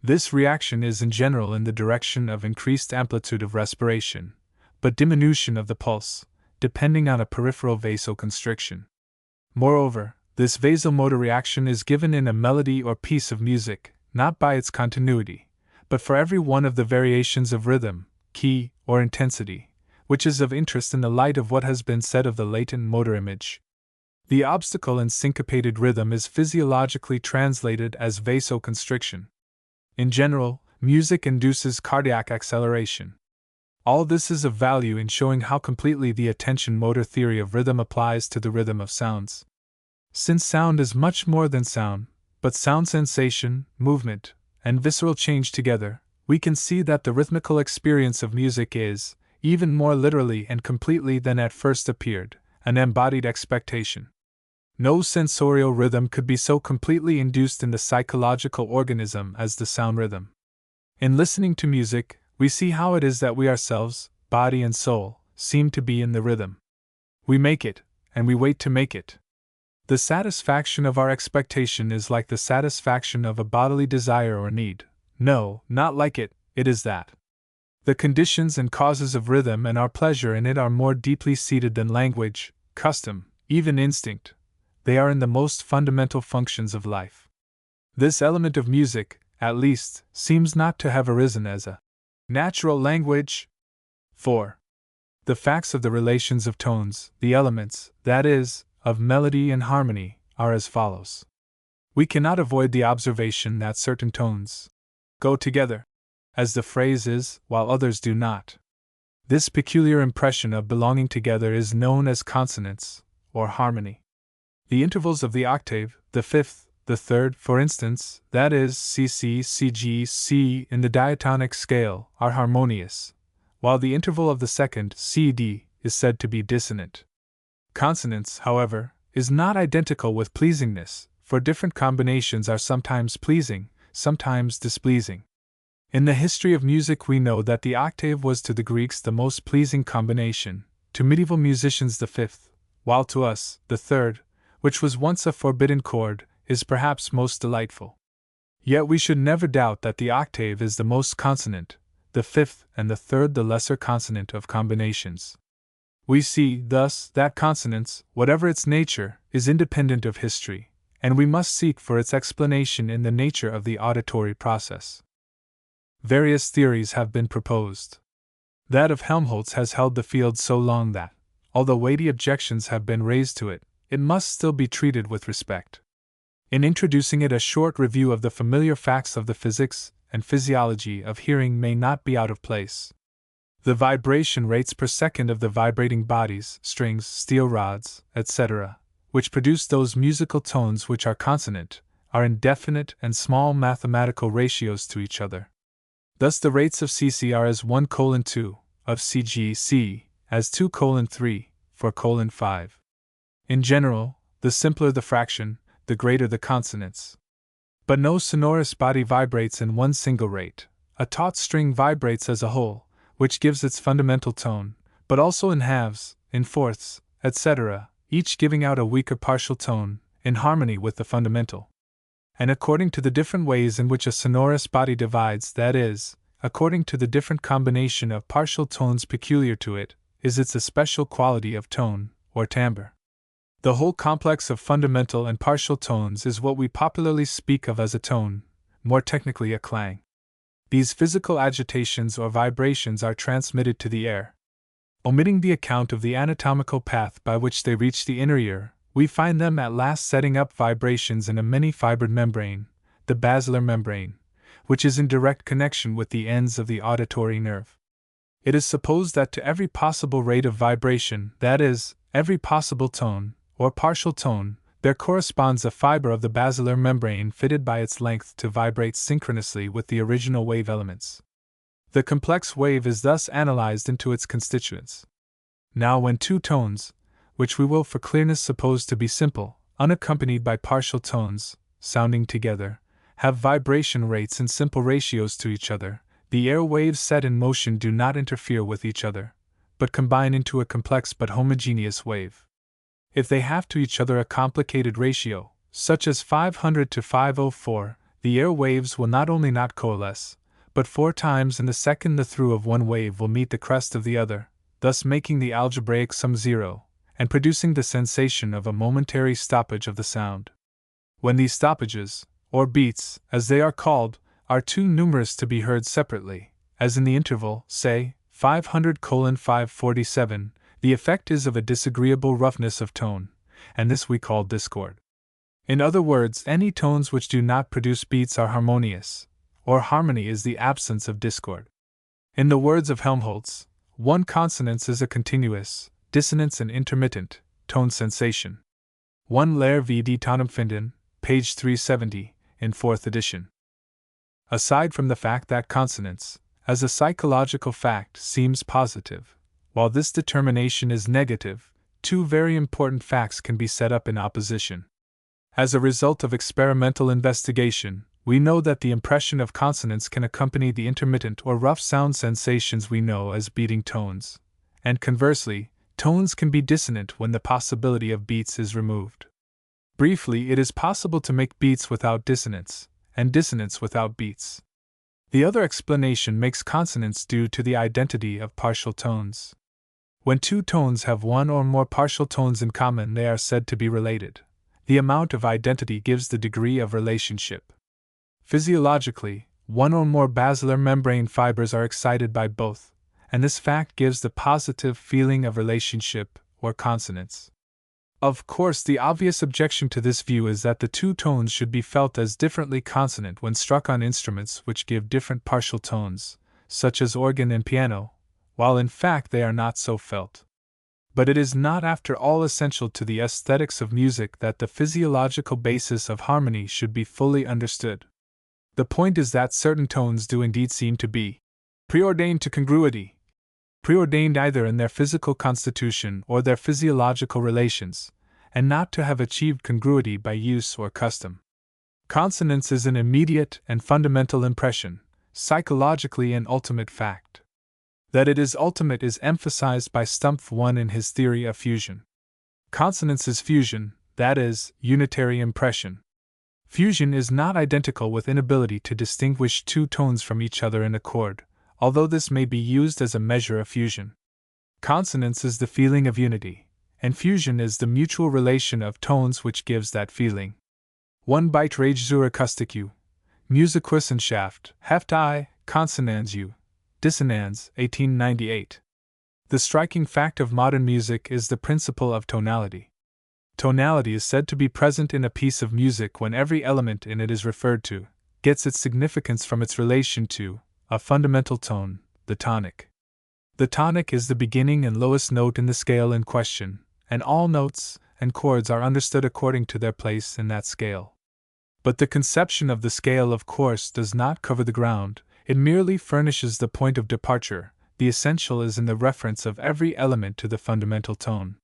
This reaction is in general in the direction of increased amplitude of respiration, but diminution of the pulse, depending on a peripheral vasoconstriction. Moreover, this vasomotor reaction is given in a melody or piece of music, not by its continuity, but for every one of the variations of rhythm, key, or intensity, which is of interest in the light of what has been said of the latent motor image. The obstacle in syncopated rhythm is physiologically translated as vasoconstriction. In general, music induces cardiac acceleration. All this is of value in showing how completely the attention motor theory of rhythm applies to the rhythm of sounds. Since sound is much more than sound, but sound sensation, movement, and visceral change together, we can see that the rhythmical experience of music is, even more literally and completely than at first appeared, an embodied expectation. No sensorial rhythm could be so completely induced in the psychological organism as the sound rhythm. In listening to music, we see how it is that we ourselves, body and soul, seem to be in the rhythm. We make it, and we wait to make it. The satisfaction of our expectation is like the satisfaction of a bodily desire or need. No, not like it, it is that. The conditions and causes of rhythm and our pleasure in it are more deeply seated than language, custom, even instinct. They are in the most fundamental functions of life. This element of music, at least, seems not to have arisen as a natural language. 4. The facts of the relations of tones, the elements, that is, of melody and harmony, are as follows. We cannot avoid the observation that certain tones go together, as the phrase is, while others do not. This peculiar impression of belonging together is known as consonance, or harmony. The intervals of the octave, the fifth, the third, for instance, that is, CC, CG, C in the diatonic scale, are harmonious, while the interval of the second, CD, is said to be dissonant. Consonance, however, is not identical with pleasingness, for different combinations are sometimes pleasing, sometimes displeasing. In the history of music we know that the octave was to the Greeks the most pleasing combination, to medieval musicians the fifth, while to us, the third, which was once a forbidden chord, is perhaps most delightful. Yet we should never doubt that the octave is the most consonant, the fifth and the third the lesser consonant of combinations. We see, thus, that consonance, whatever its nature, is independent of history, and we must seek for its explanation in the nature of the auditory process. Various theories have been proposed. That of Helmholtz has held the field so long that, although weighty objections have been raised to it, it must still be treated with respect. In introducing it, a short review of the familiar facts of the physics and physiology of hearing may not be out of place. The vibration rates per second of the vibrating bodies, strings, steel rods, etc., which produce those musical tones which are consonant, are in definite and small mathematical ratios to each other. Thus the rates of CC are as 1:2, of CGC, as 2:3, for 5. In general, the simpler the fraction, the greater the consonance. But no sonorous body vibrates in one single rate. A taut string vibrates as a whole, which gives its fundamental tone, but also in halves, in fourths, etc., each giving out a weaker partial tone, in harmony with the fundamental. And according to the different ways in which a sonorous body divides, that is, according to the different combination of partial tones peculiar to it, is its especial quality of tone, or timbre. The whole complex of fundamental and partial tones is what we popularly speak of as a tone, more technically a clang. These physical agitations or vibrations are transmitted to the air. Omitting the account of the anatomical path by which they reach the inner ear, we find them at last setting up vibrations in a many-fibred membrane, the basilar membrane, which is in direct connection with the ends of the auditory nerve. It is supposed that to every possible rate of vibration, that is, every possible tone, or partial tone, there corresponds a fiber of the basilar membrane fitted by its length to vibrate synchronously with the original wave elements. The complex wave is thus analyzed into its constituents. Now, when two tones, which we will for clearness suppose to be simple, unaccompanied by partial tones, sounding together, have vibration rates in simple ratios to each other, the air waves set in motion do not interfere with each other, but combine into a complex but homogeneous wave. If they have to each other a complicated ratio, such as 500 to 504, the air waves will not only not coalesce, but 4 times in the second the through of one wave will meet the crest of the other, thus making the algebraic sum 0, and producing the sensation of a momentary stoppage of the sound. When these stoppages, or beats, as they are called, are too numerous to be heard separately, as in the interval, say, 500:547, the effect is of a disagreeable roughness of tone, and this we call discord. In other words, any tones which do not produce beats are harmonious, or harmony is the absence of discord. In the words of Helmholtz, one consonance is a continuous, dissonance and intermittent, tone sensation. 1 Lair vd Tonumfinden, page 370, in 4th edition. Aside from the fact that consonance, as a psychological fact, seems positive, while this determination is negative, two very important facts can be set up in opposition. As a result of experimental investigation, we know that the impression of consonance can accompany the intermittent or rough sound sensations we know as beating tones, and conversely, tones can be dissonant when the possibility of beats is removed. Briefly, it is possible to make beats without dissonance, and dissonance without beats. The other explanation makes consonance due to the identity of partial tones. When two tones have one or more partial tones in common, they are said to be related. The amount of identity gives the degree of relationship. Physiologically, one or more basilar membrane fibers are excited by both, and this fact gives the positive feeling of relationship, or consonance. Of course, the obvious objection to this view is that the two tones should be felt as differently consonant when struck on instruments which give different partial tones, such as organ and piano, while in fact they are not so felt. But it is not after all essential to the aesthetics of music that the physiological basis of harmony should be fully understood. The point is that certain tones do indeed seem to be preordained to congruity, preordained either in their physical constitution or their physiological relations, and not to have achieved congruity by use or custom. Consonance is an immediate and fundamental impression, psychologically an ultimate fact. That it is ultimate is emphasized by Stumpf 1 in his theory of fusion. Consonance is fusion, that is, unitary impression. Fusion is not identical with inability to distinguish two tones from each other in a chord, although this may be used as a measure of fusion. Consonance is the feeling of unity, and fusion is the mutual relation of tones which gives that feeling. 1 Beitrag zur Akustik, Musikwissenschaft, Heft I, Konsonanz U. Dissonanz, 1898. The striking fact of modern music is the principle of tonality. Tonality is said to be present in a piece of music when every element in it is referred to, gets its significance from its relation to, a fundamental tone, the tonic. The tonic is the beginning and lowest note in the scale in question, and all notes and chords are understood according to their place in that scale. But the conception of the scale, of course, does not cover the ground, it merely furnishes the point of departure. The essential is in the reference of every element to the fundamental tone.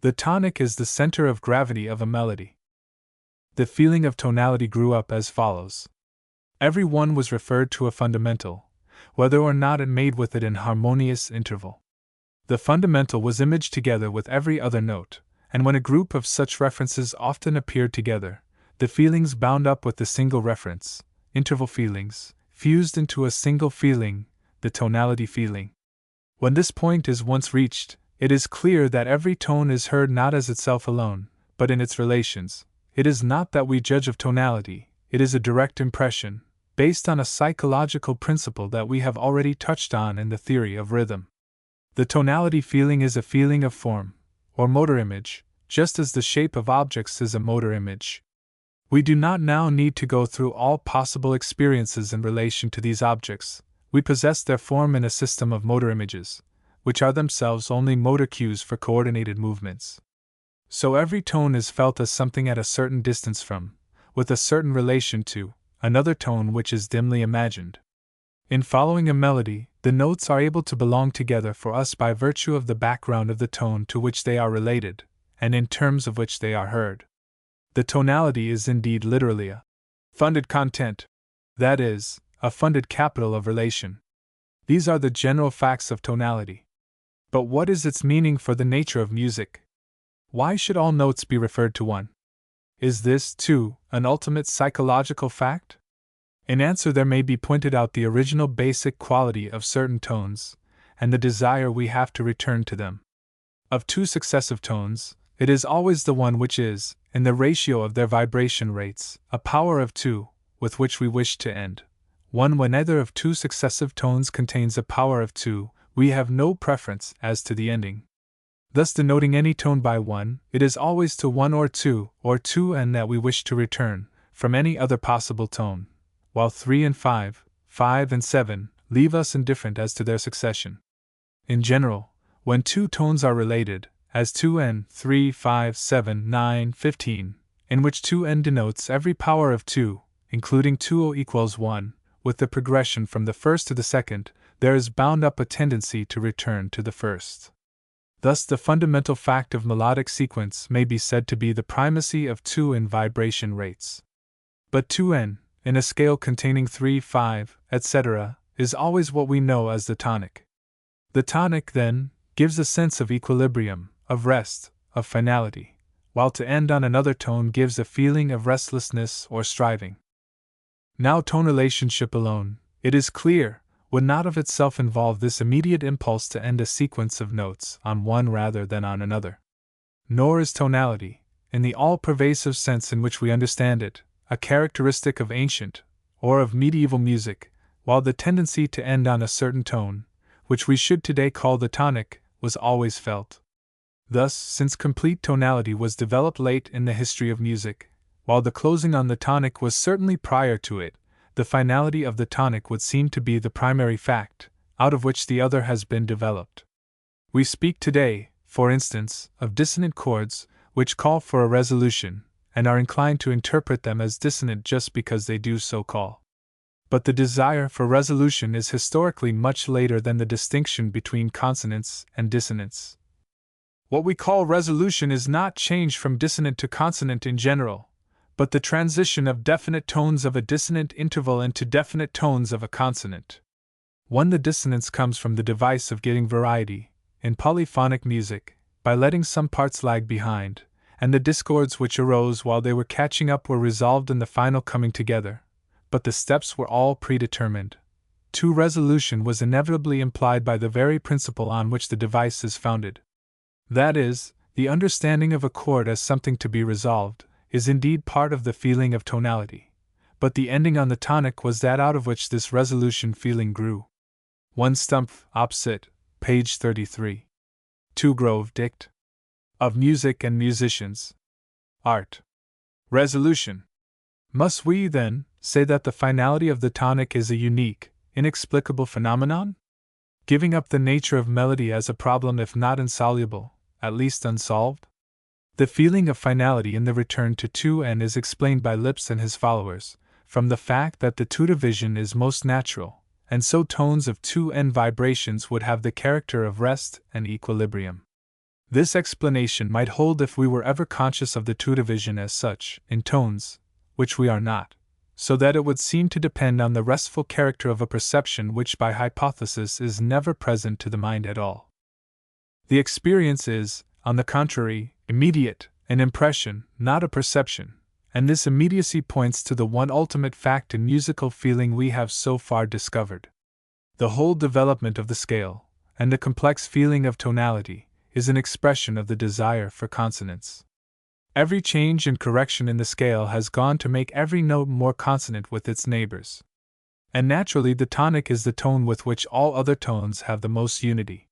The tonic is the center of gravity of a melody. The feeling of tonality grew up as follows. Every one was referred to a fundamental, whether or not it made with it an harmonious interval. The fundamental was imaged together with every other note, and when a group of such references often appeared together, the feelings bound up with the single reference, interval feelings, fused into a single feeling, the tonality feeling. When this point is once reached, it is clear that every tone is heard not as itself alone, but in its relations. It is not that we judge of tonality, it is a direct impression, based on a psychological principle that we have already touched on in the theory of rhythm. The tonality feeling is a feeling of form, or motor image, just as the shape of objects is a motor image. We do not now need to go through all possible experiences in relation to these objects. We possess their form in a system of motor images, which are themselves only motor cues for coordinated movements. So every tone is felt as something at a certain distance from, with a certain relation to, another tone which is dimly imagined. In following a melody, the notes are able to belong together for us by virtue of the background of the tone to which they are related, and in terms of which they are heard. The tonality is indeed literally a funded content, that is, a funded capital of relation. These are the general facts of tonality. But what is its meaning for the nature of music? Why should all notes be referred to one? Is this, too, an ultimate psychological fact? In answer, there may be pointed out the original basic quality of certain tones, and the desire we have to return to them. Of two successive tones, it is always the one which is, in the ratio of their vibration rates, a power of 2, with which we wish to end. One when either of two successive tones contains a power of 2, we have no preference as to the ending. Thus denoting any tone by 1, it is always to 1 or 2 and that we wish to return, from any other possible tone, while 3 and 5, 5 and 7, leave us indifferent as to their succession. In general, when two tones are related, as 2n, 3, 5, 7, 9, 15, in which 2n denotes every power of 2, including 2o equals 1, with the progression from the first to the second, there is bound up a tendency to return to the first. Thus the fundamental fact of melodic sequence may be said to be the primacy of 2 in vibration rates. But 2n, in a scale containing 3, 5, etc., is always what we know as the tonic. The tonic, then, gives a sense of equilibrium, of rest, of finality, while to end on another tone gives a feeling of restlessness or striving. Now tone relationship alone, it is clear, would not of itself involve this immediate impulse to end a sequence of notes on one rather than on another. Nor is tonality, in the all-pervasive sense in which we understand it, a characteristic of ancient, or of medieval music, while the tendency to end on a certain tone, which we should today call the tonic, was always felt. Thus, since complete tonality was developed late in the history of music, while the closing on the tonic was certainly prior to it, the finality of the tonic would seem to be the primary fact, out of which the other has been developed. We speak today, for instance, of dissonant chords, which call for a resolution, and are inclined to interpret them as dissonant just because they do so call. But the desire for resolution is historically much later than the distinction between consonance and dissonance. What we call resolution is not change from dissonant to consonant in general, but the transition of definite tones of a dissonant interval into definite tones of a consonant. The dissonance comes from the device of getting variety, in polyphonic music, by letting some parts lag behind, and the discords which arose while they were catching up were resolved in the final coming together, but the steps were all predetermined. Resolution was inevitably implied by the very principle on which the device is founded. That is, the understanding of a chord as something to be resolved, is indeed part of the feeling of tonality, but the ending on the tonic was that out of which this resolution feeling grew. 1 Stumpf, opposite, page 33. 2 Grove Dict. Of Music and Musicians. Art. Resolution. Must we, then, say that the finality of the tonic is a unique, inexplicable phenomenon? giving up the nature of melody as a problem if not insoluble, at least unsolved? The feeling of finality in the return to 2n is explained by Lipps and his followers, from the fact that the 2 division is most natural, and so tones of 2n vibrations would have the character of rest and equilibrium. This explanation might hold if we were ever conscious of the 2 division as such, in tones, which we are not, so that it would seem to depend on the restful character of a perception which by hypothesis is never present to the mind at all. The experience is, on the contrary, immediate, an impression, not a perception, and this immediacy points to the one ultimate fact in musical feeling we have so far discovered. The whole development of the scale, and the complex feeling of tonality, is an expression of the desire for consonance. Every change and correction in the scale has gone to make every note more consonant with its neighbors. And naturally the tonic is the tone with which all other tones have the most unity.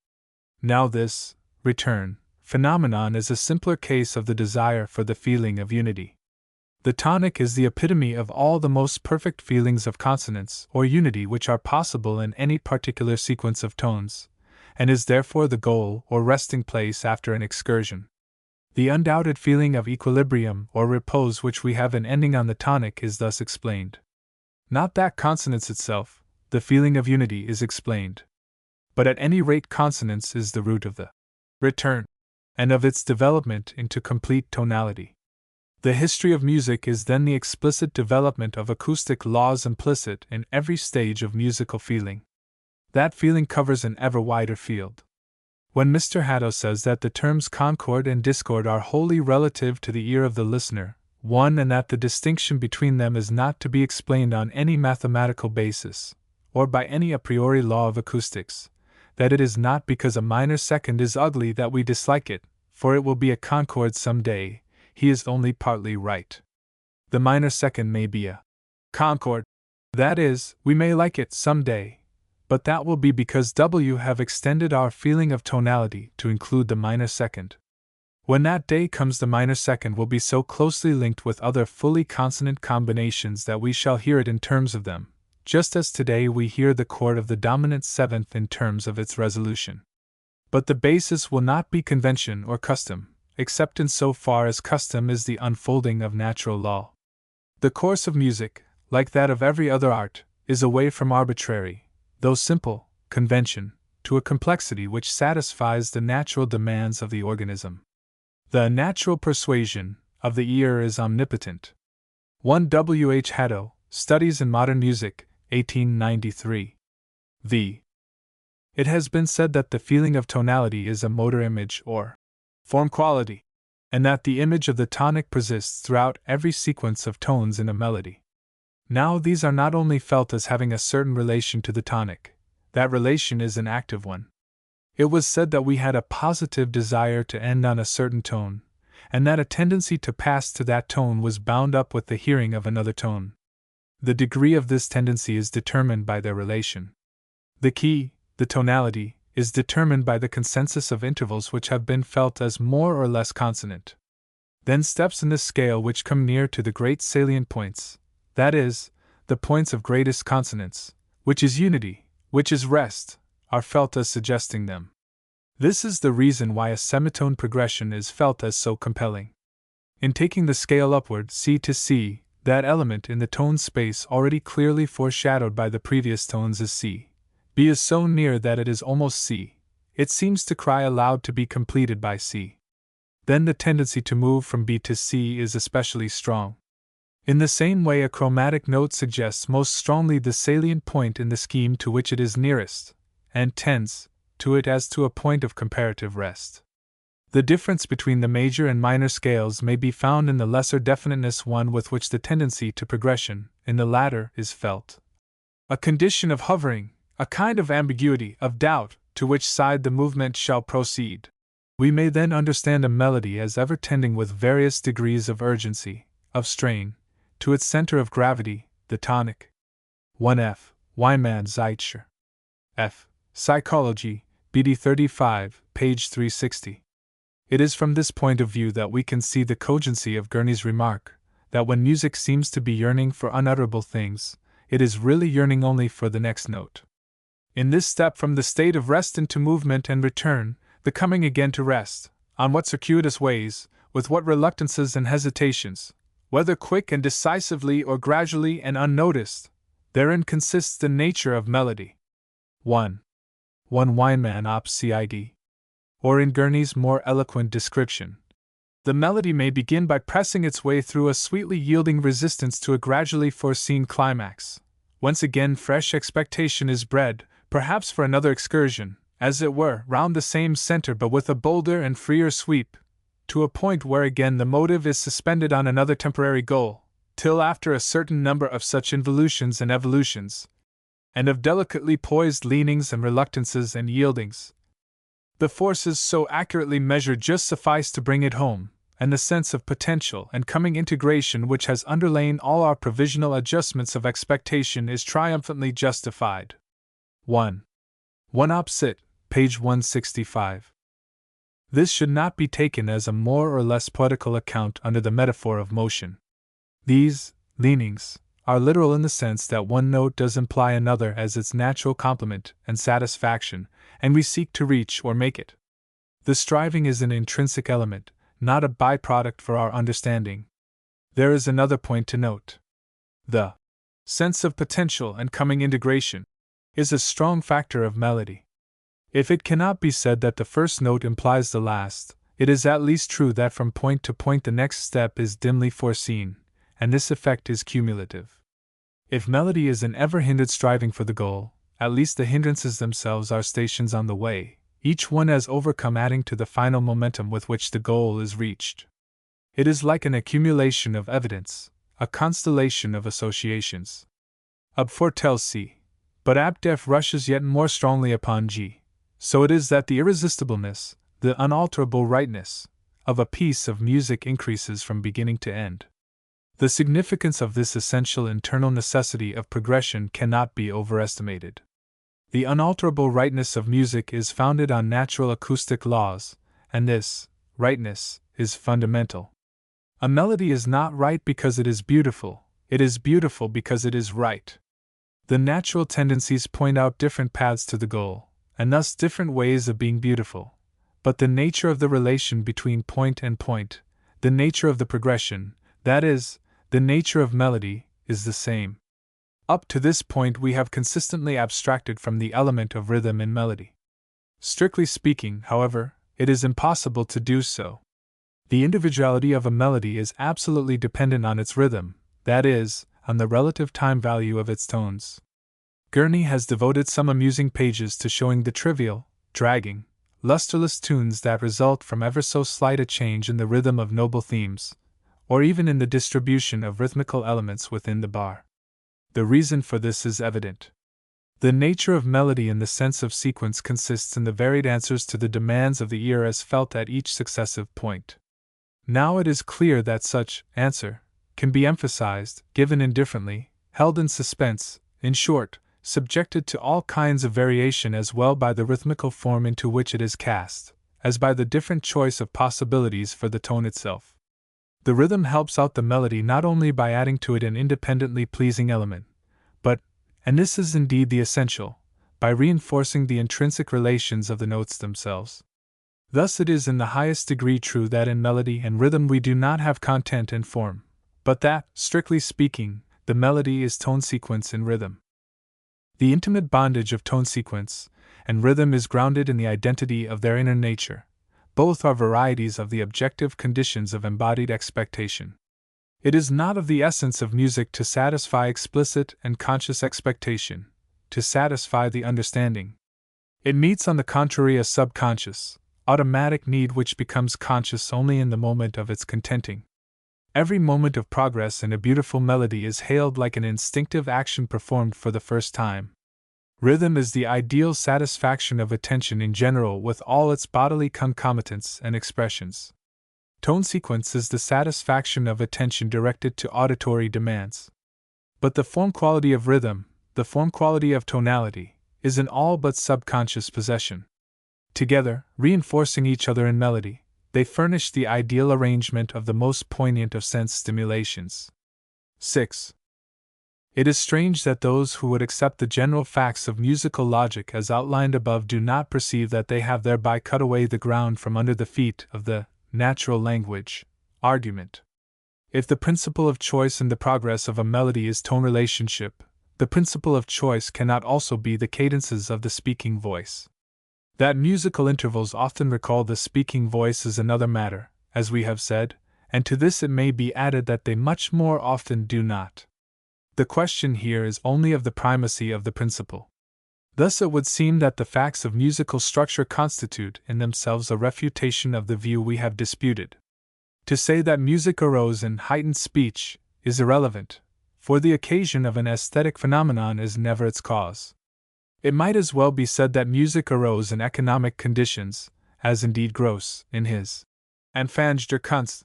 Now this return phenomenon is a simpler case of the desire for the feeling of unity. The tonic is the epitome of all the most perfect feelings of consonance or unity which are possible in any particular sequence of tones, and is therefore the goal or resting place after an excursion. The undoubted feeling of equilibrium or repose which we have in ending on the tonic is thus explained. Not that consonance itself, the feeling of unity, is explained. But at any rate consonance is the root of the return, and of its development into complete tonality. The history of music is then the explicit development of acoustic laws implicit in every stage of musical feeling. That feeling covers an ever wider field. When Mr. Haddo says that the terms concord and discord are wholly relative to the ear of the listener, one, and that the distinction between them is not to be explained on any mathematical basis, or by any a priori law of acoustics, that it is not because a minor second is ugly that we dislike it, for it will be a concord some day, he is only partly right. The minor second may be a concord. That is, we may like it some day, but that will be because W have extended our feeling of tonality to include the minor second. When that day comes, the minor second will be so closely linked with other fully consonant combinations that we shall hear it in terms of them, just as today we hear the chord of the dominant seventh in terms of its resolution. But the basis will not be convention or custom, except in so far as custom is the unfolding of natural law. The course of music, like that of every other art, is away from arbitrary, though simple, convention, to a complexity which satisfies the natural demands of the organism. The natural persuasion of the ear is omnipotent. 1 W. H. Haddo, Studies in Modern Music, 1893. V. It has been said that the feeling of tonality is a motor image or form quality, and that the image of the tonic persists throughout every sequence of tones in a melody. Now these are not only felt as having a certain relation to the tonic, that relation is an active one. It was said that we had a positive desire to end on a certain tone, and that a tendency to pass to that tone was bound up with the hearing of another tone. The degree of this tendency is determined by their relation. The key, the tonality, is determined by the consensus of intervals which have been felt as more or less consonant. Then steps in this scale which come near to the great salient points, that is, the points of greatest consonance, which is unity, which is rest, are felt as suggesting them. This is the reason why a semitone progression is felt as so compelling. In taking the scale upward C to C, that element in the tone space already clearly foreshadowed by the previous tones is C. B is so near that it is almost C. It seems to cry aloud to be completed by C. Then the tendency to move from B to C is especially strong. In the same way, a chromatic note suggests most strongly the salient point in the scheme to which it is nearest, and tends to it as to a point of comparative rest. The difference between the major and minor scales may be found in the lesser definiteness one with which the tendency to progression, in the latter, is felt. A condition of hovering, a kind of ambiguity, of doubt, to which side the movement shall proceed. We may then understand a melody as ever tending with various degrees of urgency, of strain, to its center of gravity, the tonic. 1f. Wyman Zeitcher. F. Psychology, BD 35, page 360. It is from this point of view that we can see the cogency of Gurney's remark, that when music seems to be yearning for unutterable things, it is really yearning only for the next note. In this step from the state of rest into movement and return, the coming again to rest, on what circuitous ways, with what reluctances and hesitations, whether quick and decisively or gradually and unnoticed, therein consists the nature of melody. 1. Weinman op. Cid. Or in Gurney's more eloquent description, the melody may begin by pressing its way through a sweetly yielding resistance to a gradually foreseen climax, whence again fresh expectation is bred, perhaps for another excursion, as it were, round the same center but with a bolder and freer sweep, to a point where again the motive is suspended on another temporary goal, till after a certain number of such involutions and evolutions, and of delicately poised leanings and reluctances and yieldings, the forces so accurately measured just suffice to bring it home, and the sense of potential and coming integration which has underlain all our provisional adjustments of expectation is triumphantly justified. 1. 1 op. Cit., page 165. This should not be taken as a more or less poetical account under the metaphor of motion. These leanings are literal in the sense that one note does imply another as its natural complement and satisfaction, and we seek to reach or make it. The striving is an intrinsic element, not a byproduct for our understanding. There is another point to note. The sense of potential and coming integration is a strong factor of melody. If it cannot be said that the first note implies the last, it is at least true that from point to point the next step is dimly foreseen, and this effect is cumulative. If melody is an ever-hindered striving for the goal, at least the hindrances themselves are stations on the way, each one as overcome adding to the final momentum with which the goal is reached. It is like an accumulation of evidence, a constellation of associations. Ab foretells C, but ab def rushes yet more strongly upon G. So it is that the irresistibleness, the unalterable rightness, of a piece of music increases from beginning to end. The significance of this essential internal necessity of progression cannot be overestimated. The unalterable rightness of music is founded on natural acoustic laws, and this rightness is fundamental. A melody is not right because it is beautiful because it is right. The natural tendencies point out different paths to the goal, and thus different ways of being beautiful, but the nature of the relation between point and point, the nature of the progression, that is, the nature of melody, is the same. Up to this point we have consistently abstracted from the element of rhythm in melody. Strictly speaking, however, it is impossible to do so. The individuality of a melody is absolutely dependent on its rhythm, that is, on the relative time value of its tones. Gurney has devoted some amusing pages to showing the trivial, dragging, lusterless tunes that result from ever so slight a change in the rhythm of noble themes, or even in the distribution of rhythmical elements within the bar. The reason for this is evident. The nature of melody in the sense of sequence consists in the varied answers to the demands of the ear as felt at each successive point. Now it is clear that such answer can be emphasized, given indifferently, held in suspense, in short, subjected to all kinds of variation as well by the rhythmical form into which it is cast, as by the different choice of possibilities for the tone itself. The rhythm helps out the melody not only by adding to it an independently pleasing element, but, and this is indeed the essential, by reinforcing the intrinsic relations of the notes themselves. Thus it is in the highest degree true that in melody and rhythm we do not have content and form, but that, strictly speaking, the melody is tone sequence in rhythm. The intimate bondage of tone sequence and rhythm is grounded in the identity of their inner nature. Both are varieties of the objective conditions of embodied expectation. It is not of the essence of music to satisfy explicit and conscious expectation, to satisfy the understanding. It meets on the contrary a subconscious, automatic need which becomes conscious only in the moment of its contenting. Every moment of progress in a beautiful melody is hailed like an instinctive action performed for the first time. Rhythm is the ideal satisfaction of attention in general with all its bodily concomitants and expressions. Tone sequence is the satisfaction of attention directed to auditory demands. But the form quality of rhythm, the form quality of tonality, is an all but subconscious possession. Together, reinforcing each other in melody, they furnish the ideal arrangement of the most poignant of sense stimulations. 6. It is strange that those who would accept the general facts of musical logic as outlined above do not perceive that they have thereby cut away the ground from under the feet of the natural language argument. If the principle of choice in the progress of a melody is tone relationship, the principle of choice cannot also be the cadences of the speaking voice. That musical intervals often recall the speaking voice is another matter, as we have said, and to this it may be added that they much more often do not. The question here is only of the primacy of the principle. Thus it would seem that the facts of musical structure constitute in themselves a refutation of the view we have disputed. To say that music arose in heightened speech is irrelevant, for the occasion of an aesthetic phenomenon is never its cause. It might as well be said that music arose in economic conditions, as indeed Gross, in his Anfang der Kunst,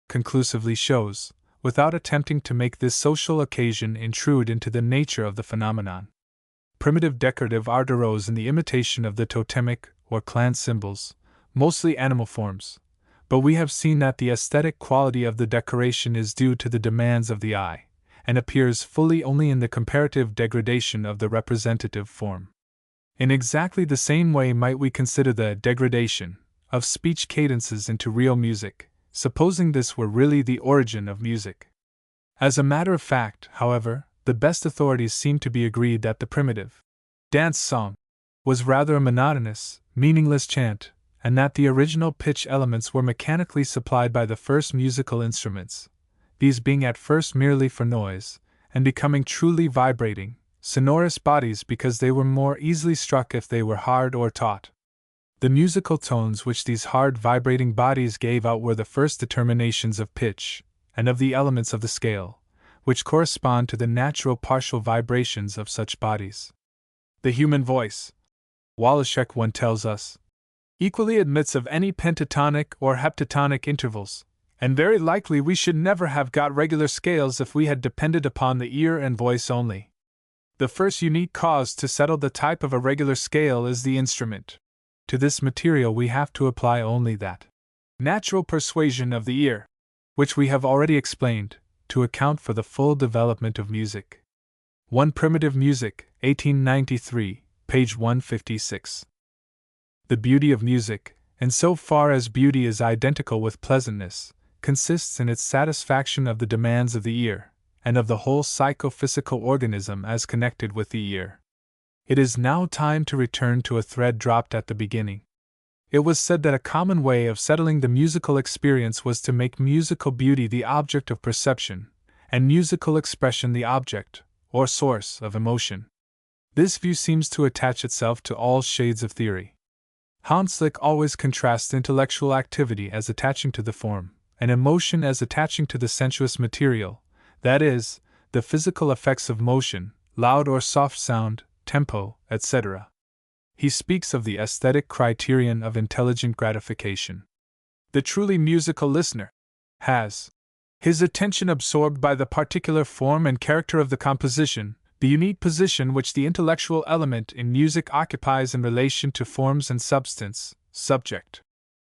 conclusively shows, without attempting to make this social occasion intrude into the nature of the phenomenon. Primitive decorative art arose in the imitation of the totemic or clan symbols, mostly animal forms, but we have seen that the aesthetic quality of the decoration is due to the demands of the eye, and appears fully only in the comparative degradation of the representative form. In exactly the same way might we consider the degradation of speech cadences into real music, supposing this were really the origin of music. As a matter of fact, however, the best authorities seem to be agreed that the primitive dance song was rather a monotonous, meaningless chant, and that the original pitch elements were mechanically supplied by the first musical instruments, these being at first merely for noise, and becoming truly vibrating, sonorous bodies because they were more easily struck if they were hard or taut. The musical tones which these hard vibrating bodies gave out were the first determinations of pitch, and of the elements of the scale, which correspond to the natural partial vibrations of such bodies. The human voice, Walaschek one tells us, equally admits of any pentatonic or heptatonic intervals, and very likely we should never have got regular scales if we had depended upon the ear and voice only. The first unique cause to settle the type of a regular scale is the instrument. To this material we have to apply only that natural persuasion of the ear, which we have already explained, to account for the full development of music. 1 Primitive Music, 1893, page 156. The beauty of music, in so far as beauty is identical with pleasantness, consists in its satisfaction of the demands of the ear, and of the whole psychophysical organism as connected with the ear. It is now time to return to a thread dropped at the beginning. It was said that a common way of settling the musical experience was to make musical beauty the object of perception, and musical expression the object, or source, of emotion. This view seems to attach itself to all shades of theory. Hanslick always contrasts intellectual activity as attaching to the form, and emotion as attaching to the sensuous material, that is, the physical effects of motion, loud or soft sound, tempo, etc. He speaks of the aesthetic criterion of intelligent gratification. The truly musical listener has his attention absorbed by the particular form and character of the composition, the unique position which the intellectual element in music occupies in relation to forms and substance, subject.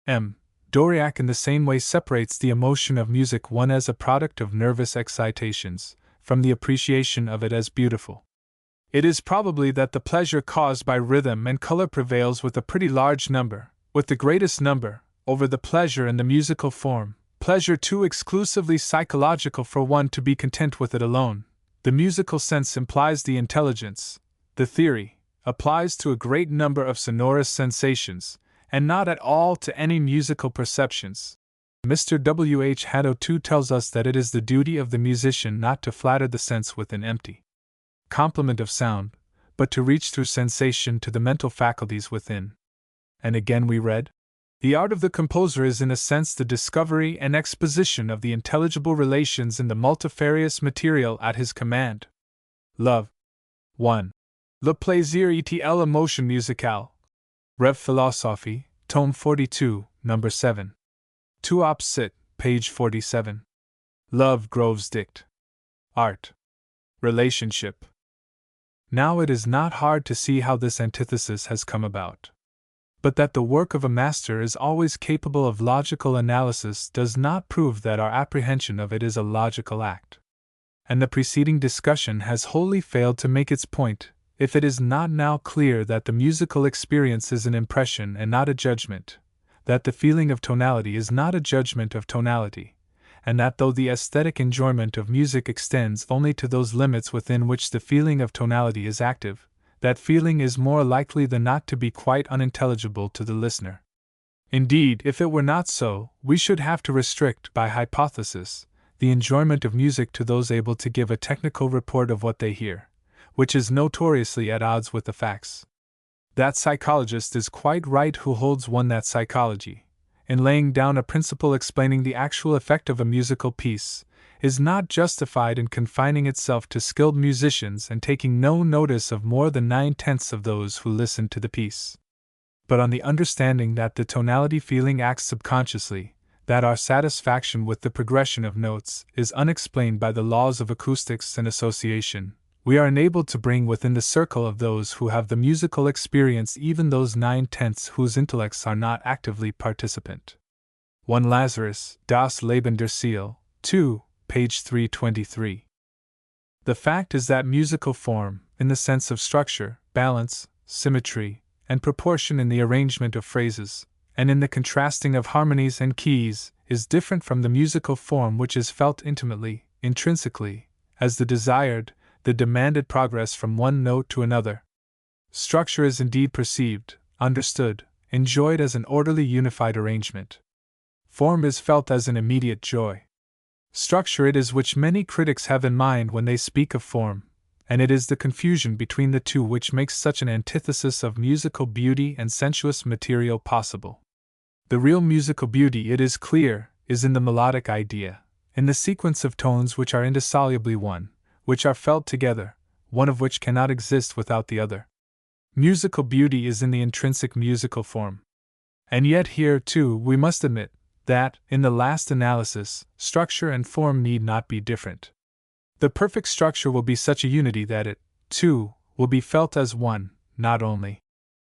M. Doriak in the same way separates the emotion of music one as a product of nervous excitations, from the appreciation of it as beautiful. It is probably that the pleasure caused by rhythm and color prevails with a pretty large number, with the greatest number, over the pleasure in the musical form, pleasure too exclusively psychological for one to be content with it alone. The musical sense implies the intelligence, the theory applies to a great number of sonorous sensations, and not at all to any musical perceptions. Mr. W. H. Haddo too tells us that it is the duty of the musician not to flatter the sense with an empty complement of sound, but to reach through sensation to the mental faculties within. And again we read, the art of the composer is in a sense the discovery and exposition of the intelligible relations in the multifarious material at his command. Love. 1. Le plaisir et l'émotion musicale. Rev. Philosophie, tome 42, number 7. 2 op. cit., page 47. Love Groves Dict. Art. Relationship. Now it is not hard to see how this antithesis has come about. But that the work of a master is always capable of logical analysis does not prove that our apprehension of it is a logical act. and the preceding discussion has wholly failed to make its point, if it is not now clear that the musical experience is an impression and not a judgment, that the feeling of tonality is not a judgment of tonality, and that though the aesthetic enjoyment of music extends only to those limits within which the feeling of tonality is active, that feeling is more likely than not to be quite unintelligible to the listener. Indeed, if it were not so, we should have to restrict, by hypothesis, the enjoyment of music to those able to give a technical report of what they hear, which is notoriously at odds with the facts. That psychologist is quite right who holds that psychology, in laying down a principle explaining the actual effect of a musical piece, is not justified in confining itself to skilled musicians and taking no notice of more than 9/10 of those who listen to the piece, but on the understanding that the tonality feeling acts subconsciously, that our satisfaction with the progression of notes is unexplained by the laws of acoustics and association, we are enabled to bring within the circle of those who have the musical experience even those 9/10 whose intellects are not actively participant. 1 Lazarus, Das Leben der Seele, 2, page 323. The fact is that musical form, in the sense of structure, balance, symmetry, and proportion in the arrangement of phrases, and in the contrasting of harmonies and keys, is different from the musical form which is felt intimately, intrinsically, as the desired, the demanded progress from one note to another. Structure is indeed perceived, understood, enjoyed as an orderly unified arrangement. Form is felt as an immediate joy. Structure it is which many critics have in mind when they speak of form, and it is the confusion between the two which makes such an antithesis of musical beauty and sensuous material possible. The real musical beauty, it is clear, is in the melodic idea, in the sequence of tones which are indissolubly one, which are felt together, one of which cannot exist without the other. Musical beauty is in the intrinsic musical form. And yet here, too, we must admit that, in the last analysis, structure and form need not be different. The perfect structure will be such a unity that it, too, will be felt as one, not only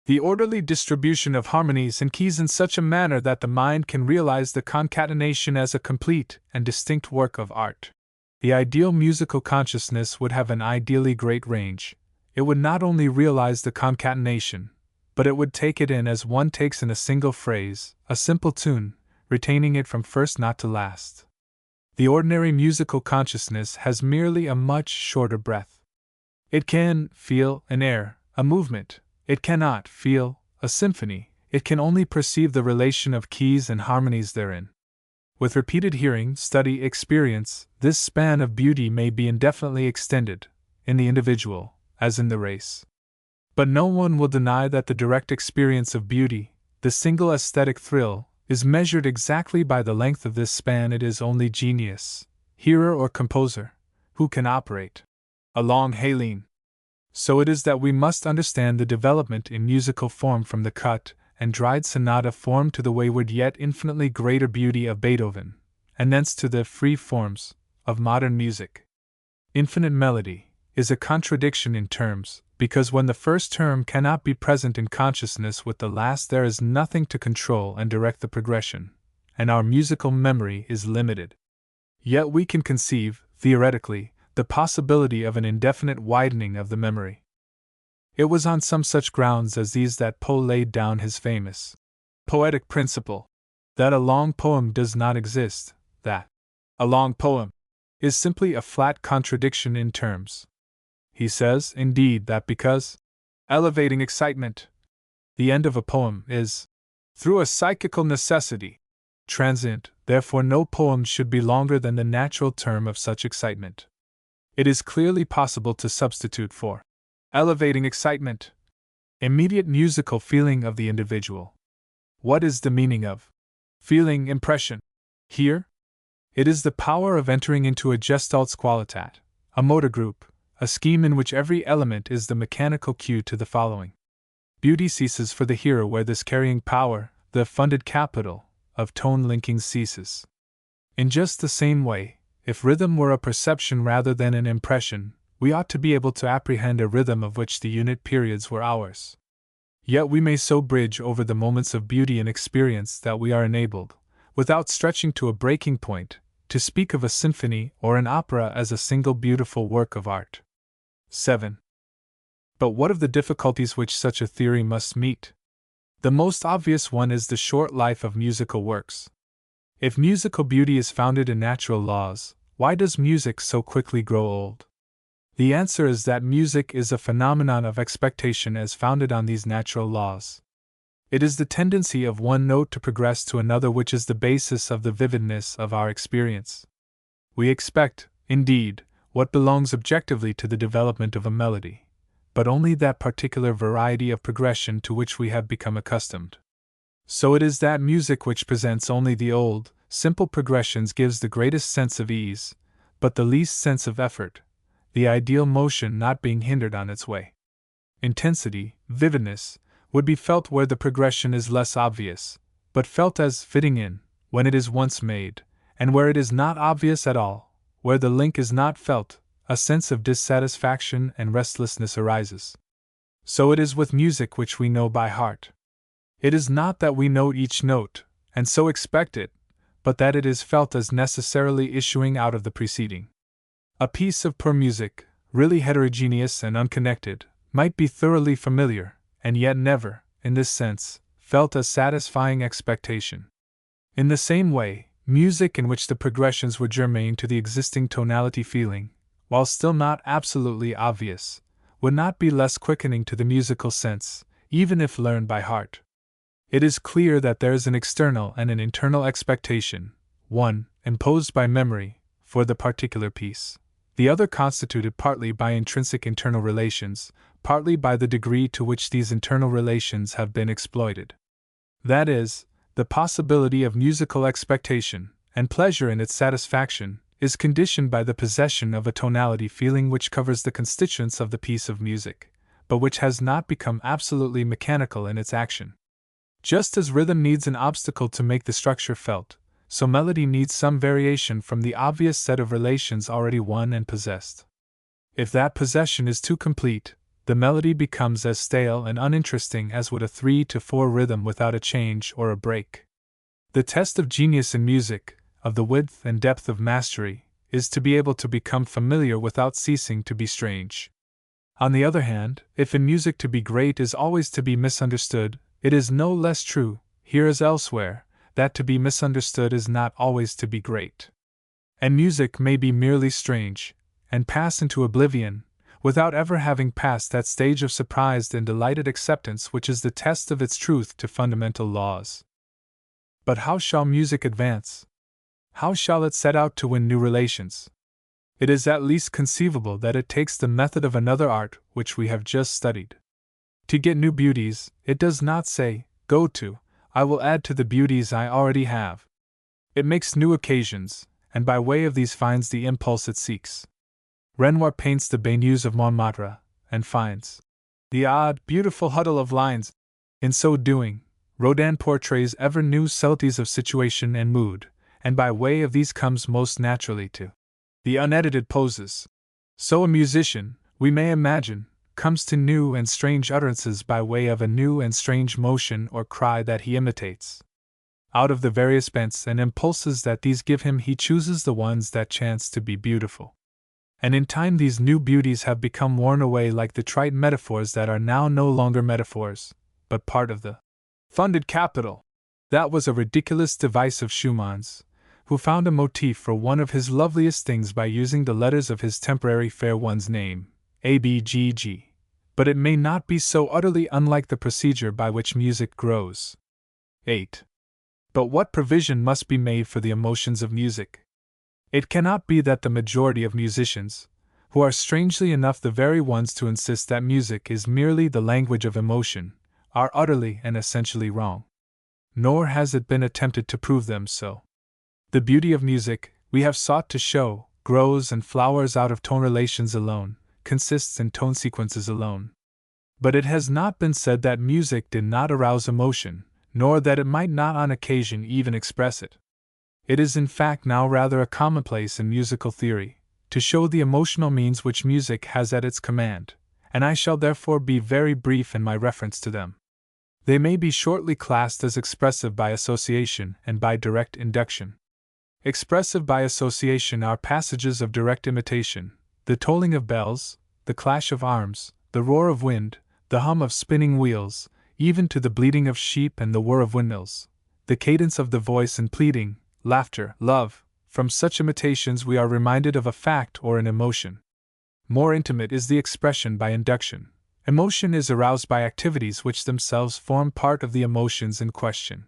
the orderly distribution of harmonies and keys in such a manner that the mind can realize the concatenation as a complete and distinct work of art. The ideal musical consciousness would have an ideally great range. It would not only realize the concatenation, but it would take it in as one takes in a single phrase, a simple tune, retaining it from first not to last. The ordinary musical consciousness has merely a much shorter breadth. It can feel an air, a movement. It cannot feel a symphony. It can only perceive the relation of keys and harmonies therein. With repeated hearing, study, experience, this span of beauty may be indefinitely extended, in the individual, as in the race. But no one will deny that the direct experience of beauty, the single aesthetic thrill, is measured exactly by the length of this span. It is only genius, hearer or composer, who can operate along Helen. So it is that we must understand the development in musical form from the cut and dried sonata form to the wayward yet infinitely greater beauty of Beethoven, and thence to the free forms of modern music. Infinite melody is a contradiction in terms, because when the first term cannot be present in consciousness with the last, there is nothing to control and direct the progression, and our musical memory is limited. Yet we can conceive, theoretically, the possibility of an indefinite widening of the memory. It was on some such grounds as these that Poe laid down his famous poetic principle, that a long poem does not exist, that a long poem is simply a flat contradiction in terms. He says, indeed, that because elevating excitement, the end of a poem, is, through a psychical necessity, transient, therefore no poem should be longer than the natural term of such excitement. It is clearly possible to substitute for elevating excitement immediate musical feeling of the individual. What is the meaning of feeling impression here? It is the power of entering into a Gestaltsqualitat, a motor group, a scheme in which every element is the mechanical cue to the following. Beauty ceases for the hearer where this carrying power, the funded capital, of tone linking ceases. In just the same way, if rhythm were a perception rather than an impression, we ought to be able to apprehend a rhythm of which the unit periods were hours. Yet we may so bridge over the moments of beauty and experience that we are enabled, without stretching to a breaking point, to speak of a symphony or an opera as a single beautiful work of art. 7. But what of the difficulties which such a theory must meet? The most obvious one is the short life of musical works. If musical beauty is founded in natural laws, why does music so quickly grow old? The answer is that music is a phenomenon of expectation as founded on these natural laws. It is the tendency of one note to progress to another which is the basis of the vividness of our experience. We expect, indeed, what belongs objectively to the development of a melody, but only that particular variety of progression to which we have become accustomed. So it is that music which presents only the old, simple progressions gives the greatest sense of ease, but the least sense of effort, the ideal motion not being hindered on its way. Intensity, vividness, would be felt where the progression is less obvious, but felt as fitting in, when it is once made, and where it is not obvious at all, where the link is not felt, a sense of dissatisfaction and restlessness arises. So it is with music which we know by heart. It is not that we know each note, and so expect it, but that it is felt as necessarily issuing out of the preceding. A piece of poor music, really heterogeneous and unconnected, might be thoroughly familiar, and yet never, in this sense, felt as satisfying expectation. In the same way, music in which the progressions were germane to the existing tonality feeling, while still not absolutely obvious, would not be less quickening to the musical sense, even if learned by heart. It is clear that there is an external and an internal expectation, one, imposed by memory, for the particular piece, the other constituted partly by intrinsic internal relations, partly by the degree to which these internal relations have been exploited. That is, the possibility of musical expectation, and pleasure in its satisfaction, is conditioned by the possession of a tonality feeling which covers the constituents of the piece of music, but which has not become absolutely mechanical in its action. Just as rhythm needs an obstacle to make the structure felt, so melody needs some variation from the obvious set of relations already won and possessed. If that possession is too complete, the melody becomes as stale and uninteresting as would a 3-4 rhythm without a change or a break. The test of genius in music, of the width and depth of mastery, is to be able to become familiar without ceasing to be strange. On the other hand, if in music to be great is always to be misunderstood, it is no less true, here as elsewhere, that to be misunderstood is not always to be great. And music may be merely strange, and pass into oblivion, without ever having passed that stage of surprised and delighted acceptance which is the test of its truth to fundamental laws. But how shall music advance? How shall it set out to win new relations? It is at least conceivable that it takes the method of another art which we have just studied. To get new beauties, it does not say, "Go to, I will add to the beauties I already have." It makes new occasions, and by way of these finds the impulse it seeks. Renoir paints the baigneux of Montmartre, and finds the odd, beautiful huddle of lines. In so doing, Rodin portrays ever new subtleties of situation and mood, and by way of these comes most naturally to the unedited poses. So a musician, we may imagine, comes to new and strange utterances by way of a new and strange motion or cry that he imitates. Out of the various bents and impulses that these give him, he chooses the ones that chance to be beautiful. And in time these new beauties have become worn away like the trite metaphors that are now no longer metaphors, but part of the funded capital. That was a ridiculous device of Schumann's, who found a motif for one of his loveliest things by using the letters of his temporary fair one's name, ABGG. But it may not be so utterly unlike the procedure by which music grows. 8. But what provision must be made for the emotions of music? It cannot be that the majority of musicians, who are strangely enough the very ones to insist that music is merely the language of emotion, are utterly and essentially wrong. Nor has it been attempted to prove them so. The beauty of music, we have sought to show, grows and flowers out of tone relations alone, consists in tone sequences alone. But it has not been said that music did not arouse emotion, nor that it might not on occasion even express it. It is in fact now rather a commonplace in musical theory, to show the emotional means which music has at its command, and I shall therefore be very brief in my reference to them. They may be shortly classed as expressive by association and by direct induction. Expressive by association are passages of direct imitation, the tolling of bells, the clash of arms, the roar of wind, the hum of spinning wheels, even to the bleating of sheep and the whir of windmills, the cadence of the voice in pleading, laughter, love. From such imitations we are reminded of a fact or an emotion. More intimate is the expression by induction. Emotion is aroused by activities which themselves form part of the emotions in question.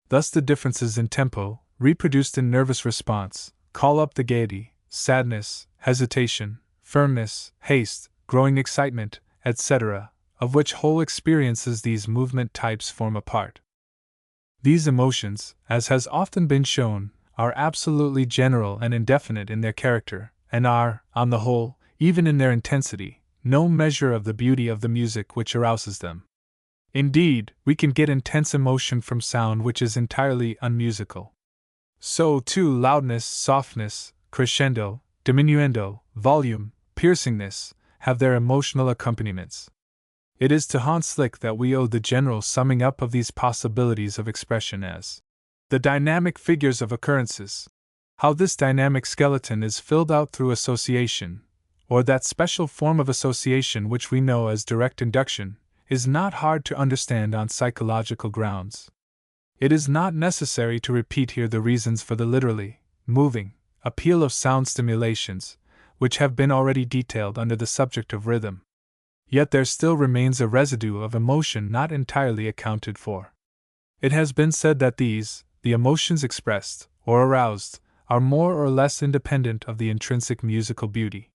Thus the differences in tempo, reproduced in nervous response, call up the gaiety, sadness, hesitation, firmness, haste, growing excitement, etc., of which whole experiences these movement types form a part. These emotions, as has often been shown, are absolutely general and indefinite in their character, and are, on the whole, even in their intensity, no measure of the beauty of the music which arouses them. Indeed, we can get intense emotion from sound which is entirely unmusical. So, too, loudness, softness, crescendo, diminuendo, volume, piercingness, have their emotional accompaniments. It is to Hans Slick that we owe the general summing up of these possibilities of expression as the dynamic figures of occurrences. How this dynamic skeleton is filled out through association, or that special form of association which we know as direct induction, is not hard to understand on psychological grounds. It is not necessary to repeat here the reasons for the literally moving appeal of sound stimulations, which have been already detailed under the subject of rhythm. Yet there still remains a residue of emotion not entirely accounted for. It has been said that these, the emotions expressed, or aroused, are more or less independent of the intrinsic musical beauty.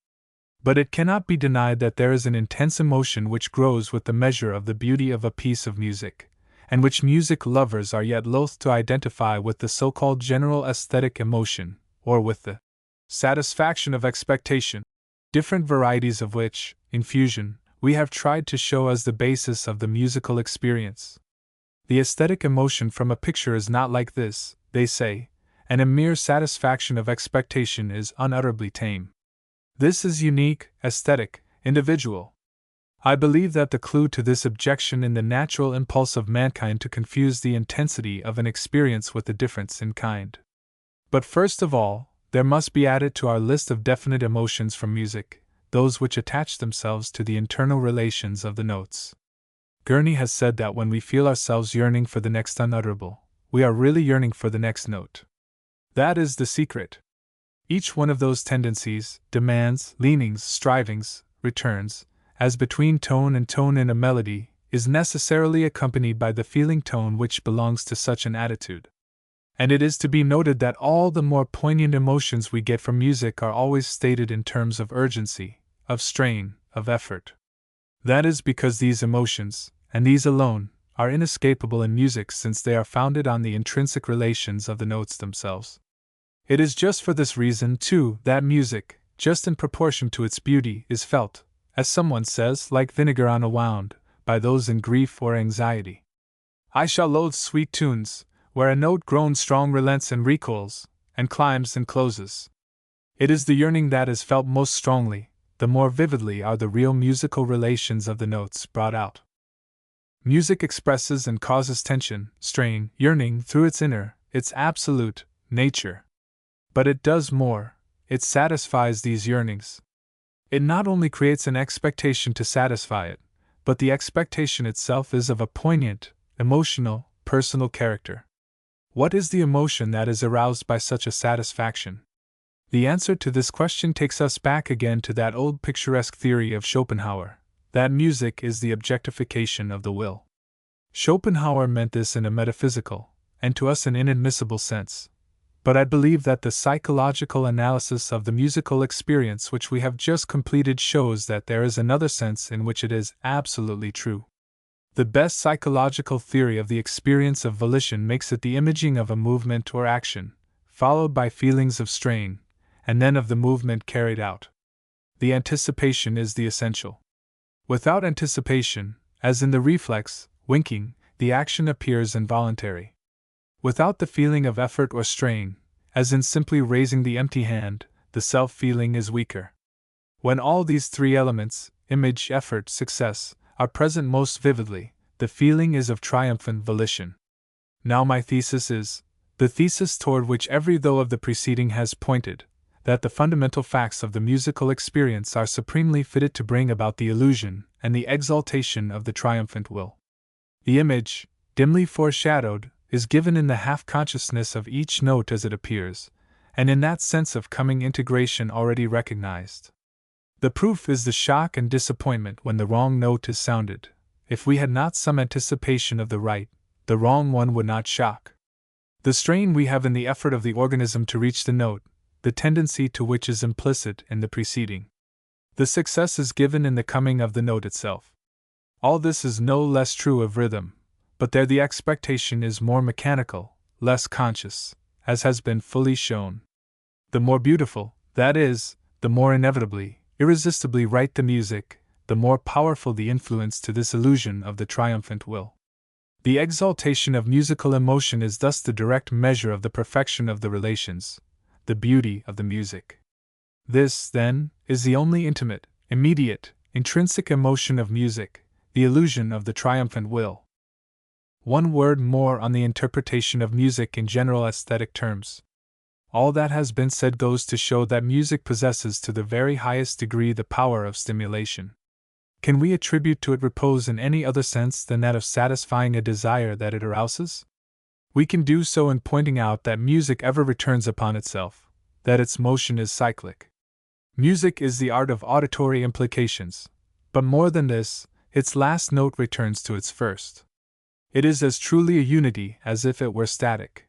But it cannot be denied that there is an intense emotion which grows with the measure of the beauty of a piece of music, and which music lovers are yet loath to identify with the so-called general aesthetic emotion, or with the satisfaction of expectation, different varieties of which, in fusion, we have tried to show as the basis of the musical experience. The aesthetic emotion from a picture is not like this, they say, and a mere satisfaction of expectation is unutterably tame. This is unique, aesthetic, individual. I believe that the clue to this objection in the natural impulse of mankind to confuse the intensity of an experience with the difference in kind. But first of all, there must be added to our list of definite emotions from music, those which attach themselves to the internal relations of the notes. Gurney has said that when we feel ourselves yearning for the next unutterable, we are really yearning for the next note. That is the secret. Each one of those tendencies, demands, leanings, strivings, returns, as between tone and tone in a melody, is necessarily accompanied by the feeling tone which belongs to such an attitude. And it is to be noted that all the more poignant emotions we get from music are always stated in terms of urgency, of strain, of effort. That is because these emotions, and these alone, are inescapable in music since they are founded on the intrinsic relations of the notes themselves. It is just for this reason, too, that music, just in proportion to its beauty, is felt, as someone says, like vinegar on a wound, by those in grief or anxiety. I shall loathe sweet tunes, where a note grown strong relents and recoils, and climbs and closes. It is the yearning that is felt most strongly, the more vividly are the real musical relations of the notes brought out. Music expresses and causes tension, strain, yearning through its inner, its absolute, nature. But it does more, it satisfies these yearnings. It not only creates an expectation to satisfy it, but the expectation itself is of a poignant, emotional, personal character. What is the emotion that is aroused by such a satisfaction? The answer to this question takes us back again to that old picturesque theory of Schopenhauer, that music is the objectification of the will. Schopenhauer meant this in a metaphysical, and to us an inadmissible sense. But I believe that the psychological analysis of the musical experience which we have just completed shows that there is another sense in which it is absolutely true. The best psychological theory of the experience of volition makes it the imaging of a movement or action, followed by feelings of strain, and then of the movement carried out. The anticipation is the essential. Without anticipation, as in the reflex, winking, the action appears involuntary. Without the feeling of effort or strain, as in simply raising the empty hand, the self-feeling is weaker. When all these three elements, image, effort, success, are present most vividly, the feeling is of triumphant volition. Now my thesis is, The thesis toward which every thought of the preceding has pointed, that the fundamental facts of the musical experience are supremely fitted to bring about the illusion and the exaltation of the triumphant will. The image, dimly foreshadowed, is given in the half-consciousness of each note as it appears, and in that sense of coming integration already recognized. The proof is the shock and disappointment when the wrong note is sounded. If we had not some anticipation of the right, the wrong one would not shock. The strain we have in the effort of the organism to reach the note, the tendency to which is implicit in the preceding. The success is given in the coming of the note itself. All this is no less true of rhythm, but there the expectation is more mechanical, less conscious, as has been fully shown. The more beautiful, that is, the more inevitably, irresistibly right the music, the more powerful the influence to this illusion of the triumphant will. The exaltation of musical emotion is thus the direct measure of the perfection of the relations, the beauty of the music. This, then, is the only intimate, immediate, intrinsic emotion of music, the illusion of the triumphant will. One word more on the interpretation of music in general aesthetic terms. All that has been said goes to show that music possesses to the very highest degree the power of stimulation. Can we attribute to it repose in any other sense than that of satisfying a desire that it arouses? We can do so in pointing out that music ever returns upon itself, that its motion is cyclic. Music is the art of auditory implications, but more than this, its last note returns to its first. It is as truly a unity as if it were static.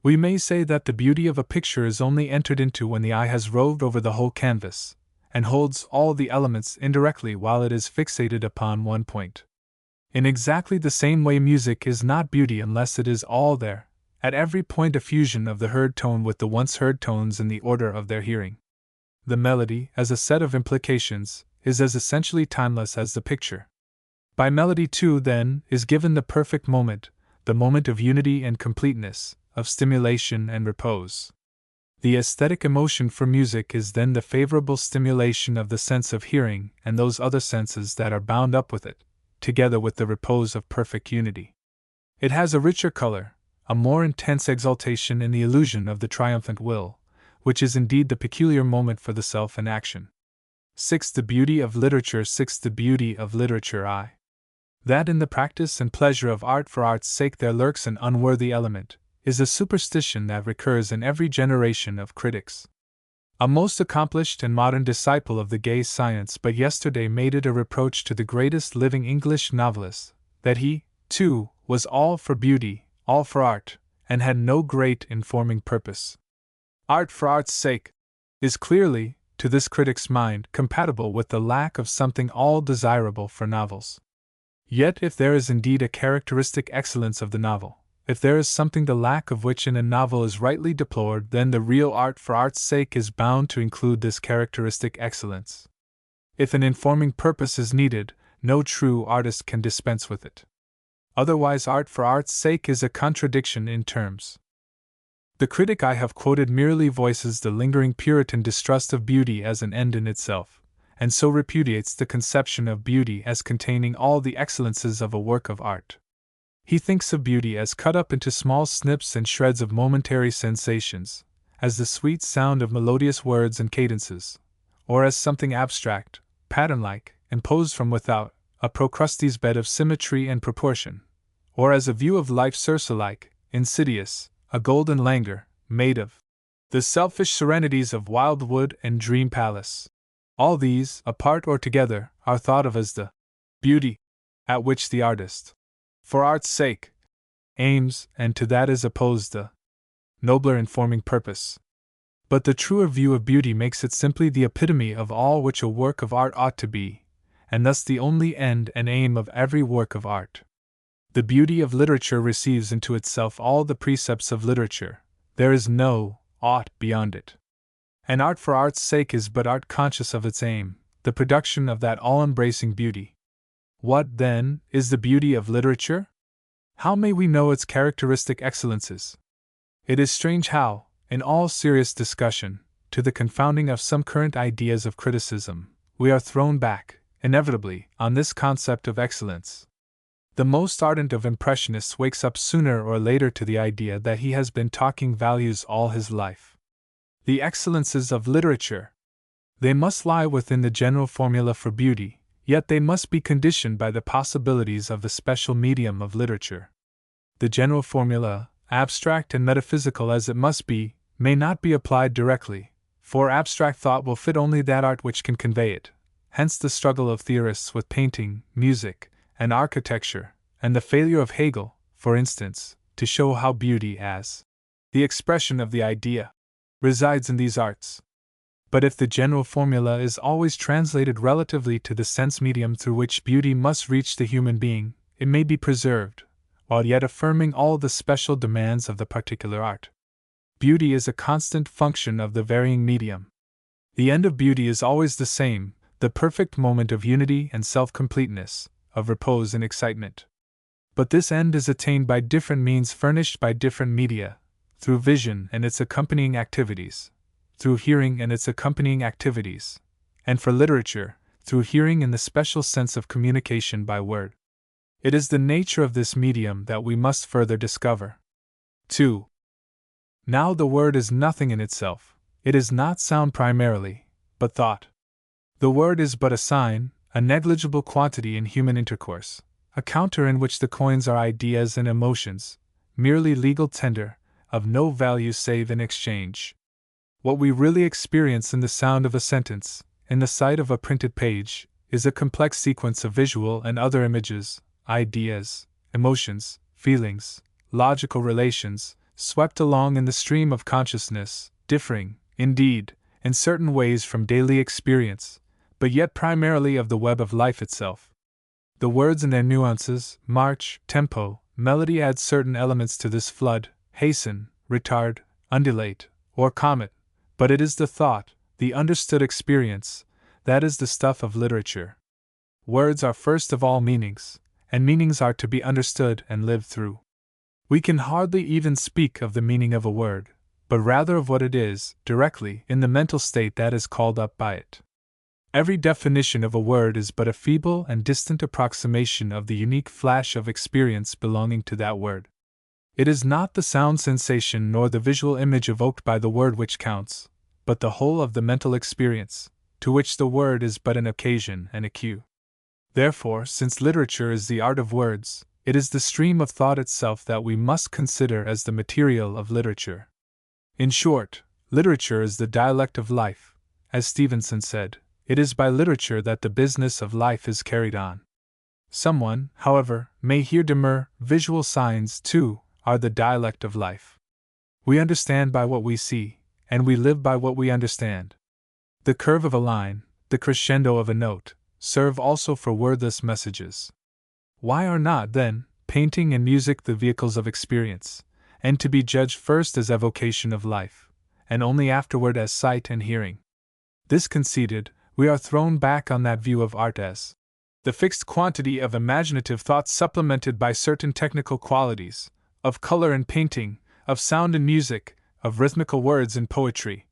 We may say that the beauty of a picture is only entered into when the eye has roved over the whole canvas, and holds all the elements indirectly while it is fixated upon one point. In exactly the same way, music is not beauty unless it is all there, at every point a fusion of the heard tone with the once heard tones in the order of their hearing. The melody, as a set of implications, is as essentially timeless as the picture. By melody, too, then, is given the perfect moment, the moment of unity and completeness, of stimulation and repose. The aesthetic emotion for music is then the favorable stimulation of the sense of hearing and those other senses that are bound up with it, together with the repose of perfect unity. It has a richer color, a more intense exaltation in the illusion of the triumphant will, which is indeed the peculiar moment for the self in action. 6. The beauty of literature. 6. The beauty of literature. I. That in the practice and pleasure of art for art's sake there lurks an unworthy element, is a superstition that recurs in every generation of critics. A most accomplished and modern disciple of the gay science but yesterday made it a reproach to the greatest living English novelist, that he, too, was all for beauty, all for art, and had no great informing purpose. Art for art's sake is clearly, to this critic's mind, compatible with the lack of something all desirable for novels. Yet if there is indeed a characteristic excellence of the novel, if there is something the lack of which in a novel is rightly deplored, then the real art for art's sake is bound to include this characteristic excellence. If an informing purpose is needed, no true artist can dispense with it. Otherwise, art for art's sake is a contradiction in terms. The critic I have quoted merely voices the lingering Puritan distrust of beauty as an end in itself, and so repudiates the conception of beauty as containing all the excellences of a work of art. He thinks of beauty as cut up into small snips and shreds of momentary sensations, as the sweet sound of melodious words and cadences, or as something abstract, pattern-like, imposed from without, a Procrustes bed of symmetry and proportion, or as a view of life Circe-like, insidious, a golden languor, made of the selfish serenities of wild wood and dream palace. All these, apart or together, are thought of as the beauty at which the artist, for art's sake, aims, and to that is opposed the nobler informing purpose. But the truer view of beauty makes it simply the epitome of all which a work of art ought to be, and thus the only end and aim of every work of art. The beauty of literature receives into itself all the precepts of literature, there is no aught beyond it. And art for art's sake is but art conscious of its aim, the production of that all-embracing beauty. What, then, is the beauty of literature? How may we know its characteristic excellences? It is strange how, in all serious discussion, to the confounding of some current ideas of criticism, we are thrown back, inevitably, on this concept of excellence. The most ardent of impressionists wakes up sooner or later to the idea that he has been talking values all his life. The excellences of literature. They must lie within the general formula for beauty, yet they must be conditioned by the possibilities of the special medium of literature. The general formula, abstract and metaphysical as it must be, may not be applied directly, for abstract thought will fit only that art which can convey it. Hence the struggle of theorists with painting, music, and architecture, and the failure of Hegel, for instance, to show how beauty as the expression of the idea resides in these arts. But if the general formula is always translated relatively to the sense medium through which beauty must reach the human being, it may be preserved, while yet affirming all the special demands of the particular art. Beauty is a constant function of the varying medium. The end of beauty is always the same, the perfect moment of unity and self-completeness, of repose and excitement. But this end is attained by different means furnished by different media, through vision and its accompanying activities, through hearing and its accompanying activities, and for literature, through hearing in the special sense of communication by word. It is the nature of this medium that we must further discover. 2. Now the word is nothing in itself. It is not sound primarily, but thought. The word is but a sign, a negligible quantity in human intercourse, a counter in which the coins are ideas and emotions, merely legal tender, of no value save in exchange. What we really experience in the sound of a sentence, in the sight of a printed page, is a complex sequence of visual and other images, ideas, emotions, feelings, logical relations, swept along in the stream of consciousness, differing, indeed, in certain ways from daily experience, but yet primarily of the web of life itself. The words and their nuances, march, tempo, melody add certain elements to this flood, hasten, retard, undulate, or comet, but it is the thought, the understood experience, that is the stuff of literature. Words are first of all meanings, and meanings are to be understood and lived through. We can hardly even speak of the meaning of a word, but rather of what it is, directly, in the mental state that is called up by it. Every definition of a word is but a feeble and distant approximation of the unique flash of experience belonging to that word. It is not the sound sensation nor the visual image evoked by the word which counts, but the whole of the mental experience, to which the word is but an occasion and a cue. Therefore, since literature is the art of words, it is the stream of thought itself that we must consider as the material of literature. In short, literature is the dialect of life. As Stevenson said, it is by literature that the business of life is carried on. Someone, however, may here demur, visual signs, too, are the dialect of life. We understand by what we see, and we live by what we understand. The curve of a line, the crescendo of a note, serve also for wordless messages. Why are not, then, painting and music the vehicles of experience, and to be judged first as evocation of life, and only afterward as sight and hearing? This conceded, we are thrown back on that view of art as the fixed quantity of imaginative thought supplemented by certain technical qualities, of color in painting, of sound in music, of rhythmical words in poetry,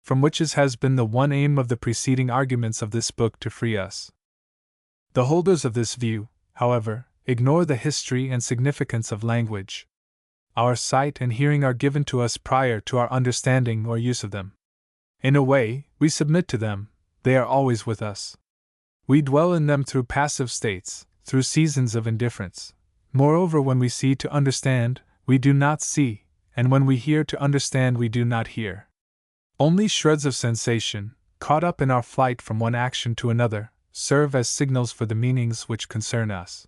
from which it has been the one aim of the preceding arguments of this book to free us. The holders of this view, however, ignore the history and significance of language. Our sight and hearing are given to us prior to our understanding or use of them. In a way, we submit to them, they are always with us. We dwell in them through passive states, through seasons of indifference. Moreover, when we see to understand, we do not see, and when we hear to understand, we do not hear. Only shreds of sensation, caught up in our flight from one action to another, serve as signals for the meanings which concern us.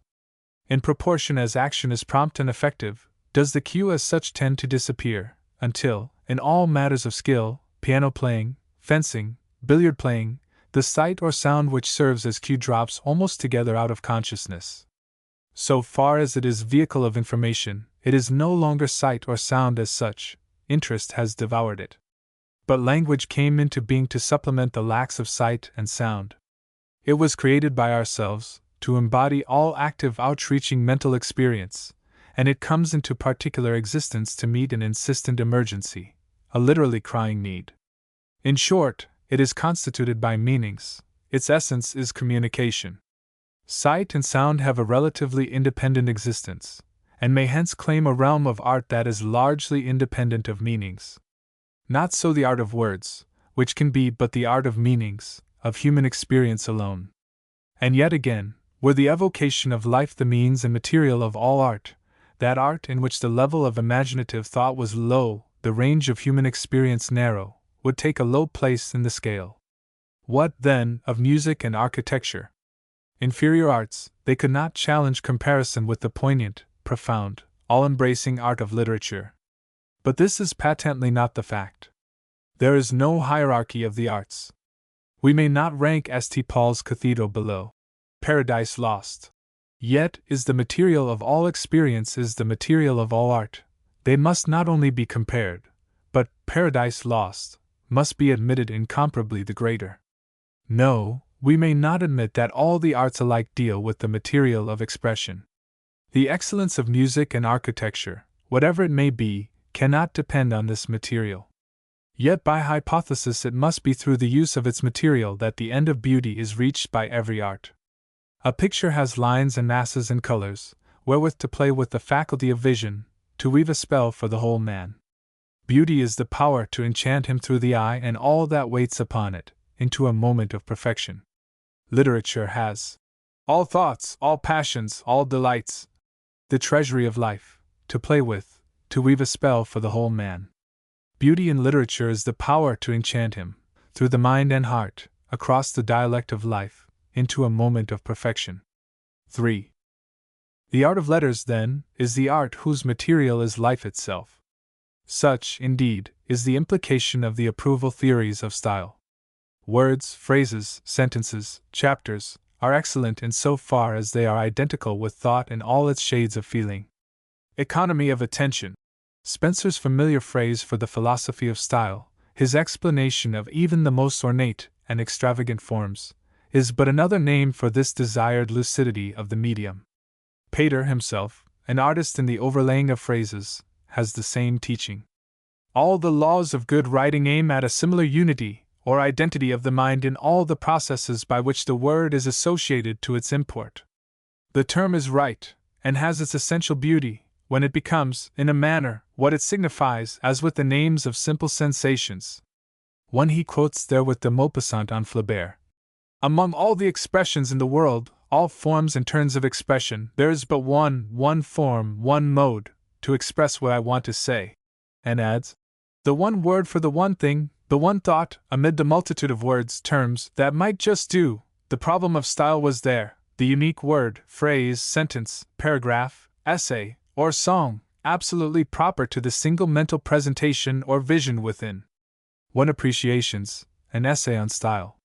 In proportion as action is prompt and effective, does the cue as such tend to disappear, until, in all matters of skill, piano playing, fencing, billiard playing, the sight or sound which serves as cue drops almost together out of consciousness. So far as it is vehicle of information, it is no longer sight or sound as such, interest has devoured it. But language came into being to supplement the lacks of sight and sound. It was created by ourselves, to embody all active outreaching mental experience, and it comes into particular existence to meet an insistent emergency, a literally crying need. In short, it is constituted by meanings, its essence is communication. Sight and sound have a relatively independent existence, and may hence claim a realm of art that is largely independent of meanings. Not so the art of words, which can be but the art of meanings, of human experience alone. And yet again, were the evocation of life the means and material of all art, that art in which the level of imaginative thought was low, the range of human experience narrow, would take a low place in the scale. What, then, of music and architecture? Inferior arts, they could not challenge comparison with the poignant, profound, all-embracing art of literature. But this is patently not the fact. There is no hierarchy of the arts. We may not rank St. Paul's Cathedral below Paradise Lost. Yet, is the material of all experience is the material of all art. They must not only be compared, but Paradise Lost must be admitted incomparably the greater. No, we may not admit that all the arts alike deal with the material of expression. The excellence of music and architecture, whatever it may be, cannot depend on this material. Yet by hypothesis it must be through the use of its material that the end of beauty is reached by every art. A picture has lines and masses and colors, wherewith to play with the faculty of vision, to weave a spell for the whole man. Beauty is the power to enchant him through the eye and all that waits upon it, into a moment of perfection. Literature has all thoughts, all passions, all delights, the treasury of life, to play with, to weave a spell for the whole man. Beauty in literature is the power to enchant him, through the mind and heart, across the dialect of life, into a moment of perfection. 3. The art of letters, then, is the art whose material is life itself. Such, indeed, is the implication of the approval theories of style. Words, phrases, sentences, chapters, are excellent in so far as they are identical with thought in all its shades of feeling. Economy of attention. Spencer's familiar phrase for the philosophy of style, his explanation of even the most ornate and extravagant forms, is but another name for this desired lucidity of the medium. Pater himself, an artist in the overlaying of phrases, has the same teaching. All the laws of good writing aim at a similar unity or identity of the mind in all the processes by which the word is associated to its import. The term is right, and has its essential beauty, when it becomes, in a manner, what it signifies, as with the names of simple sensations. One he quotes there with de Maupassant on Flaubert. Among all the expressions in the world, all forms and turns of expression, there is but one form, one mode, to express what I want to say. And adds, the one word for the one thing, the one thought, amid the multitude of words, terms, that might just do. The problem of style was there, the unique word, phrase, sentence, paragraph, essay, or song, absolutely proper to the single mental presentation or vision within. 1 Appreciations, an essay on style.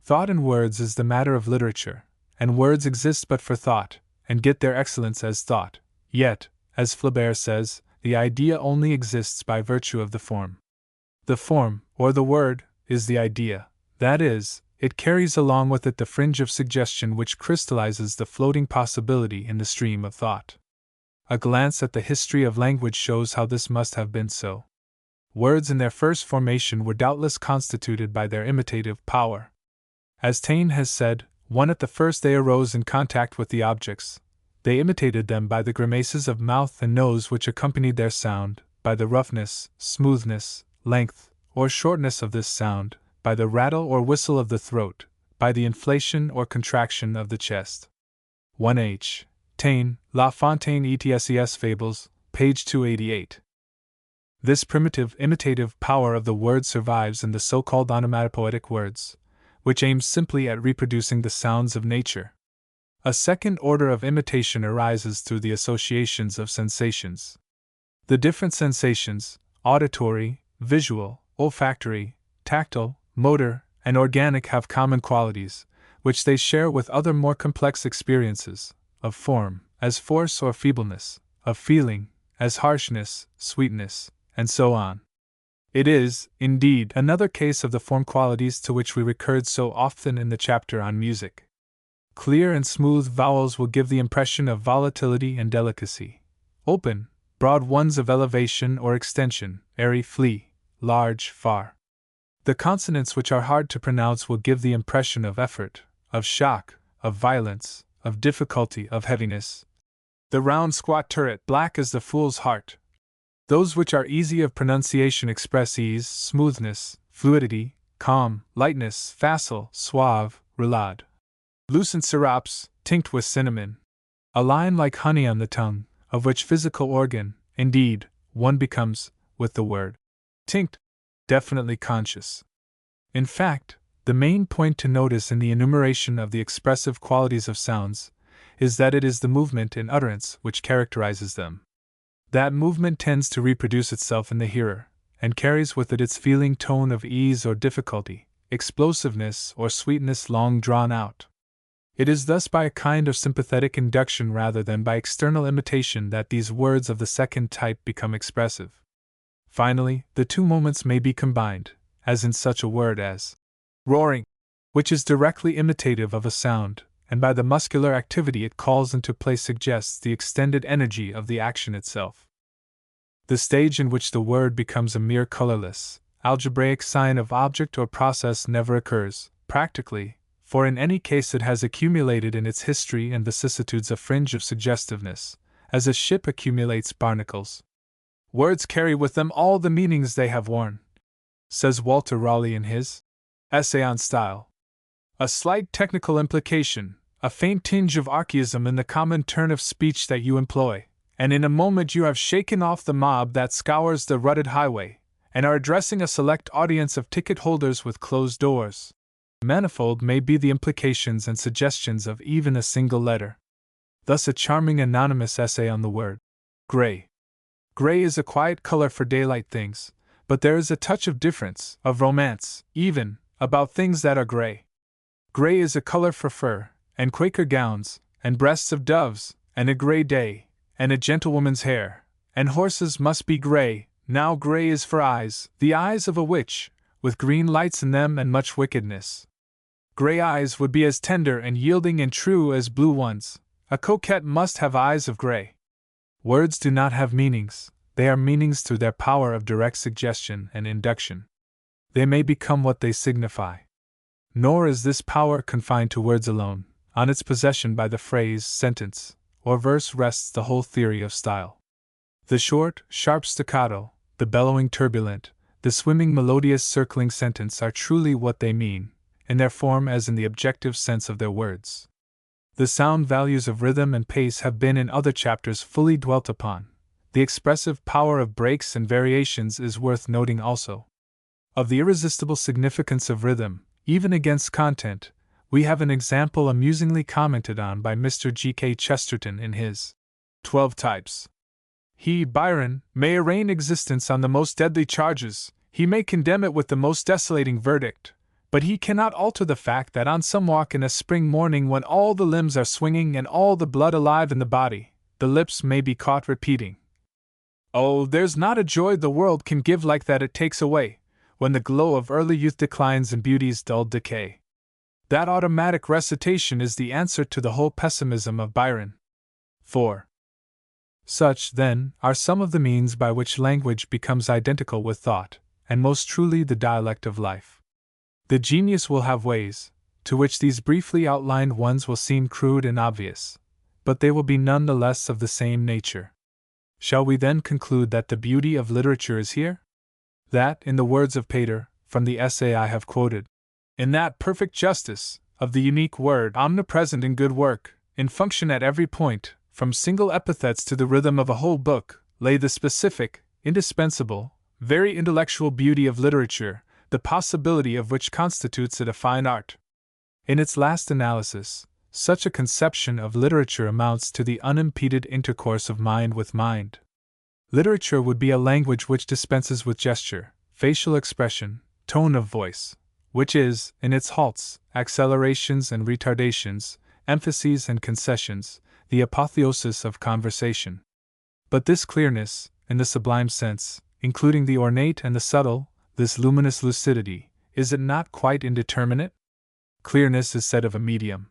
Thought in words is the matter of literature, and words exist but for thought, and get their excellence as thought. Yet, as Flaubert says, the idea only exists by virtue of the form. The form, or the word, is the idea, that is, it carries along with it the fringe of suggestion which crystallizes the floating possibility in the stream of thought. A glance at the history of language shows how this must have been so. Words in their first formation were doubtless constituted by their imitative power. As Taine has said, when at the first they arose in contact with the objects, they imitated them by the grimaces of mouth and nose which accompanied their sound, by the roughness, smoothness, length, or shortness of this sound, by the rattle or whistle of the throat, by the inflation or contraction of the chest. 1H. Taine, La Fontaine Etses Fables, page 288. This primitive imitative power of the word survives in the so-called onomatopoetic words, which aims simply at reproducing the sounds of nature. A second order of imitation arises through the associations of sensations. The different sensations, auditory, visual, olfactory, tactile, motor, and organic, have common qualities, which they share with other more complex experiences, of form, as force or feebleness, of feeling, as harshness, sweetness, and so on. It is, indeed, another case of the form qualities to which we recurred so often in the chapter on music. Clear and smooth vowels will give the impression of volatility and delicacy. Open, broad ones of elevation or extension, airy, flea, large, far. The consonants which are hard to pronounce will give the impression of effort, of shock, of violence, of difficulty, of heaviness. The round squat turret, black as the fool's heart. Those which are easy of pronunciation express ease, smoothness, fluidity, calm, lightness, facile, suave, roulade. Lucent syrops, tinct with cinnamon. A line like honey on the tongue, of which physical organ, indeed, one becomes, with the word tinct, definitely conscious. In fact, the main point to notice in the enumeration of the expressive qualities of sounds is that it is the movement in utterance which characterizes them. That movement tends to reproduce itself in the hearer, and carries with it its feeling tone of ease or difficulty, explosiveness or sweetness long drawn out. It is thus by a kind of sympathetic induction rather than by external imitation that these words of the second type become expressive. Finally, the two moments may be combined, as in such a word as roaring, which is directly imitative of a sound, and by the muscular activity it calls into play suggests the extended energy of the action itself. The stage in which the word becomes a mere colorless, algebraic sign of object or process never occurs, practically, for in any case it has accumulated in its history and vicissitudes a fringe of suggestiveness, as a ship accumulates barnacles. Words carry with them all the meanings they have worn, says Walter Raleigh in his Essay on Style. A slight technical implication, a faint tinge of archaism in the common turn of speech that you employ, and in a moment you have shaken off the mob that scours the rutted highway, and are addressing a select audience of ticket holders with closed doors. Manifold may be the implications and suggestions of even a single letter. Thus a charming anonymous essay on the word gray. Gray is a quiet color for daylight things, but there is a touch of difference, of romance, even, about things that are gray. Gray is a color for fur, and Quaker gowns, and breasts of doves, and a gray day, and a gentlewoman's hair, and horses must be gray. Now gray is for eyes, the eyes of a witch, with green lights in them and much wickedness. Gray eyes would be as tender and yielding and true as blue ones. A coquette must have eyes of gray. Words do not have meanings, they are meanings through their power of direct suggestion and induction. They may become what they signify. Nor is this power confined to words alone. On its possession by the phrase, sentence, or verse rests the whole theory of style. The short, sharp staccato, the bellowing turbulent, the swimming melodious circling sentence are truly what they mean, in their form as in the objective sense of their words. The sound values of rhythm and pace have been in other chapters fully dwelt upon. The expressive power of breaks and variations is worth noting also. Of the irresistible significance of rhythm, even against content, we have an example amusingly commented on by Mr. G. K. Chesterton in his 12 Types. He, Byron, may arraign existence on the most deadly charges, he may condemn it with the most desolating verdict, but he cannot alter the fact that on some walk in a spring morning when all the limbs are swinging and all the blood alive in the body, the lips may be caught repeating, "Oh, there's not a joy the world can give like that it takes away, when the glow of early youth declines in beauty's dull decay." That automatic recitation is the answer to the whole pessimism of Byron. 4. Such, then, are some of the means by which language becomes identical with thought, and most truly the dialect of life. The genius will have ways, to which these briefly outlined ones will seem crude and obvious, but they will be none the less of the same nature. Shall we then conclude that the beauty of literature is here? That, in the words of Pater, from the essay I have quoted, in that perfect justice of the unique word omnipresent in good work, in function at every point, from single epithets to the rhythm of a whole book, lay the specific, indispensable, very intellectual beauty of literature, the possibility of which constitutes it a fine art. In its last analysis, such a conception of literature amounts to the unimpeded intercourse of mind with mind. Literature would be a language which dispenses with gesture, facial expression, tone of voice, which is, in its halts, accelerations and retardations, emphases and concessions, the apotheosis of conversation. But this clearness, in the sublime sense, including the ornate and the subtle, this luminous lucidity, is it not quite indeterminate? Clearness is said of a medium.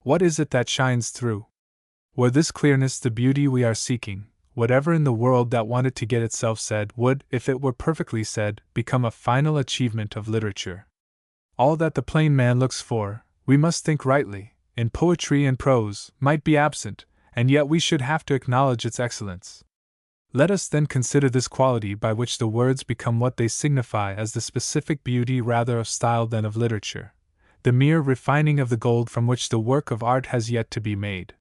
What is it that shines through? Were this clearness the beauty we are seeking, whatever in the world that wanted to get itself said would, if it were perfectly said, become a final achievement of literature. All that the plain man looks for, we must think rightly, in poetry and prose, might be absent, and yet we should have to acknowledge its excellence. Let us then consider this quality by which the words become what they signify as the specific beauty rather of style than of literature, the mere refining of the gold from which the work of art has yet to be made.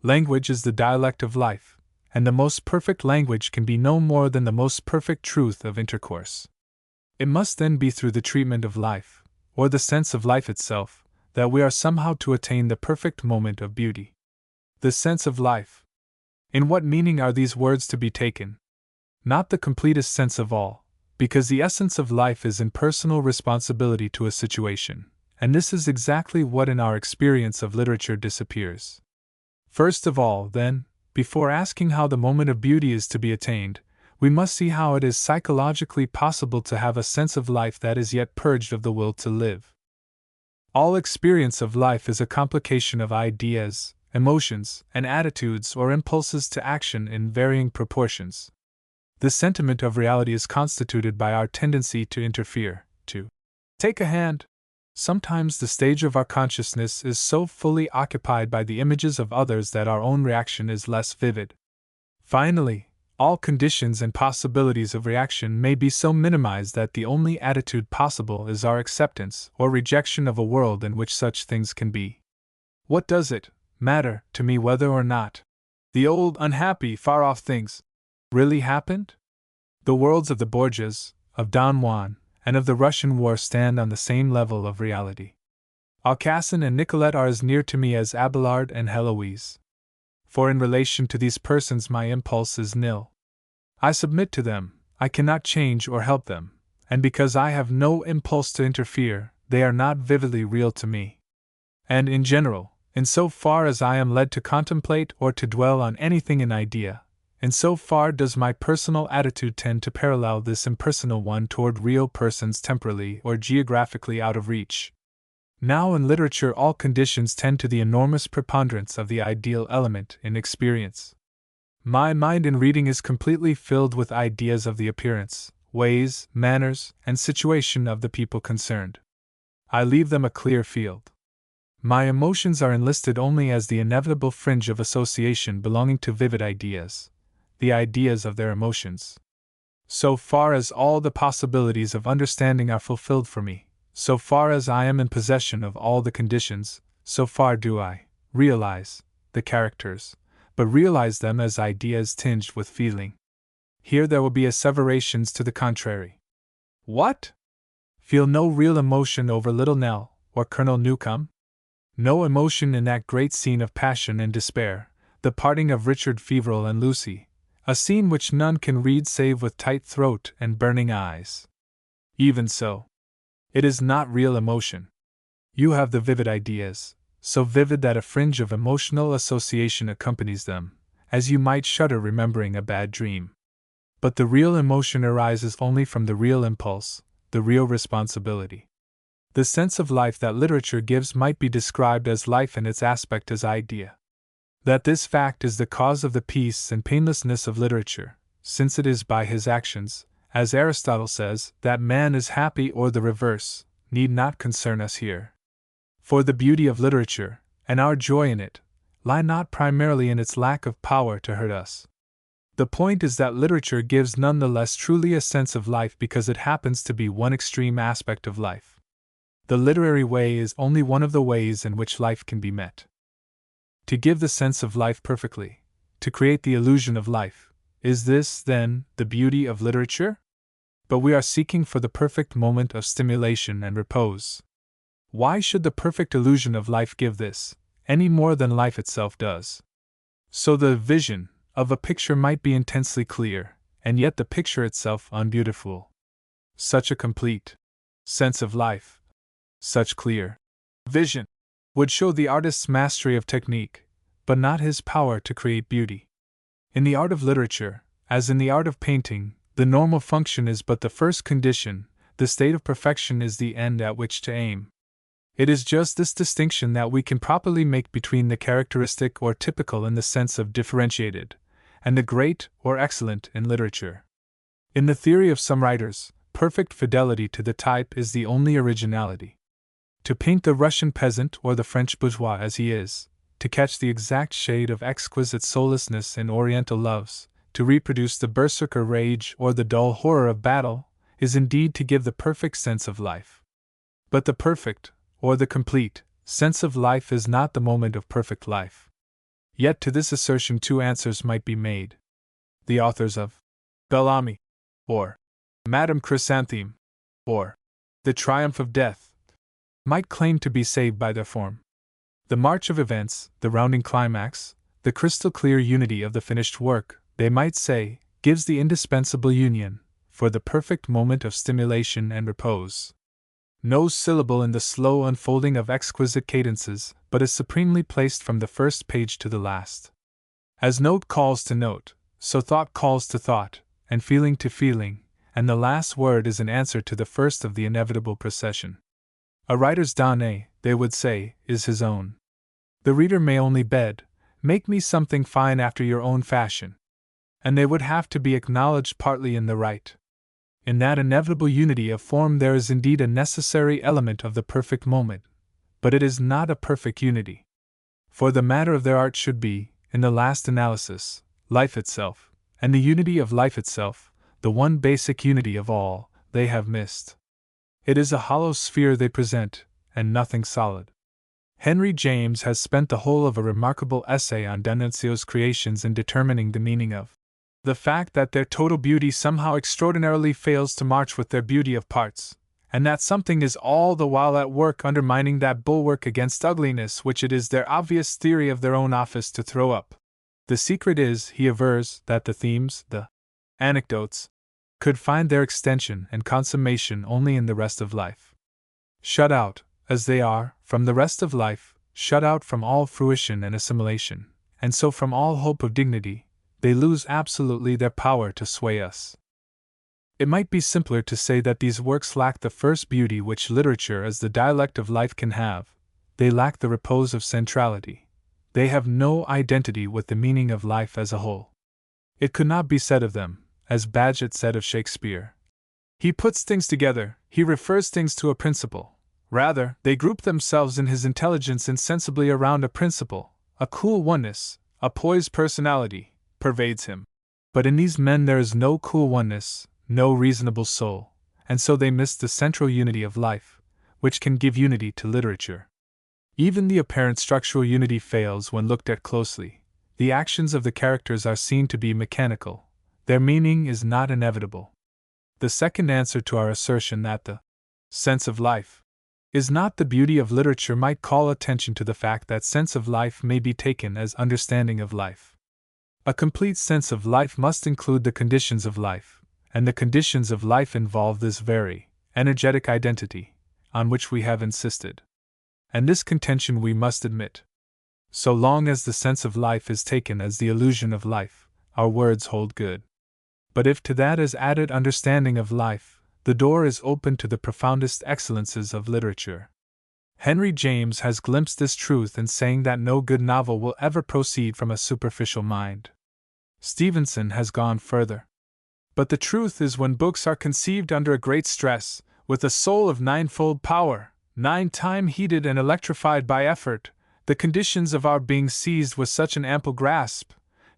Language is the dialect of life, and the most perfect language can be no more than the most perfect truth of intercourse. It must then be through the treatment of life, or the sense of life itself, that we are somehow to attain the perfect moment of beauty. The sense of life. In what meaning are these words to be taken? Not the completest sense of all, because the essence of life is in personal responsibility to a situation, and this is exactly what in our experience of literature disappears. First of all, then, before asking how the moment of beauty is to be attained, we must see how it is psychologically possible to have a sense of life that is yet purged of the will to live. All experience of life is a complication of ideas, emotions, and attitudes or impulses to action in varying proportions. The sentiment of reality is constituted by our tendency to interfere, to take a hand. Sometimes the stage of our consciousness is so fully occupied by the images of others that our own reaction is less vivid. Finally, all conditions and possibilities of reaction may be so minimized that the only attitude possible is our acceptance or rejection of a world in which such things can be. What does it matter to me whether or not the old, unhappy, far-off things really happened? The worlds of the Borgias, of Don Juan, and of the Russian War stand on the same level of reality. Aucassin and Nicolette are as near to me as Abelard and Heloise. For in relation to these persons my impulse is nil. I submit to them, I cannot change or help them, and because I have no impulse to interfere, they are not vividly real to me. And in general, in so far as I am led to contemplate or to dwell on anything in idea, in so far does my personal attitude tend to parallel this impersonal one toward real persons temporally or geographically out of reach. Now in literature all conditions tend to the enormous preponderance of the ideal element in experience. My mind in reading is completely filled with ideas of the appearance, ways, manners, and situation of the people concerned. I leave them a clear field. My emotions are enlisted only as the inevitable fringe of association belonging to vivid ideas, the ideas of their emotions. So far as all the possibilities of understanding are fulfilled for me, so far as I am in possession of all the conditions, so far do I realize the characters, but realize them as ideas tinged with feeling. Here there will be asseverations to the contrary. What? Feel no real emotion over Little Nell or Colonel Newcome? No emotion in that great scene of passion and despair, the parting of Richard Feverel and Lucy, a scene which none can read save with tight throat and burning eyes. Even so, it is not real emotion. You have the vivid ideas, so vivid that a fringe of emotional association accompanies them, as you might shudder remembering a bad dream. But the real emotion arises only from the real impulse, the real responsibility. The sense of life that literature gives might be described as life in its aspect as idea. That this fact is the cause of the peace and painlessness of literature, since it is by his actions, as Aristotle says, that man is happy or the reverse, need not concern us here. For the beauty of literature, and our joy in it, lie not primarily in its lack of power to hurt us. The point is that literature gives none the less truly a sense of life because it happens to be one extreme aspect of life. The literary way is only one of the ways in which life can be met. To give the sense of life perfectly, to create the illusion of life, is this, then, the beauty of literature? But we are seeking for the perfect moment of stimulation and repose. Why should the perfect illusion of life give this, any more than life itself does? So the vision of a picture might be intensely clear, and yet the picture itself unbeautiful. Such a complete sense of life, such clear vision, would show the artist's mastery of technique, but not his power to create beauty. In the art of literature, as in the art of painting, the normal function is but the first condition, the state of perfection is the end at which to aim. It is just this distinction that we can properly make between the characteristic or typical in the sense of differentiated, and the great or excellent in literature. In the theory of some writers, perfect fidelity to the type is the only originality. To paint the Russian peasant or the French bourgeois as he is, to catch the exact shade of exquisite soullessness in Oriental loves, to reproduce the berserker rage or the dull horror of battle, is indeed to give the perfect sense of life. But the perfect, or the complete, sense of life is not the moment of perfect life. Yet to this assertion two answers might be made. The authors of Bellamy, or Madame Chrysantheme, or The Triumph of Death, might claim to be saved by their form. The march of events, the rounding climax, the crystal clear unity of the finished work, they might say, gives the indispensable union for the perfect moment of stimulation and repose. No syllable in the slow unfolding of exquisite cadences, but is supremely placed from the first page to the last. As note calls to note, so thought calls to thought, and feeling to feeling, and the last word is an answer to the first of the inevitable procession. A writer's donné, they would say, is his own. The reader may only bed, "Make me something fine after your own fashion." And they would have to be acknowledged partly in the right. In that inevitable unity of form there is indeed a necessary element of the perfect moment, but it is not a perfect unity. For the matter of their art should be, in the last analysis, life itself, and the unity of life itself, the one basic unity of all, they have missed. It is a hollow sphere they present, and nothing solid. Henry James has spent the whole of a remarkable essay on D'Annunzio's creations in determining the meaning of the fact that their total beauty somehow extraordinarily fails to march with their beauty of parts, and that something is all the while at work undermining that bulwark against ugliness which it is their obvious theory of their own office to throw up. The secret is, he avers, that the themes, the anecdotes, could find their extension and consummation only in the rest of life. Shut out, as they are, from the rest of life, shut out from all fruition and assimilation, and so from all hope of dignity, they lose absolutely their power to sway us. It might be simpler to say that these works lack the first beauty which literature as the dialect of life can have. They lack the repose of centrality. They have no identity with the meaning of life as a whole. It could not be said of them, as Bagehot said of Shakespeare. He puts things together, he refers things to a principle. Rather, they group themselves in his intelligence insensibly around a principle, a cool oneness, a poised personality, pervades him. But in these men there is no cool oneness, no reasonable soul, and so they miss the central unity of life, which can give unity to literature. Even the apparent structural unity fails when looked at closely. The actions of the characters are seen to be mechanical. Their meaning is not inevitable. The second answer to our assertion that the sense of life is not the beauty of literature might call attention to the fact that sense of life may be taken as understanding of life. A complete sense of life must include the conditions of life, and the conditions of life involve this very energetic identity, on which we have insisted. And this contention we must admit. So long as the sense of life is taken as the illusion of life, our words hold good. But if to that is added understanding of life, the door is open to the profoundest excellences of literature. Henry James has glimpsed this truth in saying that no good novel will ever proceed from a superficial mind. Stevenson has gone further. But the truth is, when books are conceived under a great stress, with a soul of ninefold power, 9 heated and electrified by effort, the conditions of our being seized with such an ample grasp,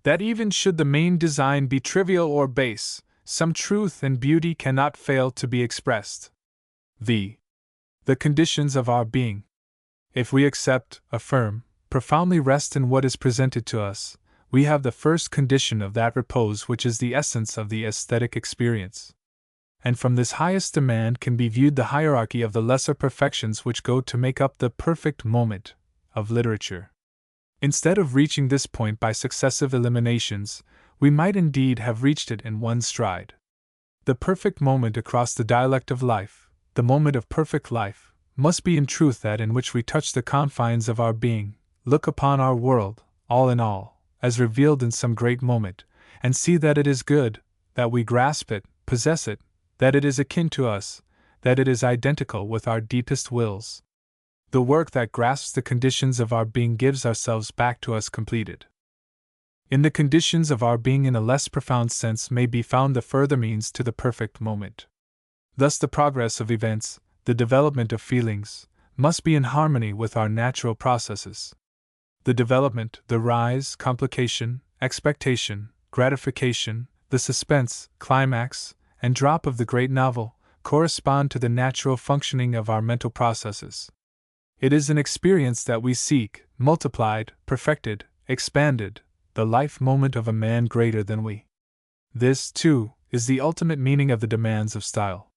that even should the main design be trivial or base, some truth and beauty cannot fail to be expressed. The conditions of our being, if we accept, affirm, profoundly rest in what is presented to us, we have the first condition of that repose which is the essence of the aesthetic experience. And from this highest demand can be viewed the hierarchy of the lesser perfections which go to make up the perfect moment of literature. Instead of reaching this point by successive eliminations, we might indeed have reached it in one stride. The perfect moment across the dialect of life, the moment of perfect life, must be in truth that in which we touch the confines of our being, look upon our world, all in all, as revealed in some great moment, and see that it is good, that we grasp it, possess it, that it is akin to us, that it is identical with our deepest wills. The work that grasps the conditions of our being gives ourselves back to us completed. In the conditions of our being in a less profound sense may be found the further means to the perfect moment. Thus the progress of events, the development of feelings, must be in harmony with our natural processes. The development, the rise, complication, expectation, gratification, the suspense, climax, and drop of the great novel correspond to the natural functioning of our mental processes. It is an experience that we seek, multiplied, perfected, expanded, the life moment of a man greater than we. This, too, is the ultimate meaning of the demands of style.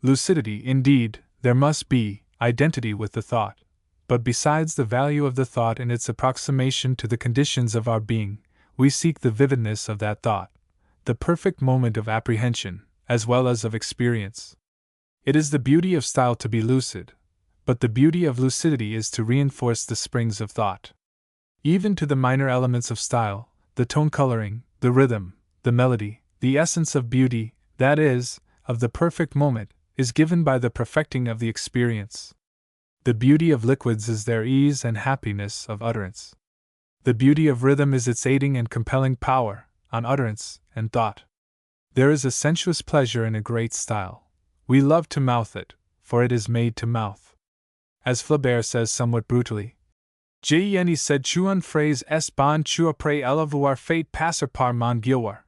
Lucidity, indeed, there must be, identity with the thought, but besides the value of the thought in its approximation to the conditions of our being, we seek the vividness of that thought, the perfect moment of apprehension, as well as of experience. It is the beauty of style to be lucid, but the beauty of lucidity is to reinforce the springs of thought. Even to the minor elements of style, the tone coloring, the rhythm, the melody, the essence of beauty, that is, of the perfect moment, is given by the perfecting of the experience. The beauty of liquids is their ease and happiness of utterance. The beauty of rhythm is its aiding and compelling power on utterance and thought. There is a sensuous pleasure in a great style. We love to mouth it, for it is made to mouth. As Flaubert says somewhat brutally, Je ne sais une phrase est bonne tu après l'avoir fait passer par mon guilloire.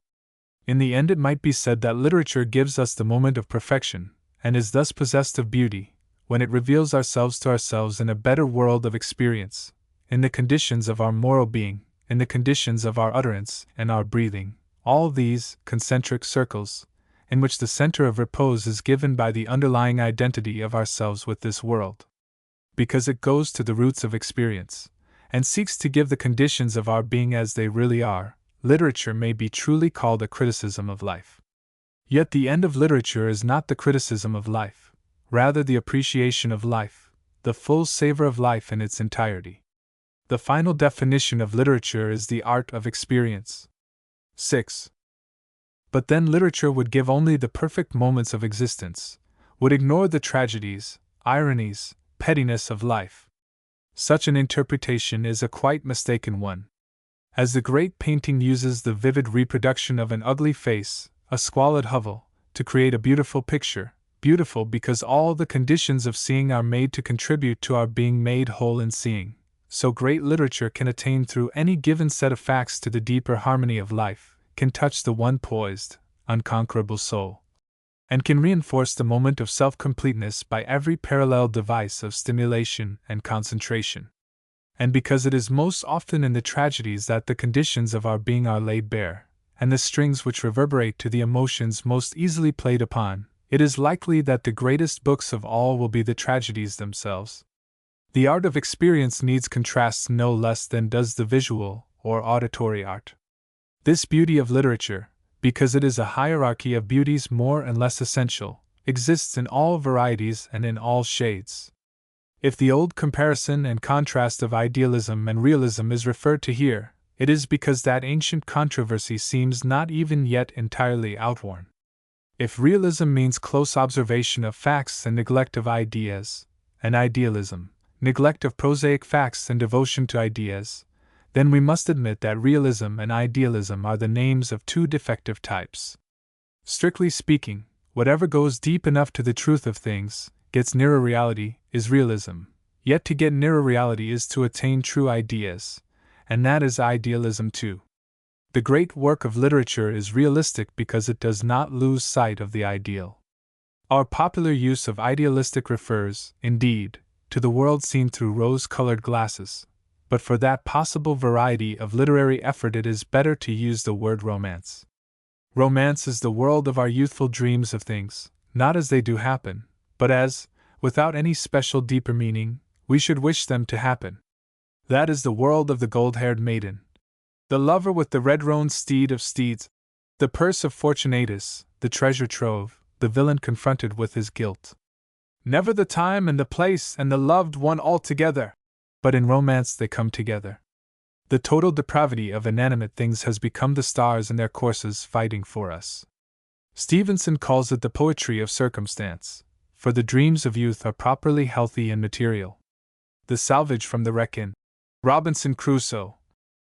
In the end, it might be said that literature gives us the moment of perfection, and is thus possessed of beauty, when it reveals ourselves to ourselves in a better world of experience, in the conditions of our moral being, in the conditions of our utterance and our breathing, all these concentric circles, in which the center of repose is given by the underlying identity of ourselves with this world. Because it goes to the roots of experience, and seeks to give the conditions of our being as they really are, literature may be truly called a criticism of life. Yet the end of literature is not the criticism of life, rather the appreciation of life, the full savor of life in its entirety. The final definition of literature is the art of experience. 6. But then literature would give only the perfect moments of existence, would ignore the tragedies, ironies, pettiness of life. Such an interpretation is a quite mistaken one. As the great painting uses the vivid reproduction of an ugly face, a squalid hovel, to create a beautiful picture, beautiful because all the conditions of seeing are made to contribute to our being made whole in seeing, so great literature can attain through any given set of facts to the deeper harmony of life, can touch the one poised, unconquerable soul, and can reinforce the moment of self-completeness by every parallel device of stimulation and concentration. And because it is most often in the tragedies that the conditions of our being are laid bare, and the strings which reverberate to the emotions most easily played upon, it is likely that the greatest books of all will be the tragedies themselves. The art of experience needs contrasts no less than does the visual or auditory art. This beauty of literature, because it is a hierarchy of beauties more and less essential, exists in all varieties and in all shades. If the old comparison and contrast of idealism and realism is referred to here, it is because that ancient controversy seems not even yet entirely outworn. If realism means close observation of facts and neglect of ideas, and idealism, neglect of prosaic facts and devotion to ideas, then we must admit that realism and idealism are the names of two defective types. Strictly speaking, whatever goes deep enough to the truth of things, gets nearer reality, is realism, yet to get nearer reality is to attain true ideas, and that is idealism too. The great work of literature is realistic because it does not lose sight of the ideal. Our popular use of idealistic refers, indeed, to the world seen through rose-colored glasses, but for that possible variety of literary effort it is better to use the word romance. Romance is the world of our youthful dreams of things, not as they do happen, but as, without any special deeper meaning, we should wish them to happen. That is the world of the gold-haired maiden, the lover with the red-roan steed of steeds, the purse of Fortunatus, the treasure trove, the villain confronted with his guilt. Never the time and the place and the loved one all together, but in romance they come together. The total depravity of inanimate things has become the stars in their courses fighting for us. Stevenson calls it the poetry of circumstance, for the dreams of youth are properly healthy and material. The salvage from the wreck in Robinson Crusoe,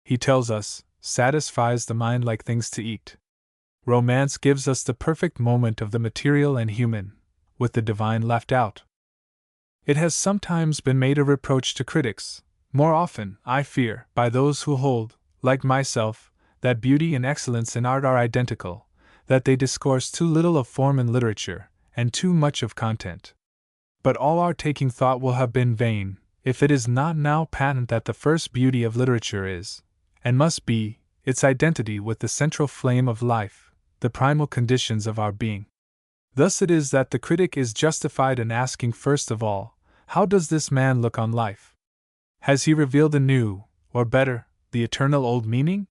he tells us, satisfies the mind like things to eat. Romance gives us the perfect moment of the material and human, with the divine left out. It has sometimes been made a reproach to critics, more often, I fear, by those who hold, like myself, that beauty and excellence in art are identical, that they discourse too little of form in literature, and too much of content. But all our taking thought will have been vain, if it is not now patent that the first beauty of literature is, and must be, its identity with the central flame of life, the primal conditions of our being. Thus it is that the critic is justified in asking first of all, how does this man look on life? Has he revealed a new, or better, the eternal old meaning?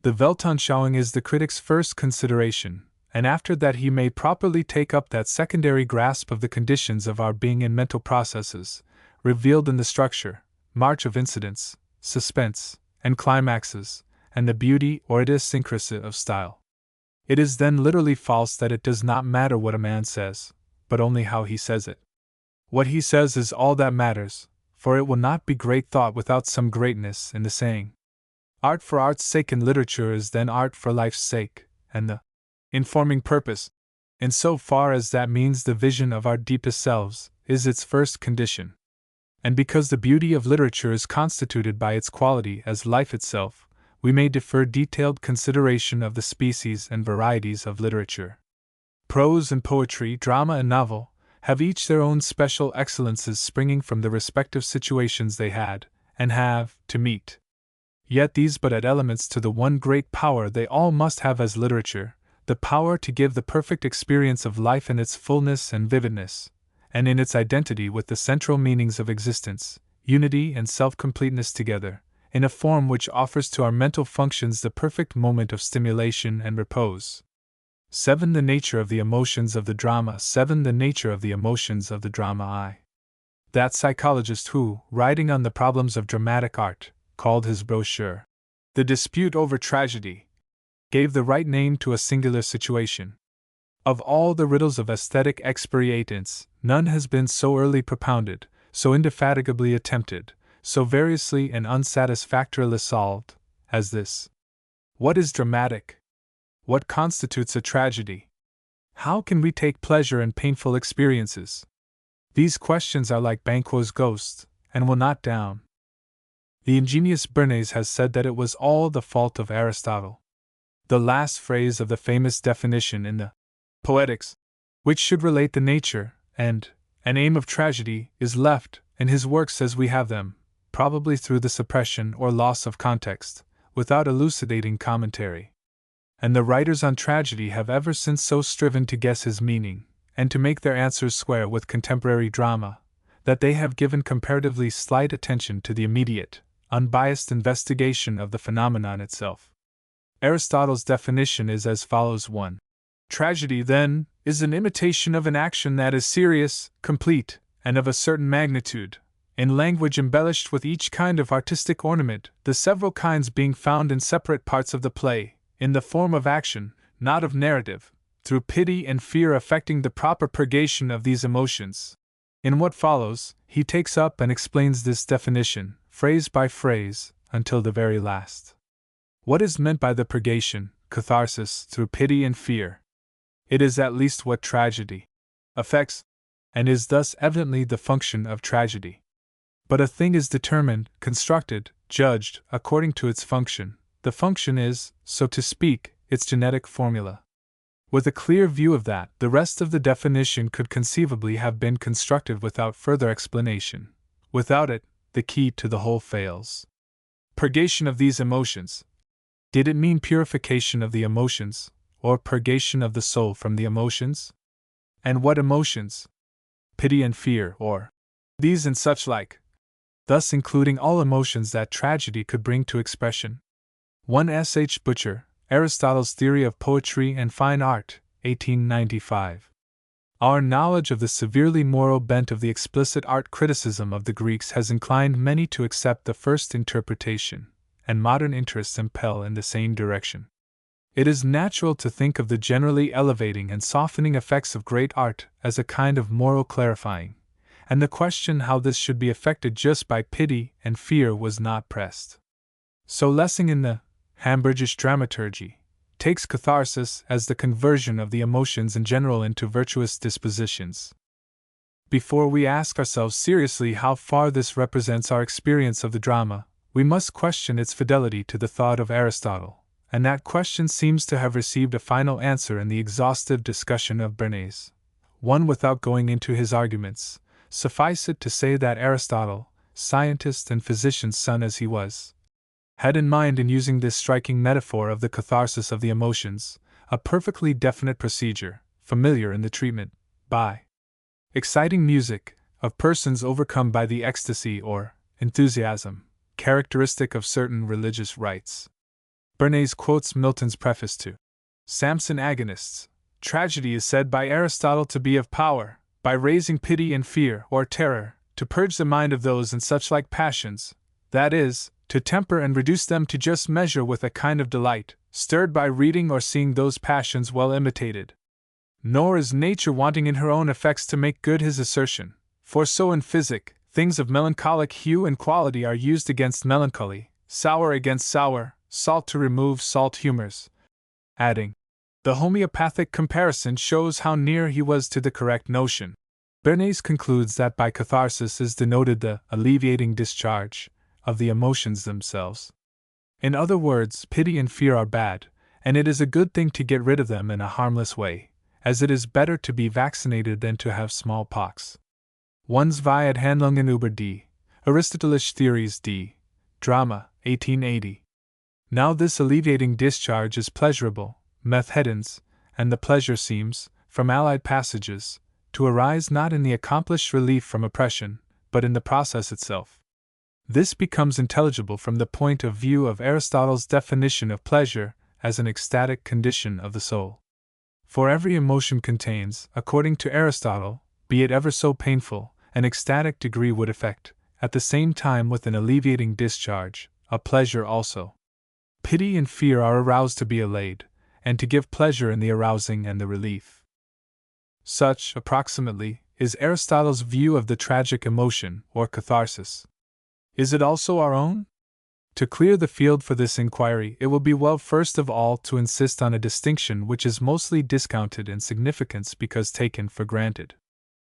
The Weltanschauung is the critic's first consideration, and after that he may properly take up that secondary grasp of the conditions of our being in mental processes, revealed in the structure, march of incidents, suspense, and climaxes, and the beauty or idiosyncrasy of style. It is then literally false that it does not matter what a man says, but only how he says it. What he says is all that matters, for it will not be great thought without some greatness in the saying. Art for art's sake in literature is then art for life's sake, and the informing purpose, in so far as that means the vision of our deepest selves, is its first condition. And because the beauty of literature is constituted by its quality as life itself, we may defer detailed consideration of the species and varieties of literature. Prose and poetry, drama and novel, have each their own special excellences springing from the respective situations they had, and have, to meet. Yet these but add elements to the one great power they all must have as literature, the power to give the perfect experience of life in its fullness and vividness, and in its identity with the central meanings of existence, unity and self-completeness together, in a form which offers to our mental functions the perfect moment of stimulation and repose. 7. The nature of the emotions of the drama. 7. The nature of the emotions of the drama. That psychologist who, writing on the problems of dramatic art, called his brochure, "The Dispute over Tragedy," gave the right name to a singular situation. Of all the riddles of aesthetic experience, none has been so early propounded, so indefatigably attempted, so variously and unsatisfactorily solved, as this. What is dramatic? What constitutes a tragedy? How can we take pleasure in painful experiences? These questions are like Banquo's ghosts, and will not down. The ingenious Bernays has said that it was all the fault of Aristotle. The last phrase of the famous definition in the Poetics, which should relate the nature and aim of tragedy, is left, in his works as we have them, probably through the suppression or loss of context, without elucidating commentary. And the writers on tragedy have ever since so striven to guess his meaning, and to make their answers square with contemporary drama, that they have given comparatively slight attention to the immediate, unbiased investigation of the phenomenon itself. Aristotle's definition is as follows: 1. Tragedy, then, is an imitation of an action that is serious, complete, and of a certain magnitude, in language embellished with each kind of artistic ornament, the several kinds being found in separate parts of the play, in the form of action, not of narrative, through pity and fear affecting the proper purgation of these emotions. In what follows, he takes up and explains this definition, phrase by phrase, until the very last. What is meant by the purgation, catharsis, through pity and fear? It is at least what tragedy affects, and is thus evidently the function of tragedy. But a thing is determined, constructed, judged, according to its function. The function is, so to speak, its genetic formula. With a clear view of that, the rest of the definition could conceivably have been constructed without further explanation. Without it, the key to the whole fails. Purgation of these emotions. Did it mean purification of the emotions, or purgation of the soul from the emotions? And what emotions? Pity and fear, or these and such like, thus including all emotions that tragedy could bring to expression. 1 S. H. Butcher, Aristotle's Theory of Poetry and Fine Art, 1895. Our knowledge of the severely moral bent of the explicit art criticism of the Greeks has inclined many to accept the first interpretation, and modern interests impel in the same direction. It is natural to think of the generally elevating and softening effects of great art as a kind of moral clarifying, and the question how this should be effected just by pity and fear was not pressed. So Lessing in the Unabridged Dramaturgy takes catharsis as the conversion of the emotions in general into virtuous dispositions. Before we ask ourselves seriously how far this represents our experience of the drama, we must question its fidelity to the thought of Aristotle, and that question seems to have received a final answer in the exhaustive discussion of Bernays. One without going into his arguments, suffice it to say that Aristotle, scientist and physician's son as he was, had in mind in using this striking metaphor of the catharsis of the emotions, a perfectly definite procedure, familiar in the treatment, by exciting music, of persons overcome by the ecstasy or enthusiasm, characteristic of certain religious rites. Bernays quotes Milton's preface to Samson Agonists. Tragedy is said by Aristotle to be of power, by raising pity and fear or terror, to purge the mind of those and such like passions, that is, to temper and reduce them to just measure with a kind of delight, stirred by reading or seeing those passions well imitated. Nor is nature wanting in her own effects to make good his assertion, for so in physic, things of melancholic hue and quality are used against melancholy, sour against sour, salt to remove salt humors. Adding, the homeopathic comparison shows how near he was to the correct notion. Bernays concludes that by catharsis is denoted the alleviating discharge of the emotions themselves. In other words, pity and fear are bad, and it is a good thing to get rid of them in a harmless way, as it is better to be vaccinated than to have smallpox. One's Viad Handlungen über die Aristotelische Theories die Drama, 1880. Now this alleviating discharge is pleasurable, methedens, and the pleasure seems, from allied passages, to arise not in the accomplished relief from oppression, but in the process itself. This becomes intelligible from the point of view of Aristotle's definition of pleasure as an ecstatic condition of the soul. For every emotion contains, according to Aristotle, be it ever so painful, an ecstatic degree would effect, at the same time with an alleviating discharge, a pleasure also. Pity and fear are aroused to be allayed, and to give pleasure in the arousing and the relief. Such, approximately, is Aristotle's view of the tragic emotion, or catharsis. Is it also our own? To clear the field for this inquiry, it will be well first of all to insist on a distinction which is mostly discounted in significance because taken for granted.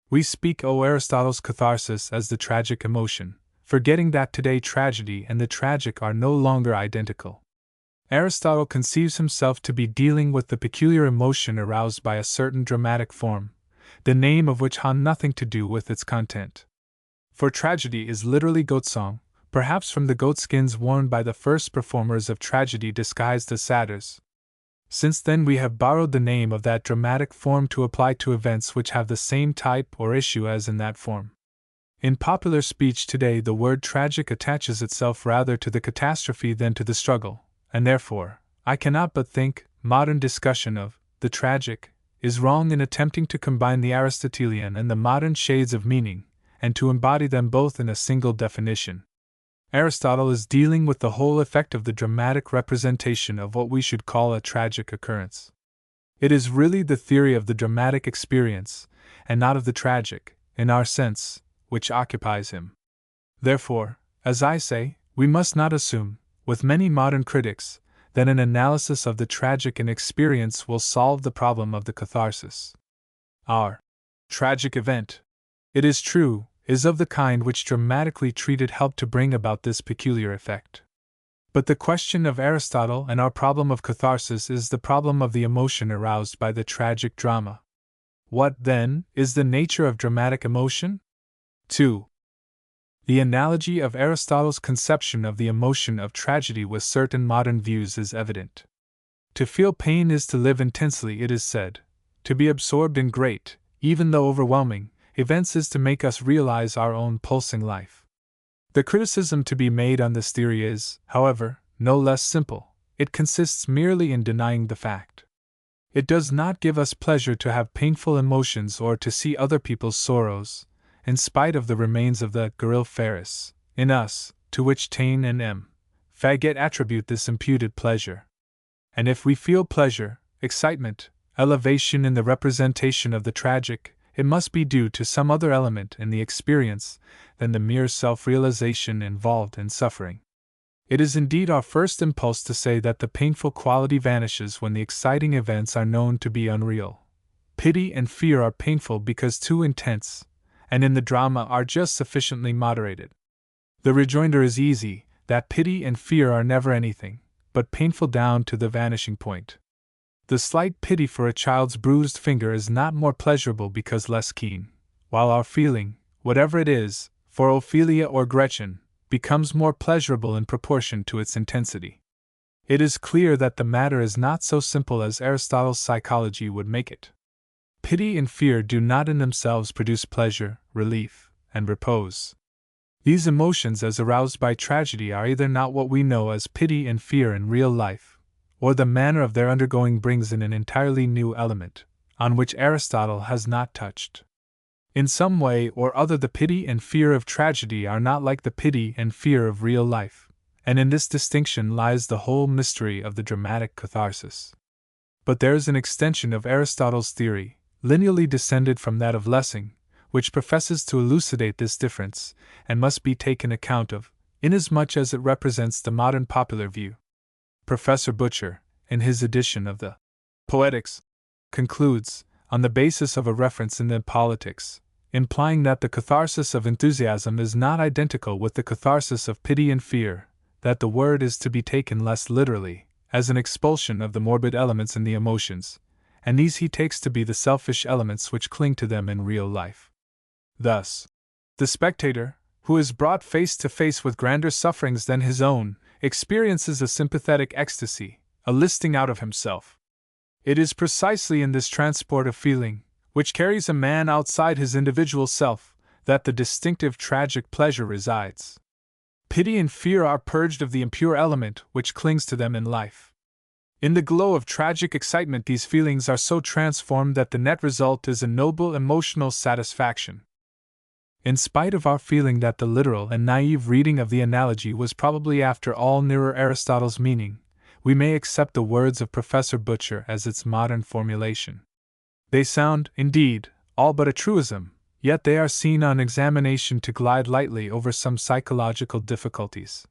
We speak of Aristotle's catharsis as the tragic emotion, forgetting that today tragedy and the tragic are no longer identical. Aristotle conceives himself to be dealing with the peculiar emotion aroused by a certain dramatic form, the name of which had nothing to do with its content. For tragedy is literally goatsong, perhaps from the goatskins worn by the first performers of tragedy disguised as satyrs. Since then we have borrowed the name of that dramatic form to apply to events which have the same type or issue as in that form. In popular speech today the word tragic attaches itself rather to the catastrophe than to the struggle, and therefore, I cannot but think, modern discussion of the tragic is wrong in attempting to combine the Aristotelian and the modern shades of meaning, and to embody them both in a single definition. Aristotle is dealing with the whole effect of the dramatic representation of what we should call a tragic occurrence. It is really the theory of the dramatic experience, and not of the tragic, in our sense, which occupies him. Therefore, as I say, we must not assume, with many modern critics, that an analysis of the tragic in experience will solve the problem of the catharsis. Our tragic event, it is true, is of the kind which dramatically treated helped to bring about this peculiar effect. But the question of Aristotle and our problem of catharsis is the problem of the emotion aroused by the tragic drama. What, then, is the nature of dramatic emotion? 2. The analogy of Aristotle's conception of the emotion of tragedy with certain modern views is evident. To feel pain is to live intensely, it is said. To be absorbed in great, even though overwhelming, events is to make us realize our own pulsing life. The criticism to be made on this theory is, however, no less simple. It consists merely in denying the fact. It does not give us pleasure to have painful emotions or to see other people's sorrows, in spite of the remains of the gorille ferris in us, to which Taine and M. Faget attribute this imputed pleasure. And if we feel pleasure, excitement, elevation in the representation of the tragic, it must be due to some other element in the experience than the mere self-realization involved in suffering. It is indeed our first impulse to say that the painful quality vanishes when the exciting events are known to be unreal. Pity and fear are painful because too intense, and in the drama are just sufficiently moderated. The rejoinder is easy, that pity and fear are never anything but painful down to the vanishing point. The slight pity for a child's bruised finger is not more pleasurable because less keen, while our feeling, whatever it is, for Ophelia or Gretchen, becomes more pleasurable in proportion to its intensity. It is clear that the matter is not so simple as Aristotle's psychology would make it. Pity and fear do not in themselves produce pleasure, relief, and repose. These emotions as aroused by tragedy are either not what we know as pity and fear in real life, or the manner of their undergoing brings in an entirely new element, on which Aristotle has not touched. In some way or other the pity and fear of tragedy are not like the pity and fear of real life, and in this distinction lies the whole mystery of the dramatic catharsis. But there is an extension of Aristotle's theory, lineally descended from that of Lessing, which professes to elucidate this difference, and must be taken account of, inasmuch as it represents the modern popular view. Professor Butcher, in his edition of the Poetics, concludes, on the basis of a reference in the Politics, implying that the catharsis of enthusiasm is not identical with the catharsis of pity and fear, that the word is to be taken less literally, as an expulsion of the morbid elements in the emotions, and these he takes to be the selfish elements which cling to them in real life. Thus, the spectator, who is brought face to face with grander sufferings than his own, experiences a sympathetic ecstasy, a listing out of himself. It is precisely in this transport of feeling, which carries a man outside his individual self, that the distinctive tragic pleasure resides. Pity and fear are purged of the impure element which clings to them in life. In the glow of tragic excitement, these feelings are so transformed that the net result is a noble emotional satisfaction. In spite of our feeling that the literal and naive reading of the analogy was probably after all nearer Aristotle's meaning, we may accept the words of Professor Butcher as its modern formulation. They sound, indeed, all but a truism, yet they are seen on examination to glide lightly over some psychological difficulties.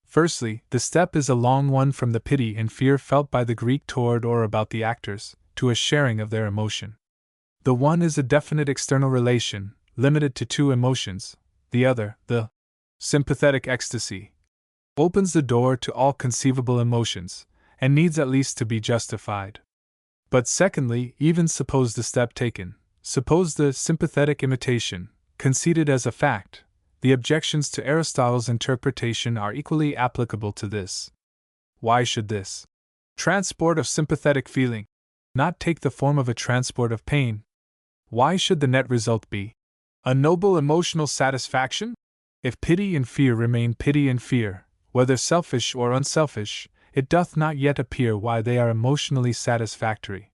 Firstly, the step is a long one from the pity and fear felt by the Greek toward or about the actors, to a sharing of their emotion. The one is a definite external relation, limited to two emotions; the other, the sympathetic ecstasy, opens the door to all conceivable emotions, and needs at least to be justified. But secondly, even suppose the step taken, suppose the sympathetic imitation, conceded as a fact, the objections to Aristotle's interpretation are equally applicable to this. Why should this transport of sympathetic feeling not take the form of a transport of pain? Why should the net result be a noble emotional satisfaction? If pity and fear remain pity and fear, whether selfish or unselfish, it doth not yet appear why they are emotionally satisfactory.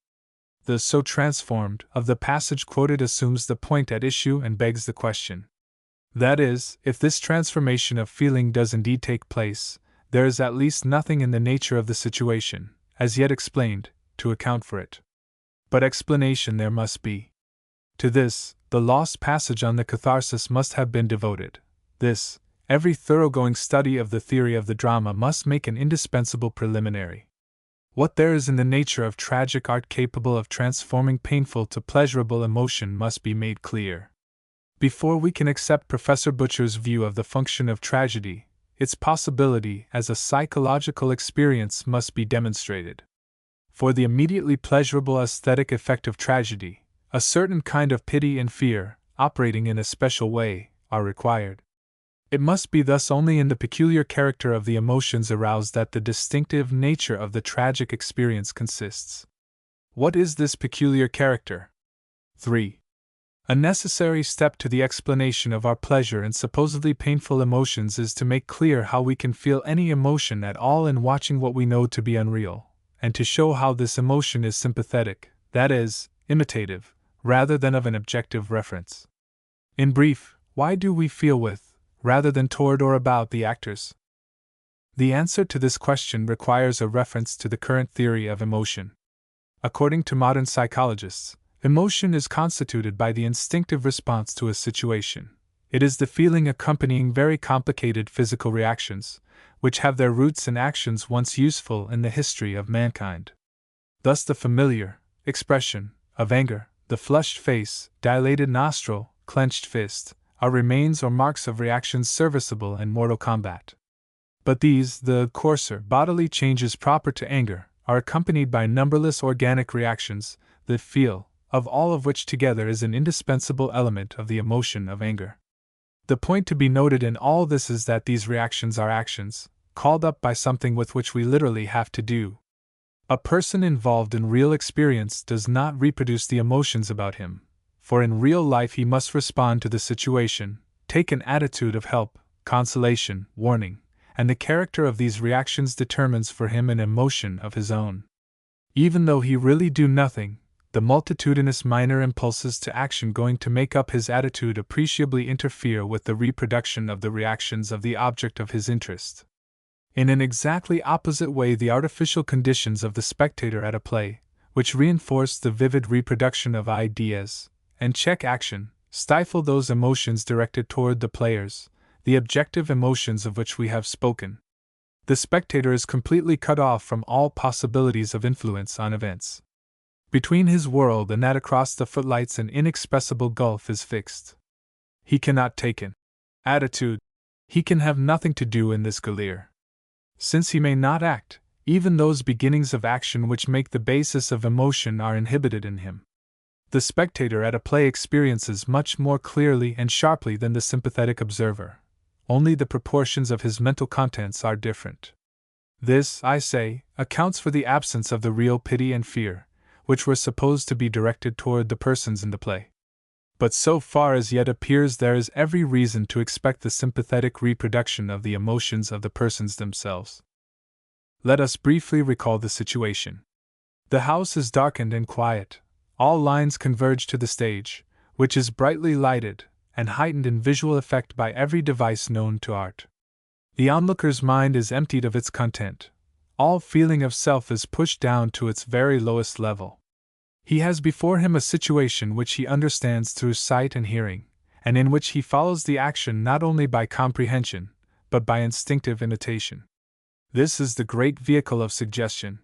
The so transformed of the passage quoted assumes the point at issue and begs the question. That is, if this transformation of feeling does indeed take place, there is at least nothing in the nature of the situation, as yet explained, to account for it. But explanation there must be. To this, the lost passage on the catharsis must have been devoted. This, every thoroughgoing study of the theory of the drama must make an indispensable preliminary. What there is in the nature of tragic art capable of transforming painful to pleasurable emotion must be made clear. Before we can accept Professor Butcher's view of the function of tragedy, its possibility as a psychological experience must be demonstrated. For the immediately pleasurable aesthetic effect of tragedy, a certain kind of pity and fear, operating in a special way, are required. It must be thus only in the peculiar character of the emotions aroused that the distinctive nature of the tragic experience consists. What is this peculiar character? 3. A necessary step to the explanation of our pleasure in supposedly painful emotions is to make clear how we can feel any emotion at all in watching what we know to be unreal, and to show how this emotion is sympathetic, that is, imitative, rather than of an objective reference. In brief, why do we feel with, rather than toward or about the actors? The answer to this question requires a reference to the current theory of emotion. According to modern psychologists, emotion is constituted by the instinctive response to a situation. It is the feeling accompanying very complicated physical reactions, which have their roots in actions once useful in the history of mankind. Thus the familiar expression of anger, the flushed face, dilated nostril, clenched fist, are remains or marks of reactions serviceable in mortal combat. But these, the coarser bodily changes proper to anger, are accompanied by numberless organic reactions, the feel of all of which together is an indispensable element of the emotion of anger. The point to be noted in all this is that these reactions are actions, called up by something with which we literally have to do. A person involved in real experience does not reproduce the emotions about him, for in real life he must respond to the situation, take an attitude of help, consolation, warning, and the character of these reactions determines for him an emotion of his own. Even though he really do nothing, the multitudinous minor impulses to action going to make up his attitude appreciably interfere with the reproduction of the reactions of the object of his interest. In an exactly opposite way, the artificial conditions of the spectator at a play, which reinforce the vivid reproduction of ideas, and check action, stifle those emotions directed toward the players, the objective emotions of which we have spoken. The spectator is completely cut off from all possibilities of influence on events. Between his world and that across the footlights an inexpressible gulf is fixed. He cannot take an attitude. He can have nothing to do in this galère. Since he may not act, even those beginnings of action which make the basis of emotion are inhibited in him. The spectator at a play experiences much more clearly and sharply than the sympathetic observer. Only the proportions of his mental contents are different. This, I say, accounts for the absence of the real pity and fear, which were supposed to be directed toward the persons in the play. But so far as yet appears, there is every reason to expect the sympathetic reproduction of the emotions of the persons themselves. Let us briefly recall the situation. The house is darkened and quiet. All lines converge to the stage, which is brightly lighted and heightened in visual effect by every device known to art. The onlooker's mind is emptied of its content. All feeling of self is pushed down to its very lowest level. He has before him a situation which he understands through sight and hearing, and in which he follows the action not only by comprehension, but by instinctive imitation. This is the great vehicle of suggestion.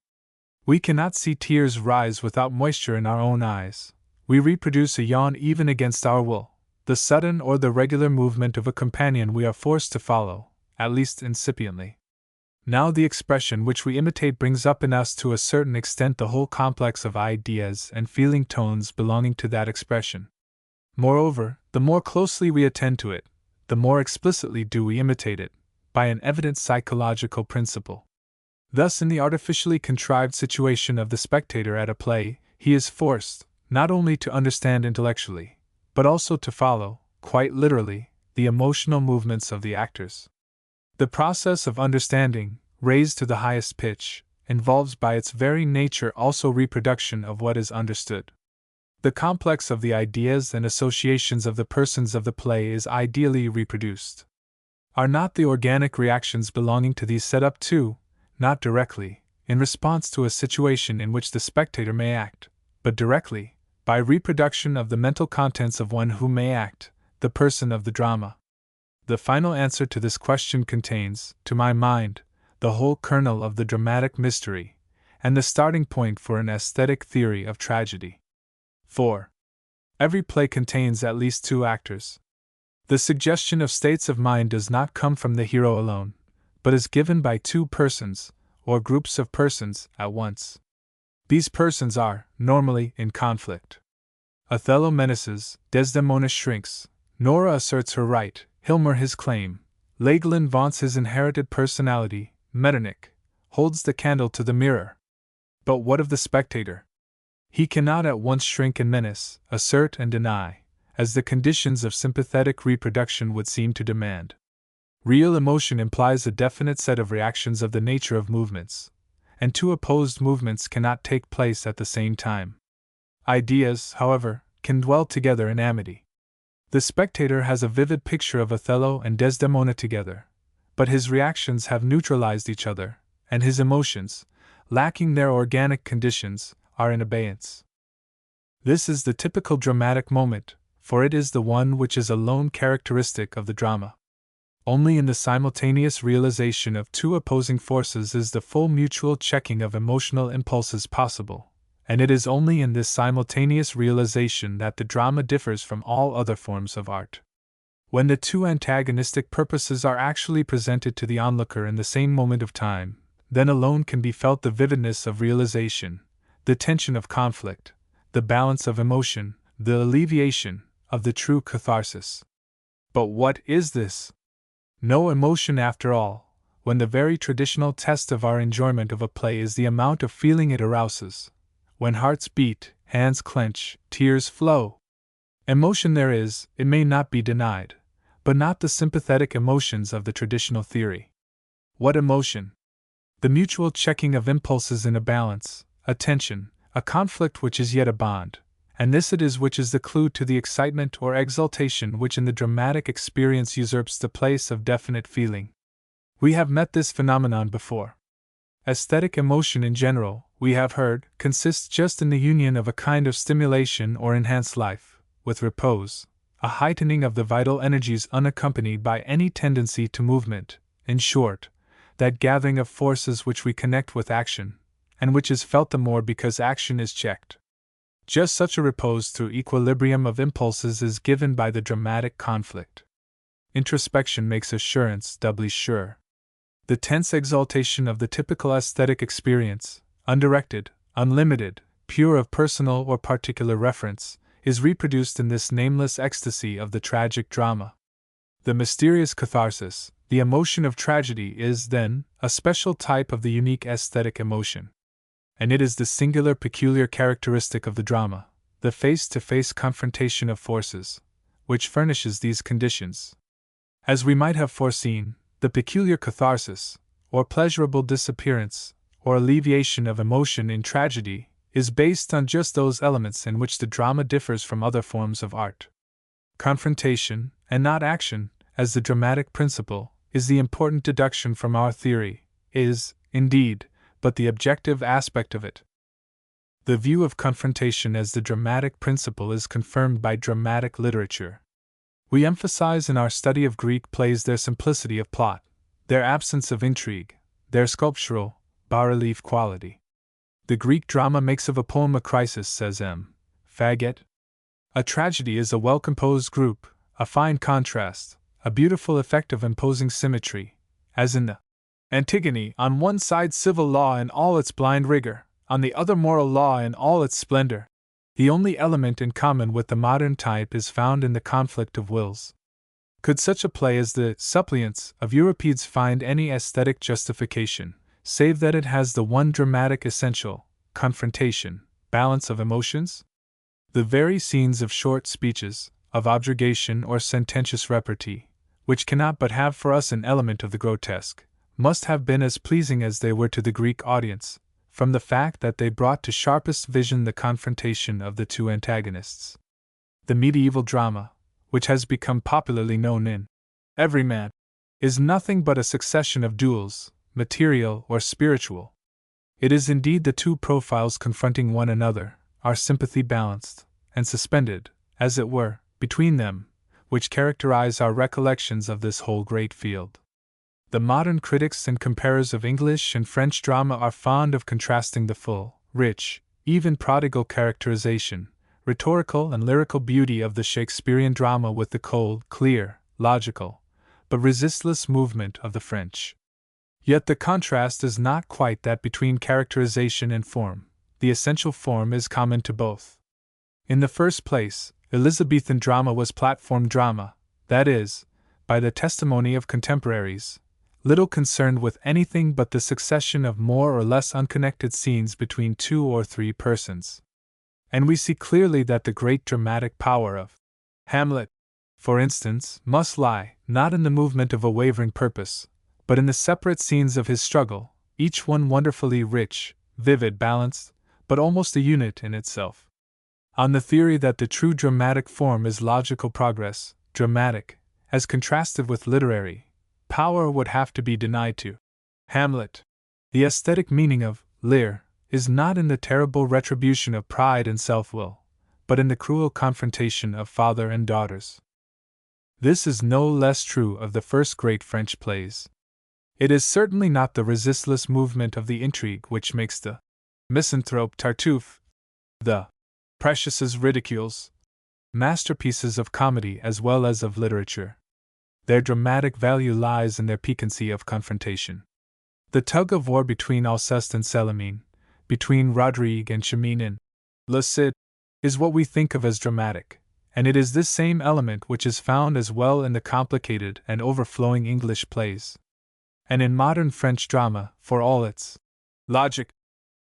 We cannot see tears rise without moisture in our own eyes. We reproduce a yawn even against our will, the sudden or the regular movement of a companion we are forced to follow, at least incipiently. Now the expression which we imitate brings up in us to a certain extent the whole complex of ideas and feeling tones belonging to that expression. Moreover, the more closely we attend to it, the more explicitly do we imitate it, by an evident psychological principle. Thus, in the artificially contrived situation of the spectator at a play, he is forced, not only to understand intellectually, but also to follow, quite literally, the emotional movements of the actors. The process of understanding, raised to the highest pitch, involves by its very nature also reproduction of what is understood. The complex of the ideas and associations of the persons of the play is ideally reproduced. Are not the organic reactions belonging to these set up too, not directly, in response to a situation in which the spectator may act, but directly, by reproduction of the mental contents of one who may act, the person of the drama? The final answer to this question contains, to my mind, the whole kernel of the dramatic mystery, and the starting point for an aesthetic theory of tragedy. 4. Every play contains at least two actors. The suggestion of states of mind does not come from the hero alone, but is given by two persons, or groups of persons, at once. These persons are, normally, in conflict. Othello menaces, Desdemona shrinks, Nora asserts her right, Hilmer his claim, Legoland vaunts his inherited personality, Metternich holds the candle to the mirror. But what of the spectator? He cannot at once shrink and menace, assert and deny, as the conditions of sympathetic reproduction would seem to demand. Real emotion implies a definite set of reactions of the nature of movements, and two opposed movements cannot take place at the same time. Ideas, however, can dwell together in amity. The spectator has a vivid picture of Othello and Desdemona together, but his reactions have neutralized each other, and his emotions, lacking their organic conditions, are in abeyance. This is the typical dramatic moment, for it is the one which is alone characteristic of the drama. Only in the simultaneous realization of two opposing forces is the full mutual checking of emotional impulses possible, And it is only in this simultaneous realization that the drama differs from all other forms of art. When the two antagonistic purposes are actually presented to the onlooker in the same moment of time, then alone can be felt the vividness of realization, the tension of conflict, the balance of emotion, the alleviation of the true catharsis. But what is this? No emotion after all, when the very traditional test of our enjoyment of a play is the amount of feeling it arouses. When hearts beat, hands clench, tears flow. Emotion there is, it may not be denied, but not the sympathetic emotions of the traditional theory. What emotion? The mutual checking of impulses in a balance, a tension, a conflict which is yet a bond, and this it is which is the clue to the excitement or exaltation which in the dramatic experience usurps the place of definite feeling. We have met this phenomenon before. Aesthetic emotion in general, we have heard, consists just in the union of a kind of stimulation or enhanced life, with repose, a heightening of the vital energies unaccompanied by any tendency to movement, in short, that gathering of forces which we connect with action, and which is felt the more because action is checked. Just such a repose through equilibrium of impulses is given by the dramatic conflict. Introspection makes assurance doubly sure. The tense exaltation of the typical aesthetic experience, undirected, unlimited, pure of personal or particular reference, is reproduced in this nameless ecstasy of the tragic drama. The mysterious catharsis, the emotion of tragedy, is, then, a special type of the unique aesthetic emotion. And it is the singular peculiar characteristic of the drama, the face-to-face confrontation of forces, which furnishes these conditions. As we might have foreseen, the peculiar catharsis, or pleasurable disappearance, or alleviation of emotion in tragedy, is based on just those elements in which the drama differs from other forms of art. Confrontation, and not action, as the dramatic principle, is the important deduction from our theory, is, indeed, but the objective aspect of it. The view of confrontation as the dramatic principle is confirmed by dramatic literature. We emphasize in our study of Greek plays their simplicity of plot, their absence of intrigue, their sculptural, bas-relief quality. The Greek drama makes of a poem a crisis, says M. Faget. A tragedy is a well-composed group, a fine contrast, a beautiful effect of imposing symmetry, as in the Antigone, on one side civil law in all its blind rigor, on the other moral law in all its splendor. The only element in common with the modern type is found in the conflict of wills. Could such a play as the Suppliants of Euripides find any aesthetic justification, save that it has the one dramatic essential, confrontation, balance of emotions? The very scenes of short speeches, of objurgation or sententious repartee, which cannot but have for us an element of the grotesque, must have been as pleasing as they were to the Greek audience, from the fact that they brought to sharpest vision the confrontation of the two antagonists. The medieval drama, which has become popularly known in Everyman, is nothing but a succession of duels, material or spiritual. It is indeed the two profiles confronting one another, our sympathy balanced, and suspended, as it were, between them, which characterize our recollections of this whole great field. The modern critics and comparers of English and French drama are fond of contrasting the full, rich, even prodigal characterization, rhetorical and lyrical beauty of the Shakespearean drama with the cold, clear, logical, but resistless movement of the French. Yet the contrast is not quite that between characterization and form. The essential form is common to both. In the first place, Elizabethan drama was platform drama, that is, by the testimony of contemporaries, little concerned with anything but the succession of more or less unconnected scenes between two or three persons. And we see clearly that the great dramatic power of Hamlet, for instance, must lie, not in the movement of a wavering purpose, but in the separate scenes of his struggle, each one wonderfully rich, vivid, balanced, but almost a unit in itself. On the theory that the true dramatic form is logical progress, dramatic, as contrasted with literary, power would have to be denied to Hamlet. The aesthetic meaning of Lear is not in the terrible retribution of pride and self-will, but in the cruel confrontation of father and daughters. This is no less true of the first great French plays. It is certainly not the resistless movement of the intrigue which makes the Misanthrope Tartuffe The precious ridicules, masterpieces of comedy as well as of literature. Their dramatic value lies in their piquancy of confrontation. The tug-of-war between Alceste and Célimène, between Rodrigue and Chimène in Le Cid, is what we think of as dramatic, and it is this same element which is found as well in the complicated and overflowing English plays. And in modern French drama, for all its logic,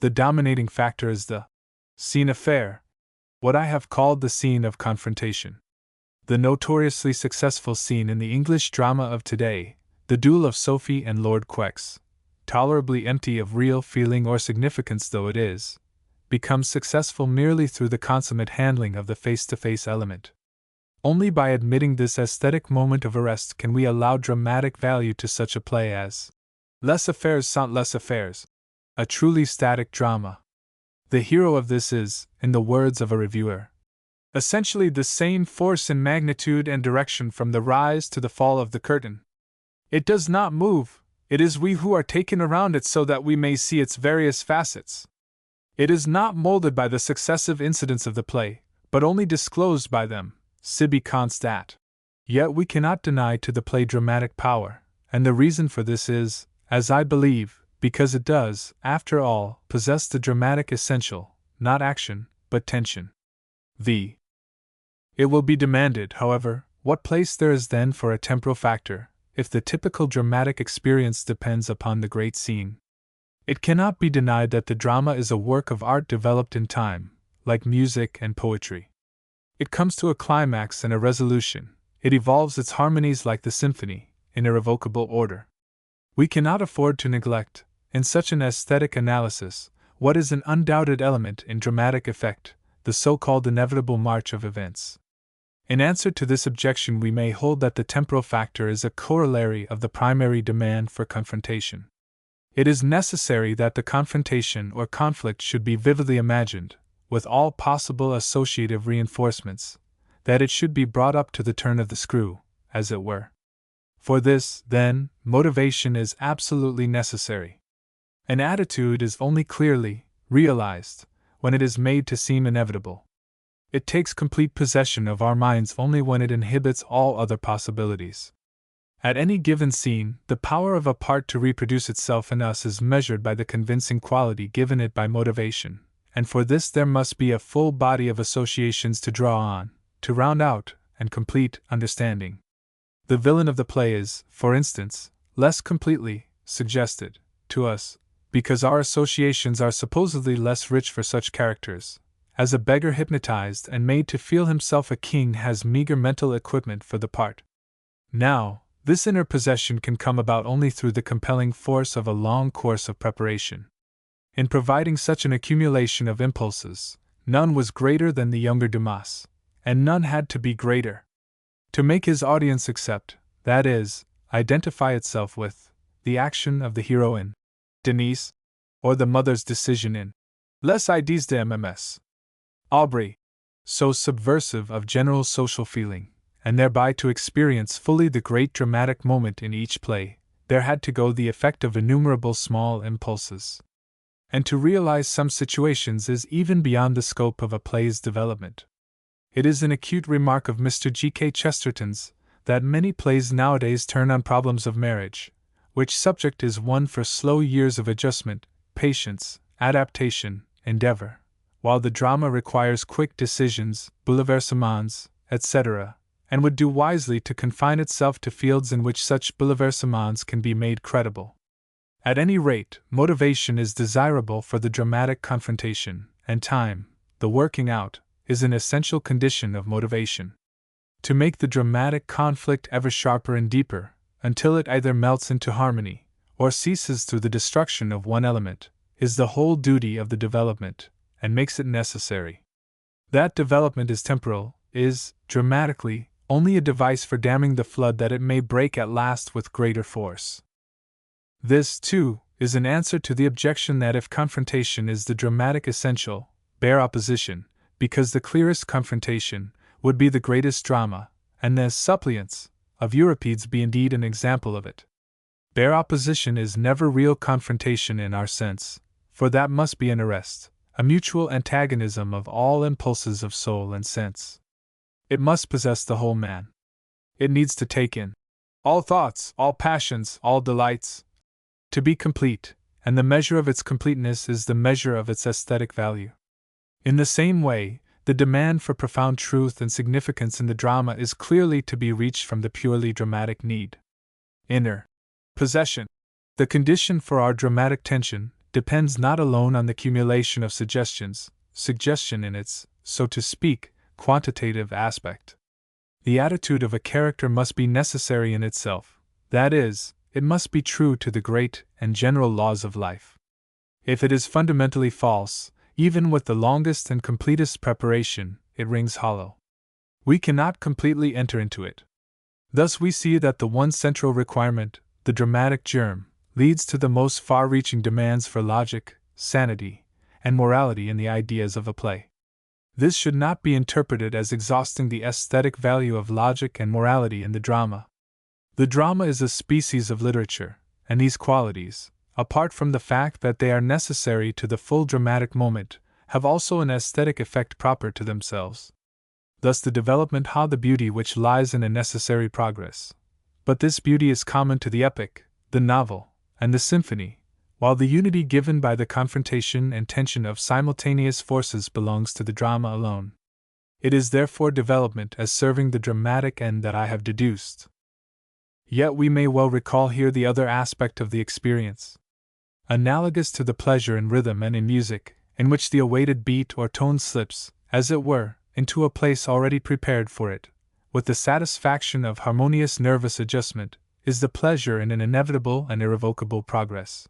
the dominating factor is the scene affaire, what I have called the scene of confrontation. The notoriously successful scene in the English drama of today, the duel of Sophie and Lord Quex, tolerably empty of real feeling or significance though it is, becomes successful merely through the consummate handling of the face-to-face element. Only by admitting this aesthetic moment of arrest can we allow dramatic value to such a play as Les Affaires sont les Affaires, a truly static drama. The hero of this is, in the words of a reviewer, essentially the same force in magnitude and direction from the rise to the fall of the curtain. It does not move, it is we who are taken around it so that we may see its various facets. It is not molded by the successive incidents of the play, but only disclosed by them, sibi constat. Yet we cannot deny to the play dramatic power, and the reason for this is, as I believe, because it does, after all, possess the dramatic essential, not action, but tension. It will be demanded, however, what place there is then for a temporal factor, if the typical dramatic experience depends upon the great scene. It cannot be denied that the drama is a work of art developed in time, like music and poetry. It comes to a climax and a resolution, it evolves its harmonies like the symphony, in irrevocable order. We cannot afford to neglect, in such an aesthetic analysis, what is an undoubted element in dramatic effect, the so-called inevitable march of events. In answer to this objection, we may hold that the temporal factor is a corollary of the primary demand for confrontation. It is necessary that the confrontation or conflict should be vividly imagined, with all possible associative reinforcements, that it should be brought up to the turn of the screw, as it were. For this, then, motivation is absolutely necessary. An attitude is only clearly realized when it is made to seem inevitable. It takes complete possession of our minds only when it inhibits all other possibilities. At any given scene, the power of a part to reproduce itself in us is measured by the convincing quality given it by motivation, and for this there must be a full body of associations to draw on, to round out, and complete understanding. The villain of the play is, for instance, less completely suggested to us, because our associations are supposedly less rich for such characters, as a beggar hypnotized and made to feel himself a king has meager mental equipment for the part. Now, this inner possession can come about only through the compelling force of a long course of preparation. In providing such an accumulation of impulses, none was greater than the younger Dumas, and none had to be greater. To make his audience accept, that is, identify itself with, the action of the hero in Denise, or the mother's decision in Les Idées de Mms. Aubrey, so subversive of general social feeling, and thereby to experience fully the great dramatic moment in each play, there had to go the effect of innumerable small impulses. And to realize some situations is even beyond the scope of a play's development. It is an acute remark of Mr. G.K. Chesterton's that many plays nowadays turn on problems of marriage, which subject is one for slow years of adjustment, patience, adaptation, endeavor, while the drama requires quick decisions, bouleversements, etc., and would do wisely to confine itself to fields in which such bouleversements can be made credible. At any rate, motivation is desirable for the dramatic confrontation, and time, the working out, is an essential condition of motivation. To make the dramatic conflict ever sharper and deeper, until it either melts into harmony, or ceases through the destruction of one element, is the whole duty of the development, and makes it necessary. That development is temporal, is, dramatically, only a device for damming the flood that it may break at last with greater force. This, too, is an answer to the objection that if confrontation is the dramatic essential, bare opposition, because the clearest confrontation, would be the greatest drama, and the suppliants of Euripides be indeed an example of it. Bare opposition is never real confrontation in our sense, for that must be an arrest, a mutual antagonism of all impulses of soul and sense. It must possess the whole man. It needs to take in all thoughts, all passions, all delights, to be complete, and the measure of its completeness is the measure of its aesthetic value. In the same way, the demand for profound truth and significance in the drama is clearly to be reached from the purely dramatic need. Inner possession. The condition for our dramatic tension depends not alone on the cumulation of suggestions, suggestion in its, so to speak, quantitative aspect. The attitude of a character must be necessary in itself, that is, it must be true to the great and general laws of life. If it is fundamentally false, even with the longest and completest preparation, it rings hollow. We cannot completely enter into it. Thus we see that the one central requirement, the dramatic germ, leads to the most far-reaching demands for logic, sanity, and morality in the ideas of a play. This should not be interpreted as exhausting the aesthetic value of logic and morality in the drama. The drama is a species of literature, and these qualities, apart from the fact that they are necessary to the full dramatic moment, have also an aesthetic effect proper to themselves. Thus the development has the beauty which lies in a necessary progress. But this beauty is common to the epic, the novel, and the symphony, while the unity given by the confrontation and tension of simultaneous forces belongs to the drama alone. It is therefore development as serving the dramatic end that I have deduced. Yet we may well recall here the other aspect of the experience. Analogous to the pleasure in rhythm and in music, in which the awaited beat or tone slips, as it were, into a place already prepared for it, with the satisfaction of harmonious nervous adjustment, is the pleasure in an inevitable and irrevocable progress.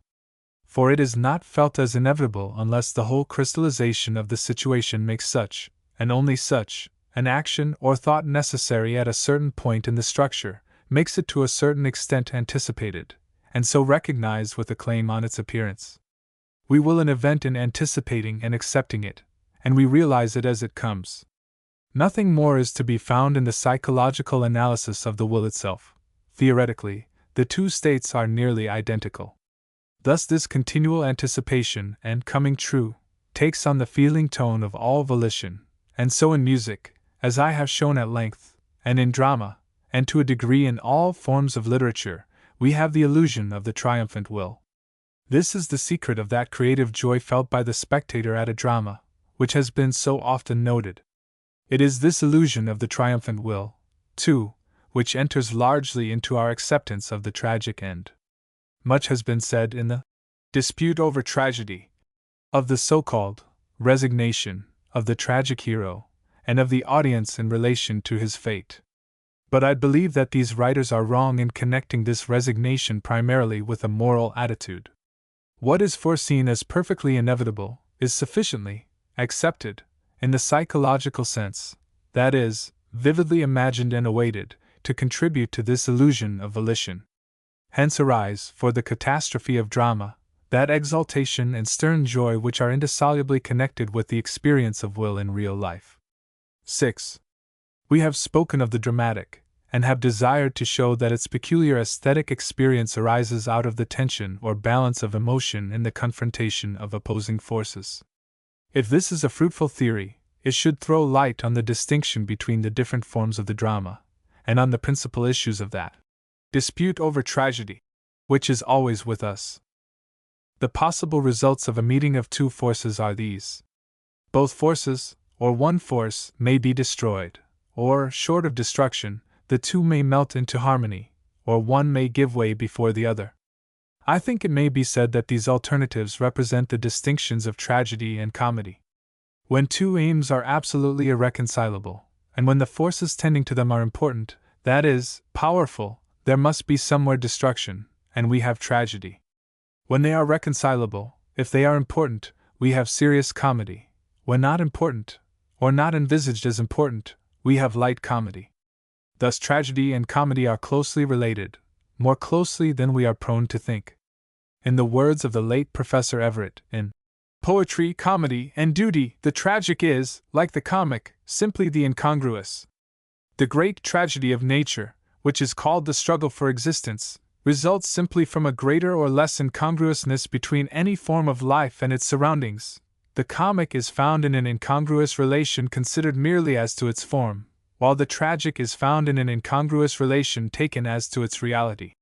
For it is not felt as inevitable unless the whole crystallization of the situation makes such, and only such, an action or thought necessary at a certain point in the structure, makes it to a certain extent anticipated, and so recognized with a claim on its appearance. We will an event in anticipating and accepting it, and we realize it as it comes. Nothing more is to be found in the psychological analysis of the will itself. Theoretically, the two states are nearly identical. Thus this continual anticipation and coming true takes on the feeling tone of all volition, and so in music, as I have shown at length, and in drama, and to a degree in all forms of literature, we have the illusion of the triumphant will. This is the secret of that creative joy felt by the spectator at a drama, which has been so often noted. It is this illusion of the triumphant will, too, which enters largely into our acceptance of the tragic end. Much has been said in the dispute over tragedy, of the so-called resignation of the tragic hero, and of the audience in relation to his fate. But I believe that these writers are wrong in connecting this resignation primarily with a moral attitude. What is foreseen as perfectly inevitable is sufficiently accepted, in the psychological sense, that is, vividly imagined and awaited, to contribute to this illusion of volition. Hence arise, for the catastrophe of drama, that exaltation and stern joy which are indissolubly connected with the experience of will in real life. 6. We have spoken of the dramatic, and have desired to show that its peculiar aesthetic experience arises out of the tension or balance of emotion in the confrontation of opposing forces. If this is a fruitful theory, it should throw light on the distinction between the different forms of the drama, and on the principal issues of that dispute over tragedy, which is always with us. The possible results of a meeting of two forces are these. Both forces, or one force, may be destroyed, or, short of destruction, the two may melt into harmony, or one may give way before the other. I think it may be said that these alternatives represent the distinctions of tragedy and comedy. When two aims are absolutely irreconcilable, and when the forces tending to them are important, that is, powerful, there must be somewhere destruction, and we have tragedy. When they are reconcilable, if they are important, we have serious comedy. When not important, or not envisaged as important, we have light comedy. Thus tragedy and comedy are closely related, more closely than we are prone to think. In the words of the late Professor Everett, in Poetry, Comedy, and Duty, the tragic is, like the comic, simply the incongruous. The great tragedy of nature, which is called the struggle for existence, results simply from a greater or less incongruousness between any form of life and its surroundings, The comic is found in an incongruous relation considered merely as to its form, while the tragic is found in an incongruous relation taken as to its reality.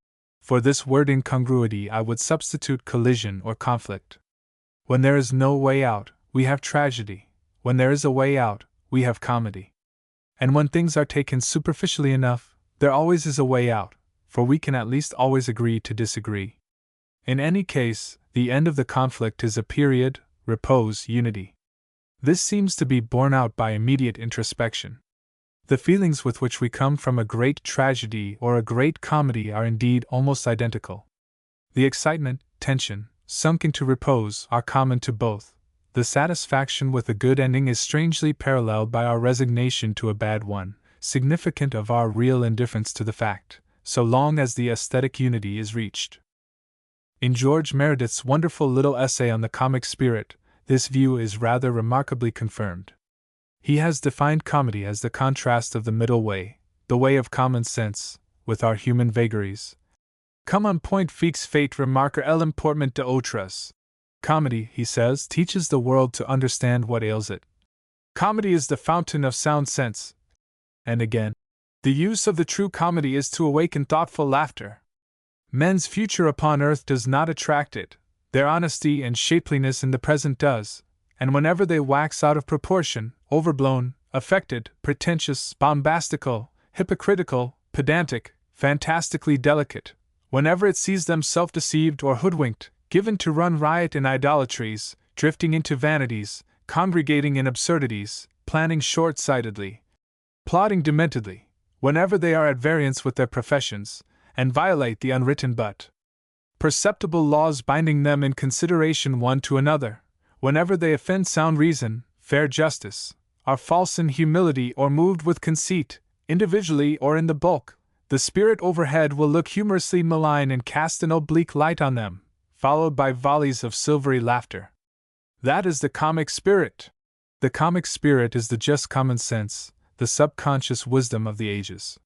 For this word incongruity I would substitute collision or conflict. When there is no way out, we have tragedy. When there is a way out, we have comedy. And when things are taken superficially enough, there always is a way out, for we can at least always agree to disagree. In any case, the end of the conflict is a period, repose, unity. This seems to be borne out by immediate introspection. The feelings with which we come from a great tragedy or a great comedy are indeed almost identical. The excitement, tension, sunk into repose are common to both. The satisfaction with a good ending is strangely paralleled by our resignation to a bad one, significant of our real indifference to the fact, so long as the aesthetic unity is reached. In George Meredith's wonderful little essay on the comic spirit, this view is rather remarkably confirmed. He has defined comedy as the contrast of the middle way, the way of common sense, with our human vagaries. Comme un point fixe fait remarquer l'importement de autres. Comedy, he says, teaches the world to understand what ails it. Comedy is the fountain of sound sense. And again, the use of the true comedy is to awaken thoughtful laughter. Men's future upon earth does not attract it, their honesty and shapeliness in the present does, and whenever they wax out of proportion, overblown, affected, pretentious, bombastical, hypocritical, pedantic, fantastically delicate, whenever it sees them self-deceived or hoodwinked, given to run riot in idolatries, drifting into vanities, congregating in absurdities, planning short-sightedly, plotting dementedly, whenever they are at variance with their professions, and violate the unwritten but perceptible laws binding them in consideration one to another, whenever they offend sound reason, fair justice, are false in humility or moved with conceit, individually or in the bulk, the spirit overhead will look humorously malign and cast an oblique light on them, followed by volleys of silvery laughter. That is the comic spirit. The comic spirit is the just common sense, the subconscious wisdom of the ages.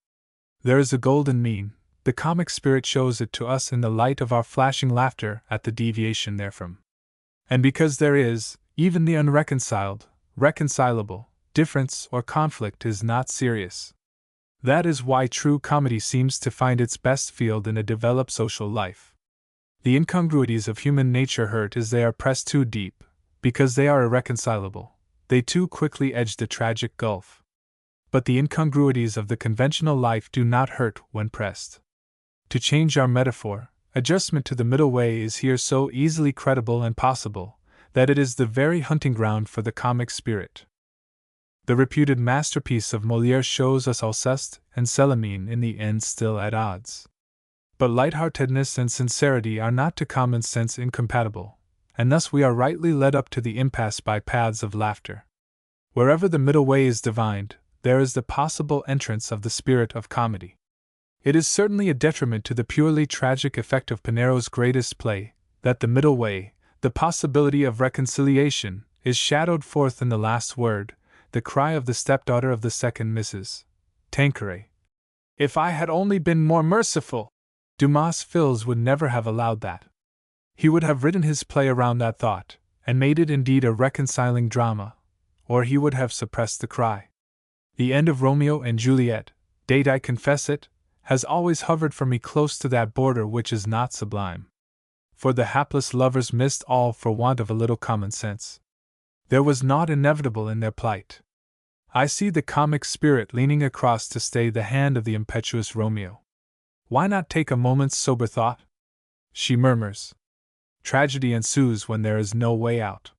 There is a golden mean. The comic spirit shows it to us in the light of our flashing laughter at the deviation therefrom. And because there is, even the unreconciled, reconcilable, difference or conflict is not serious. That is why true comedy seems to find its best field in a developed social life. The incongruities of human nature hurt as they are pressed too deep, because they are irreconcilable, they too quickly edge the tragic gulf. But the incongruities of the conventional life do not hurt when pressed. To change our metaphor, adjustment to the middle way is here so easily credible and possible, that it is the very hunting ground for the comic spirit. The reputed masterpiece of Molière shows us Alceste and Célimène in the end still at odds. But lightheartedness and sincerity are not to common sense incompatible, and thus we are rightly led up to the impasse by paths of laughter. Wherever the middle way is divined, there is the possible entrance of the spirit of comedy. It is certainly a detriment to the purely tragic effect of Pinero's greatest play, that the middle way, the possibility of reconciliation, is shadowed forth in the last word, the cry of the stepdaughter of the second Mrs. Tanqueray. If I had only been more merciful! Dumas Fils would never have allowed that. He would have written his play around that thought, and made it indeed a reconciling drama, or he would have suppressed the cry. The end of Romeo and Juliet, date I confess it, has always hovered for me close to that border which is not sublime. For the hapless lovers missed all for want of a little common sense. There was naught inevitable in their plight. I see the comic spirit leaning across to stay the hand of the impetuous Romeo. Why not take a moment's sober thought? She murmurs. Tragedy ensues when there is no way out.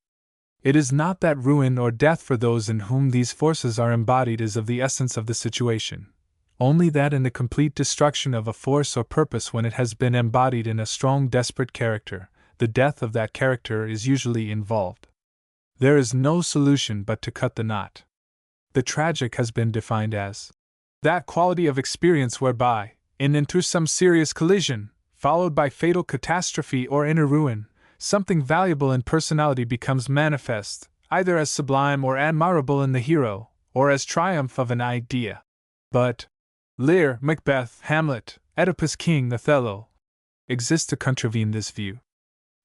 It is not that ruin or death for those in whom these forces are embodied is of the essence of the situation, only that in the complete destruction of a force or purpose when it has been embodied in a strong desperate character, the death of that character is usually involved. There is no solution but to cut the knot. The tragic has been defined as that quality of experience whereby, in and through some serious collision, followed by fatal catastrophe or inner ruin, something valuable in personality becomes manifest, either as sublime or admirable in the hero, or as triumph of an idea. But Lear, Macbeth, Hamlet, Oedipus King, Othello exist to contravene this view.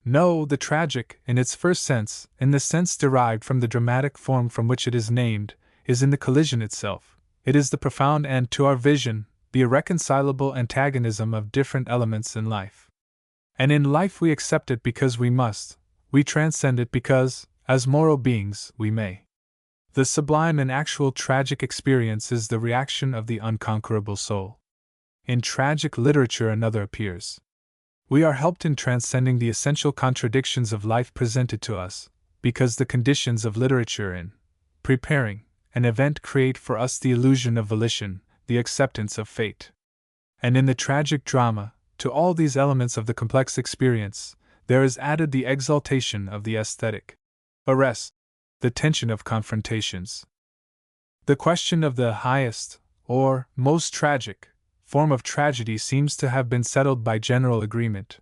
No, the tragic, in its first sense, in the sense derived from the dramatic form from which it is named, is in the collision itself. It is the profound and, to our vision, the irreconcilable antagonism of different elements in life. And in life we accept it because we must, we transcend it because, as moral beings, we may. The sublime and actual tragic experience is the reaction of the unconquerable soul. In tragic literature another appears. We are helped in transcending the essential contradictions of life presented to us, because the conditions of literature in preparing an event create for us the illusion of volition, the acceptance of fate. And in the tragic drama, to all these elements of the complex experience, there is added the exaltation of the aesthetic arrest, the tension of confrontations. The question of the highest, or most tragic, form of tragedy seems to have been settled by general agreement.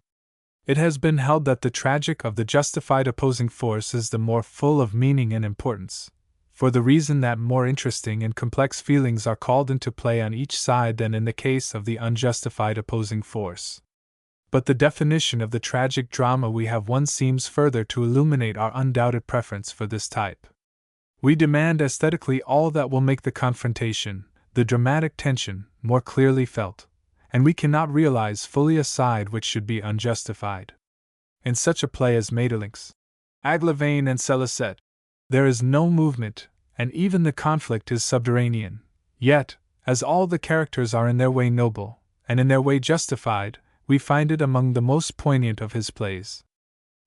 It has been held that the tragic of the justified opposing force is the more full of meaning and importance, for the reason that more interesting and complex feelings are called into play on each side than in the case of the unjustified opposing force. But the definition of the tragic drama we have one seems further to illuminate our undoubted preference for this type. We demand aesthetically all that will make the confrontation, the dramatic tension, more clearly felt, and we cannot realize fully a side which should be unjustified. In such a play as Maeterlinck's Aglavane and Celicet, there is no movement, and even the conflict is subterranean. Yet, as all the characters are in their way noble, and in their way justified, we find it among the most poignant of his plays.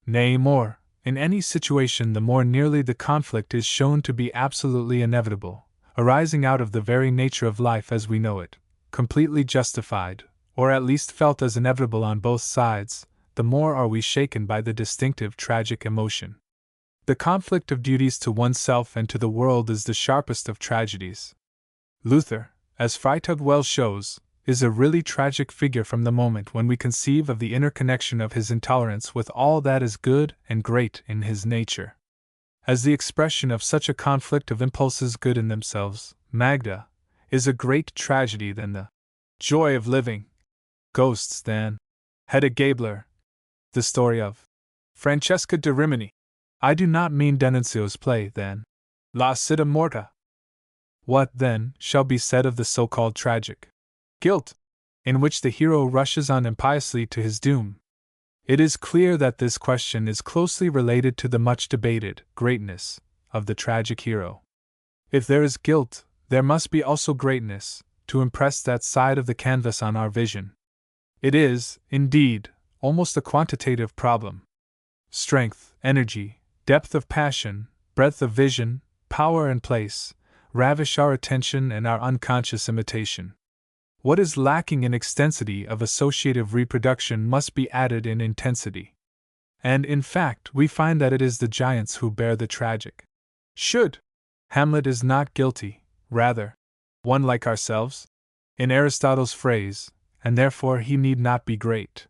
Nay, more, in any situation the more nearly the conflict is shown to be absolutely inevitable, arising out of the very nature of life as we know it, completely justified, or at least felt as inevitable on both sides, the more are we shaken by the distinctive tragic emotion. The conflict of duties to oneself and to the world is the sharpest of tragedies. Luther, as Freytag well shows, is a really tragic figure from the moment when we conceive of the interconnection of his intolerance with all that is good and great in his nature. As the expression of such a conflict of impulses good in themselves, Magda is a great tragedy than the joy of living. Ghosts than Hedda Gabler. The story of Francesca da Rimini. I do not mean D'Annunzio's play, then. La Città Morta. What, then, shall be said of the so-called tragic guilt, in which the hero rushes on impiously to his doom? It is clear that this question is closely related to the much debated greatness of the tragic hero. If there is guilt, there must be also greatness, to impress that side of the canvas on our vision. It is, indeed, almost a quantitative problem. Strength, energy, depth of passion, breadth of vision, power and place, ravish our attention and our unconscious imitation. What is lacking in extensity of associative reproduction must be added in intensity. And in fact, we find that it is the giants who bear the tragic. Should Hamlet is not guilty, rather, one like ourselves, in Aristotle's phrase, and therefore he need not be great.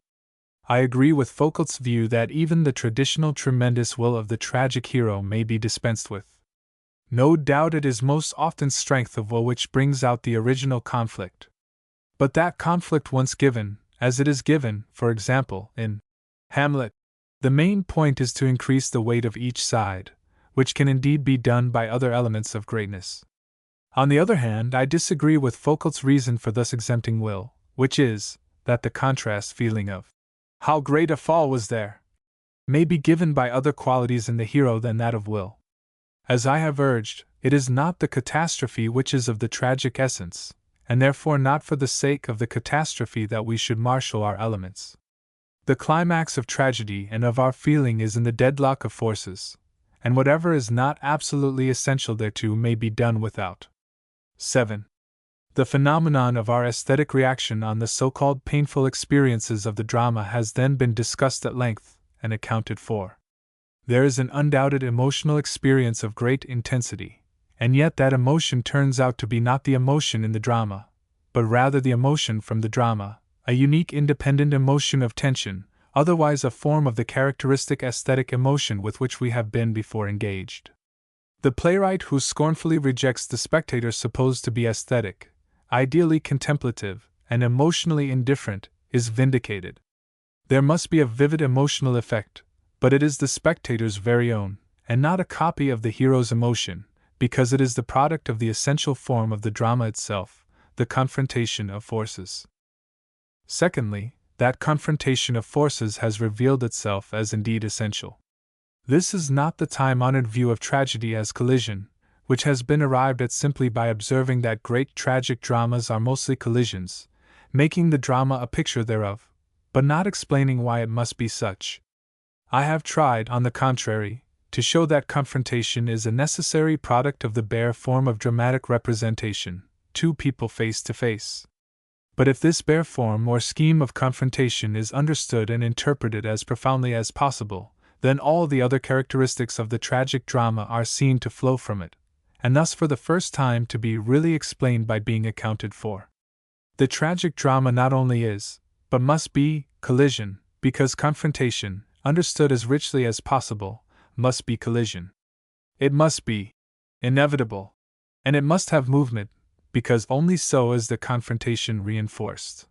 I agree with Foucault's view that even the traditional tremendous will of the tragic hero may be dispensed with. No doubt it is most often strength of will which brings out the original conflict. But that conflict once given, as it is given, for example, in Hamlet, the main point is to increase the weight of each side, which can indeed be done by other elements of greatness. On the other hand, I disagree with Foucault's reason for thus exempting will, which is, that the contrast feeling of how great a fall was there may be given by other qualities in the hero than that of will. As I have urged, it is not the catastrophe which is of the tragic essence, and therefore not for the sake of the catastrophe that we should marshal our elements. The climax of tragedy and of our feeling is in the deadlock of forces, and whatever is not absolutely essential thereto may be done without. 7. The phenomenon of our aesthetic reaction on the so-called painful experiences of the drama has then been discussed at length and accounted for. There is an undoubted emotional experience of great intensity, and yet that emotion turns out to be not the emotion in the drama, but rather the emotion from the drama, a unique independent emotion of tension, otherwise a form of the characteristic aesthetic emotion with which we have been before engaged. The playwright who scornfully rejects the spectator supposed to be aesthetic, ideally contemplative, and emotionally indifferent, is vindicated. There must be a vivid emotional effect, but it is the spectator's very own, and not a copy of the hero's emotion, because it is the product of the essential form of the drama itself, the confrontation of forces. Secondly, that confrontation of forces has revealed itself as indeed essential. This is not the time-honored view of tragedy as collision, which has been arrived at simply by observing that great tragic dramas are mostly collisions, making the drama a picture thereof, but not explaining why it must be such. I have tried, on the contrary, to show that confrontation is a necessary product of the bare form of dramatic representation, two people face to face. But if this bare form or scheme of confrontation is understood and interpreted as profoundly as possible, then all the other characteristics of the tragic drama are seen to flow from it, and thus for the first time to be really explained by being accounted for. The tragic drama not only is, but must be, collision, because confrontation, understood as richly as possible, must be collision. It must be inevitable, and it must have movement, because only so is the confrontation reinforced.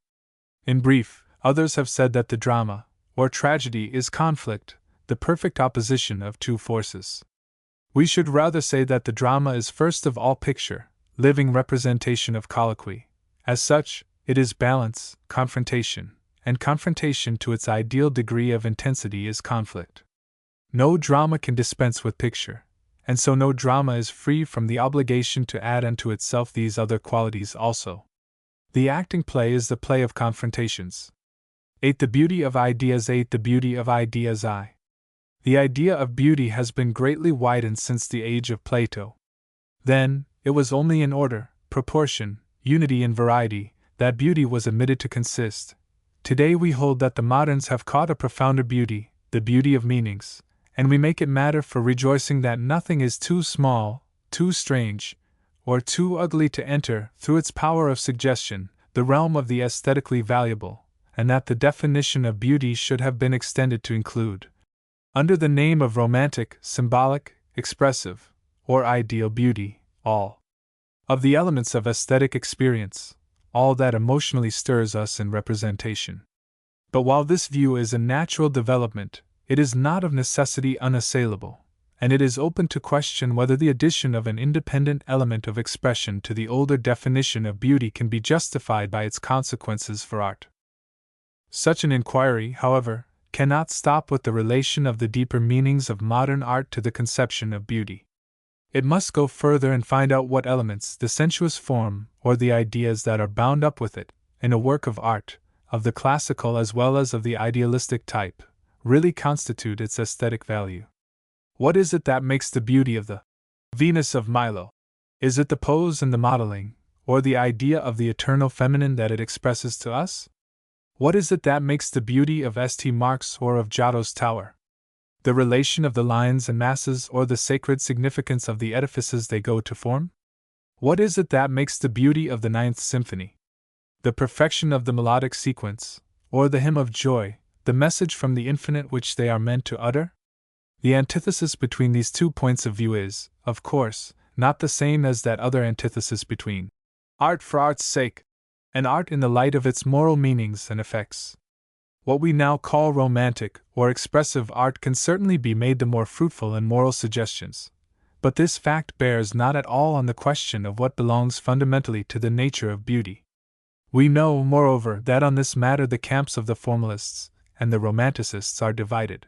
In brief, others have said that the drama, or tragedy, is conflict, the perfect opposition of two forces. We should rather say that the drama is first of all picture, living representation of colloquy. As such, it is balance, confrontation, and confrontation to its ideal degree of intensity is conflict. No drama can dispense with picture, and so no drama is free from the obligation to add unto itself these other qualities also. The acting play is the play of confrontations. 8. The beauty of ideas. 8. The beauty of ideas. The idea of beauty has been greatly widened since the age of Plato. Then, it was only in order, proportion, unity and variety, that beauty was admitted to consist. Today we hold that the moderns have caught a profounder beauty, the beauty of meanings, and we make it matter for rejoicing that nothing is too small, too strange, or too ugly to enter, through its power of suggestion, the realm of the aesthetically valuable, and that the definition of beauty should have been extended to include, under the name of romantic, symbolic, expressive, or ideal beauty, all of the elements of aesthetic experience, all that emotionally stirs us in representation. But while this view is a natural development, it is not of necessity unassailable, and it is open to question whether the addition of an independent element of expression to the older definition of beauty can be justified by its consequences for art. Such an inquiry, however, cannot stop with the relation of the deeper meanings of modern art to the conception of beauty. It must go further and find out what elements, the sensuous form, or the ideas that are bound up with it, in a work of art, of the classical as well as of the idealistic type, really constitute its aesthetic value. What is it that makes the beauty of the Venus of Milo? Is it the pose and the modeling, or the idea of the eternal feminine that it expresses to us? What is it that makes the beauty of St. Mark's or of Giotto's tower? The relation of the lines and masses or the sacred significance of the edifices they go to form? What is it that makes the beauty of the Ninth Symphony? The perfection of the melodic sequence, or the hymn of joy, the message from the infinite which they are meant to utter? The antithesis between these two points of view is, of course, not the same as that other antithesis between art for art's sake and art in the light of its moral meanings and effects. What we now call romantic or expressive art can certainly be made the more fruitful in moral suggestions, but this fact bears not at all on the question of what belongs fundamentally to the nature of beauty. We know, moreover, that on this matter the camps of the formalists and the romanticists are divided.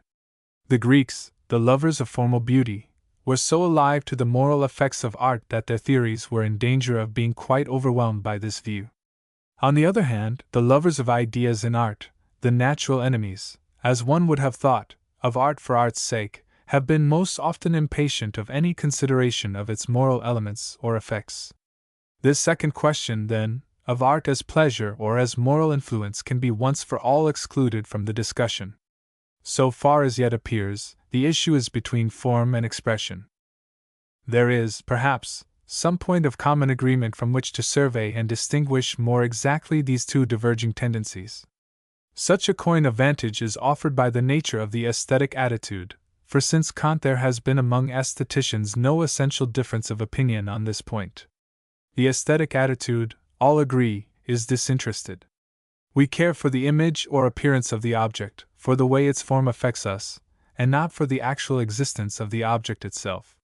The Greeks, the lovers of formal beauty, were so alive to the moral effects of art that their theories were in danger of being quite overwhelmed by this view. On the other hand, the lovers of ideas in art, the natural enemies, as one would have thought, of art for art's sake, have been most often impatient of any consideration of its moral elements or effects. This second question, then, of art as pleasure or as moral influence can be once for all excluded from the discussion. So far as yet appears, the issue is between form and expression. There is, perhaps, some point of common agreement from which to survey and distinguish more exactly these two diverging tendencies. Such a coign of vantage is offered by the nature of the aesthetic attitude, for since Kant there has been among aestheticians no essential difference of opinion on this point. The aesthetic attitude, all agree, is disinterested. We care for the image or appearance of the object, for the way its form affects us, and not for the actual existence of the object itself.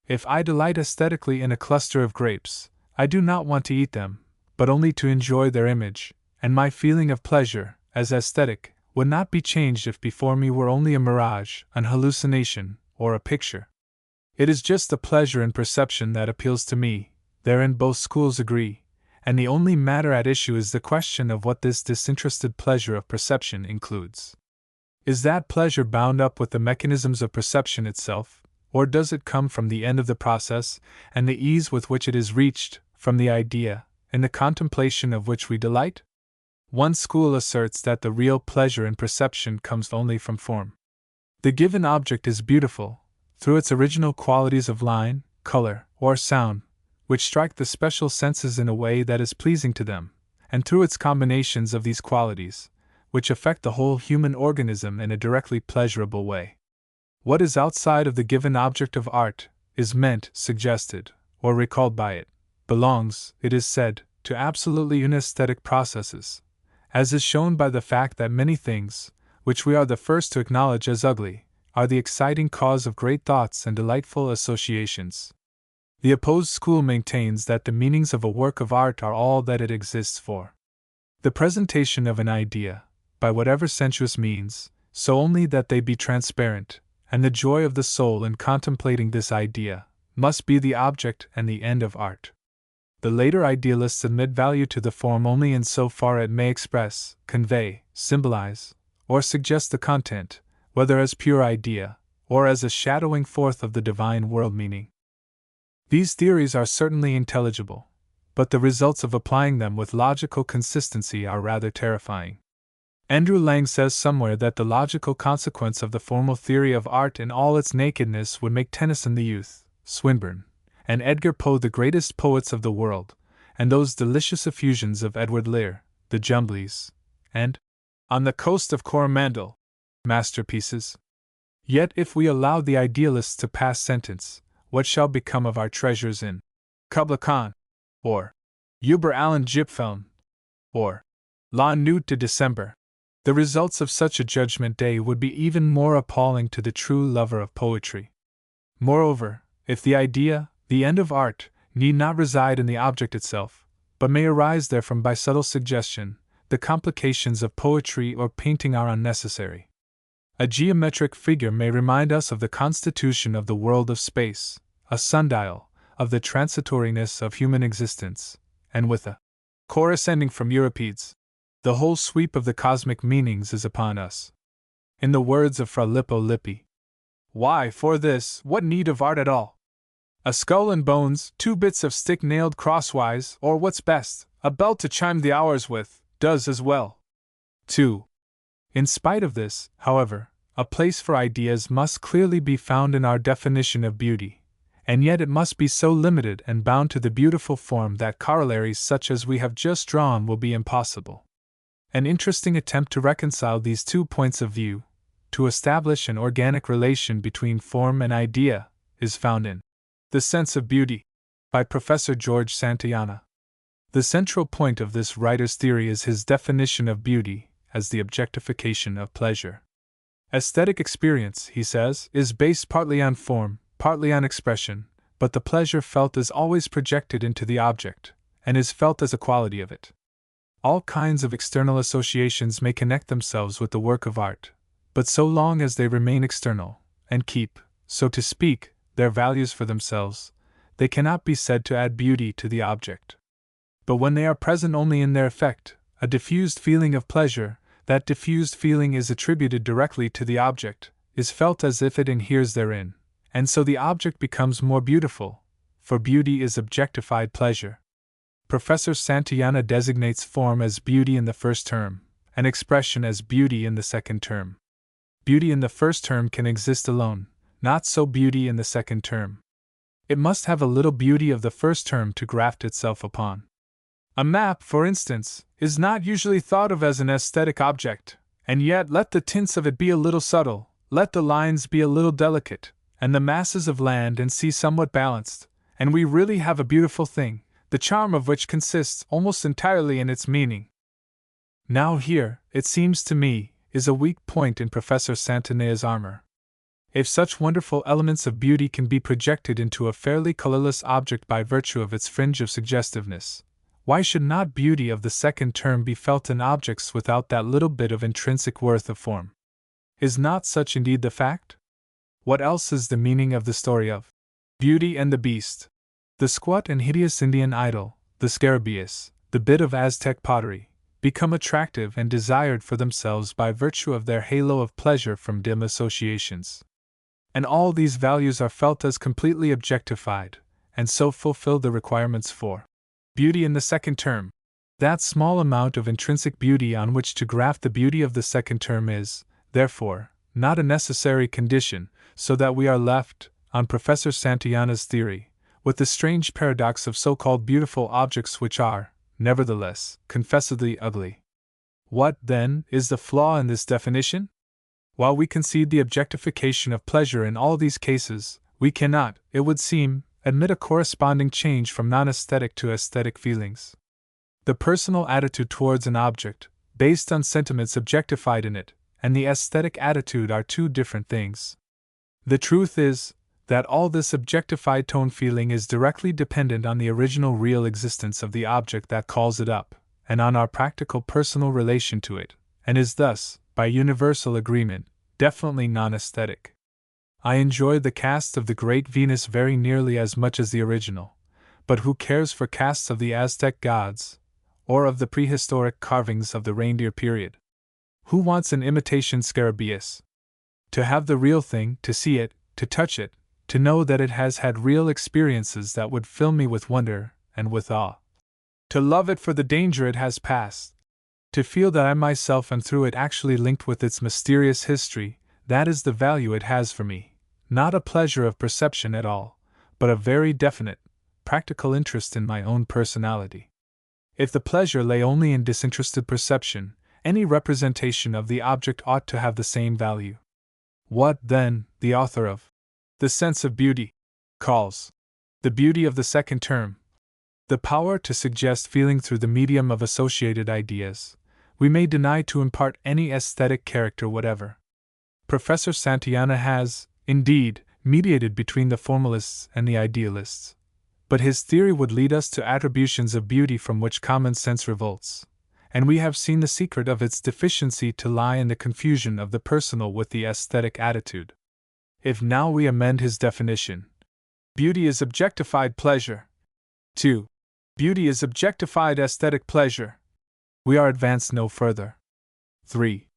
If I delight aesthetically in a cluster of grapes, I do not want to eat them, but only to enjoy their image, and my feeling of pleasure, as aesthetic, would not be changed if before me were only a mirage, an hallucination, or a picture. It is just the pleasure in perception that appeals to me, therein both schools agree, and the only matter at issue is the question of what this disinterested pleasure of perception includes. Is that pleasure bound up with the mechanisms of perception itself, or does it come from the end of the process, and the ease with which it is reached, from the idea, in the contemplation of which we delight? One school asserts that the real pleasure in perception comes only from form. The given object is beautiful, through its original qualities of line, color, or sound, which strike the special senses in a way that is pleasing to them, and through its combinations of these qualities, which affect the whole human organism in a directly pleasurable way. What is outside of the given object of art, is meant, suggested, or recalled by it, belongs, it is said, to absolutely unesthetic processes, as is shown by the fact that many things, which we are the first to acknowledge as ugly, are the exciting cause of great thoughts and delightful associations. The opposed school maintains that the meanings of a work of art are all that it exists for. The presentation of an idea, by whatever sensuous means, so only that they be transparent, and the joy of the soul in contemplating this idea, must be the object and the end of art. The later idealists admit value to the form only in so far it may express, convey, symbolize, or suggest the content, whether as pure idea, or as a shadowing forth of the divine world meaning. These theories are certainly intelligible, but the results of applying them with logical consistency are rather terrifying. Andrew Lang says somewhere that the logical consequence of the formal theory of art in all its nakedness would make Tennyson the youth, Swinburne, and Edgar Poe the greatest poets of the world, and those delicious effusions of Edward Lear, the Jumblies, and, On the Coast of Coromandel, masterpieces. Yet if we allow the idealists to pass sentence, what shall become of our treasures in Kubla Khan, or Uber Allen Gipfeln, or La Nuit de December? The results of such a judgment day would be even more appalling to the true lover of poetry. Moreover, if the idea, the end of art, need not reside in the object itself, but may arise therefrom by subtle suggestion, the complications of poetry or painting are unnecessary. A geometric figure may remind us of the constitution of the world of space, a sundial, of the transitoriness of human existence, and with a chorus ending from Euripides, the whole sweep of the cosmic meanings is upon us. In the words of Fra Lippo Lippi, why, for this, what need of art at all? A skull and bones, 2 bits of stick nailed crosswise, or what's best, a bell to chime the hours with, does as well. 2. In spite of this, however, a place for ideas must clearly be found in our definition of beauty, and yet it must be so limited and bound to the beautiful form that corollaries such as we have just drawn will be impossible. An interesting attempt to reconcile these two points of view, to establish an organic relation between form and idea, is found in The Sense of Beauty, by Professor George Santayana. The central point of this writer's theory is his definition of beauty as the objectification of pleasure. Aesthetic experience, he says, is based partly on form, partly on expression, but the pleasure felt is always projected into the object, and is felt as a quality of it. All kinds of external associations may connect themselves with the work of art, but so long as they remain external, and keep, so to speak, their values for themselves, they cannot be said to add beauty to the object. But when they are present only in their effect, a diffused feeling of pleasure, that diffused feeling is attributed directly to the object, is felt as if it inheres therein, and so the object becomes more beautiful, for beauty is objectified pleasure. Professor Santayana designates form as beauty in the first term, and expression as beauty in the second term. Beauty in the first term can exist alone, not so beauty in the second term. It must have a little beauty of the first term to graft itself upon. A map, for instance, is not usually thought of as an aesthetic object, and yet let the tints of it be a little subtle, let the lines be a little delicate, and the masses of land and sea somewhat balanced, and we really have a beautiful thing, the charm of which consists almost entirely in its meaning. Now here, it seems to me, is a weak point in Professor Santayana's armor. If such wonderful elements of beauty can be projected into a fairly colorless object by virtue of its fringe of suggestiveness, why should not beauty of the second term be felt in objects without that little bit of intrinsic worth of form? Is not such indeed the fact? What else is the meaning of the story of Beauty and the Beast? The squat and hideous Indian idol, the scarabaeus, the bit of Aztec pottery, become attractive and desired for themselves by virtue of their halo of pleasure from dim associations. And all these values are felt as completely objectified, and so fulfill the requirements for beauty in the second term. That small amount of intrinsic beauty on which to graft the beauty of the second term is, therefore, not a necessary condition, so that we are left, on Professor Santayana's theory, with the strange paradox of so-called beautiful objects which are, nevertheless, confessedly ugly. What, then, is the flaw in this definition? While we concede the objectification of pleasure in all these cases, we cannot, it would seem, admit a corresponding change from non-aesthetic to aesthetic feelings. The personal attitude towards an object, based on sentiments objectified in it, and the aesthetic attitude are two different things. The truth is, that all this objectified tone feeling is directly dependent on the original real existence of the object that calls it up, and on our practical personal relation to it, and is thus, by universal agreement, definitely non-aesthetic. I enjoy the cast of the great Venus very nearly as much as the original, but who cares for casts of the Aztec gods, or of the prehistoric carvings of the reindeer period? Who wants an imitation scarabaeus? To have the real thing, to see it, to touch it, to know that it has had real experiences that would fill me with wonder and with awe. To love it for the danger it has passed. To feel that I myself am through it actually linked with its mysterious history, that is the value it has for me, not a pleasure of perception at all, but a very definite, practical interest in my own personality. If the pleasure lay only in disinterested perception, any representation of the object ought to have the same value. What, then, the author of The Sense of Beauty calls the beauty of the second term, the power to suggest feeling through the medium of associated ideas, we may deny to impart any aesthetic character whatever. Professor Santayana has, indeed, mediated between the formalists and the idealists, but his theory would lead us to attributions of beauty from which common sense revolts, and we have seen the secret of its deficiency to lie in the confusion of the personal with the aesthetic attitude. If now we amend his definition, beauty is objectified pleasure, 2. Beauty is objectified aesthetic pleasure, we are advanced no further. 3.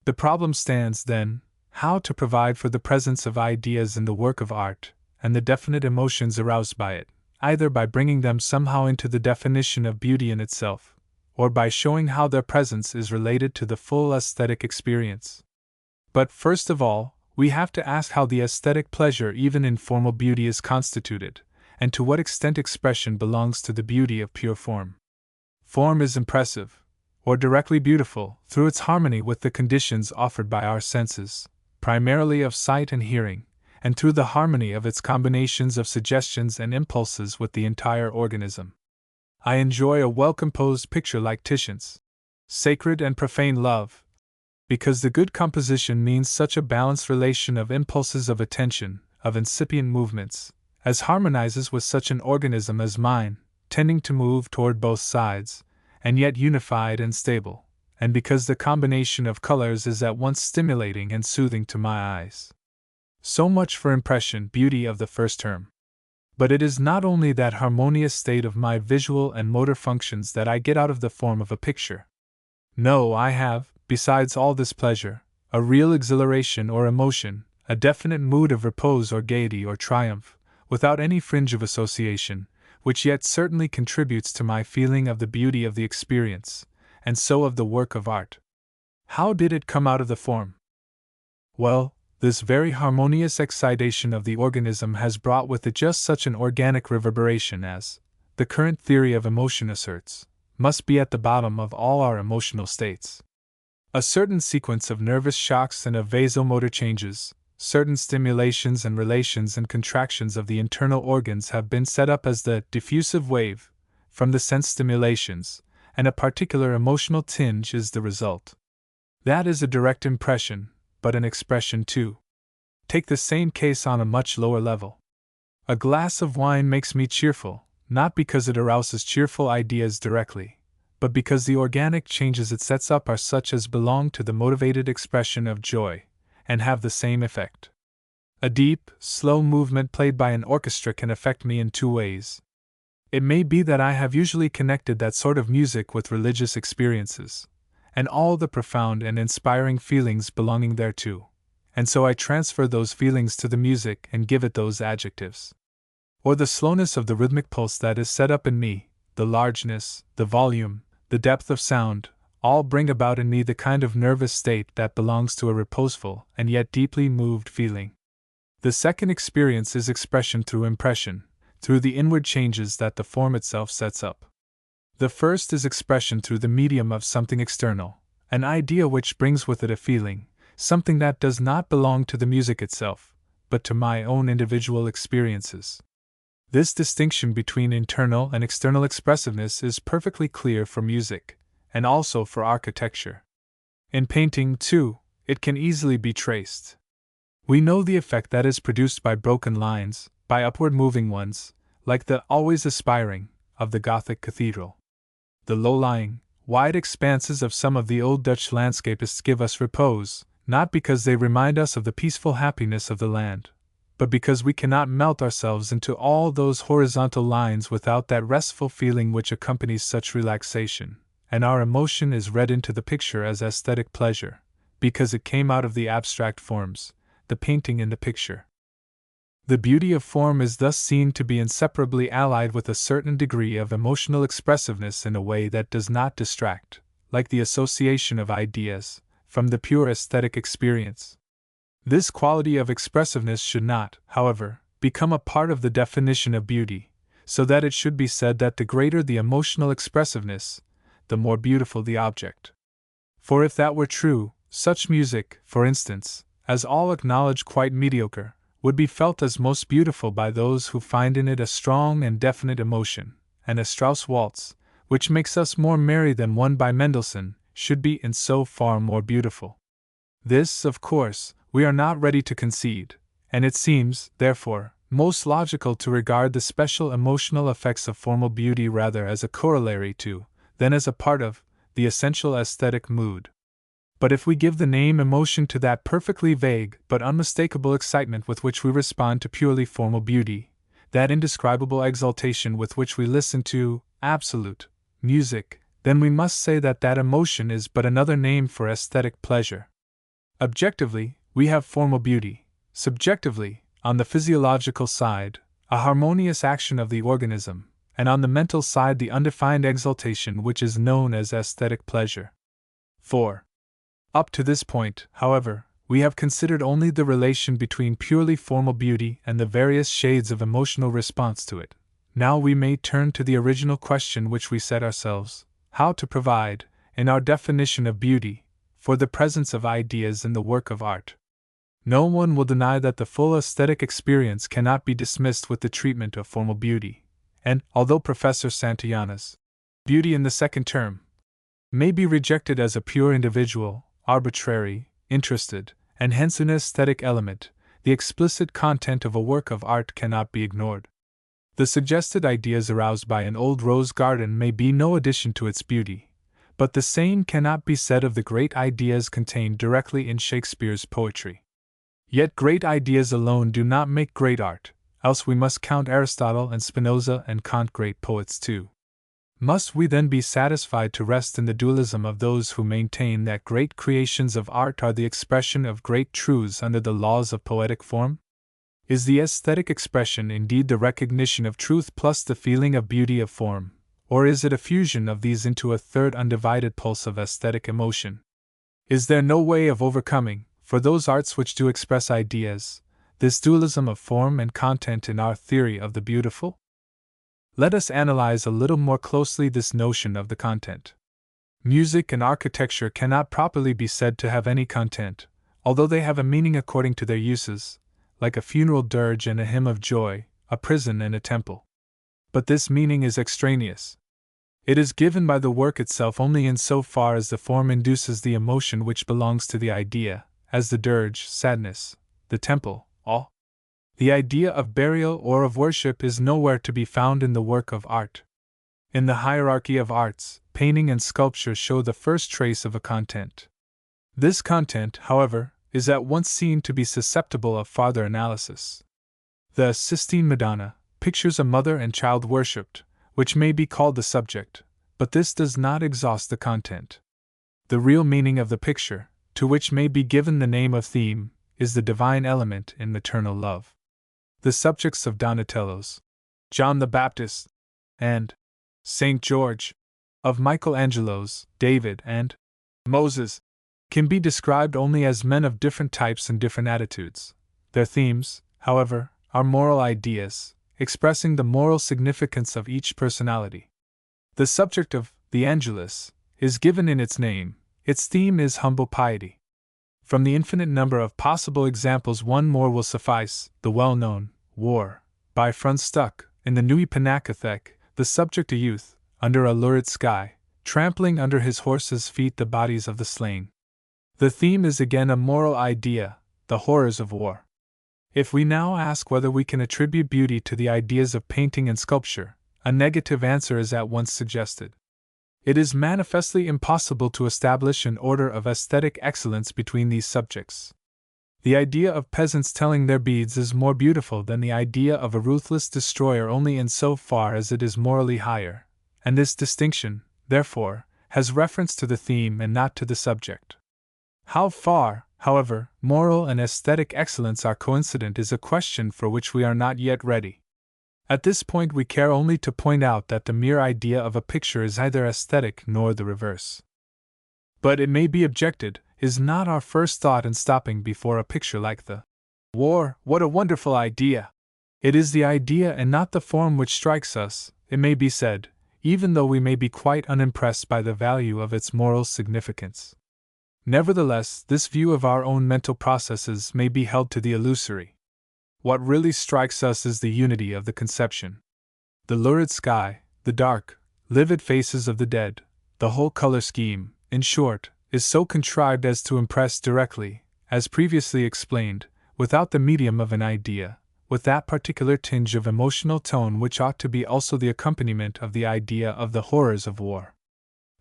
The problem stands, then, how to provide for the presence of ideas in the work of art, and the definite emotions aroused by it, either by bringing them somehow into the definition of beauty in itself, or by showing how their presence is related to the full aesthetic experience. But first of all, we have to ask how the aesthetic pleasure even in formal beauty is constituted, and to what extent expression belongs to the beauty of pure form. Form is impressive, or directly beautiful, through its harmony with the conditions offered by our senses, primarily of sight and hearing, and through the harmony of its combinations of suggestions and impulses with the entire organism. I enjoy a well-composed picture like Titian's Sacred and Profane Love, because the good composition means such a balanced relation of impulses of attention, of incipient movements, as harmonizes with such an organism as mine, tending to move toward both sides, and yet unified and stable, and because the combination of colors is at once stimulating and soothing to my eyes. So much for impression, beauty of the first term. But it is not only that harmonious state of my visual and motor functions that I get out of the form of a picture. No, I have, besides all this pleasure, a real exhilaration or emotion, a definite mood of repose or gaiety or triumph, without any fringe of association, which yet certainly contributes to my feeling of the beauty of the experience, and so of the work of art. How did it come out of the form? Well, this very harmonious excitation of the organism has brought with it just such an organic reverberation as, the current theory of emotion asserts, must be at the bottom of all our emotional states. A certain sequence of nervous shocks and of vasomotor changes, certain stimulations and relations and contractions of the internal organs have been set up as the diffusive wave from the sense stimulations, and a particular emotional tinge is the result. That is a direct impression, but an expression too. Take the same case on a much lower level. A glass of wine makes me cheerful, not because it arouses cheerful ideas directly, but because the organic changes it sets up are such as belong to the motivated expression of joy, and have the same effect. A deep, slow movement played by an orchestra can affect me in two ways. It may be that I have usually connected that sort of music with religious experiences, and all the profound and inspiring feelings belonging thereto, and so I transfer those feelings to the music and give it those adjectives. Or the slowness of the rhythmic pulse that is set up in me, the largeness, the volume, the depth of sound, all bring about in me the kind of nervous state that belongs to a reposeful and yet deeply moved feeling. The second experience is expression through impression, through the inward changes that the form itself sets up. The first is expression through the medium of something external, an idea which brings with it a feeling, something that does not belong to the music itself, but to my own individual experiences. This distinction between internal and external expressiveness is perfectly clear for music, and also for architecture. In painting, too, it can easily be traced. We know the effect that is produced by broken lines, by upward moving ones, like the always aspiring of the Gothic cathedral. The low-lying, wide expanses of some of the old Dutch landscapists give us repose, not because they remind us of the peaceful happiness of the land, but because we cannot melt ourselves into all those horizontal lines without that restful feeling which accompanies such relaxation, and our emotion is read into the picture as aesthetic pleasure, because it came out of the abstract forms, the painting in the picture. The beauty of form is thus seen to be inseparably allied with a certain degree of emotional expressiveness in a way that does not distract, like the association of ideas, from the pure aesthetic experience. This quality of expressiveness should not, however, become a part of the definition of beauty, so that it should be said that the greater the emotional expressiveness, the more beautiful the object. For if that were true, such music, for instance, as all acknowledge quite mediocre, would be felt as most beautiful by those who find in it a strong and definite emotion, and a Strauss waltz, which makes us more merry than one by Mendelssohn, should be in so far more beautiful. This, of course, we are not ready to concede, and it seems, therefore, most logical to regard the special emotional effects of formal beauty rather as a corollary to, than as a part of, the essential aesthetic mood. But if we give the name emotion to that perfectly vague but unmistakable excitement with which we respond to purely formal beauty, that indescribable exaltation with which we listen to absolute music, then we must say that that emotion is but another name for aesthetic pleasure. Objectively, we have formal beauty; subjectively, on the physiological side, a harmonious action of the organism, and on the mental side the undefined exaltation which is known as aesthetic pleasure. 4. Up to this point, however, we have considered only the relation between purely formal beauty and the various shades of emotional response to it. Now we may turn to the original question which we set ourselves: how to provide, in our definition of beauty, for the presence of ideas in the work of art. No one will deny that the full aesthetic experience cannot be dismissed with the treatment of formal beauty, and, although Professor Santayana's beauty in the second term may be rejected as a pure individual, arbitrary, interested, and hence an aesthetic element, the explicit content of a work of art cannot be ignored. The suggested ideas aroused by an old rose garden may be no addition to its beauty, but the same cannot be said of the great ideas contained directly in Shakespeare's poetry. Yet great ideas alone do not make great art, else we must count Aristotle and Spinoza and Kant great poets too. Must we then be satisfied to rest in the dualism of those who maintain that great creations of art are the expression of great truths under the laws of poetic form? Is the aesthetic expression indeed the recognition of truth plus the feeling of beauty of form, or is it a fusion of these into a third undivided pulse of aesthetic emotion? Is there no way of overcoming, for those arts which do express ideas, this dualism of form and content in our theory of the beautiful? Let us analyze a little more closely this notion of the content. Music and architecture cannot properly be said to have any content, although they have a meaning according to their uses, like a funeral dirge and a hymn of joy, a prison and a temple. But this meaning is extraneous. It is given by the work itself only in so far as the form induces the emotion which belongs to the idea, as the dirge, sadness, the temple, all. The idea of burial or of worship is nowhere to be found in the work of art. In the hierarchy of arts, painting and sculpture show the first trace of a content. This content, however, is at once seen to be susceptible of farther analysis. The Sistine Madonna pictures a mother and child worshipped, which may be called the subject, but this does not exhaust the content. The real meaning of the picture, to which may be given the name of theme, is the divine element in maternal love. The subjects of Donatello's, John the Baptist, and St. George, of Michelangelo's, David, and Moses, can be described only as men of different types and different attitudes. Their themes, however, are moral ideas, expressing the moral significance of each personality. The subject of the Angelus is given in its name. Its theme is humble piety. From the infinite number of possible examples, one more will suffice: the well-known War, by Franz Stuck, in the Nui Panacathek, the subject a youth, under a lurid sky, trampling under his horse's feet the bodies of the slain. The theme is again a moral idea, the horrors of war. If we now ask whether we can attribute beauty to the ideas of painting and sculpture, a negative answer is at once suggested. It is manifestly impossible to establish an order of aesthetic excellence between these subjects. The idea of peasants telling their beads is more beautiful than the idea of a ruthless destroyer only in so far as it is morally higher, and this distinction, therefore, has reference to the theme and not to the subject. How far, however, moral and aesthetic excellence are coincident is a question for which we are not yet ready. At this point we care only to point out that the mere idea of a picture is neither aesthetic nor the reverse. But it may be objected, is not our first thought in stopping before a picture like the War, what a wonderful idea! It is the idea and not the form which strikes us, it may be said, even though we may be quite unimpressed by the value of its moral significance. Nevertheless, this view of our own mental processes may be held to the illusory. What really strikes us is the unity of the conception. The lurid sky, the dark, livid faces of the dead, the whole color scheme, in short, is so contrived as to impress directly, as previously explained, without the medium of an idea, with that particular tinge of emotional tone which ought to be also the accompaniment of the idea of the horrors of war.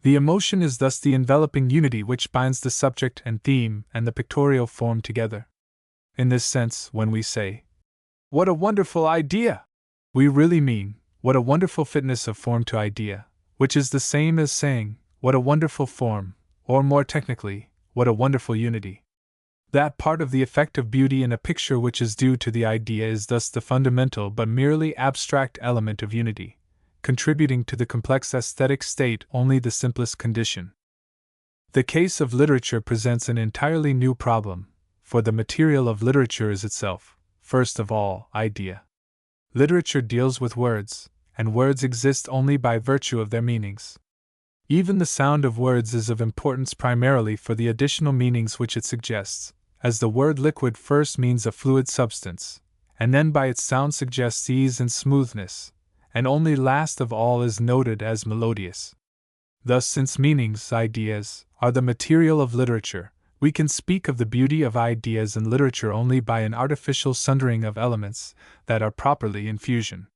The emotion is thus the enveloping unity which binds the subject and theme and the pictorial form together. In this sense, when we say, "What a wonderful idea!" we really mean, what a wonderful fitness of form to idea, which is the same as saying, what a wonderful form, or more technically, what a wonderful unity. That part of the effect of beauty in a picture which is due to the idea is thus the fundamental but merely abstract element of unity, contributing to the complex aesthetic state only the simplest condition. The case of literature presents an entirely new problem, for the material of literature is itself, first of all, idea. Literature deals with words, and words exist only by virtue of their meanings. Even the sound of words is of importance primarily for the additional meanings which it suggests, as the word liquid first means a fluid substance, and then by its sound suggests ease and smoothness, and only last of all is noted as melodious. Thus, since meanings, ideas, are the material of literature, we can speak of the beauty of ideas in literature only by an artificial sundering of elements that are properly in fusion.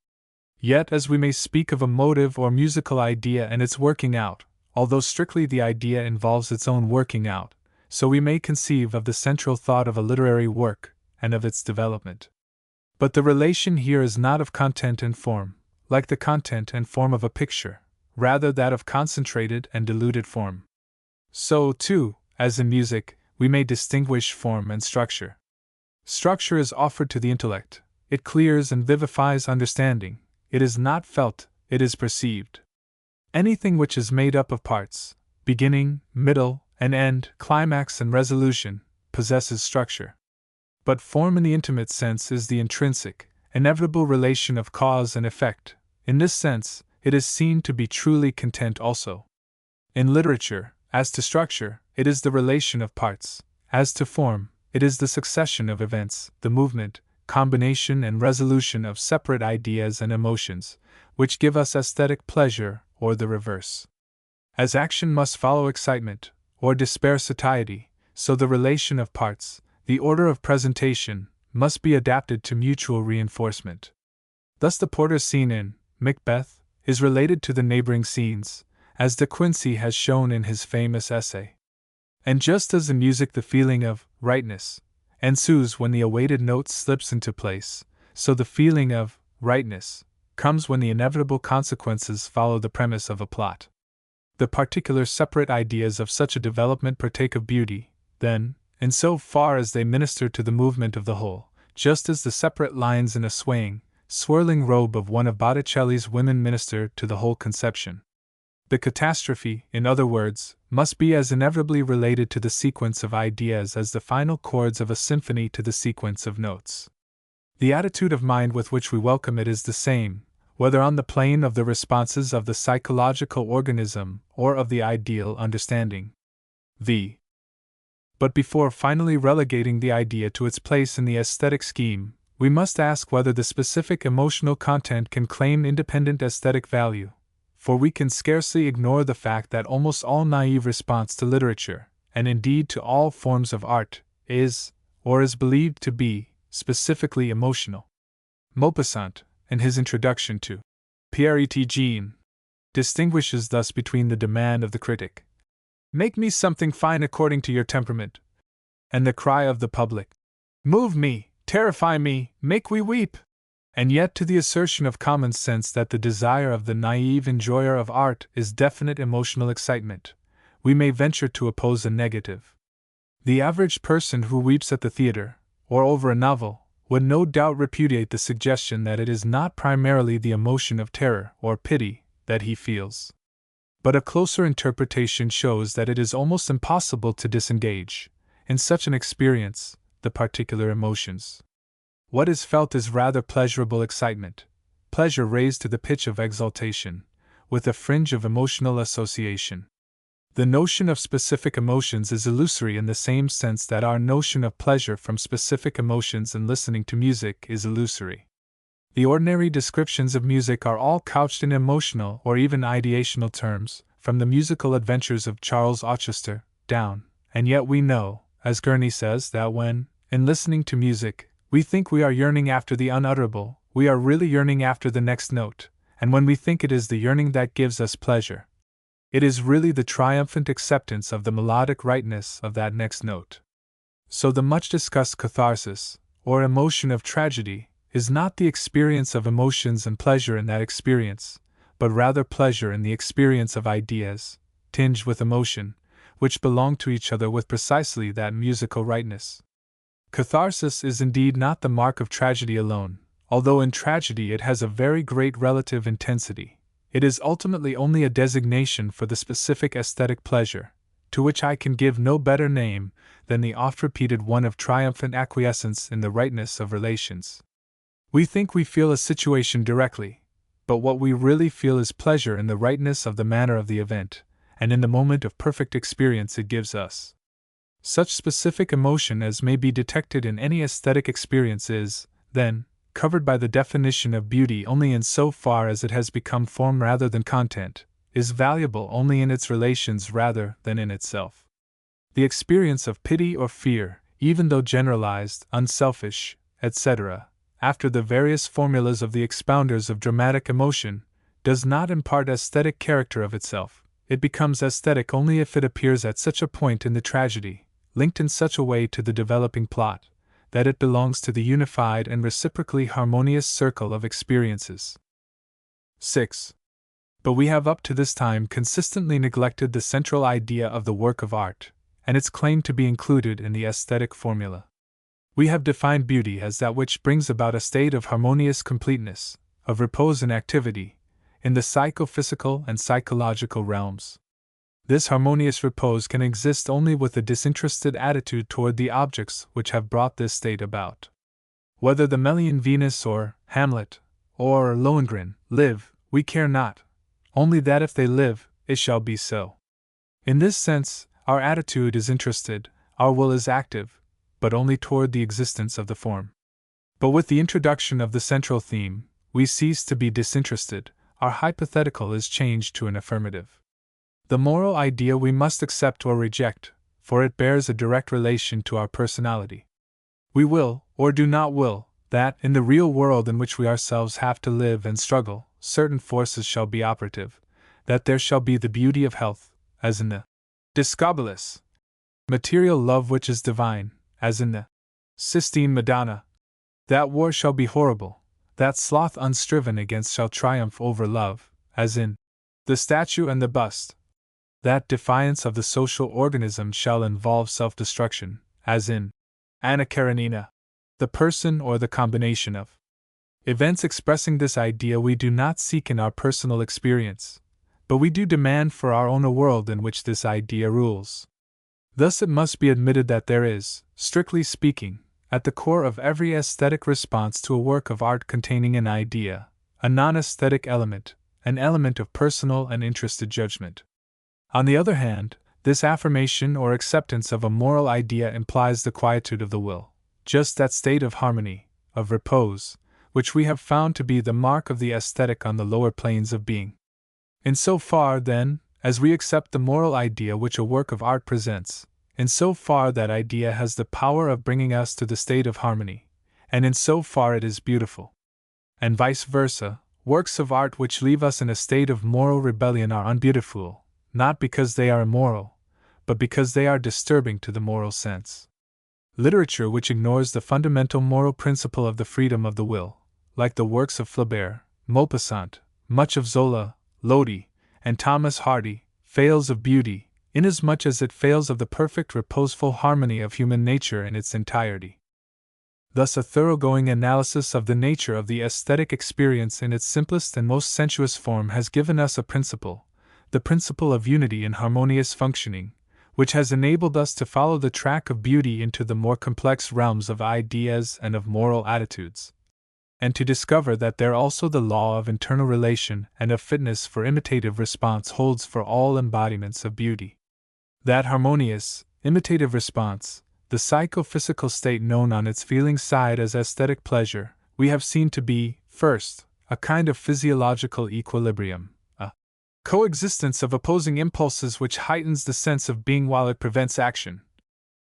Yet, as we may speak of a motive or musical idea and its working out, although strictly the idea involves its own working out, so we may conceive of the central thought of a literary work, and of its development. But the relation here is not of content and form, like the content and form of a picture, rather that of concentrated and diluted form. So, too, as in music, we may distinguish form and structure. Structure is offered to the intellect, it clears and vivifies understanding. It is not felt, it is perceived. Anything which is made up of parts, beginning, middle, and end, climax and resolution, possesses structure. But form in the intimate sense is the intrinsic, inevitable relation of cause and effect. In this sense, it is seen to be truly content also. In literature, as to structure, it is the relation of parts; as to form, it is the succession of events, the movement, combination and resolution of separate ideas and emotions, which give us aesthetic pleasure, or the reverse. As action must follow excitement, or despair satiety, so the relation of parts, The order of presentation must be adapted to mutual reinforcement. Thus the porter's scene in Macbeth is related to the neighboring scenes, as De Quincey has shown in his famous essay. And just as in music the feeling of rightness ensues when the awaited note slips into place, so the feeling of rightness comes when the inevitable consequences follow the premise of a plot. The particular separate ideas of such a development partake of beauty, then, in so far as they minister to the movement of the whole, just as the separate lines in a swaying, swirling robe of one of Botticelli's women minister to the whole conception. The catastrophe, in other words, must be as inevitably related to the sequence of ideas as the final chords of a symphony to the sequence of notes. The attitude of mind with which we welcome it is the same, whether on the plane of the responses of the psychological organism or of the ideal understanding. But before finally relegating the idea to its place in the aesthetic scheme, we must ask whether the specific emotional content can claim independent aesthetic value. For we can scarcely ignore the fact that almost all naive response to literature, and indeed to all forms of art, is, or is believed to be, specifically emotional. Maupassant, in his introduction to Pierre et Jean, distinguishes thus between the demand of the critic, "Make me something fine according to your temperament," and the cry of the public, "Move me, terrify me, make we weep." And yet to the assertion of common sense that the desire of the naive enjoyer of art is definite emotional excitement, we may venture to oppose a negative. The average person who weeps at the theater, or over a novel, would no doubt repudiate the suggestion that it is not primarily the emotion of terror or pity that he feels. But a closer interpretation shows that it is almost impossible to disengage, in such an experience, the particular emotions. What is felt is rather pleasurable excitement, pleasure raised to the pitch of exaltation, with a fringe of emotional association. The notion of specific emotions is illusory in the same sense that our notion of pleasure from specific emotions in listening to music is illusory. The ordinary descriptions of music are all couched in emotional or even ideational terms, from the musical adventures of Charles Auchester down, and yet we know, as Gurney says, that when, in listening to music, we think we are yearning after the unutterable, we are really yearning after the next note, and when we think it is the yearning that gives us pleasure, it is really the triumphant acceptance of the melodic rightness of that next note. So the much-discussed catharsis, or emotion of tragedy, is not the experience of emotions and pleasure in that experience, but rather pleasure in the experience of ideas, tinged with emotion, which belong to each other with precisely that musical rightness. Catharsis is indeed not the mark of tragedy alone, although in tragedy it has a very great relative intensity. It is ultimately only a designation for the specific aesthetic pleasure, to which I can give no better name than the oft-repeated one of triumphant acquiescence in the rightness of relations. We think we feel a situation directly, but what we really feel is pleasure in the rightness of the manner of the event, and in the moment of perfect experience it gives us. Such specific emotion as may be detected in any aesthetic experience is, then, covered by the definition of beauty only in so far as it has become form rather than content, is valuable only in its relations rather than in itself. The experience of pity or fear, even though generalized, unselfish, etc., after the various formulas of the expounders of dramatic emotion, does not impart aesthetic character of itself. It becomes aesthetic only if it appears at such a point in the tragedy, linked in such a way to the developing plot, that it belongs to the unified and reciprocally harmonious circle of experiences. 6. But we have up to this time consistently neglected the central idea of the work of art, and its claim to be included in the aesthetic formula. We have defined beauty as that which brings about a state of harmonious completeness, of repose and activity, in the psychophysical and psychological realms. This harmonious repose can exist only with a disinterested attitude toward the objects which have brought this state about. Whether the Melian Venus or Hamlet, or Lohengrin, live, we care not, only that if they live, it shall be so. In this sense, our attitude is interested, our will is active, but only toward the existence of the form. But with the introduction of the central theme, we cease to be disinterested, our hypothetical is changed to an affirmative. The moral idea we must accept or reject, for it bears a direct relation to our personality. We will, or do not will, that, in the real world in which we ourselves have to live and struggle, certain forces shall be operative, that there shall be the beauty of health, as in the Discobolus, material love which is divine, as in the Sistine Madonna, that war shall be horrible, that sloth unstriven against shall triumph over love, as in the statue and the bust, that defiance of the social organism shall involve self-destruction, as in Anna Karenina, the person or the combination of events expressing this idea we do not seek in our personal experience, but we do demand for our own a world in which this idea rules. Thus it must be admitted that there is, strictly speaking, at the core of every aesthetic response to a work of art containing an idea, a non-aesthetic element, an element of personal and interested judgment. On the other hand, this affirmation or acceptance of a moral idea implies the quietude of the will, just that state of harmony, of repose, which we have found to be the mark of the aesthetic on the lower planes of being. In so far, then, as we accept the moral idea which a work of art presents, in so far that idea has the power of bringing us to the state of harmony, and in so far it is beautiful. And vice versa, works of art which leave us in a state of moral rebellion are unbeautiful, not because they are immoral, but because they are disturbing to the moral sense. Literature which ignores the fundamental moral principle of the freedom of the will, like the works of Flaubert, Maupassant, much of Zola, Lodi, and Thomas Hardy, fails of beauty, inasmuch as it fails of the perfect reposeful harmony of human nature in its entirety. Thus a thoroughgoing analysis of the nature of the aesthetic experience in its simplest and most sensuous form has given us a principle, the principle of unity and harmonious functioning, which has enabled us to follow the track of beauty into the more complex realms of ideas and of moral attitudes, and to discover that there also the law of internal relation and of fitness for imitative response holds for all embodiments of beauty. That harmonious, imitative response, the psychophysical state known on its feeling side as aesthetic pleasure, we have seen to be, first, a kind of physiological equilibrium, a coexistence of opposing impulses which heightens the sense of being while it prevents action,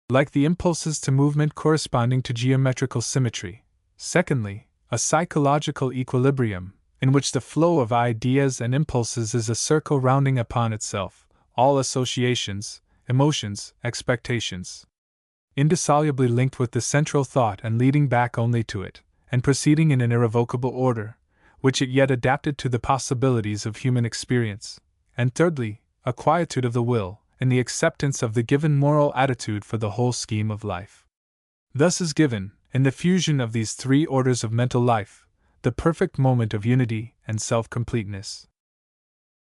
like the impulses to movement corresponding to geometrical symmetry. Secondly, a psychological equilibrium, in which the flow of ideas and impulses is a circle rounding upon itself, all associations, emotions, expectations, indissolubly linked with the central thought and leading back only to it, and proceeding in an irrevocable order, which it yet adapted to the possibilities of human experience. And thirdly, a quietude of the will, in the acceptance of the given moral attitude for the whole scheme of life. Thus is given, in the fusion of these three orders of mental life, the perfect moment of unity and self-completeness.